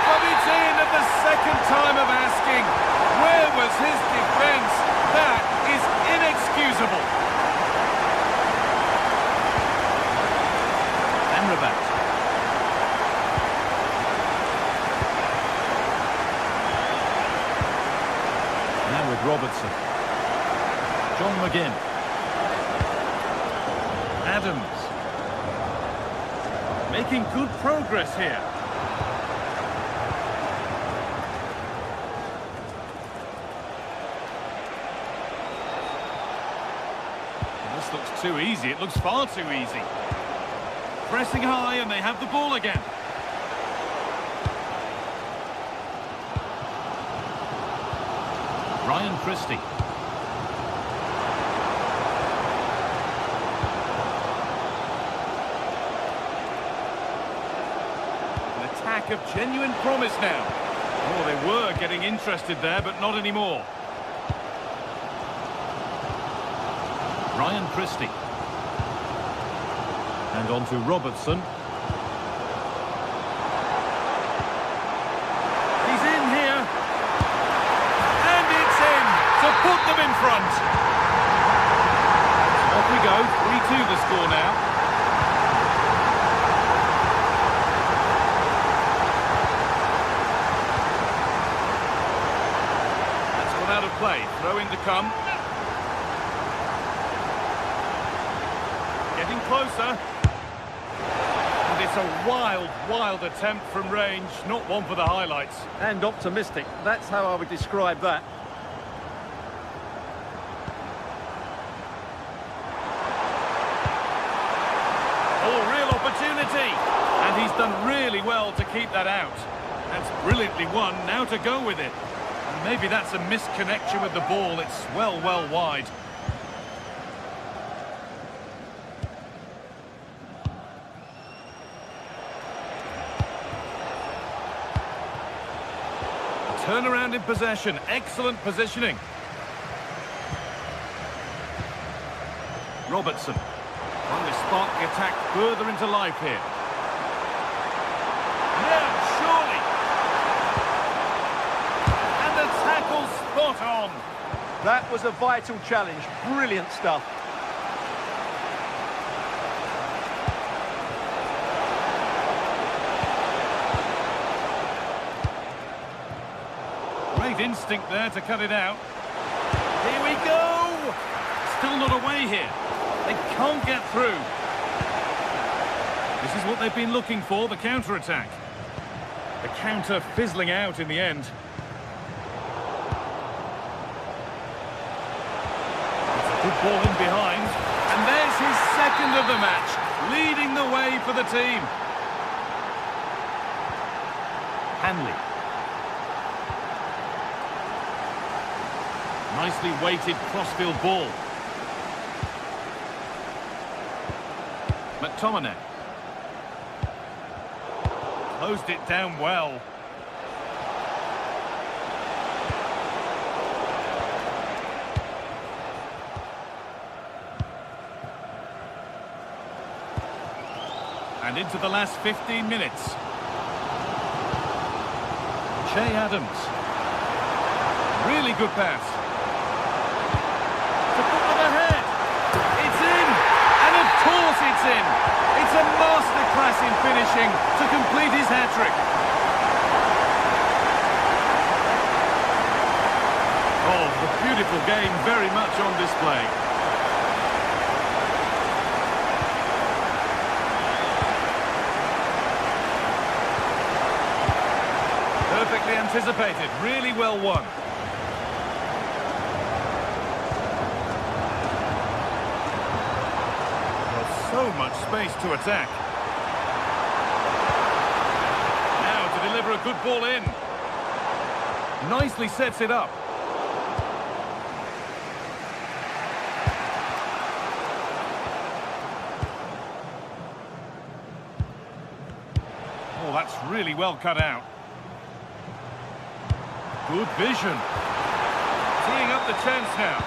But it's in at the second time of asking. Where was his defence? That is inexcusable. Amrabat. Now with Robertson. John McGinn. Adams. Making good progress here. This looks too easy. It looks far too easy. Pressing high and they have the ball again. Ryan Christie. An attack of genuine promise now. Oh, they were getting interested there, but not anymore. Ryan Christie. And on to Robertson. He's in here. And it's in to put them in front. Off we go. 3-2 the score now. That's gone out of play. Throw-in to come. Getting closer. And it's a wild, wild attempt from range. Not one for the highlights. And optimistic. That's how I would describe that. Oh, real opportunity. And he's done really well to keep that out. That's brilliantly won. Now to go with it. And maybe that's a misconnection with the ball. It's well wide. Turnaround in possession. Excellent positioning. Robertson. Trying to spark the attack further into life here. Now, surely. on. That was a vital challenge. Brilliant stuff. Great instinct there to cut it out. Here we go! Still not away here. They can't get through. This is what they've been looking for, the counter-attack. The counter fizzling out in the end. It's a good ball in behind. And there's his second of the match, leading the way for the team. Hanley. Nicely weighted crossfield ball. McTominay. Closed it down well. And into the last 15 minutes. Che Adams. Really good pass. To put them ahead. It's in. And of course it's in. It's a masterclass in finishing to complete his hat-trick. Oh, the beautiful game very much on display. Perfectly anticipated, really well won. So much space to attack. Now to deliver a good ball in. Nicely sets it up. Oh, that's really well cut out. Good vision. Teeing up the chance now.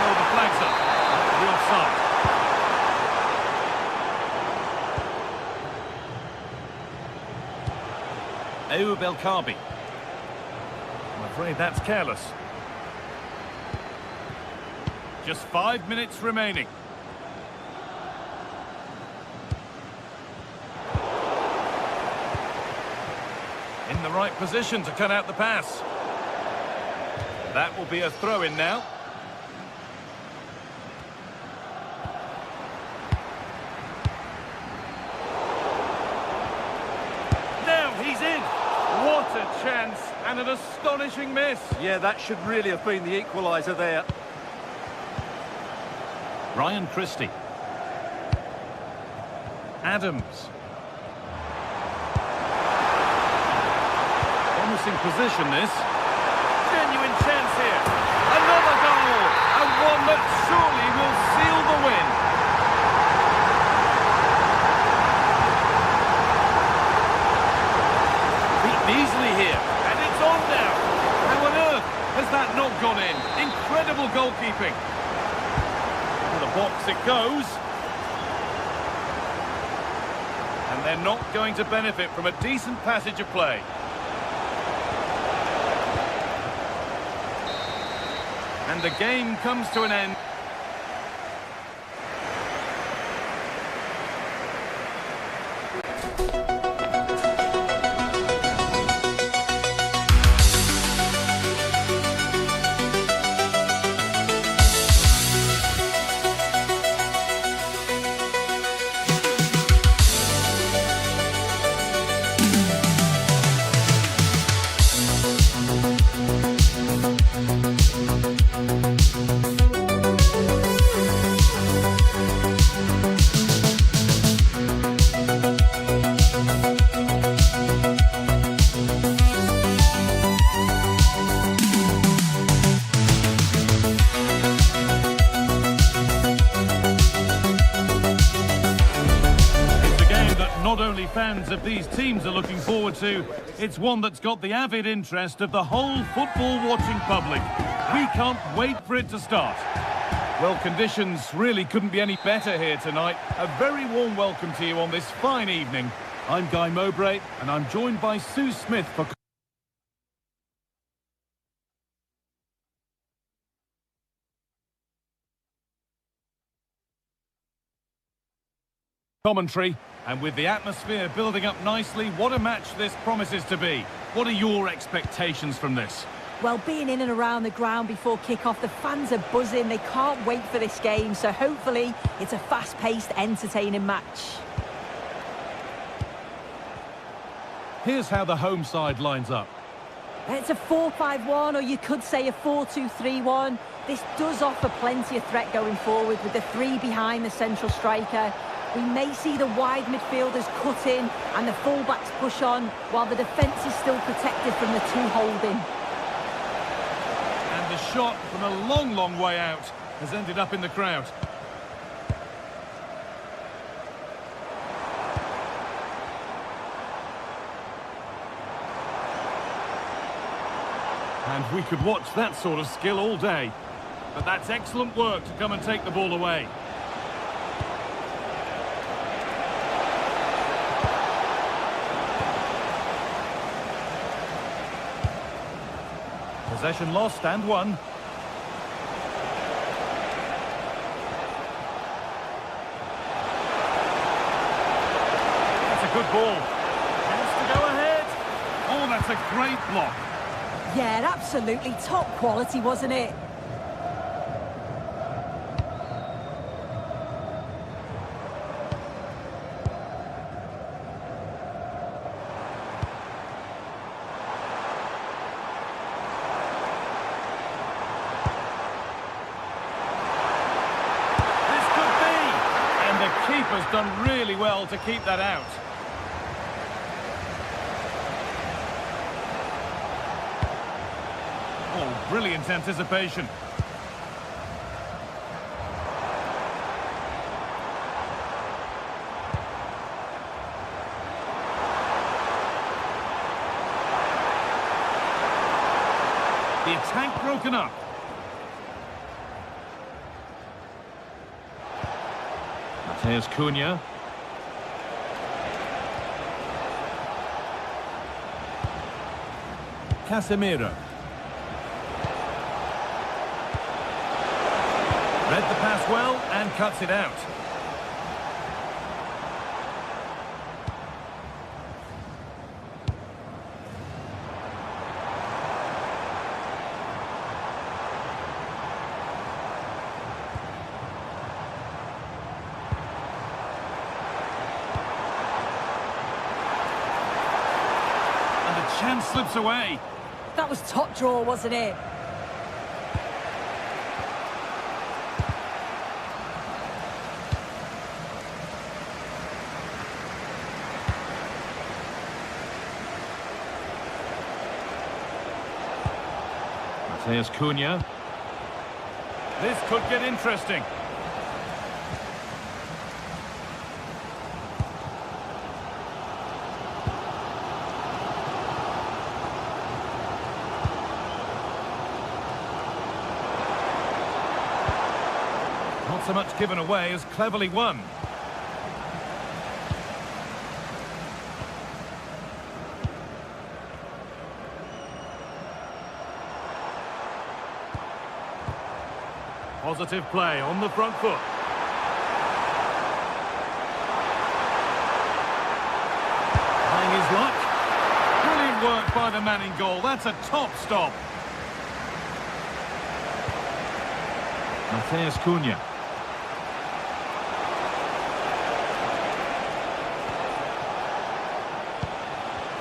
Oh, the flag's up. The offside. Belkabi. I'm afraid that's careless. Just 5 minutes remaining. In the right position to cut out the pass. That will be a throw-in now. What a chance, and an astonishing miss. Yeah, that should really have been the equaliser there. Ryan Christie. Adams. Promising position, this. Genuine chance here. Another goal, and one that surely will seal the win. Easily here, and it's on now. How on earth has that not gone in? Incredible goalkeeping. To the box it goes. And they're not going to benefit from a decent passage of play. And the game comes to an end. Not only fans of these teams are looking forward to, it's one that's got the avid interest of the whole football-watching public. We can't wait for it to start. Well, conditions really couldn't be any better here tonight. A very warm welcome to you on this fine evening. I'm Guy Mowbray, and I'm joined by Sue Smith for Commentary, and with the atmosphere building up nicely, what a match this promises to be. What are your expectations from this? Well, being in and around the ground before kick-off, the fans are buzzing. They can't wait for this game, so hopefully it's a fast-paced, entertaining match. Here's how the home side lines up. It's a 4-5-1, or you could say a 4-2-3-1. This does offer plenty of threat going forward with the three behind the central striker. We may see the wide midfielders cut in and the fullbacks push on, while the defence is still protected from the two holding. And the shot from a long, long way out has ended up in the crowd. And we could watch that sort of skill all day. But that's excellent work to come and take the ball away. Possession lost and won. That's a good ball. Chance to go ahead. Oh, that's a great block. Yeah, absolutely top quality, wasn't it? Keeper's done really well to keep that out. Oh, brilliant anticipation. The attack broken up. Here's Cunha. Casemiro. Read the pass well and cuts it out. Chance slips away. That was top draw, wasn't it? Here's Cunha. This could get interesting. Not so much given away as cleverly won. Positive play on the front foot. Trying his luck. Brilliant work by the man in goal. That's a top stop. Matheus Cunha.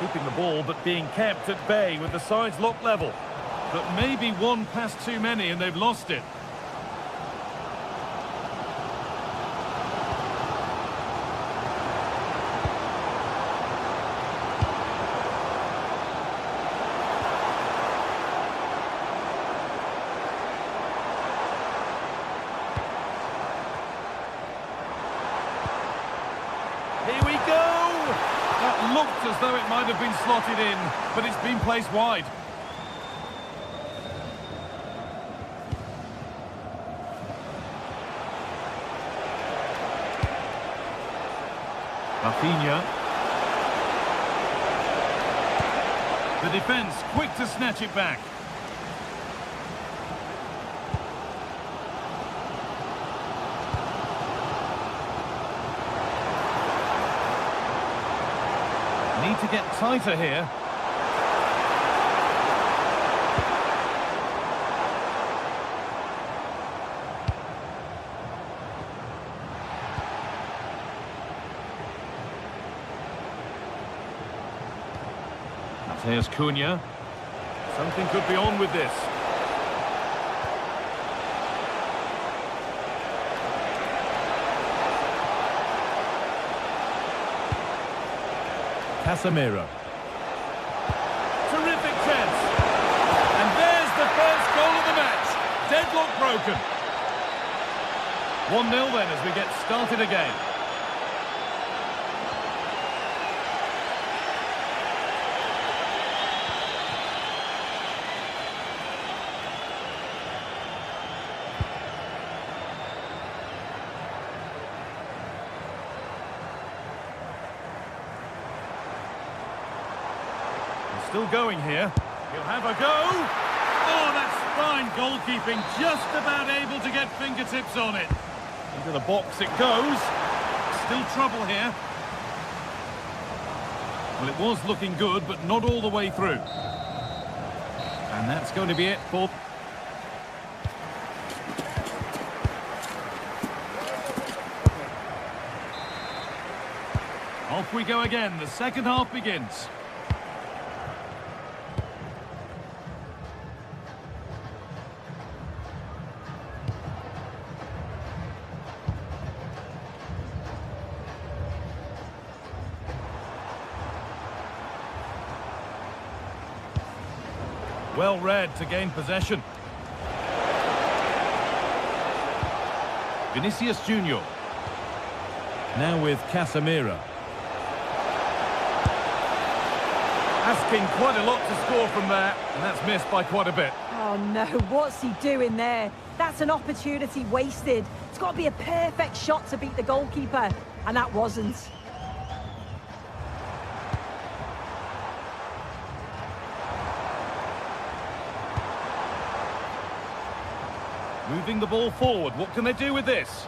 Keeping the ball but being kept at bay with the sides locked level. But maybe one pass too many and they've lost it. Here we go! That looked as though it might have been slotted in, but it's been placed wide. Rafinha. The defence quick to snatch it back. Need to get tighter here. Here's Cunha. Something could be on with this. Casemiro. Terrific chance. And there's the first goal of the match. Deadlock broken. 1-0 then as we get started again. Still going here. He'll have a go. Oh, that's fine goalkeeping. Just about able to get fingertips on it. Into the box it goes. Still trouble here. Well, it was looking good, but not all the way through. And that's going to be it for... Off we go again. The second half begins. Well read to gain possession. Vinicius Junior. Now with Casemiro. Asking quite a lot to score from there, and that's missed by quite a bit. Oh no, what's he doing there? That's an opportunity wasted. It's got to be a perfect shot to beat the goalkeeper, and that wasn't. Moving the ball forward. What can they do with this?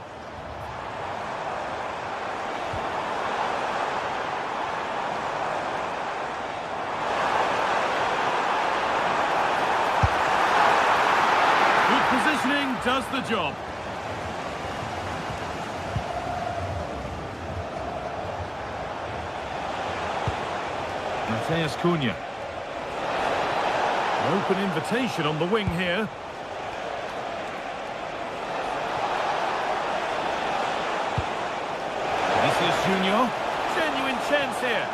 Good positioning does the job. Matheus Cunha. An open invitation on the wing here. Junior, genuine chance here.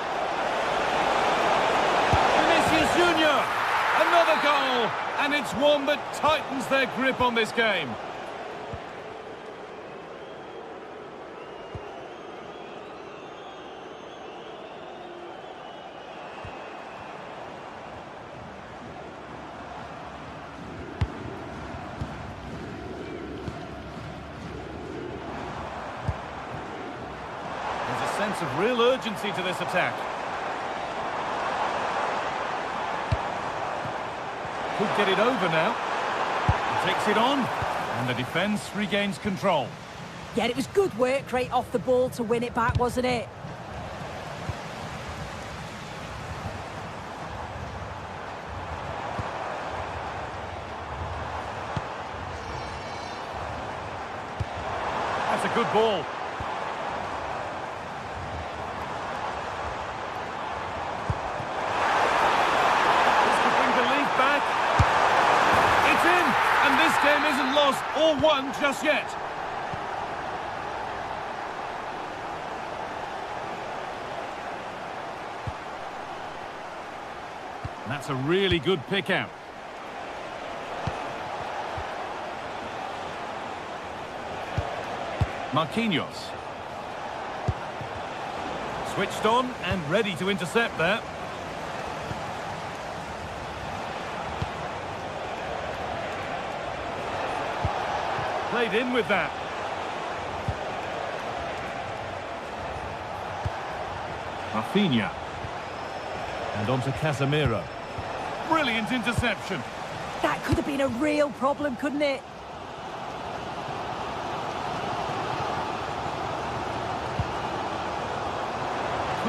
Vinicius Junior, another goal, and it's one that tightens their grip on this game. Sense of real urgency to this attack. Could get it over now. He takes it on, and the defence regains control. Yeah, it was good work right off the ball to win it back, wasn't it? That's a good ball. Game isn't lost or won just yet. And that's a really good pick out. Marquinhos. Switched on and ready to intercept there. Played in with that. Rafinha. And on to Casemiro. Brilliant interception. That could have been a real problem, couldn't it?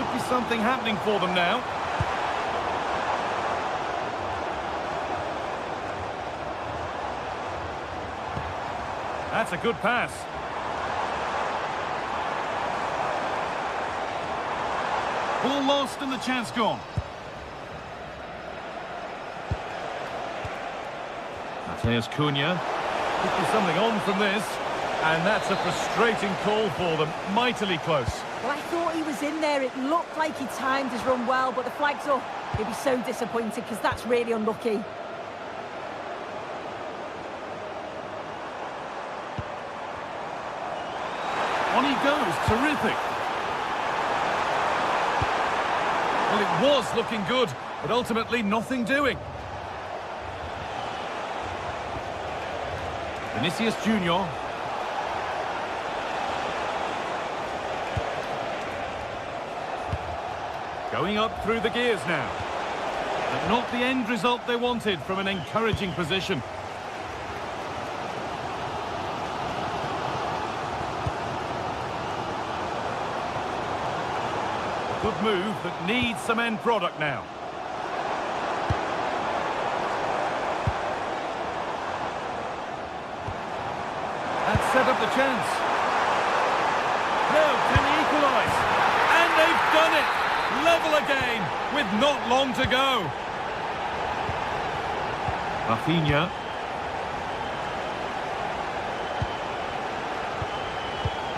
Could be something happening for them now. That's a good pass. Ball lost and the chance gone. Mateus Cunha. Could be something on from this. And that's a frustrating call for them. Mightily close. Well, I thought he was in there. It looked like he timed his run well, but the flag's up. He'll be so disappointed because that's really unlucky. On he goes. Terrific. Well, it was looking good, but ultimately nothing doing. Vinicius Junior. Going up through the gears now. But not the end result they wanted from an encouraging position. Good move that needs some end product now. That set up the chance. Now, can he equalise? And they've done it! Level again, with not long to go. Rafinha.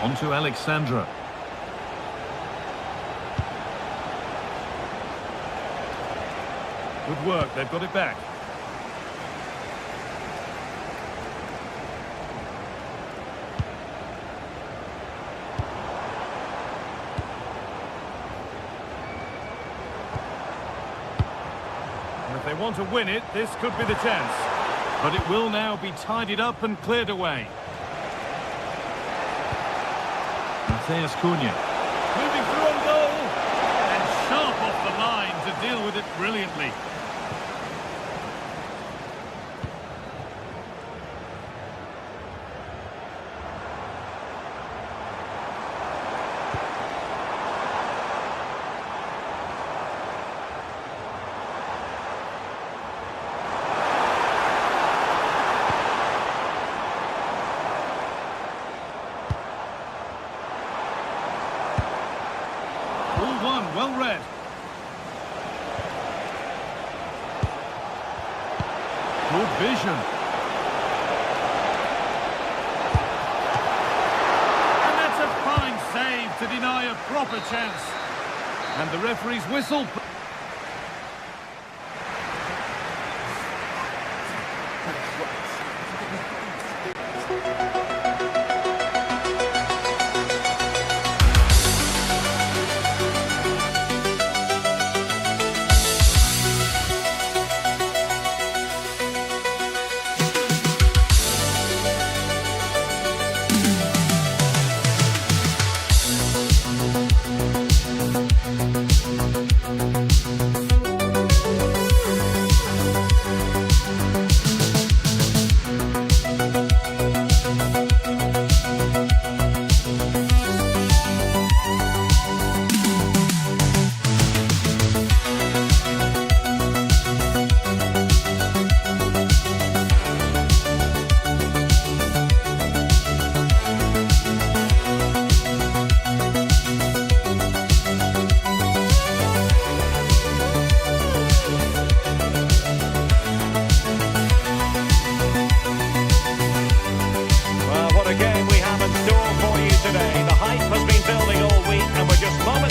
On to Alexandra. Good work, they've got it back. And if they want to win it, this could be the chance. But it will now be tidied up and cleared away. Mateus Cunha. Moving through on goal. And sharp off the line to deal with it brilliantly. Well read. Good vision. And that's a fine save to deny a proper chance. And the referee's whistle.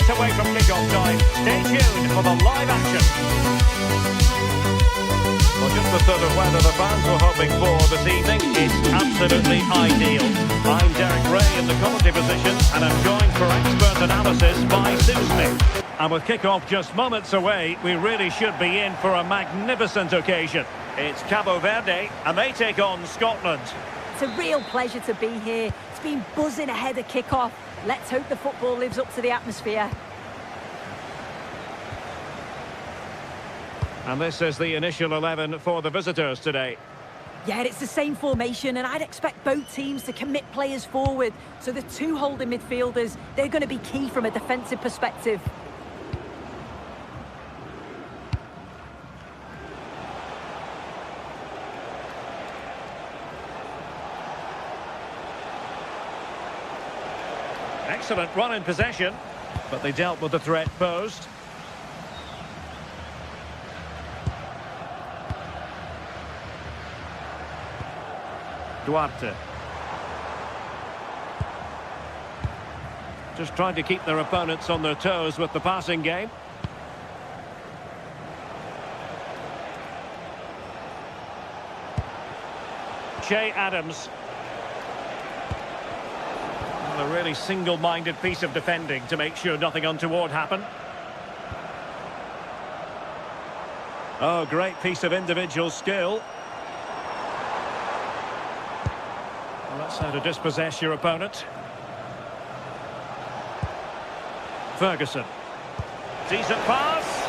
Away from kickoff time. Stay tuned for the live action. Well, just the sort of weather the fans were hoping for this evening. It's absolutely ideal. I'm Derek Ray in the commentary position, and I'm joined for expert analysis by Sue Smith. And with kickoff just moments away, we really should be in for a magnificent occasion. It's Cabo Verde, and they take on Scotland. It's a real pleasure to be here. It's been buzzing ahead of kickoff. Let's hope the football lives up to the atmosphere. And this is the initial 11 for the visitors today. Yeah, it's the same formation, and I'd expect both teams to commit players forward. So the two holding midfielders, they're going to be key from a defensive perspective. excellent run in possession, but they dealt with the threat posed. Duarte. Just trying to keep their opponents on their toes with the passing game. Che Adams. A really single-minded piece of defending to make sure nothing untoward happened. Oh, great piece of individual skill. Well, that's how to dispossess your opponent. Ferguson. Decent pass.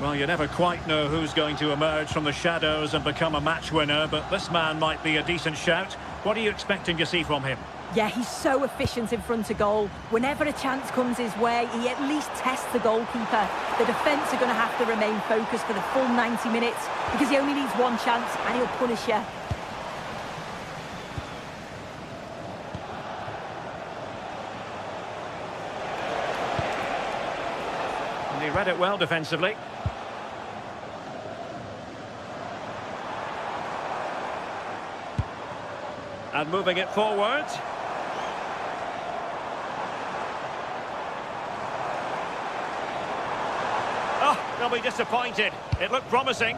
Well, you never quite know who's going to emerge from the shadows and become a match winner, but this man might be a decent shout. What are you expecting to see from him? Yeah, he's so efficient in front of goal. Whenever a chance comes his way, he at least tests the goalkeeper. The defence are going to have to remain focused for the full 90 minutes because he only needs one chance and he'll punish you. And he read it well defensively. And moving it forward. Oh, they'll be disappointed. It looked promising.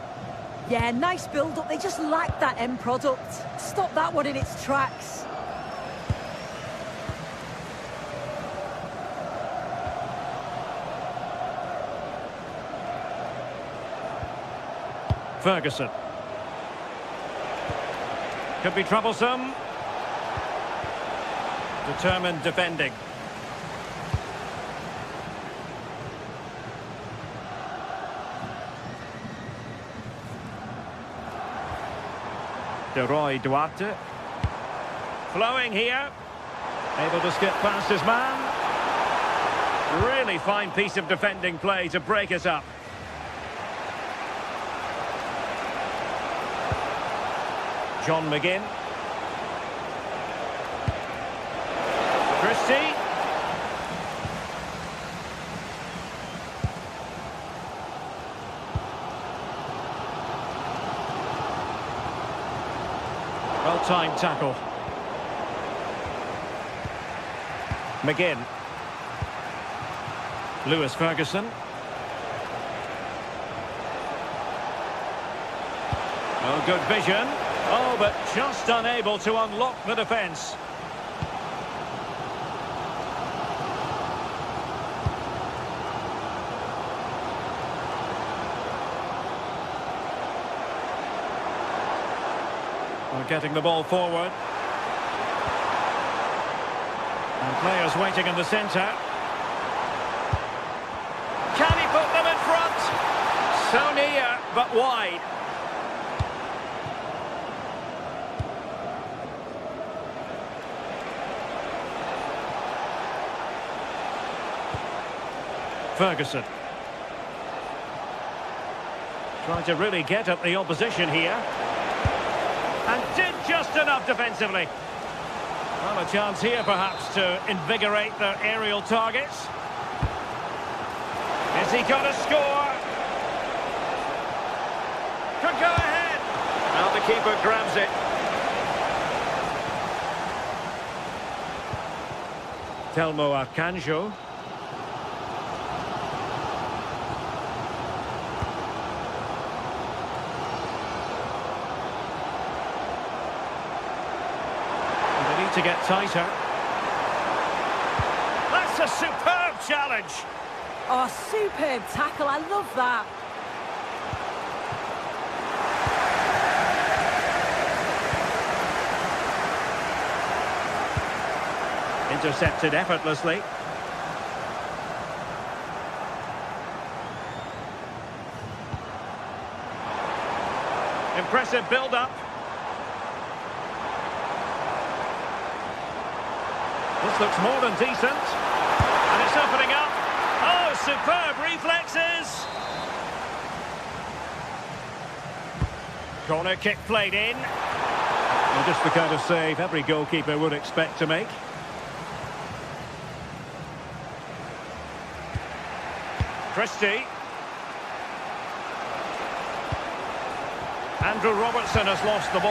Yeah, nice build-up. They just lacked that end product. Stop that one in its tracks. Ferguson. Could be troublesome. Determined defending. Duarte. Flowing here. Able to skip past his man. Really fine piece of defending play to break us up. John McGinn. Christie. Well-timed tackle. McGinn. Lewis Ferguson. Oh, good vision. Oh, but just unable to unlock the defence. We're getting the ball forward. And players waiting in the centre. Can he put them in front? So near, but wide. Ferguson. Trying to really get at the opposition here. And did just enough defensively. Well, a chance here perhaps to invigorate their aerial targets. Is he going to score? Could go ahead. Now the keeper grabs it. Telmo Akanjo. To get tighter. That's a superb challenge. Oh, superb tackle. I love that. Intercepted effortlessly. Impressive build-up. This looks more than decent. And it's opening up. Oh, superb reflexes. Corner kick played in. Well, just the kind of save every goalkeeper would expect to make. Christie. Andrew Robertson has lost the ball.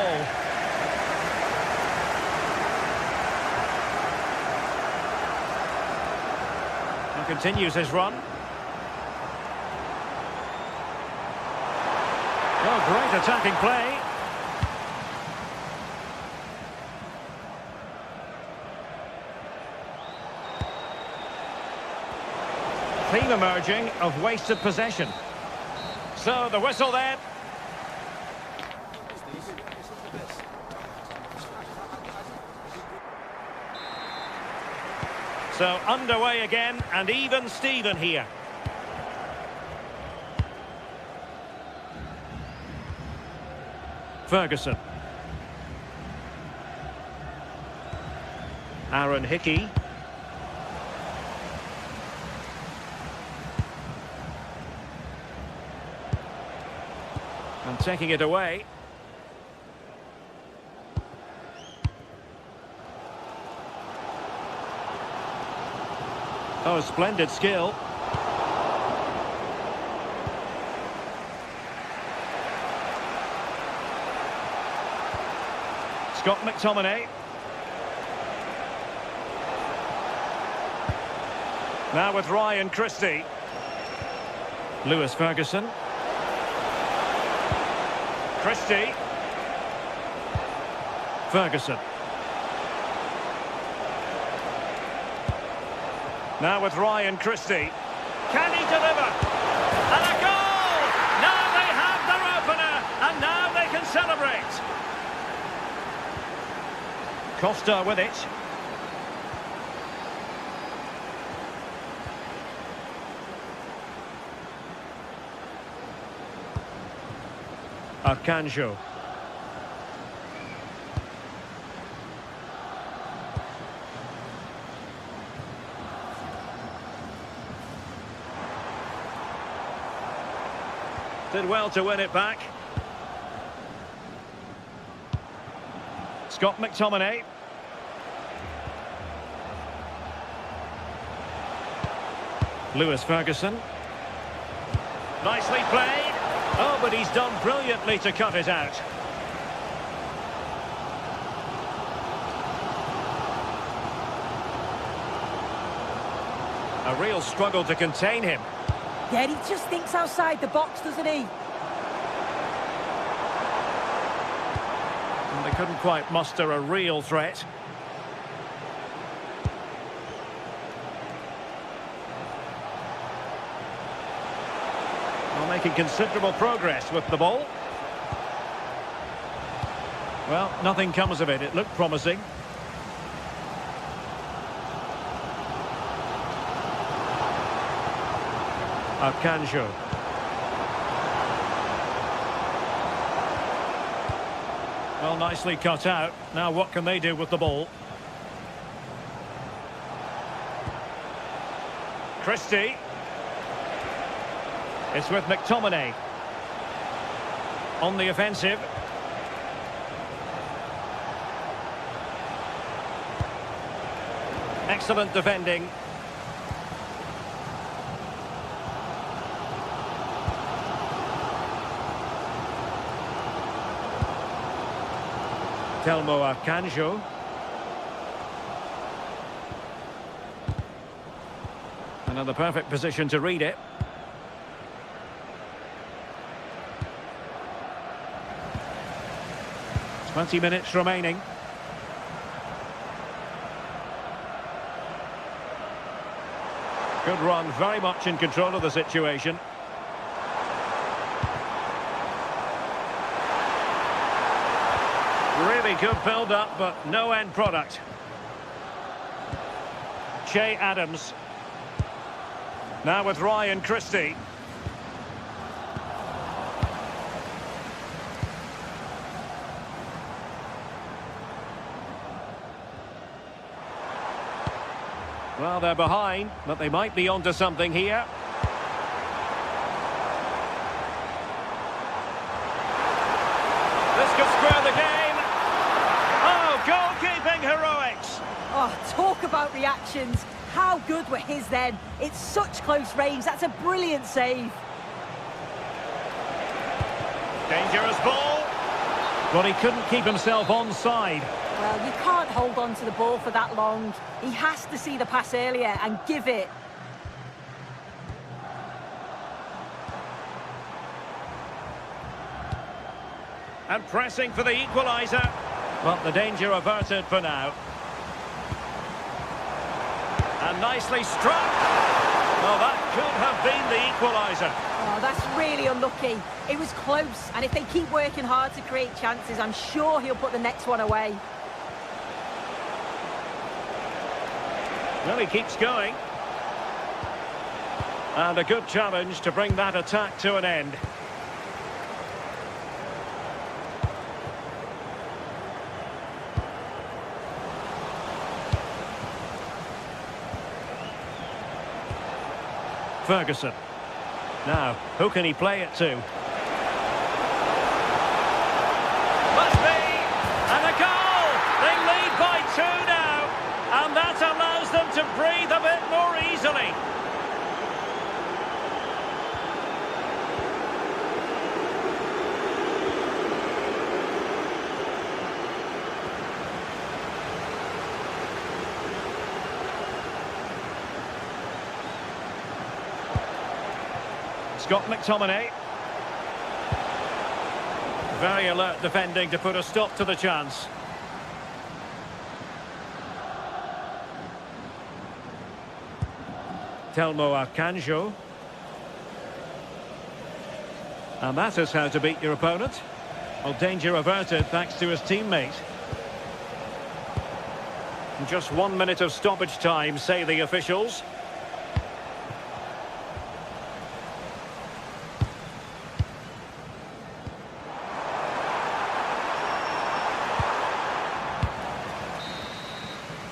And continues his run. Oh, great attacking play. Theme emerging of wasted possession. So the whistle then. So underway again, and even Steven here. Ferguson. Aaron Hickey. And taking it away. Oh, splendid skill. Scott McTominay. Now with Ryan Christie. Lewis Ferguson. Christie. Ferguson. Now with Ryan Christie. Can he deliver? And a goal! Now they have their opener, and now they can celebrate. Costa with it. Arcanjo. Did well to win it back. Scott McTominay. Lewis Ferguson. Nicely played. Oh, but he's done brilliantly to cut it out. A real struggle to contain him. Yeah, he just thinks outside the box, doesn't he? And they couldn't quite muster a real threat. Well, making considerable progress with the ball. Well, nothing comes of it. It looked promising. Arcanjo. Well, nicely cut out. Now what can they do with the ball? Christie. It's with McTominay. On the offensive. Excellent defending. Telmo Arcanjo. Another perfect position to read it. 20 minutes remaining. Good run, very much in control of the situation. Really good build-up, but no end product. Che Adams. Now with Ryan Christie. Well, they're behind, but they might be onto something here. This could square the game. talk about reactions. How good were his then? It's such close range. That's a brilliant save. Dangerous ball. But he couldn't keep himself onside. Well, you can't hold on to the ball for that long. He has to see the pass earlier and give it. And pressing for the equaliser. But the danger averted for now. And nicely struck. Well, that could have been the equaliser. Oh, that's really unlucky. It was close, and if they keep working hard to create chances, I'm sure he'll put the next one away. Well, he keeps going. And a good challenge to bring that attack to an end. Ferguson. Now, who can he play it to? Must be! And a goal! They lead by 2 now. And that allows them to breathe a bit more easily. Scott McTominay. Very alert defending to put a stop to the chance. Telmo Akanjo. And that is how to beat your opponent. Well, danger averted thanks to his teammate. Just 1 minute of stoppage time, say the officials.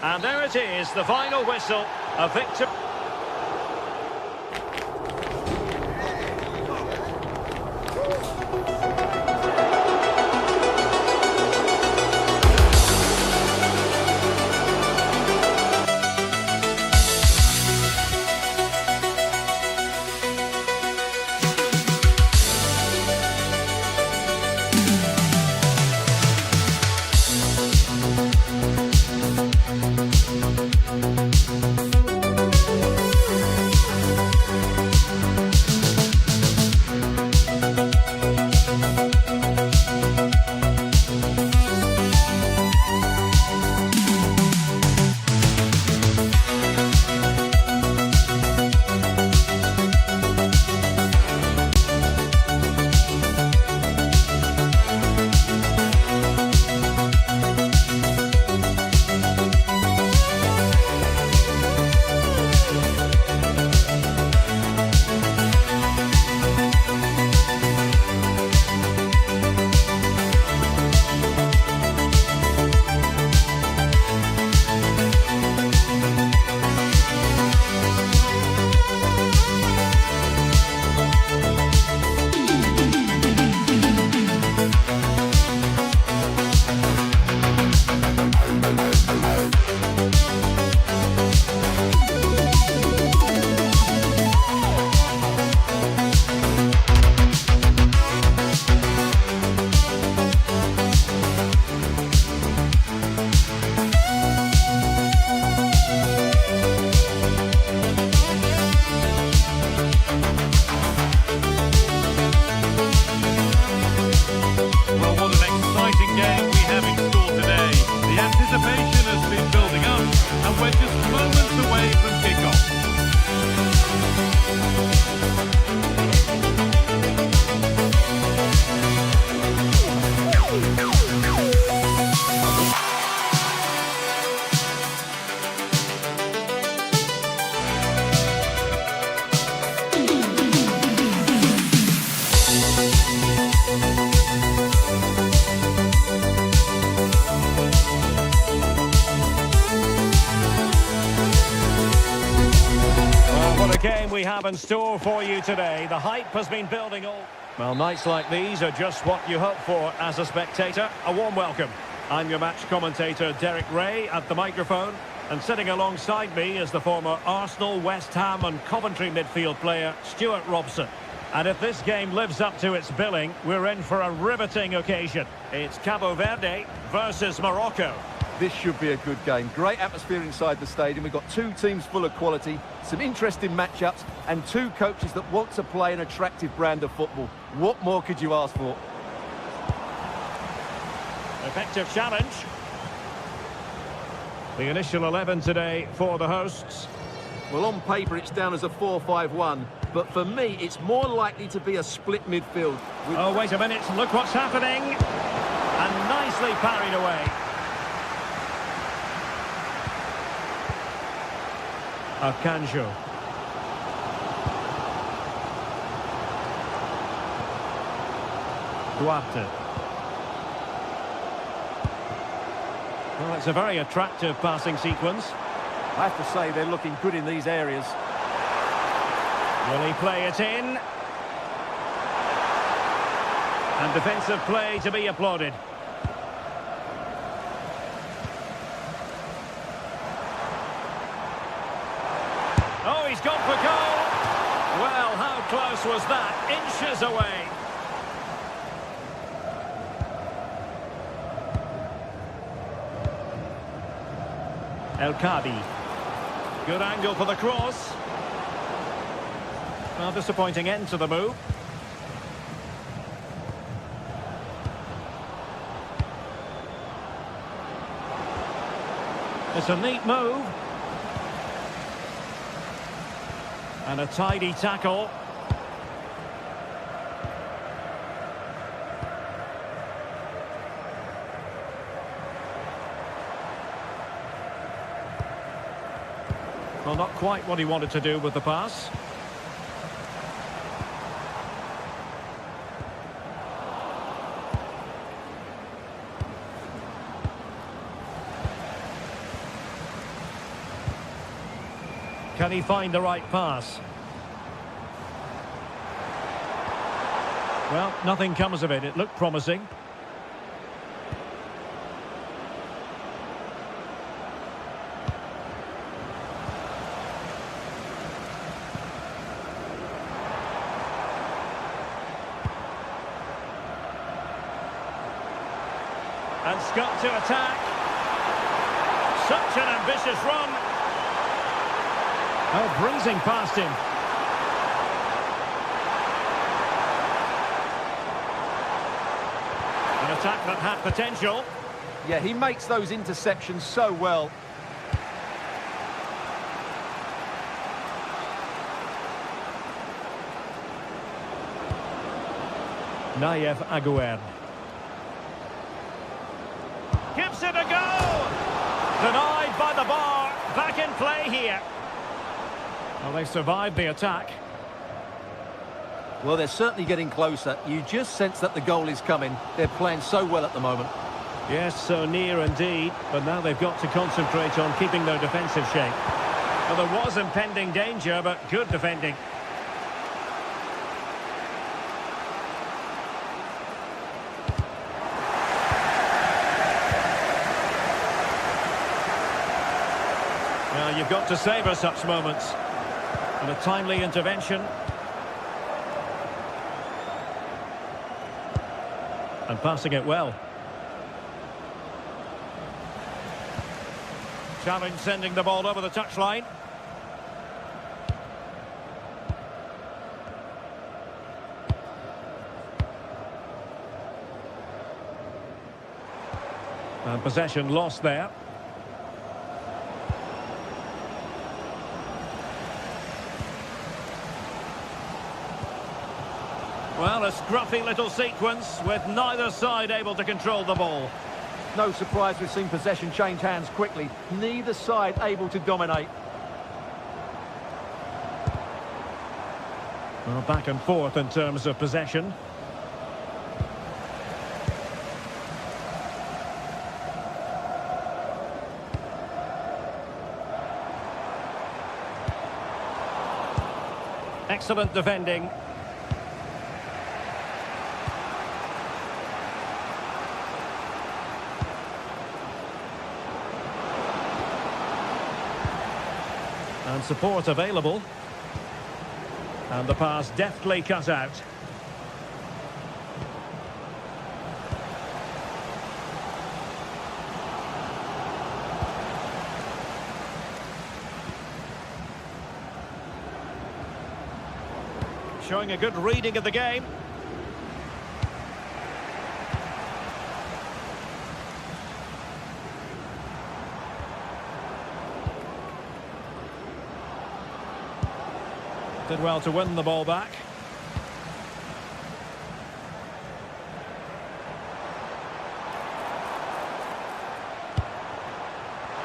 And there it is, the final whistle, a victory. Game we have in store for you today. The hype has been building all... Well, nights like these are just what you hope for as a spectator. A warm welcome. I'm your match commentator, Derek Ray, at the microphone. And sitting alongside me is the former Arsenal, West Ham and Coventry midfield player, Stuart Robson. And if this game lives up to its billing, we're in for a riveting occasion. It's Cabo Verde versus Morocco. This should be a good game. Great atmosphere inside the stadium. We've got two teams full of quality, some interesting matchups, and two coaches that want to play an attractive brand of football. What more could you ask for? Effective challenge. The initial 11 today for the hosts. Well, on paper, it's down as a 4-5-1, but for me, it's more likely to be a split midfield. Oh, wait a minute. Look what's happening. And nicely parried away. Akanjo. Duarte. Well, it's a very attractive passing sequence. I have to say, they're looking good in these areas. Will he play it in? And defensive play to be applauded. Oh, he's gone for goal. Well, how close was that? Inches away. El Kadi. Good angle for the cross. Well, disappointing end to the move. It's a neat move. And a tidy tackle. Well, not quite what he wanted to do with the pass. Can he find the right pass? Well, nothing comes of it. It looked promising. And Scott to attack. Such an ambitious run. Oh, breezing past him. An attack that had potential. Yeah, he makes those interceptions so well. Nayef Aguerd. Gives it a go! Denied by the bar. Back in play here. Well, they survived the attack. Well, they're certainly getting closer. You just sense that the goal is coming. They're playing so well at the moment. Yes, so near indeed. But now they've got to concentrate on keeping their defensive shape. Well, there was impending danger, but good defending. Well, you've got to savour such moments. And a timely intervention. And passing it well. Challenge sending the ball over the touchline. And possession lost there. Well, a scruffy little sequence with neither side able to control the ball. No surprise we've seen possession change hands quickly. Neither side able to dominate. Well, back and forth in terms of possession. Excellent defending. And support available. And the pass deftly cut out. Showing a good reading of the game. Did well to win the ball back.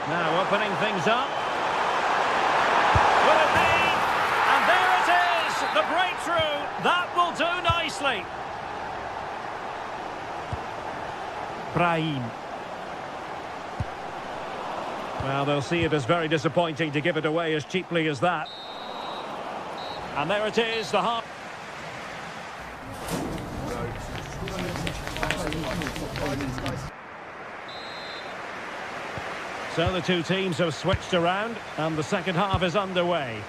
Now opening things up. Will it be? And there it is! The breakthrough! That will do nicely. Brahim. Well, they'll see it as very disappointing to give it away as cheaply as that. And there it is, the half. So the two teams have switched around, and the second half is underway.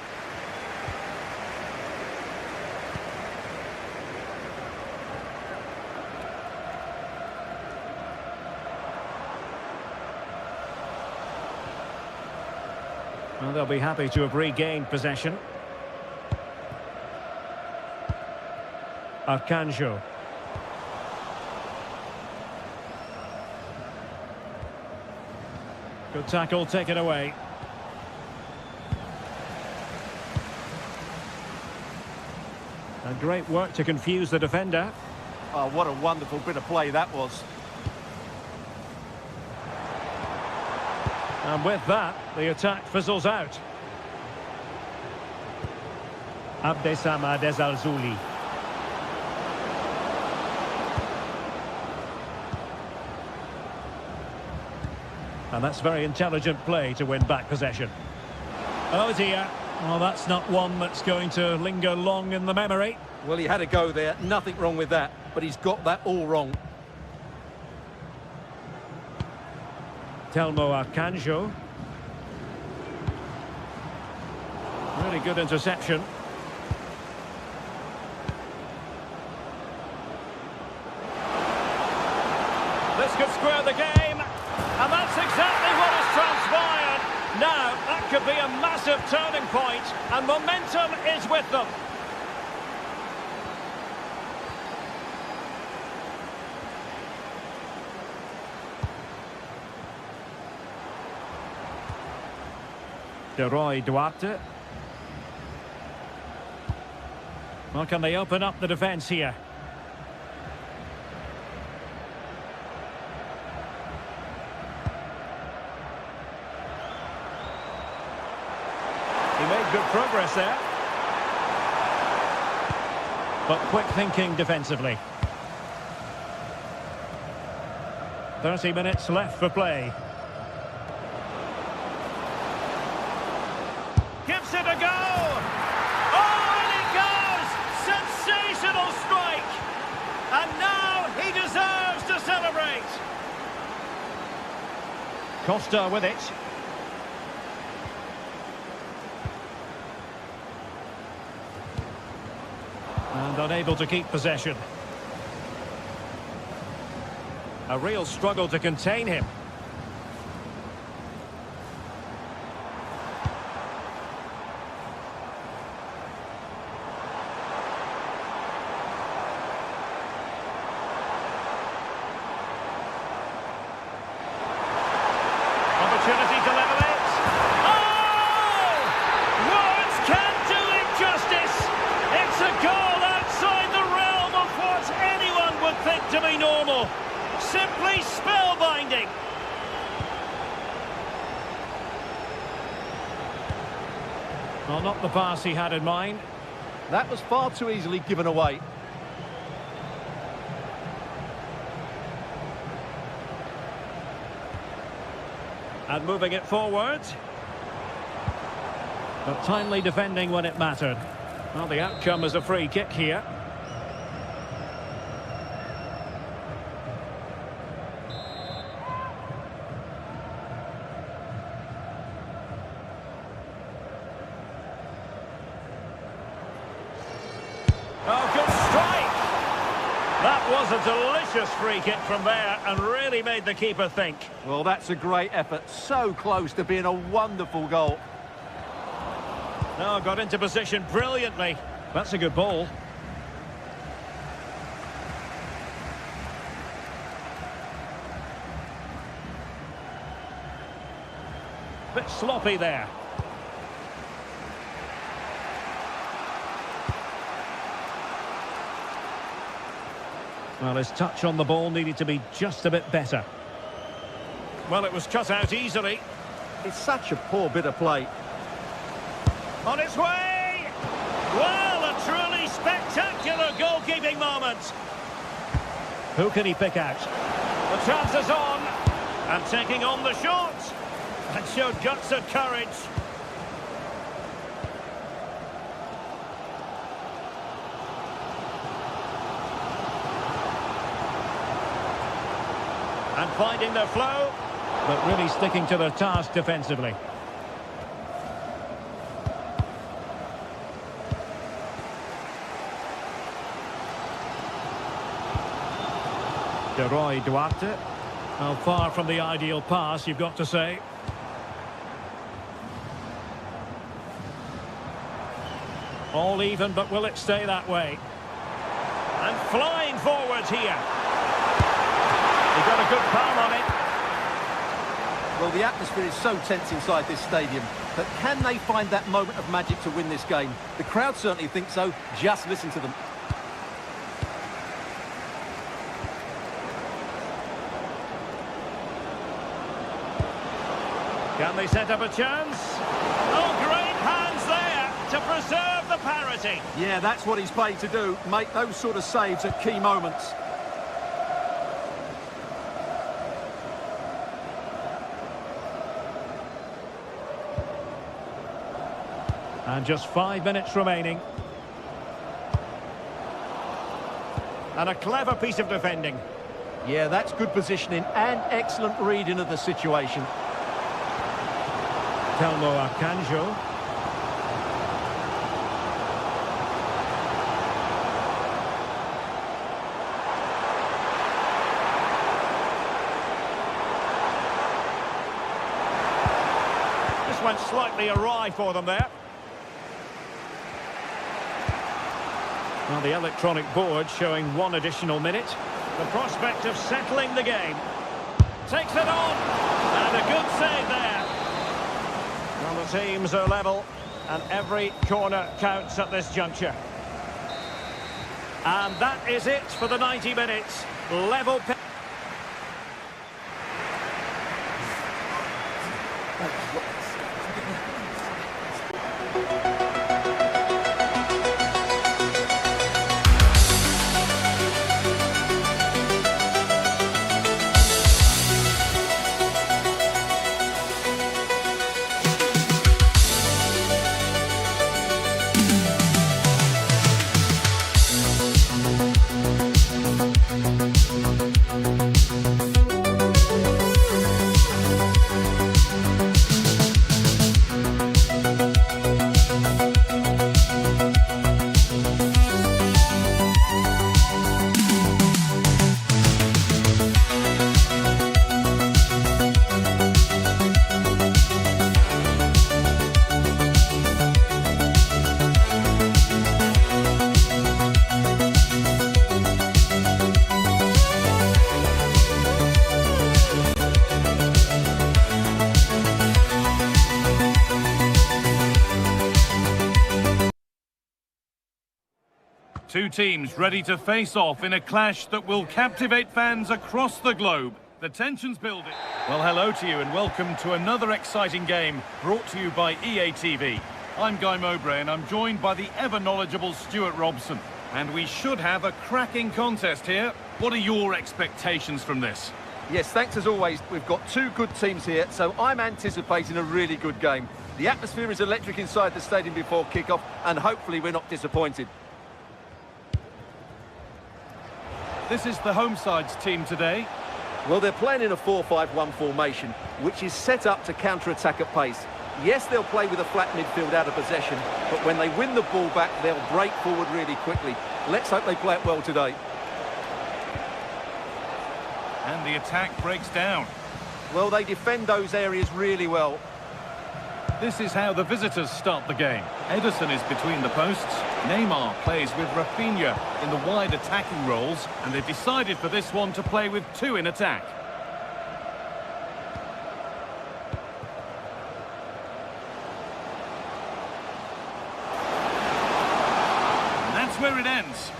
Well, they'll be happy to have regained possession. Arcanjo. Good tackle taken away. And great work to confuse the defender. Oh, what a wonderful bit of play that was. And with that, the attack fizzles out. Abdessamad Ezalzouli. And that's very intelligent play to win back possession. Oh dear. Well, that's not one that's going to linger long in the memory. Well, he had a go there. Nothing wrong with that. But he's got that all wrong. Telmo Arcanjo. Really good interception. This could square the game. And that's exactly what has transpired. Now, that could be a massive turning point, and momentum is with them. De Roy Duarte. Well, can they open up the defence here? He made good progress there. But quick thinking defensively. 30 minutes left for play. Gives it a go! Oh, and it goes! Sensational strike! And now he deserves to celebrate! Costa with it. And unable to keep possession. A real struggle to contain him. Opportunity to level it. Oh! Words can't do it justice. It's a goal outside the realm of what anyone would think to be normal. Simply spellbinding. Well, not the pass he had in mind. That was far too easily given away. And moving it forward. But timely defending when it mattered. Well, the outcome is a free kick here. was a delicious free kick from there and really made the keeper think. Well, that's a great effort. So close to being a wonderful goal. No, got into position brilliantly. That's a good ball. Bit sloppy there. Well, his touch on the ball needed to be just a bit better. Well, it was cut out easily. It's such a poor bit of play. On its way! Well, a truly spectacular goalkeeping moment. Who can he pick out? The chance is on. And taking on the shot. And showed guts and courage. And finding their flow, but really sticking to their task defensively. Roy Duarte. Well, far from the ideal pass, you've got to say. All even, but will it stay that way? And flying forwards here. He got a good palm on it. Well, the atmosphere is so tense inside this stadium, but can they find that moment of magic to win this game? The crowd certainly think so. Just listen to them. Can they set up a chance? Oh, great hands there to preserve the parity. Yeah, that's what he's paid to do. Make those sort of saves at key moments. And just 5 minutes remaining. And a clever piece of defending. Yeah, that's good positioning and excellent reading of the situation. Telmo Akanjo. This went slightly awry for them there. Well, the electronic board showing 1 additional minute. The prospect of settling the game. Takes it on. And a good save there. Well, the teams are level. And every corner counts at this juncture. And that is it for the 90 minutes. Level. Two teams ready to face off in a clash that will captivate fans across the globe. The tension's building. Well, hello to you and welcome to another exciting game brought to you by EA TV. I'm Guy Mowbray and I'm joined by the ever-knowledgeable Stuart Robson. And we should have a cracking contest here. What are your expectations from this? Yes, thanks as always. We've got two good teams here, so I'm anticipating a really good game. The atmosphere is electric inside the stadium before kick-off, and hopefully we're not disappointed. This is the home side's team today. Well, they're playing in a 4-5-1 formation, which is set up to counter-attack at pace. Yes, they'll play with a flat midfield out of possession, but when they win the ball back, they'll break forward really quickly. Let's hope they play it well today. And the attack breaks down. Well, they defend those areas really well. This is how the visitors start the game. Ederson is between the posts. Neymar plays with Rafinha in the wide attacking roles. And they've decided for this one to play with two in attack. And that's where it ends.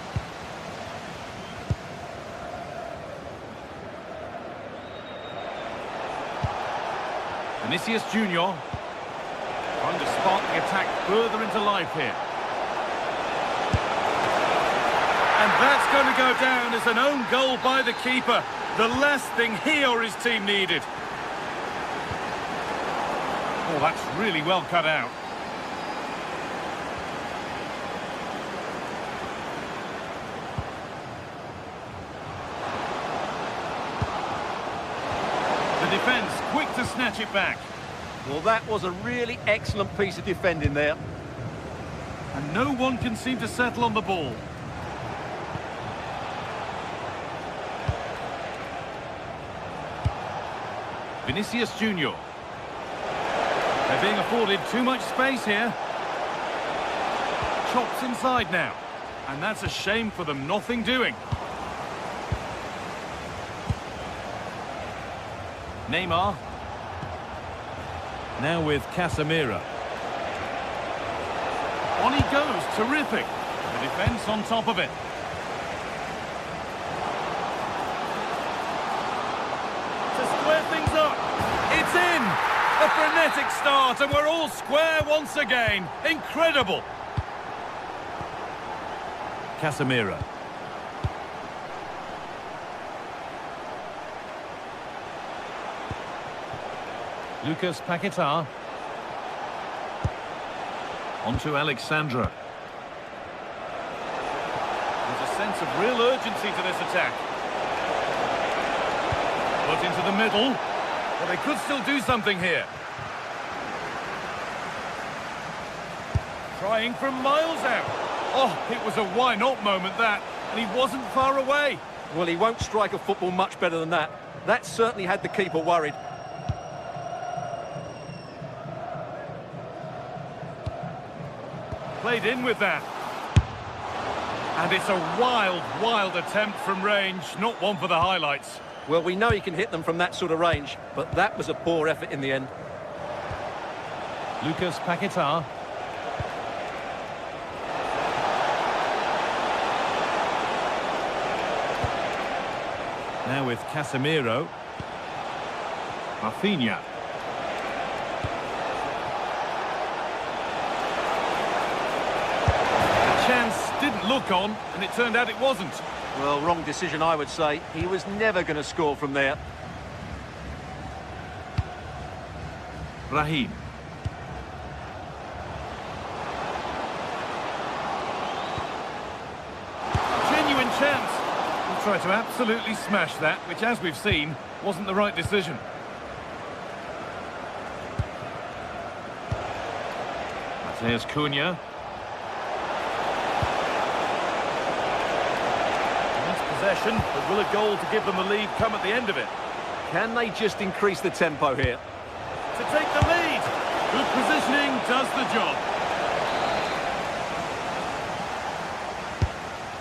Vinicius Junior trying to spark the attack further into life here. And that's going to go down as an own goal by the keeper. The last thing he or his team needed. Oh, that's really well cut out. The defence quick to snatch it back. Well, that was a really excellent piece of defending there. And no one can seem to settle on the ball. Vinicius Junior. They're being afforded too much space here. Chops inside now. And that's a shame for them, nothing doing. Neymar. Now with Casemiro. On he goes, terrific. The defence on top of it. To square things up. It's in! A frenetic start and we're all square once again. Incredible. Casemiro. Lucas Paquetá. On to Alexandra. There's a sense of real urgency to this attack. Put into the middle. Well, they could still do something here. Trying from miles out. Oh, it was a why not moment that, and he wasn't far away. Well, he won't strike a football much better than that. That certainly had the keeper worried. Played in with that. And it's a wild, wild attempt from range, not one for the highlights. Well, we know he can hit them from that sort of range, but that was a poor effort in the end. Lucas Paquetá. Now with Casemiro. Rafinha. The chance didn't look on, and it turned out it wasn't. Well, wrong decision, I would say. He was never going to score from there. Raheem. Genuine chance. He tried to absolutely smash that, which, as we've seen, wasn't the right decision. Mateus Cunha. Possession, but will a goal to give them the lead come at the end of it? Can they just increase the tempo here? To take the lead. Good positioning does the job.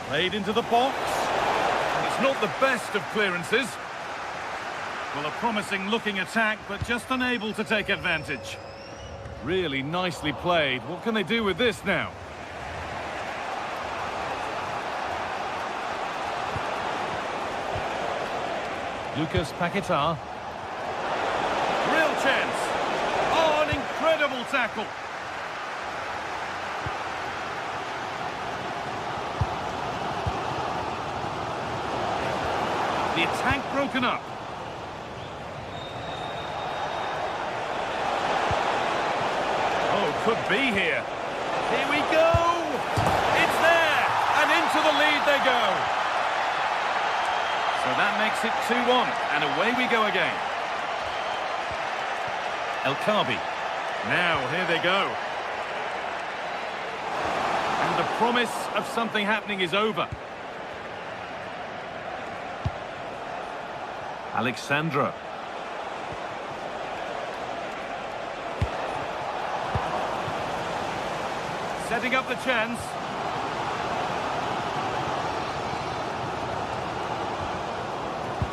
Played into the box. And it's not the best of clearances. Well, a promising looking attack, but just unable to take advantage. Really nicely played. What can they do with this now? Lucas Paquetá. Real chance. Oh, an incredible tackle. The attack broken up. Oh, could be here. Here we go. It's there. And into the lead they go. So that makes it 2-1, and away we go again. El Khabi. Now, here they go. And the promise of something happening is over. Alexandra. Setting up the chance.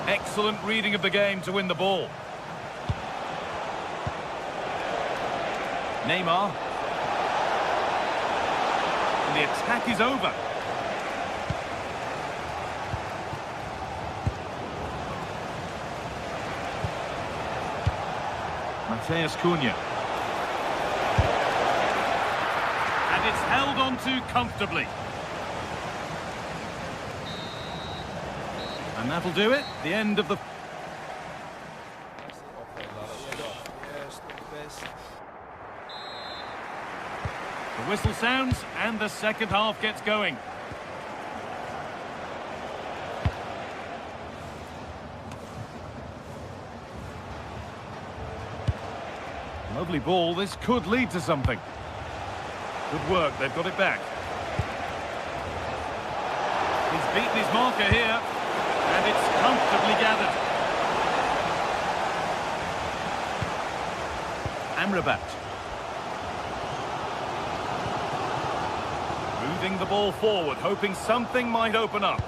Excellent reading of the game to win the ball. Neymar. And the attack is over. Mateus Cunha. And it's held on to comfortably. And that'll do it. The end of the... The whistle sounds and the second half gets going. Lovely ball. This could lead to something. Good work. They've got it back. He's beaten his marker here. And it's comfortably gathered. Amrabat. Moving the ball forward, hoping something might open up.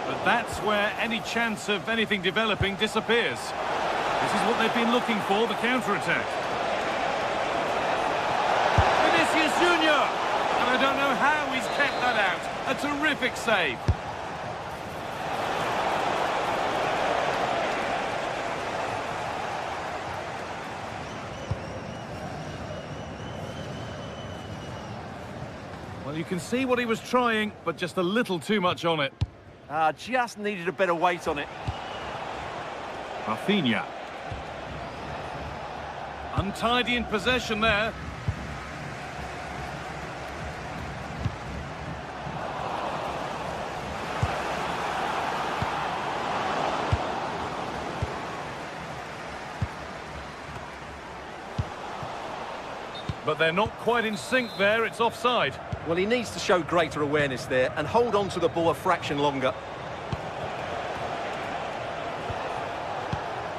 But that's where any chance of anything developing disappears. This is what they've been looking for, the counter-attack. Vinicius Junior! And I don't know how he's kept that out. A terrific save. Well, you can see what he was trying, but just a little too much on it. Just needed a better weight on it. Rafinha. Untidy in possession there. But they're not quite in sync there, it's offside. Well, he needs to show greater awareness there and hold on to the ball a fraction longer.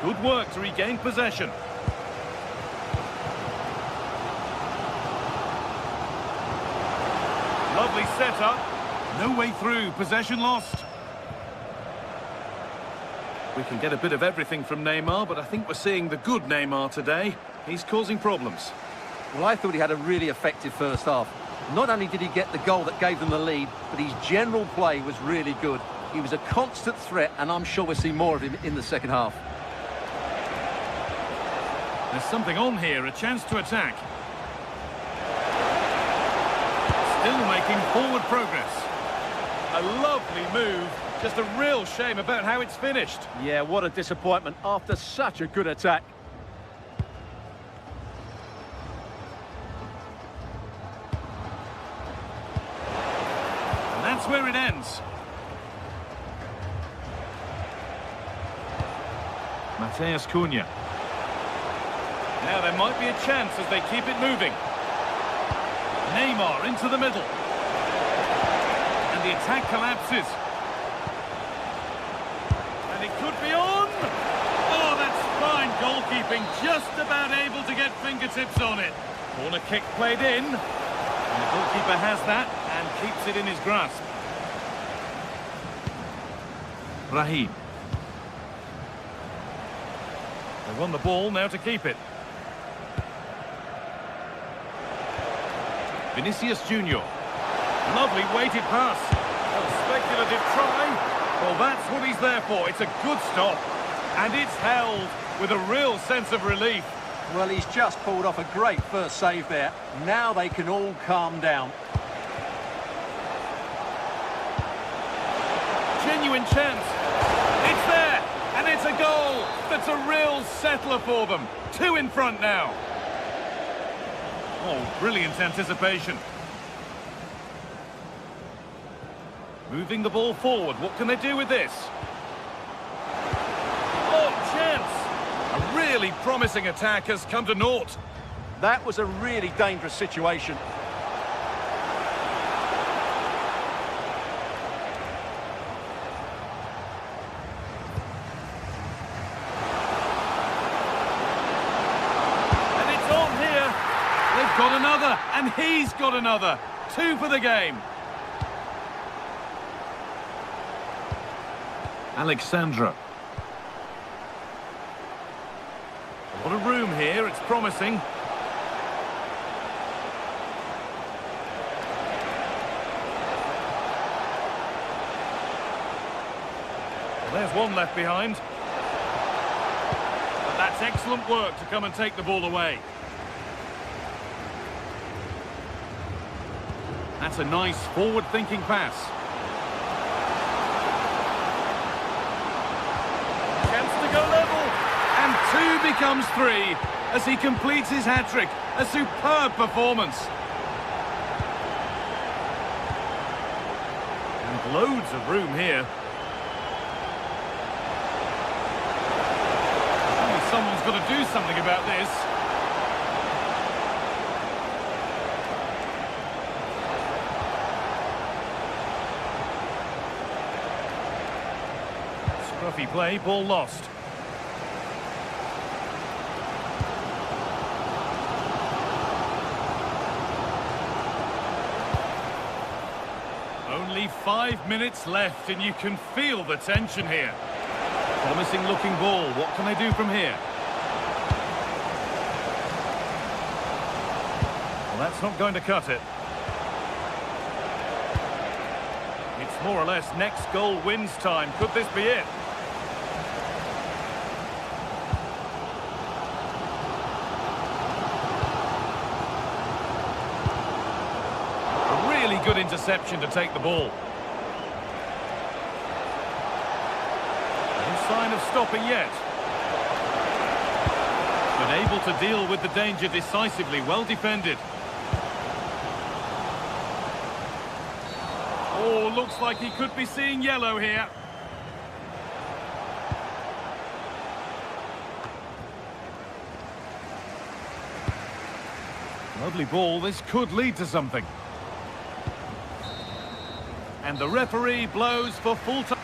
Good work to regain possession. Lovely setup. No way through, possession lost. We can get a bit of everything from Neymar, but I think we're seeing the good Neymar today. He's causing problems. Well, I thought he had a really effective first half. Not only did he get the goal that gave them the lead, but his general play was really good. He was a constant threat, and I'm sure we'll see more of him in the second half. There's something on here, a chance to attack. Still making forward progress. A lovely move. Just a real shame about how it's finished. Yeah, what a disappointment after such a good attack. That's where it ends. Mateus Cunha. Now there might be a chance as they keep it moving. Neymar into the middle. And the attack collapses. And it could be on. Oh, that's fine goalkeeping. Just about able to get fingertips on it. Corner kick played in. And the goalkeeper has that and keeps it in his grasp. Raheem. They won the ball, now to keep it. Vinicius Junior. Lovely weighted pass. A speculative try. Well, that's what he's there for. It's a good stop. And it's held with a real sense of relief. Well, he's just pulled off a great first save there. Now they can all calm down. Genuine chance. It's there, and it's a goal. That's a real settler for them. 2 in front now. Oh, brilliant anticipation. Moving the ball forward. What can they do with this? Oh, chance. A really promising attack has come to naught. That was a really dangerous situation. got another, and he's got another. 2 for the game. Alexandra. A lot of room here, it's promising. Well, there's one left behind. But that's excellent work to come and take the ball away. That's a nice forward-thinking pass. Chance to go level. And 2 becomes 3 as he completes his hat-trick. A superb performance. And loads of room here. Someone's got to do something about this. Scruffy play, ball lost. Only 5 minutes left and you can feel the tension here. Promising looking ball. What can they do from here? Well, that's not going to cut it. It's more or less next goal wins time. Could this be it? A really good interception to take the ball. Sign of stopping yet. But able to deal with the danger decisively, well defended. Oh, looks like he could be seeing yellow here. Lovely ball, this could lead to something. And the referee blows for full time.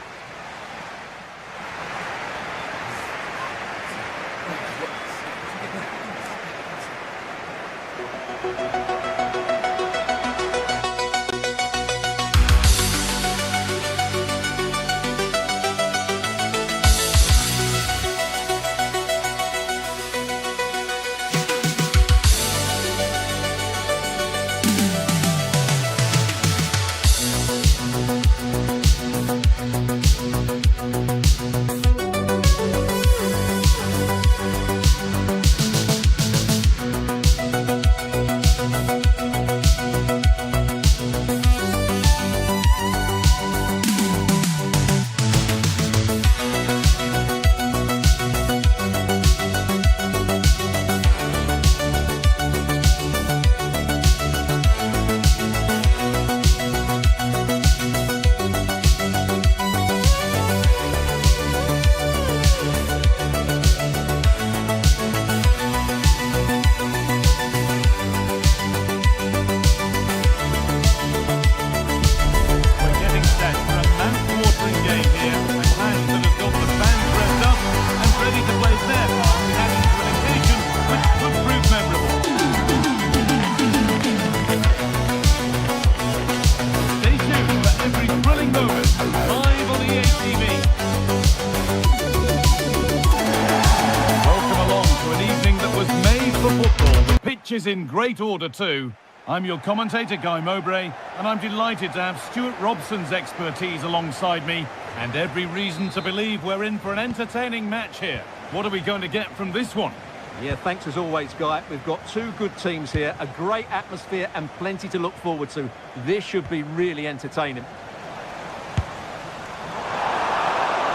Is in great order too. I'm your commentator, Guy Mowbray, and I'm delighted to have Stuart Robson's expertise alongside me, and every reason to believe we're in for an entertaining match here. What are we going to get from this one? Yeah, thanks as always, Guy. We've got 2 good teams here, a great atmosphere and plenty to look forward to. This should be really entertaining.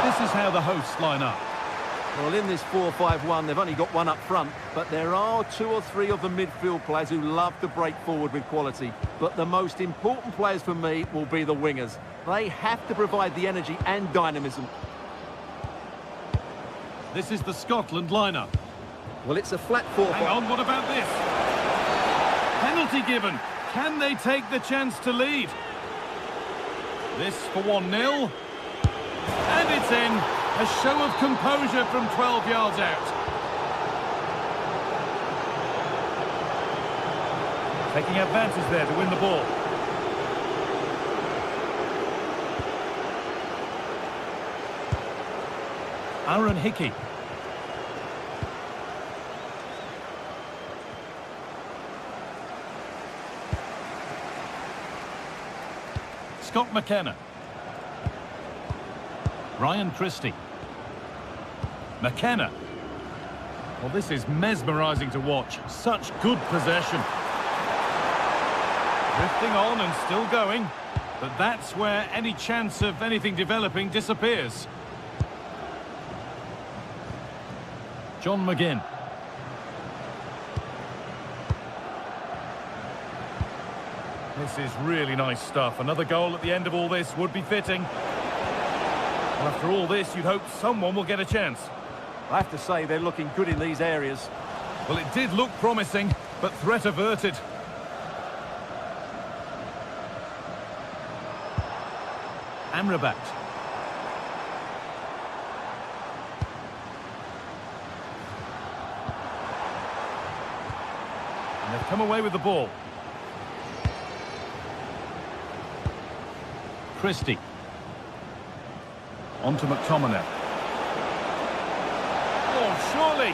This is how the hosts line up. Well, in this 4-5-1, they've only got 1 up front, but there are 2 or 3 of the midfield players who love to break forward with quality. But the most important players for me will be the wingers. They have to provide the energy and dynamism. This is the Scotland lineup. Well, it's a flat 4-5. Hang on, what about this? Penalty given. Can they take the chance to lead? This for 1-0. And it's in. A show of composure from 12 yards out. Taking advantage there to win the ball. Aaron Hickey. Scott McKenna. Ryan Christie. McKenna. Well, this is mesmerising to watch. Such good possession. Drifting on and still going. But that's where any chance of anything developing disappears. John McGinn. This is really nice stuff. Another goal at the end of all this would be fitting. Well, after all this, you'd hope someone will get a chance. I have to say they're looking good in these areas. Well, it did look promising, but threat averted. Amrabat. And they've come away with the ball. Christie. On to McTominay. Oh, surely!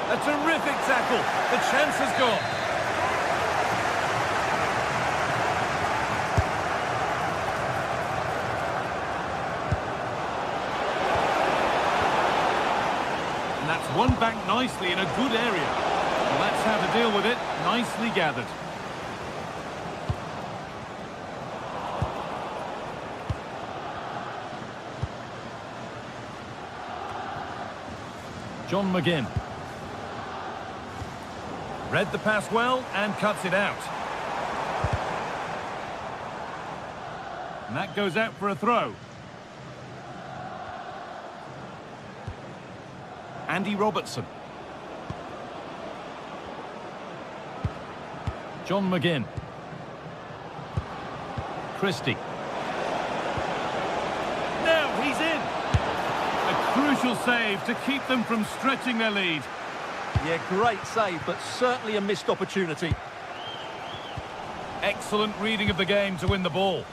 A terrific tackle. The chance has gone. And that's won back nicely in a good area. Well, that's how to deal with it. Nicely gathered. John McGinn. Read the pass well and cuts it out. And that goes out for a throw. Andy Robertson. John McGinn. Christie. Now he's in. A crucial save to keep them from stretching their lead. Yeah, great save, but certainly a missed opportunity. Excellent reading of the game to win the ball.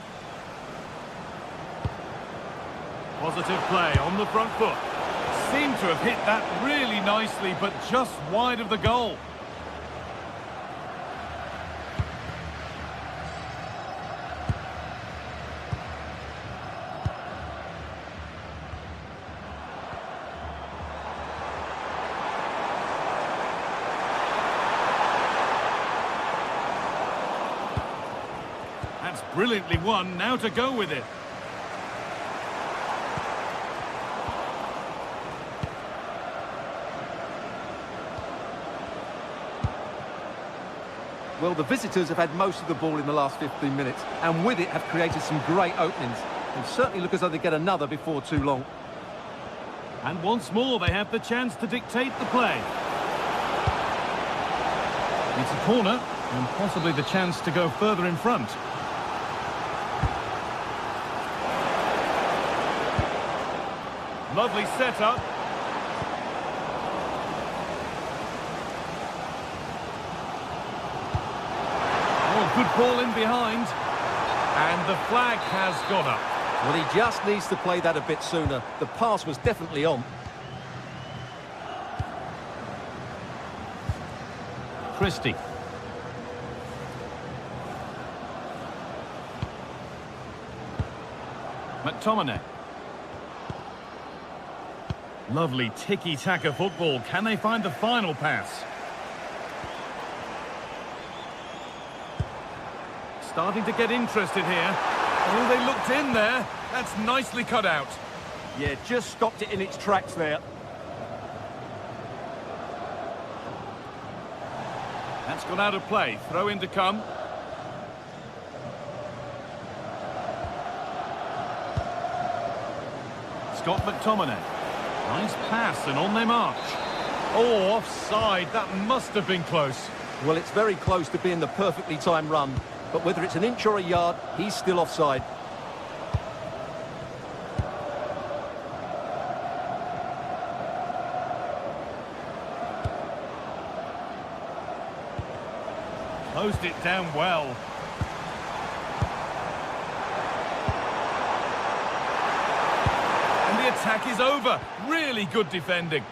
Positive play on the front foot. Seemed to have hit that really nicely, but just wide of the goal. That's brilliantly won, now to go with it. Well, the visitors have had most of the ball in the last 15 minutes, and with it have created some great openings. And certainly look as though they get another before too long. And once more, they have the chance to dictate the play. It's a corner, and possibly the chance to go further in front. Lovely setup. Oh, good ball in behind. And the flag has gone up. Well, he just needs to play that a bit sooner. The pass was definitely on. Christie. McTominay. Lovely tiki-taka football. Can they find the final pass? Starting to get interested here. Oh, they looked in there. That's nicely cut out. Yeah, just stopped it in its tracks there. That's gone out of play. Throw in to come. Scott McTominay. Nice pass and on they march. Oh, offside. That must have been close. Well, it's very close to being the perfectly timed run. But whether it's an inch or a yard, he's still offside. Closed it down well. And the attack is over. Really good defending.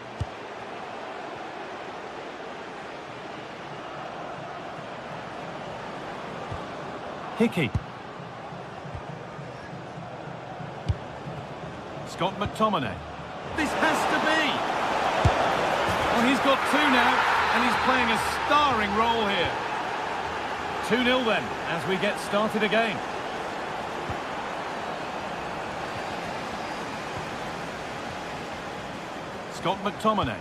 Hickey. Scott McTominay. This has to be. Well, he's got two now, and he's playing a starring role here. 2-0 then, as we get started again. Scott McTominay.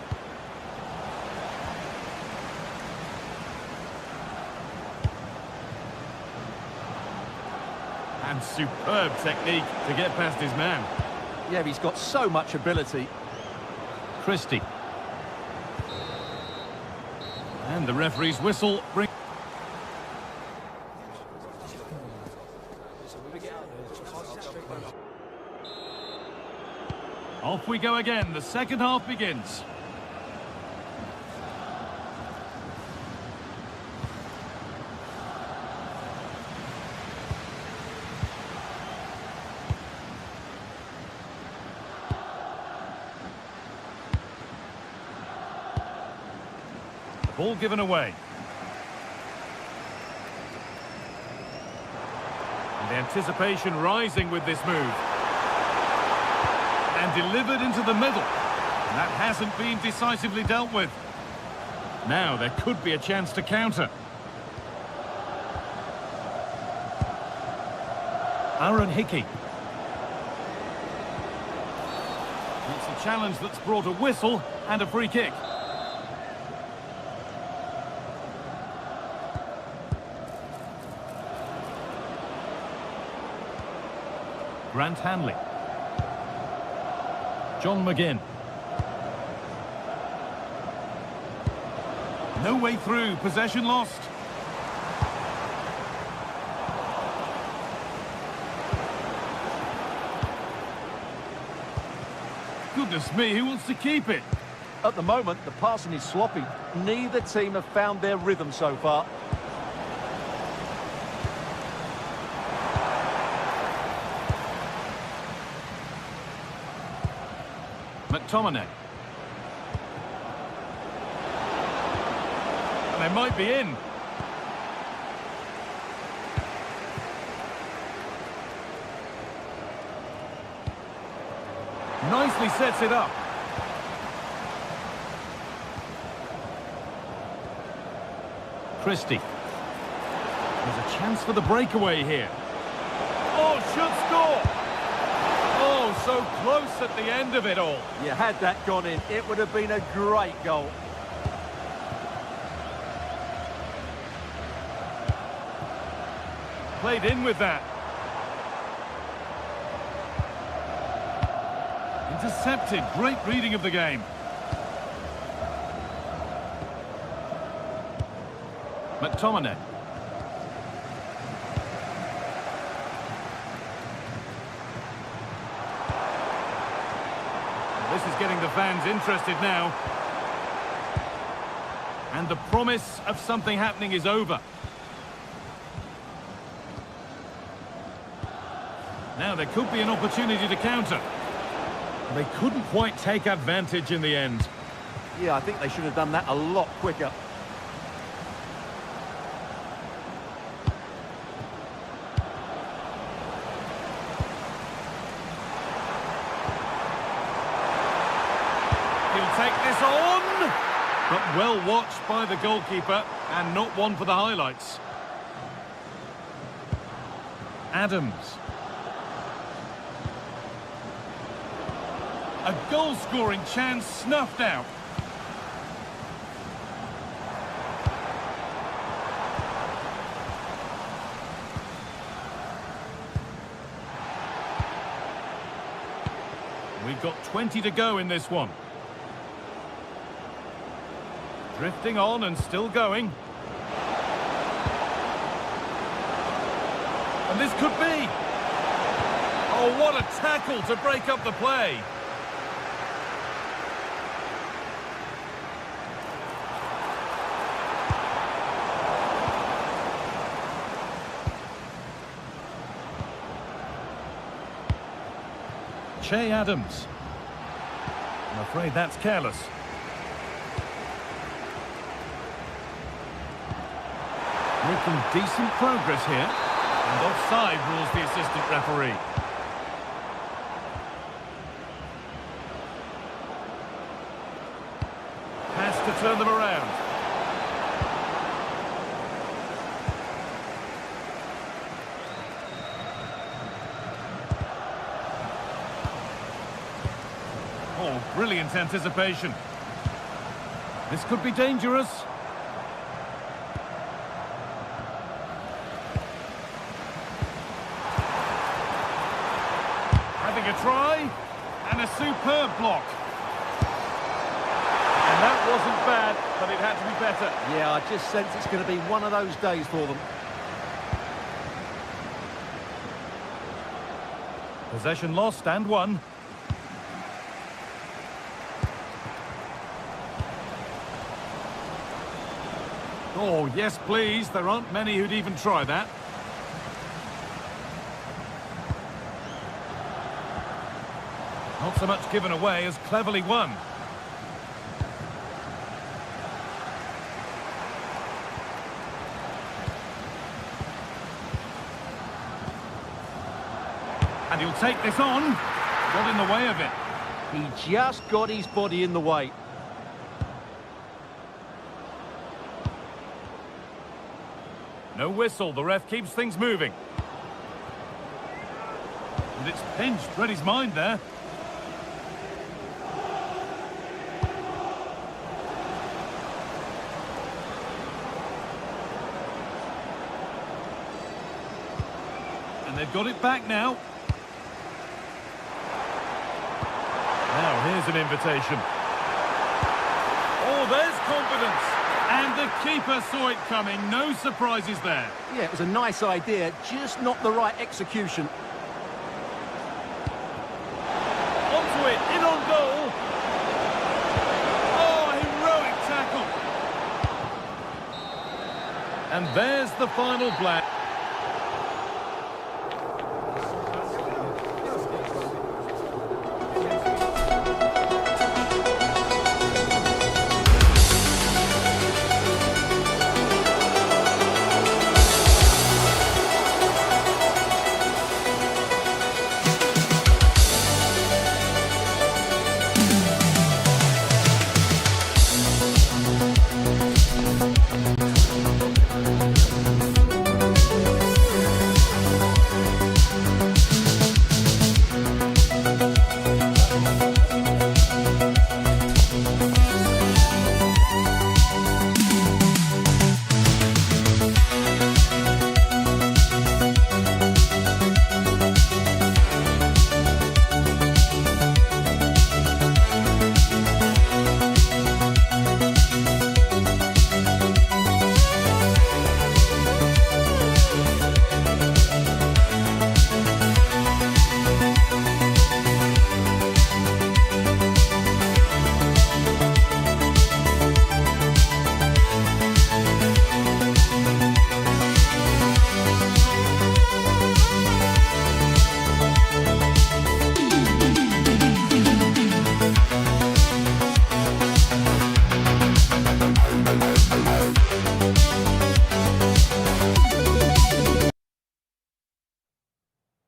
And superb technique to get past his man. Yeah, he's got so much ability. Christie. And the referee's whistle brings... Off we go again. The second half begins. Ball given away. And the anticipation rising with this move. And delivered into the middle. And that hasn't been decisively dealt with. Now there could be a chance to counter. Aaron Hickey. It's a challenge that's brought a whistle and a free kick. Grant Hanley. John McGinn. No way through, possession lost. Goodness me, who wants to keep it? At the moment, the passing is sloppy. Neither team have found their rhythm so far. McTominay. And they might be in. Nicely sets it up. Christie. There's a chance for the breakaway here. Oh, should score! Oh, so close at the end of it all. You had that gone in, it would have been a great goal. Played in with that. Intercepted. Great reading of the game. McTominay. This is getting the fans interested now. And the promise of something happening is over. Now there could be an opportunity to counter. They couldn't quite take advantage in the end. Yeah, I think they should have done that a lot quicker. He'll take this on! But well watched by the goalkeeper, and not one for the highlights. Adams. A goal-scoring chance snuffed out. We've got 20 to go in this one. Drifting on and still going. And this could be. Oh, what a tackle to break up the play. Adams. I'm afraid that's careless. Making decent progress here. And offside rules the assistant referee. Has to turn them around. Oh, brilliant anticipation. This could be dangerous. Having a try, and a superb block. And that wasn't bad, but it had to be better. Yeah, I just sense it's going to be one of those days for them. Possession lost and won. Oh, yes, please. There aren't many who'd even try that. Not so much given away as cleverly won. And he'll take this on. Got in the way of it. He just got his body in the way. No whistle, the ref keeps things moving. And it's pinched, read his mind there. And they've got it back now. Now here's an invitation. Oh, there's confidence. And the keeper saw it coming, no surprises there. Yeah, it was a nice idea, just not the right execution. Onto it, in on goal. Oh, heroic tackle. And there's the final black.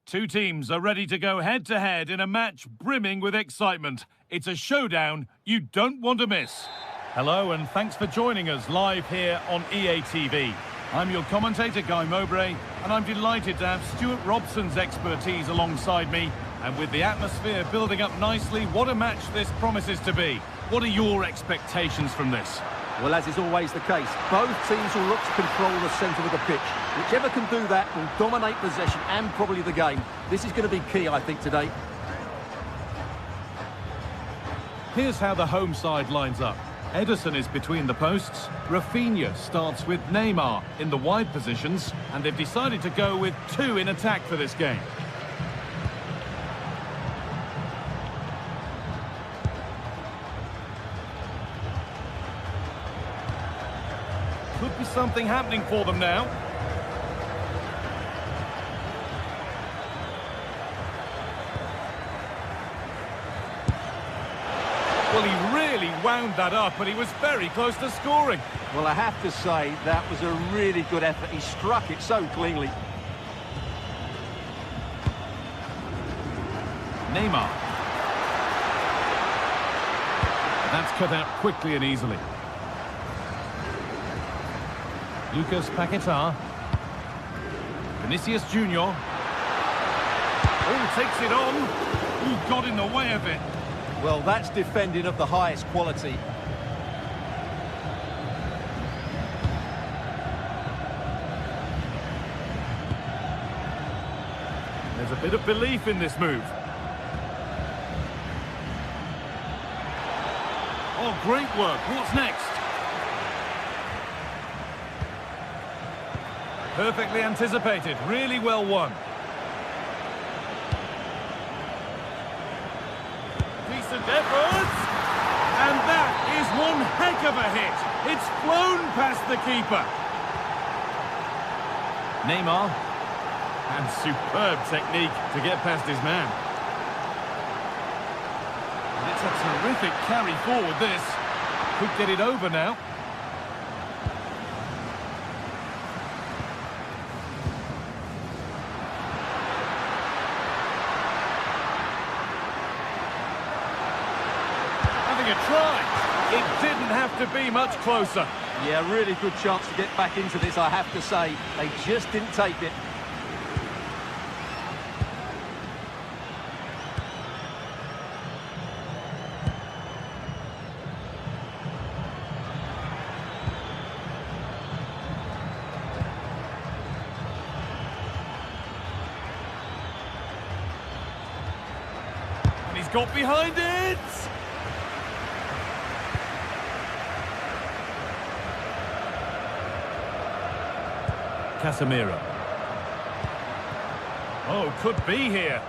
Two teams are ready to go head-to-head in a match brimming with excitement. It's a showdown you don't want to miss. Hello and thanks for joining us live here on EA TV. I'm your commentator, Guy Mowbray, and I'm delighted to have Stuart Robson's expertise alongside me. And with the atmosphere building up nicely, what a match this promises to be. What are your expectations from this? Well, as is always the case, both teams will look to control the centre of the pitch. Whichever can do that will dominate possession and probably the game. This is going to be key, I think, today. Here's how the home side lines up. Ederson is between the posts. Rafinha starts with Neymar in the wide positions. And they've decided to go with two in attack for this game. Could be something happening for them now. wound that up, but he was very close to scoring. Well, I have to say, that was a really good effort. He struck it so cleanly. Neymar. That's cut out quickly and easily. Lucas Paquetá. Vinicius Junior. Oh, takes it on. Ooh, got in the way of it. Well, that's defending of the highest quality. There's a bit of belief in this move. Oh, great work. What's next? Perfectly anticipated. Really well won. Decent effort. And that is one heck of a hit. It's flown past the keeper. Neymar. And superb technique to get past his man. It's a terrific carry forward, this. Could get it over now. Having a try. It didn't have to be much closer. Yeah, really good chance to get back into this, I have to say. They just didn't take it. He's got behind it! Casemiro. Oh, could be here.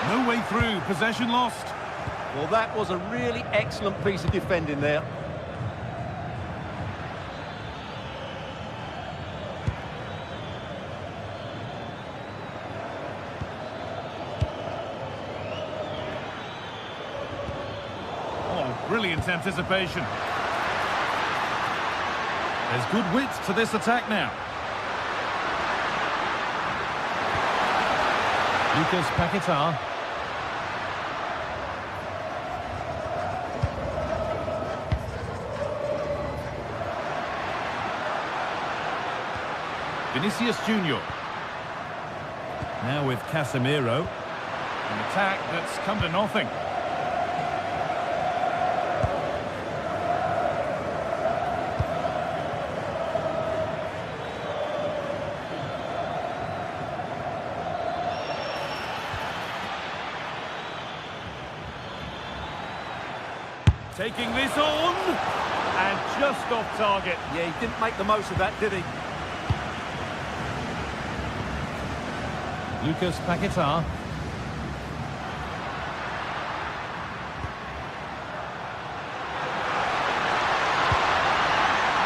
No way through, possession lost. Well, that was a really excellent piece of defending there. Brilliant anticipation. There's good width to this attack now. Lucas Paquetá. Vinicius Junior. Now with Casemiro. An attack that's come to nothing. Taking this on, and just off target. Yeah, he didn't make the most of that, did he? Lucas Paquetá.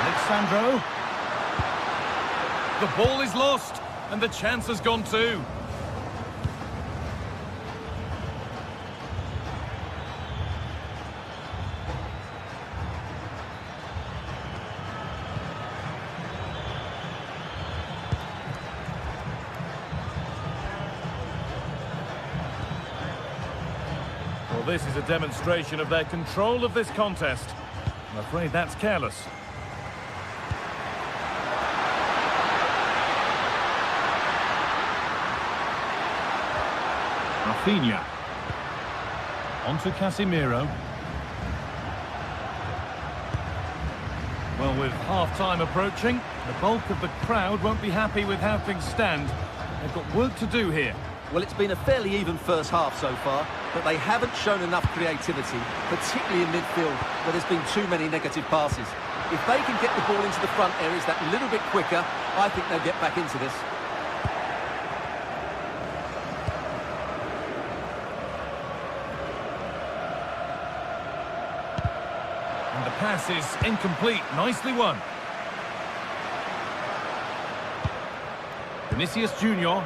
Alexandro. The ball is lost, and the chance has gone too. Well, this is a demonstration of their control of this contest. I'm afraid that's careless. Rafinha. On to Casemiro. Well, with half-time approaching, the bulk of the crowd won't be happy with how things stand. They've got work to do here. Well, it's been a fairly even first half so far, but they haven't shown enough creativity, particularly in midfield, where there's been too many negative passes. If they can get the ball into the front areas that little bit quicker, I think they'll get back into this. And the pass is incomplete. Nicely won. Vinicius Junior.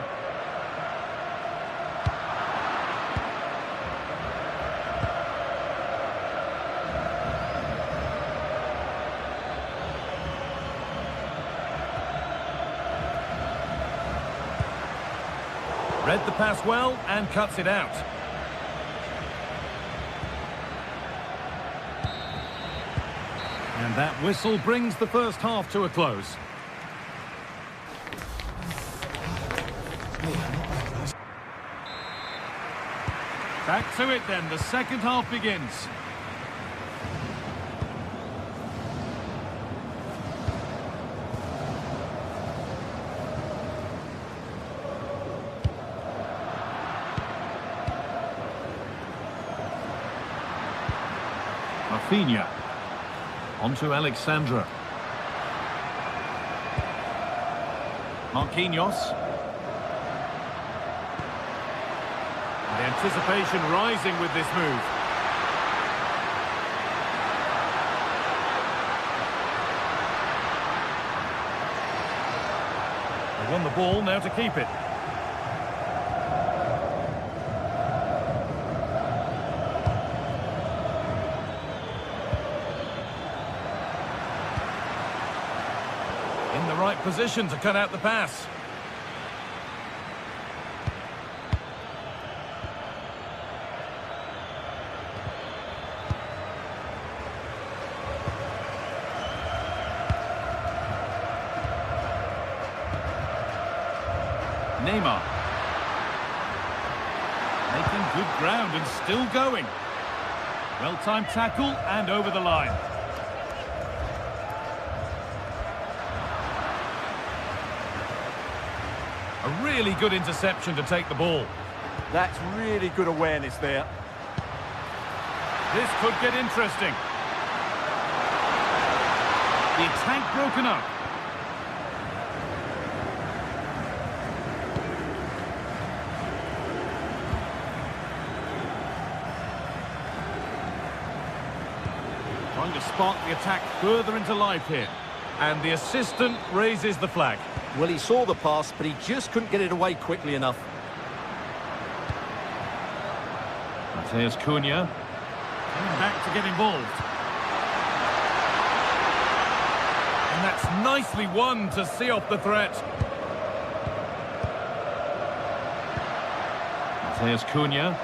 Read the pass well and cuts it out. And that whistle brings the first half to a close. Back to it then, the second half begins. Rafinha. Onto Alexandra. Marquinhos. The anticipation rising with this move. They won the ball, now to keep it. In the right position to cut out the pass. Neymar. Making good ground and still going. Well-timed tackle and over the line. A really good interception to take the ball. That's really good awareness there. This could get interesting. The attack broken up. Trying to spark the attack further into life here. And the assistant raises the flag. Well, he saw the pass, but he just couldn't get it away quickly enough. Matheus Cunha coming back to get involved. And that's nicely won to see off the threat. Matheus Cunha.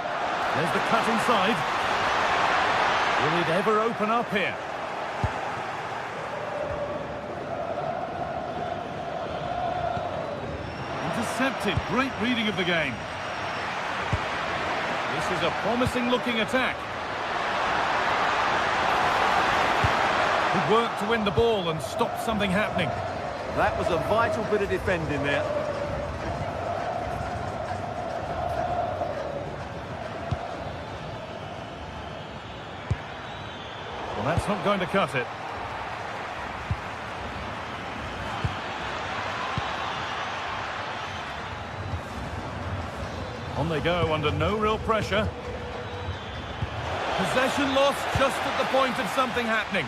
There's the cut inside. Will it ever open up here? Intercepted. Great reading of the game. This is a promising looking attack. Good work to win the ball and stop something happening. That was a vital bit of defending there. Well, that's not going to cut it. On they go under no real pressure. Possession lost just at the point of something happening.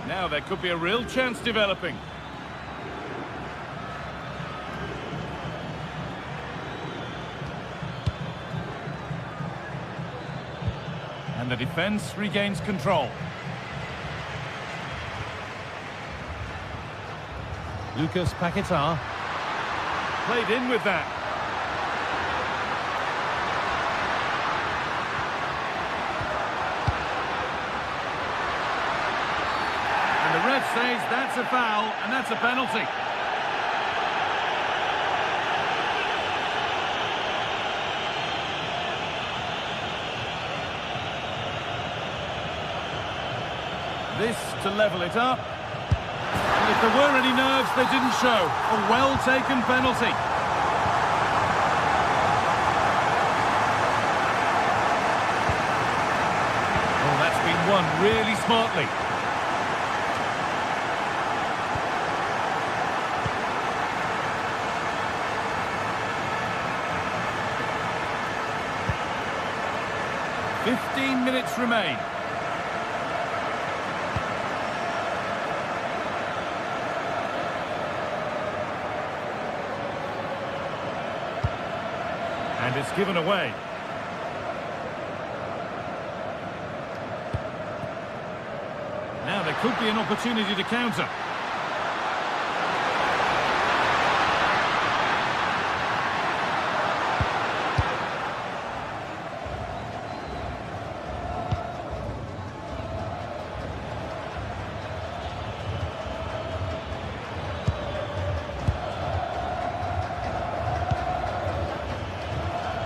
Now there could be a real chance developing. And the defence regains control. Lucas Paquetá. Played in with that. And the ref says that's a foul and that's a penalty. This to level it up. And if there were any nerves, they didn't show. A well-taken penalty. Oh, that's been won really smartly. "15 minutes remain. And And it's given away. Now there could be an opportunity to counter.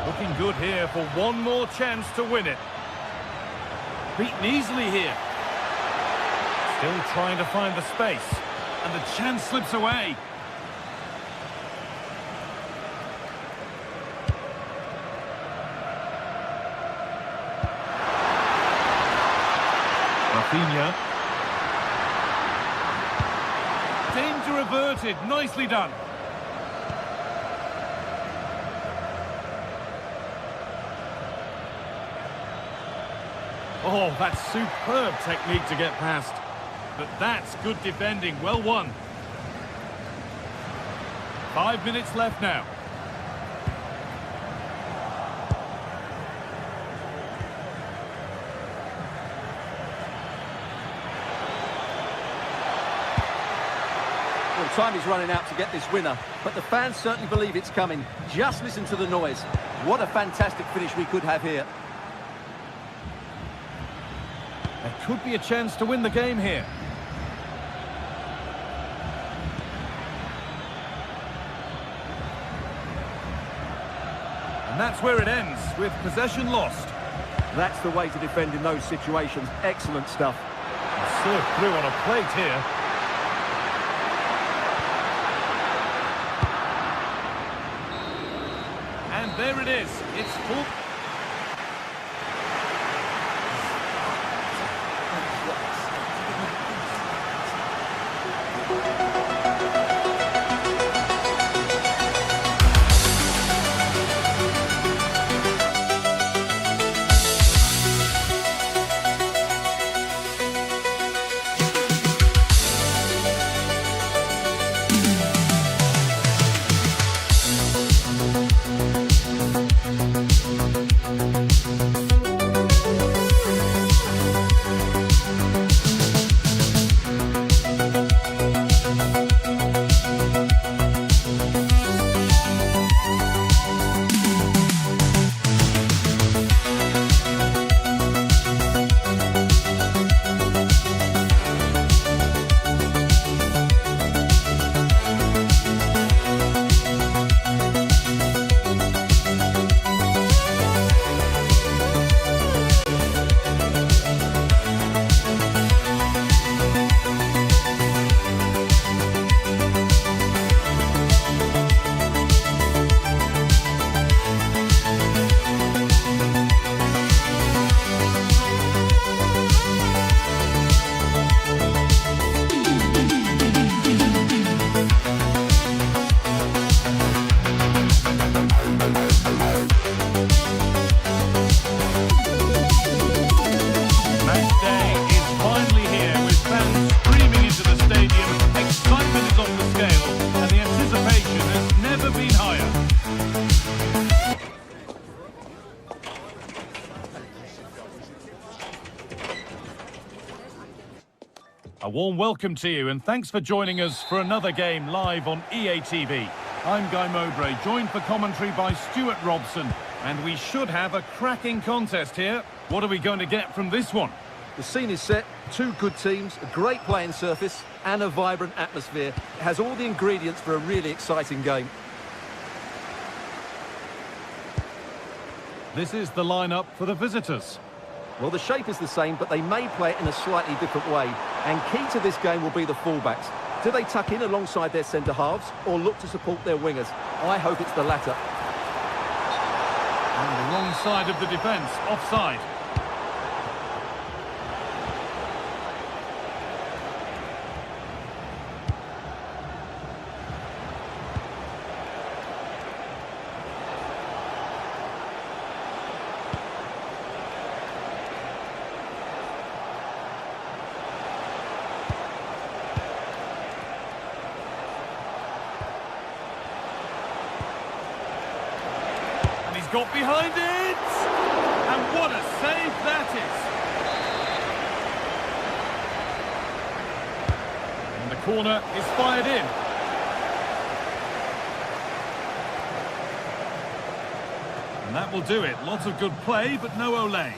Looking good here for one more chance to win it. Beaten easily here. Still trying to find the space. And the chance slips away. Rafinha. Danger averted. Nicely done. Oh, that's superb technique to get past. But that's good defending. Well won. 5 minutes left now. Well, time is running out to get this winner, but the fans certainly believe it's coming. Just listen to the noise. What a fantastic finish we could have here. There could be a chance to win the game here. And that's where it ends, with possession lost. That's the way to defend in those situations. Excellent stuff. Served through on a plate here. And there it is. It's full. A warm welcome to you and thanks for joining us for another game live on EA TV. I'm Guy Mowbray, joined for commentary by Stuart Robson, and we should have a cracking contest here. What are we going to get from this one? The scene is set, two good teams, a great playing surface and a vibrant atmosphere. It has all the ingredients for a really exciting game. This is the lineup for the visitors. Well, the shape is the same, but they may play it in a slightly different way. And key to this game will be the fullbacks. Do they tuck in alongside their centre-halves or look to support their wingers? I hope it's the latter. On the wrong side of the defence, offside. He's got behind it! And what a save that is! And the corner is fired in. And that will do it. Lots of good play, but no Olé.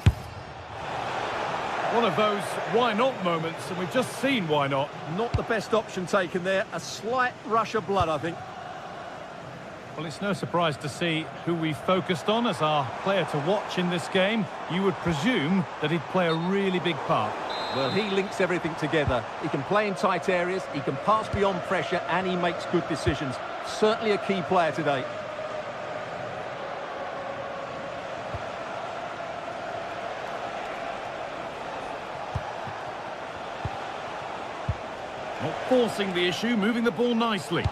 One of those why not moments, and we've just seen why not. Not the best option taken there. A slight rush of blood, I think. Well, it's no surprise to see who we focused on as our player to watch in this game. You would presume that he'd play a really big part. Well, he links everything together. He can play in tight areas, he can pass beyond pressure, and he makes good decisions. Certainly a key player today. Not forcing the issue, moving the ball nicely.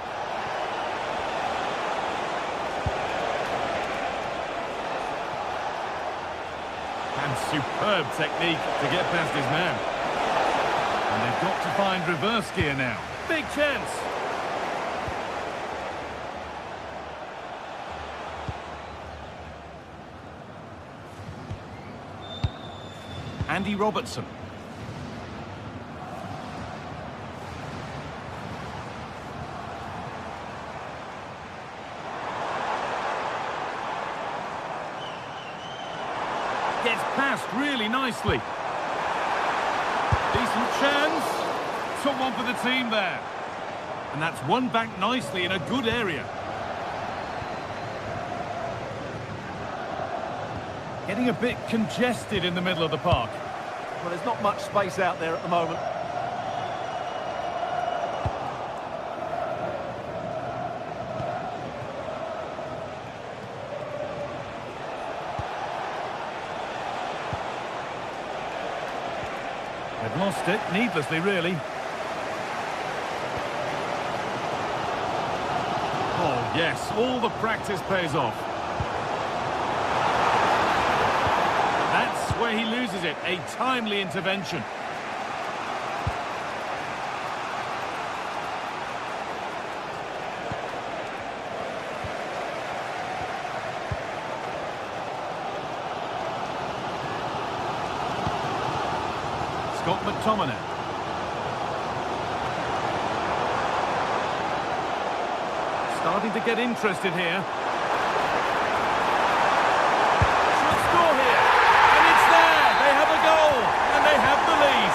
And superb technique to get past his man. And they've got to find reverse gear now. Big chance. Andy Robertson. Gets past really nicely. Decent chance. Took one for the team there. And that's one back nicely in a good area. Getting a bit congested in the middle of the park. Well, there's not much space out there at the moment. They've lost it, needlessly, really. Oh, yes, all the practice pays off. That's where he loses it, a timely intervention. Scott McTominay. Starting to get interested here. Should score here. And it's there. They have a goal. And they have the lead.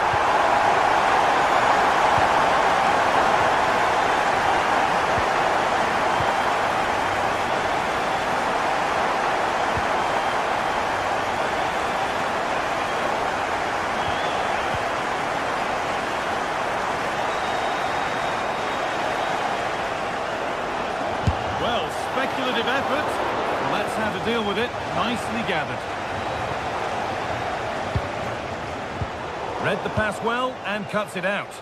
Well, speculative effort. Well, that's how to deal with it. Nicely gathered. Read the pass well and cuts it out.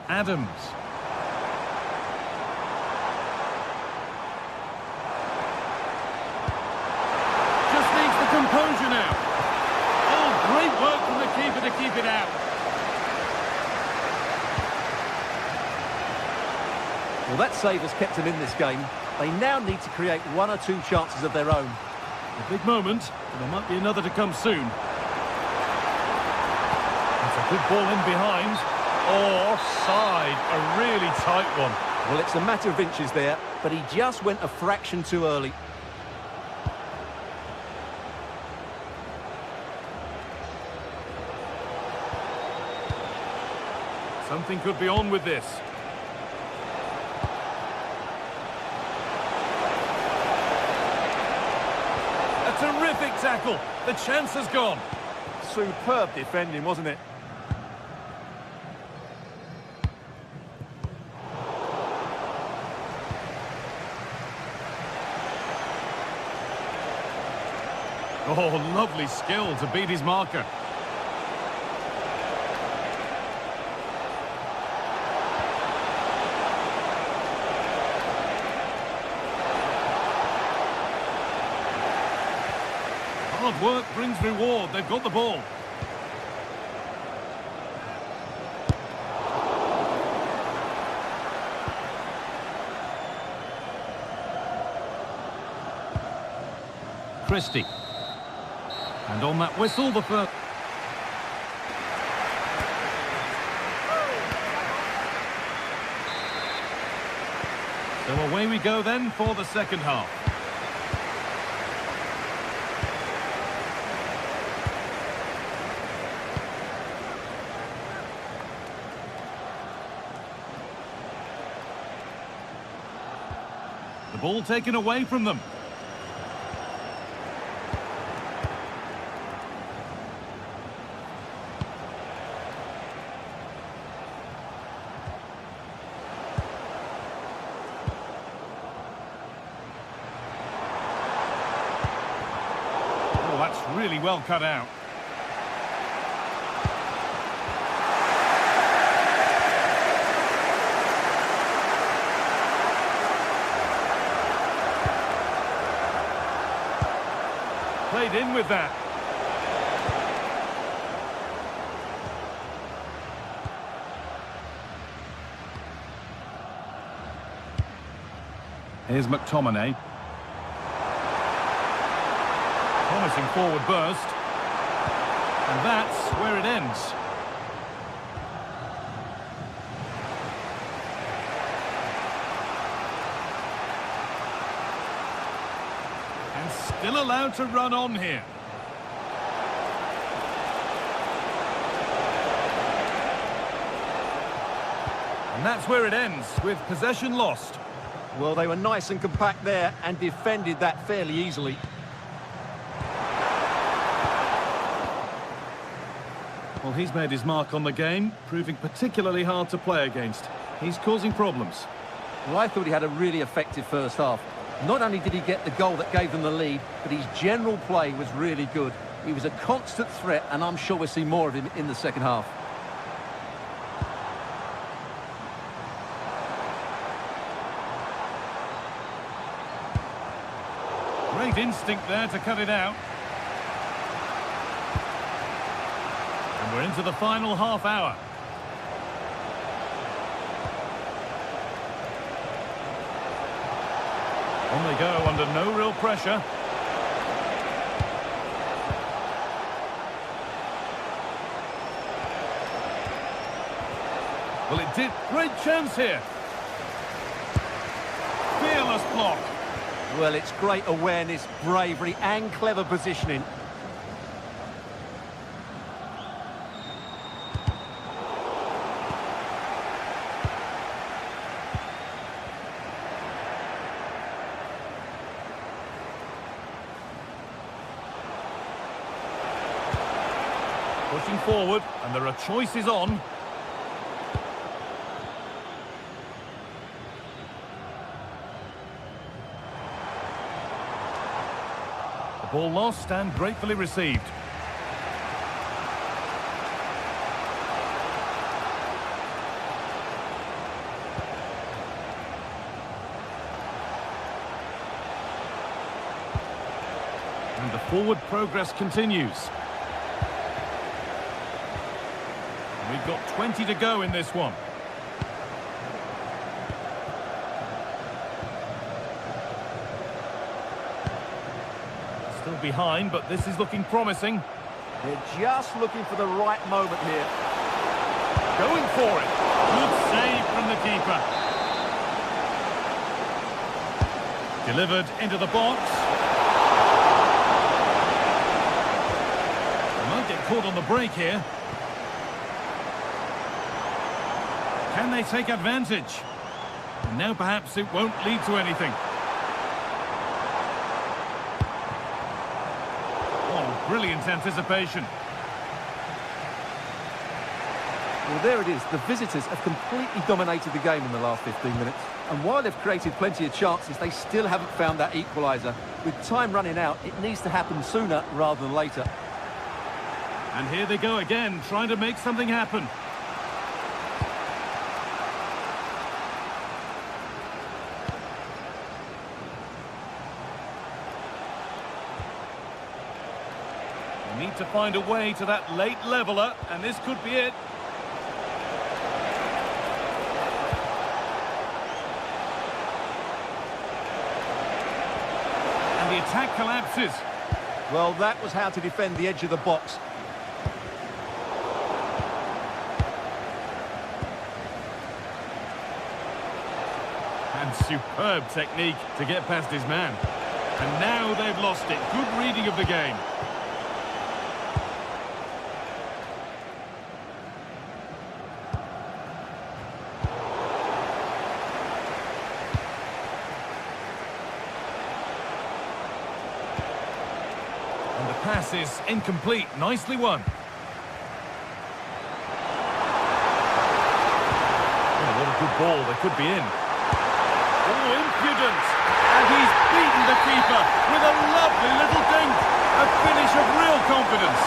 Adams. Composure now. Oh, great work from the keeper to keep it out. Well, that save has kept them in this game. They now need to create one or two chances of their own. A big moment, and there might be another to come soon. That's a good ball in behind. Oh, offside, a really tight one. Well, it's a matter of inches there, but he just went a fraction too early. Something could be on with this. A terrific tackle. The chance has gone. Superb defending, wasn't it? Oh, lovely skill to beat his marker. Hard work brings reward. They've got the ball. Christie. And on that whistle, the first... So away we go then for the second half. The ball taken away from them. Oh, that's really well cut out. Played in with that. Here's McTominay. Promising forward burst. And that's where it ends. And still allowed to run on here. And that's where it ends, with possession lost. Well, they were nice and compact there and defended that fairly easily. Well, he's made his mark on the game, proving particularly hard to play against. He's causing problems. Well, I thought he had a really effective first half. Not only did he get the goal that gave them the lead, but his general play was really good. He was a constant threat, and I'm sure we'll see more of him in the second half. Great instinct there to cut it out. And we're into the final half hour. On they go under no real pressure. Well, it did. Great chance here. Fearless block. Well, it's great awareness, bravery and clever positioning. Pushing forward, and there are choices on. The ball lost and gratefully received. And the forward progress continues. We've got 20 to go in this one. Still behind, but this is looking promising. They're just looking for the right moment here. Going for it. Good save from the keeper. Delivered into the box. They might get caught on the break here. Can they take advantage? And now perhaps it won't lead to anything. Oh, brilliant anticipation. Well, there it is. The visitors have completely dominated the game in the last 15 minutes. And while they've created plenty of chances, they still haven't found that equaliser. With time running out, it needs to happen sooner rather than later. And here they go again, trying to make something happen. Need to find a way to that late leveller, and this could be it. And the attack collapses. Well, that was how to defend the edge of the box. And superb technique to get past his man. And now they've lost it. Good reading of the game. And the pass is incomplete. Nicely won. Oh, what a good ball. They could be in. Oh, impudent! And he's beaten the keeper with a lovely little dink. A finish of real confidence.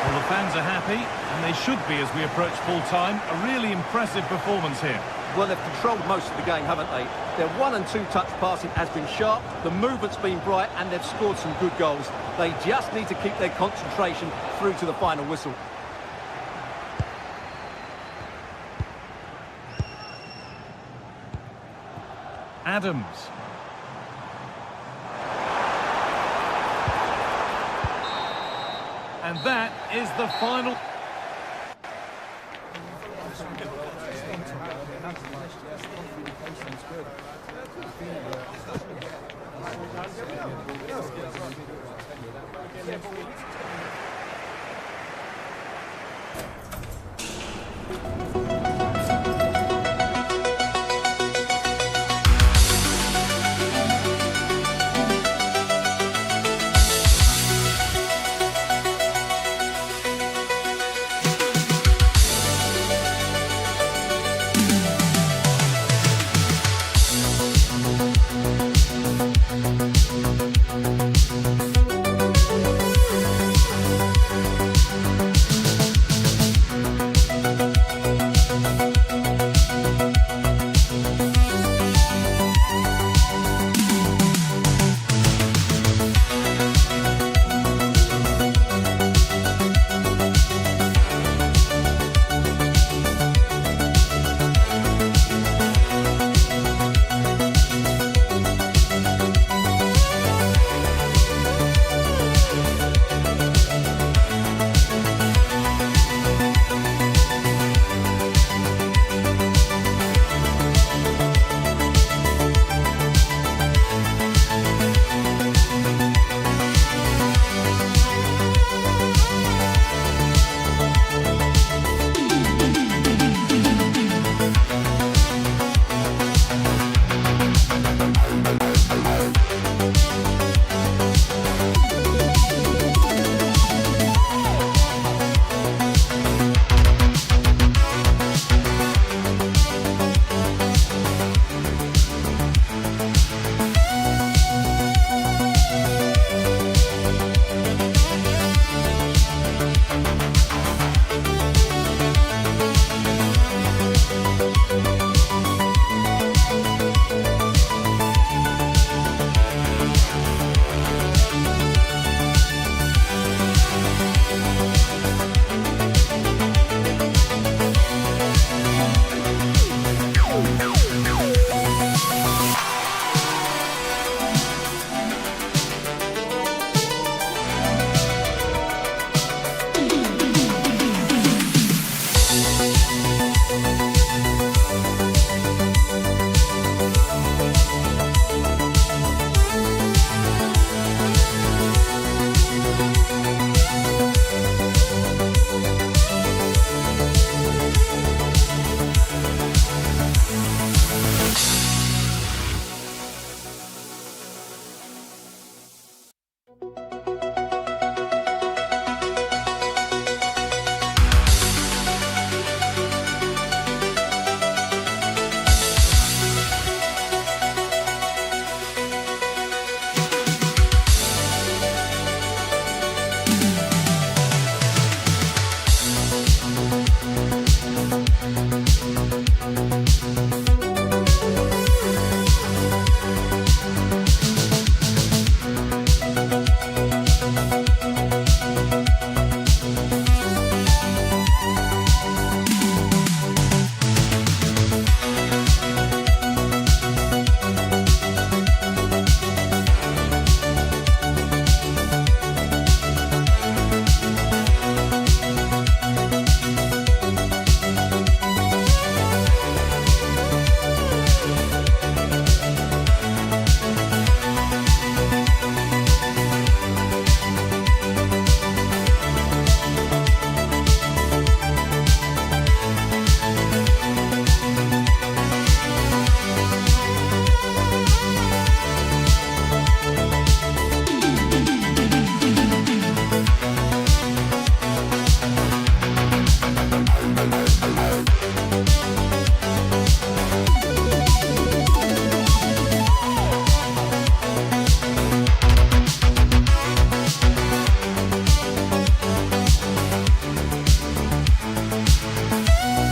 Well, the fans are happy, and they should be as we approach full time. A really impressive performance here. Well, they've controlled most of the game, haven't they? Their 1- and 2-touch passing has been sharp, the movement's been bright, and they've scored some good goals. They just need to keep their concentration through to the final whistle. Adams. And that is the final.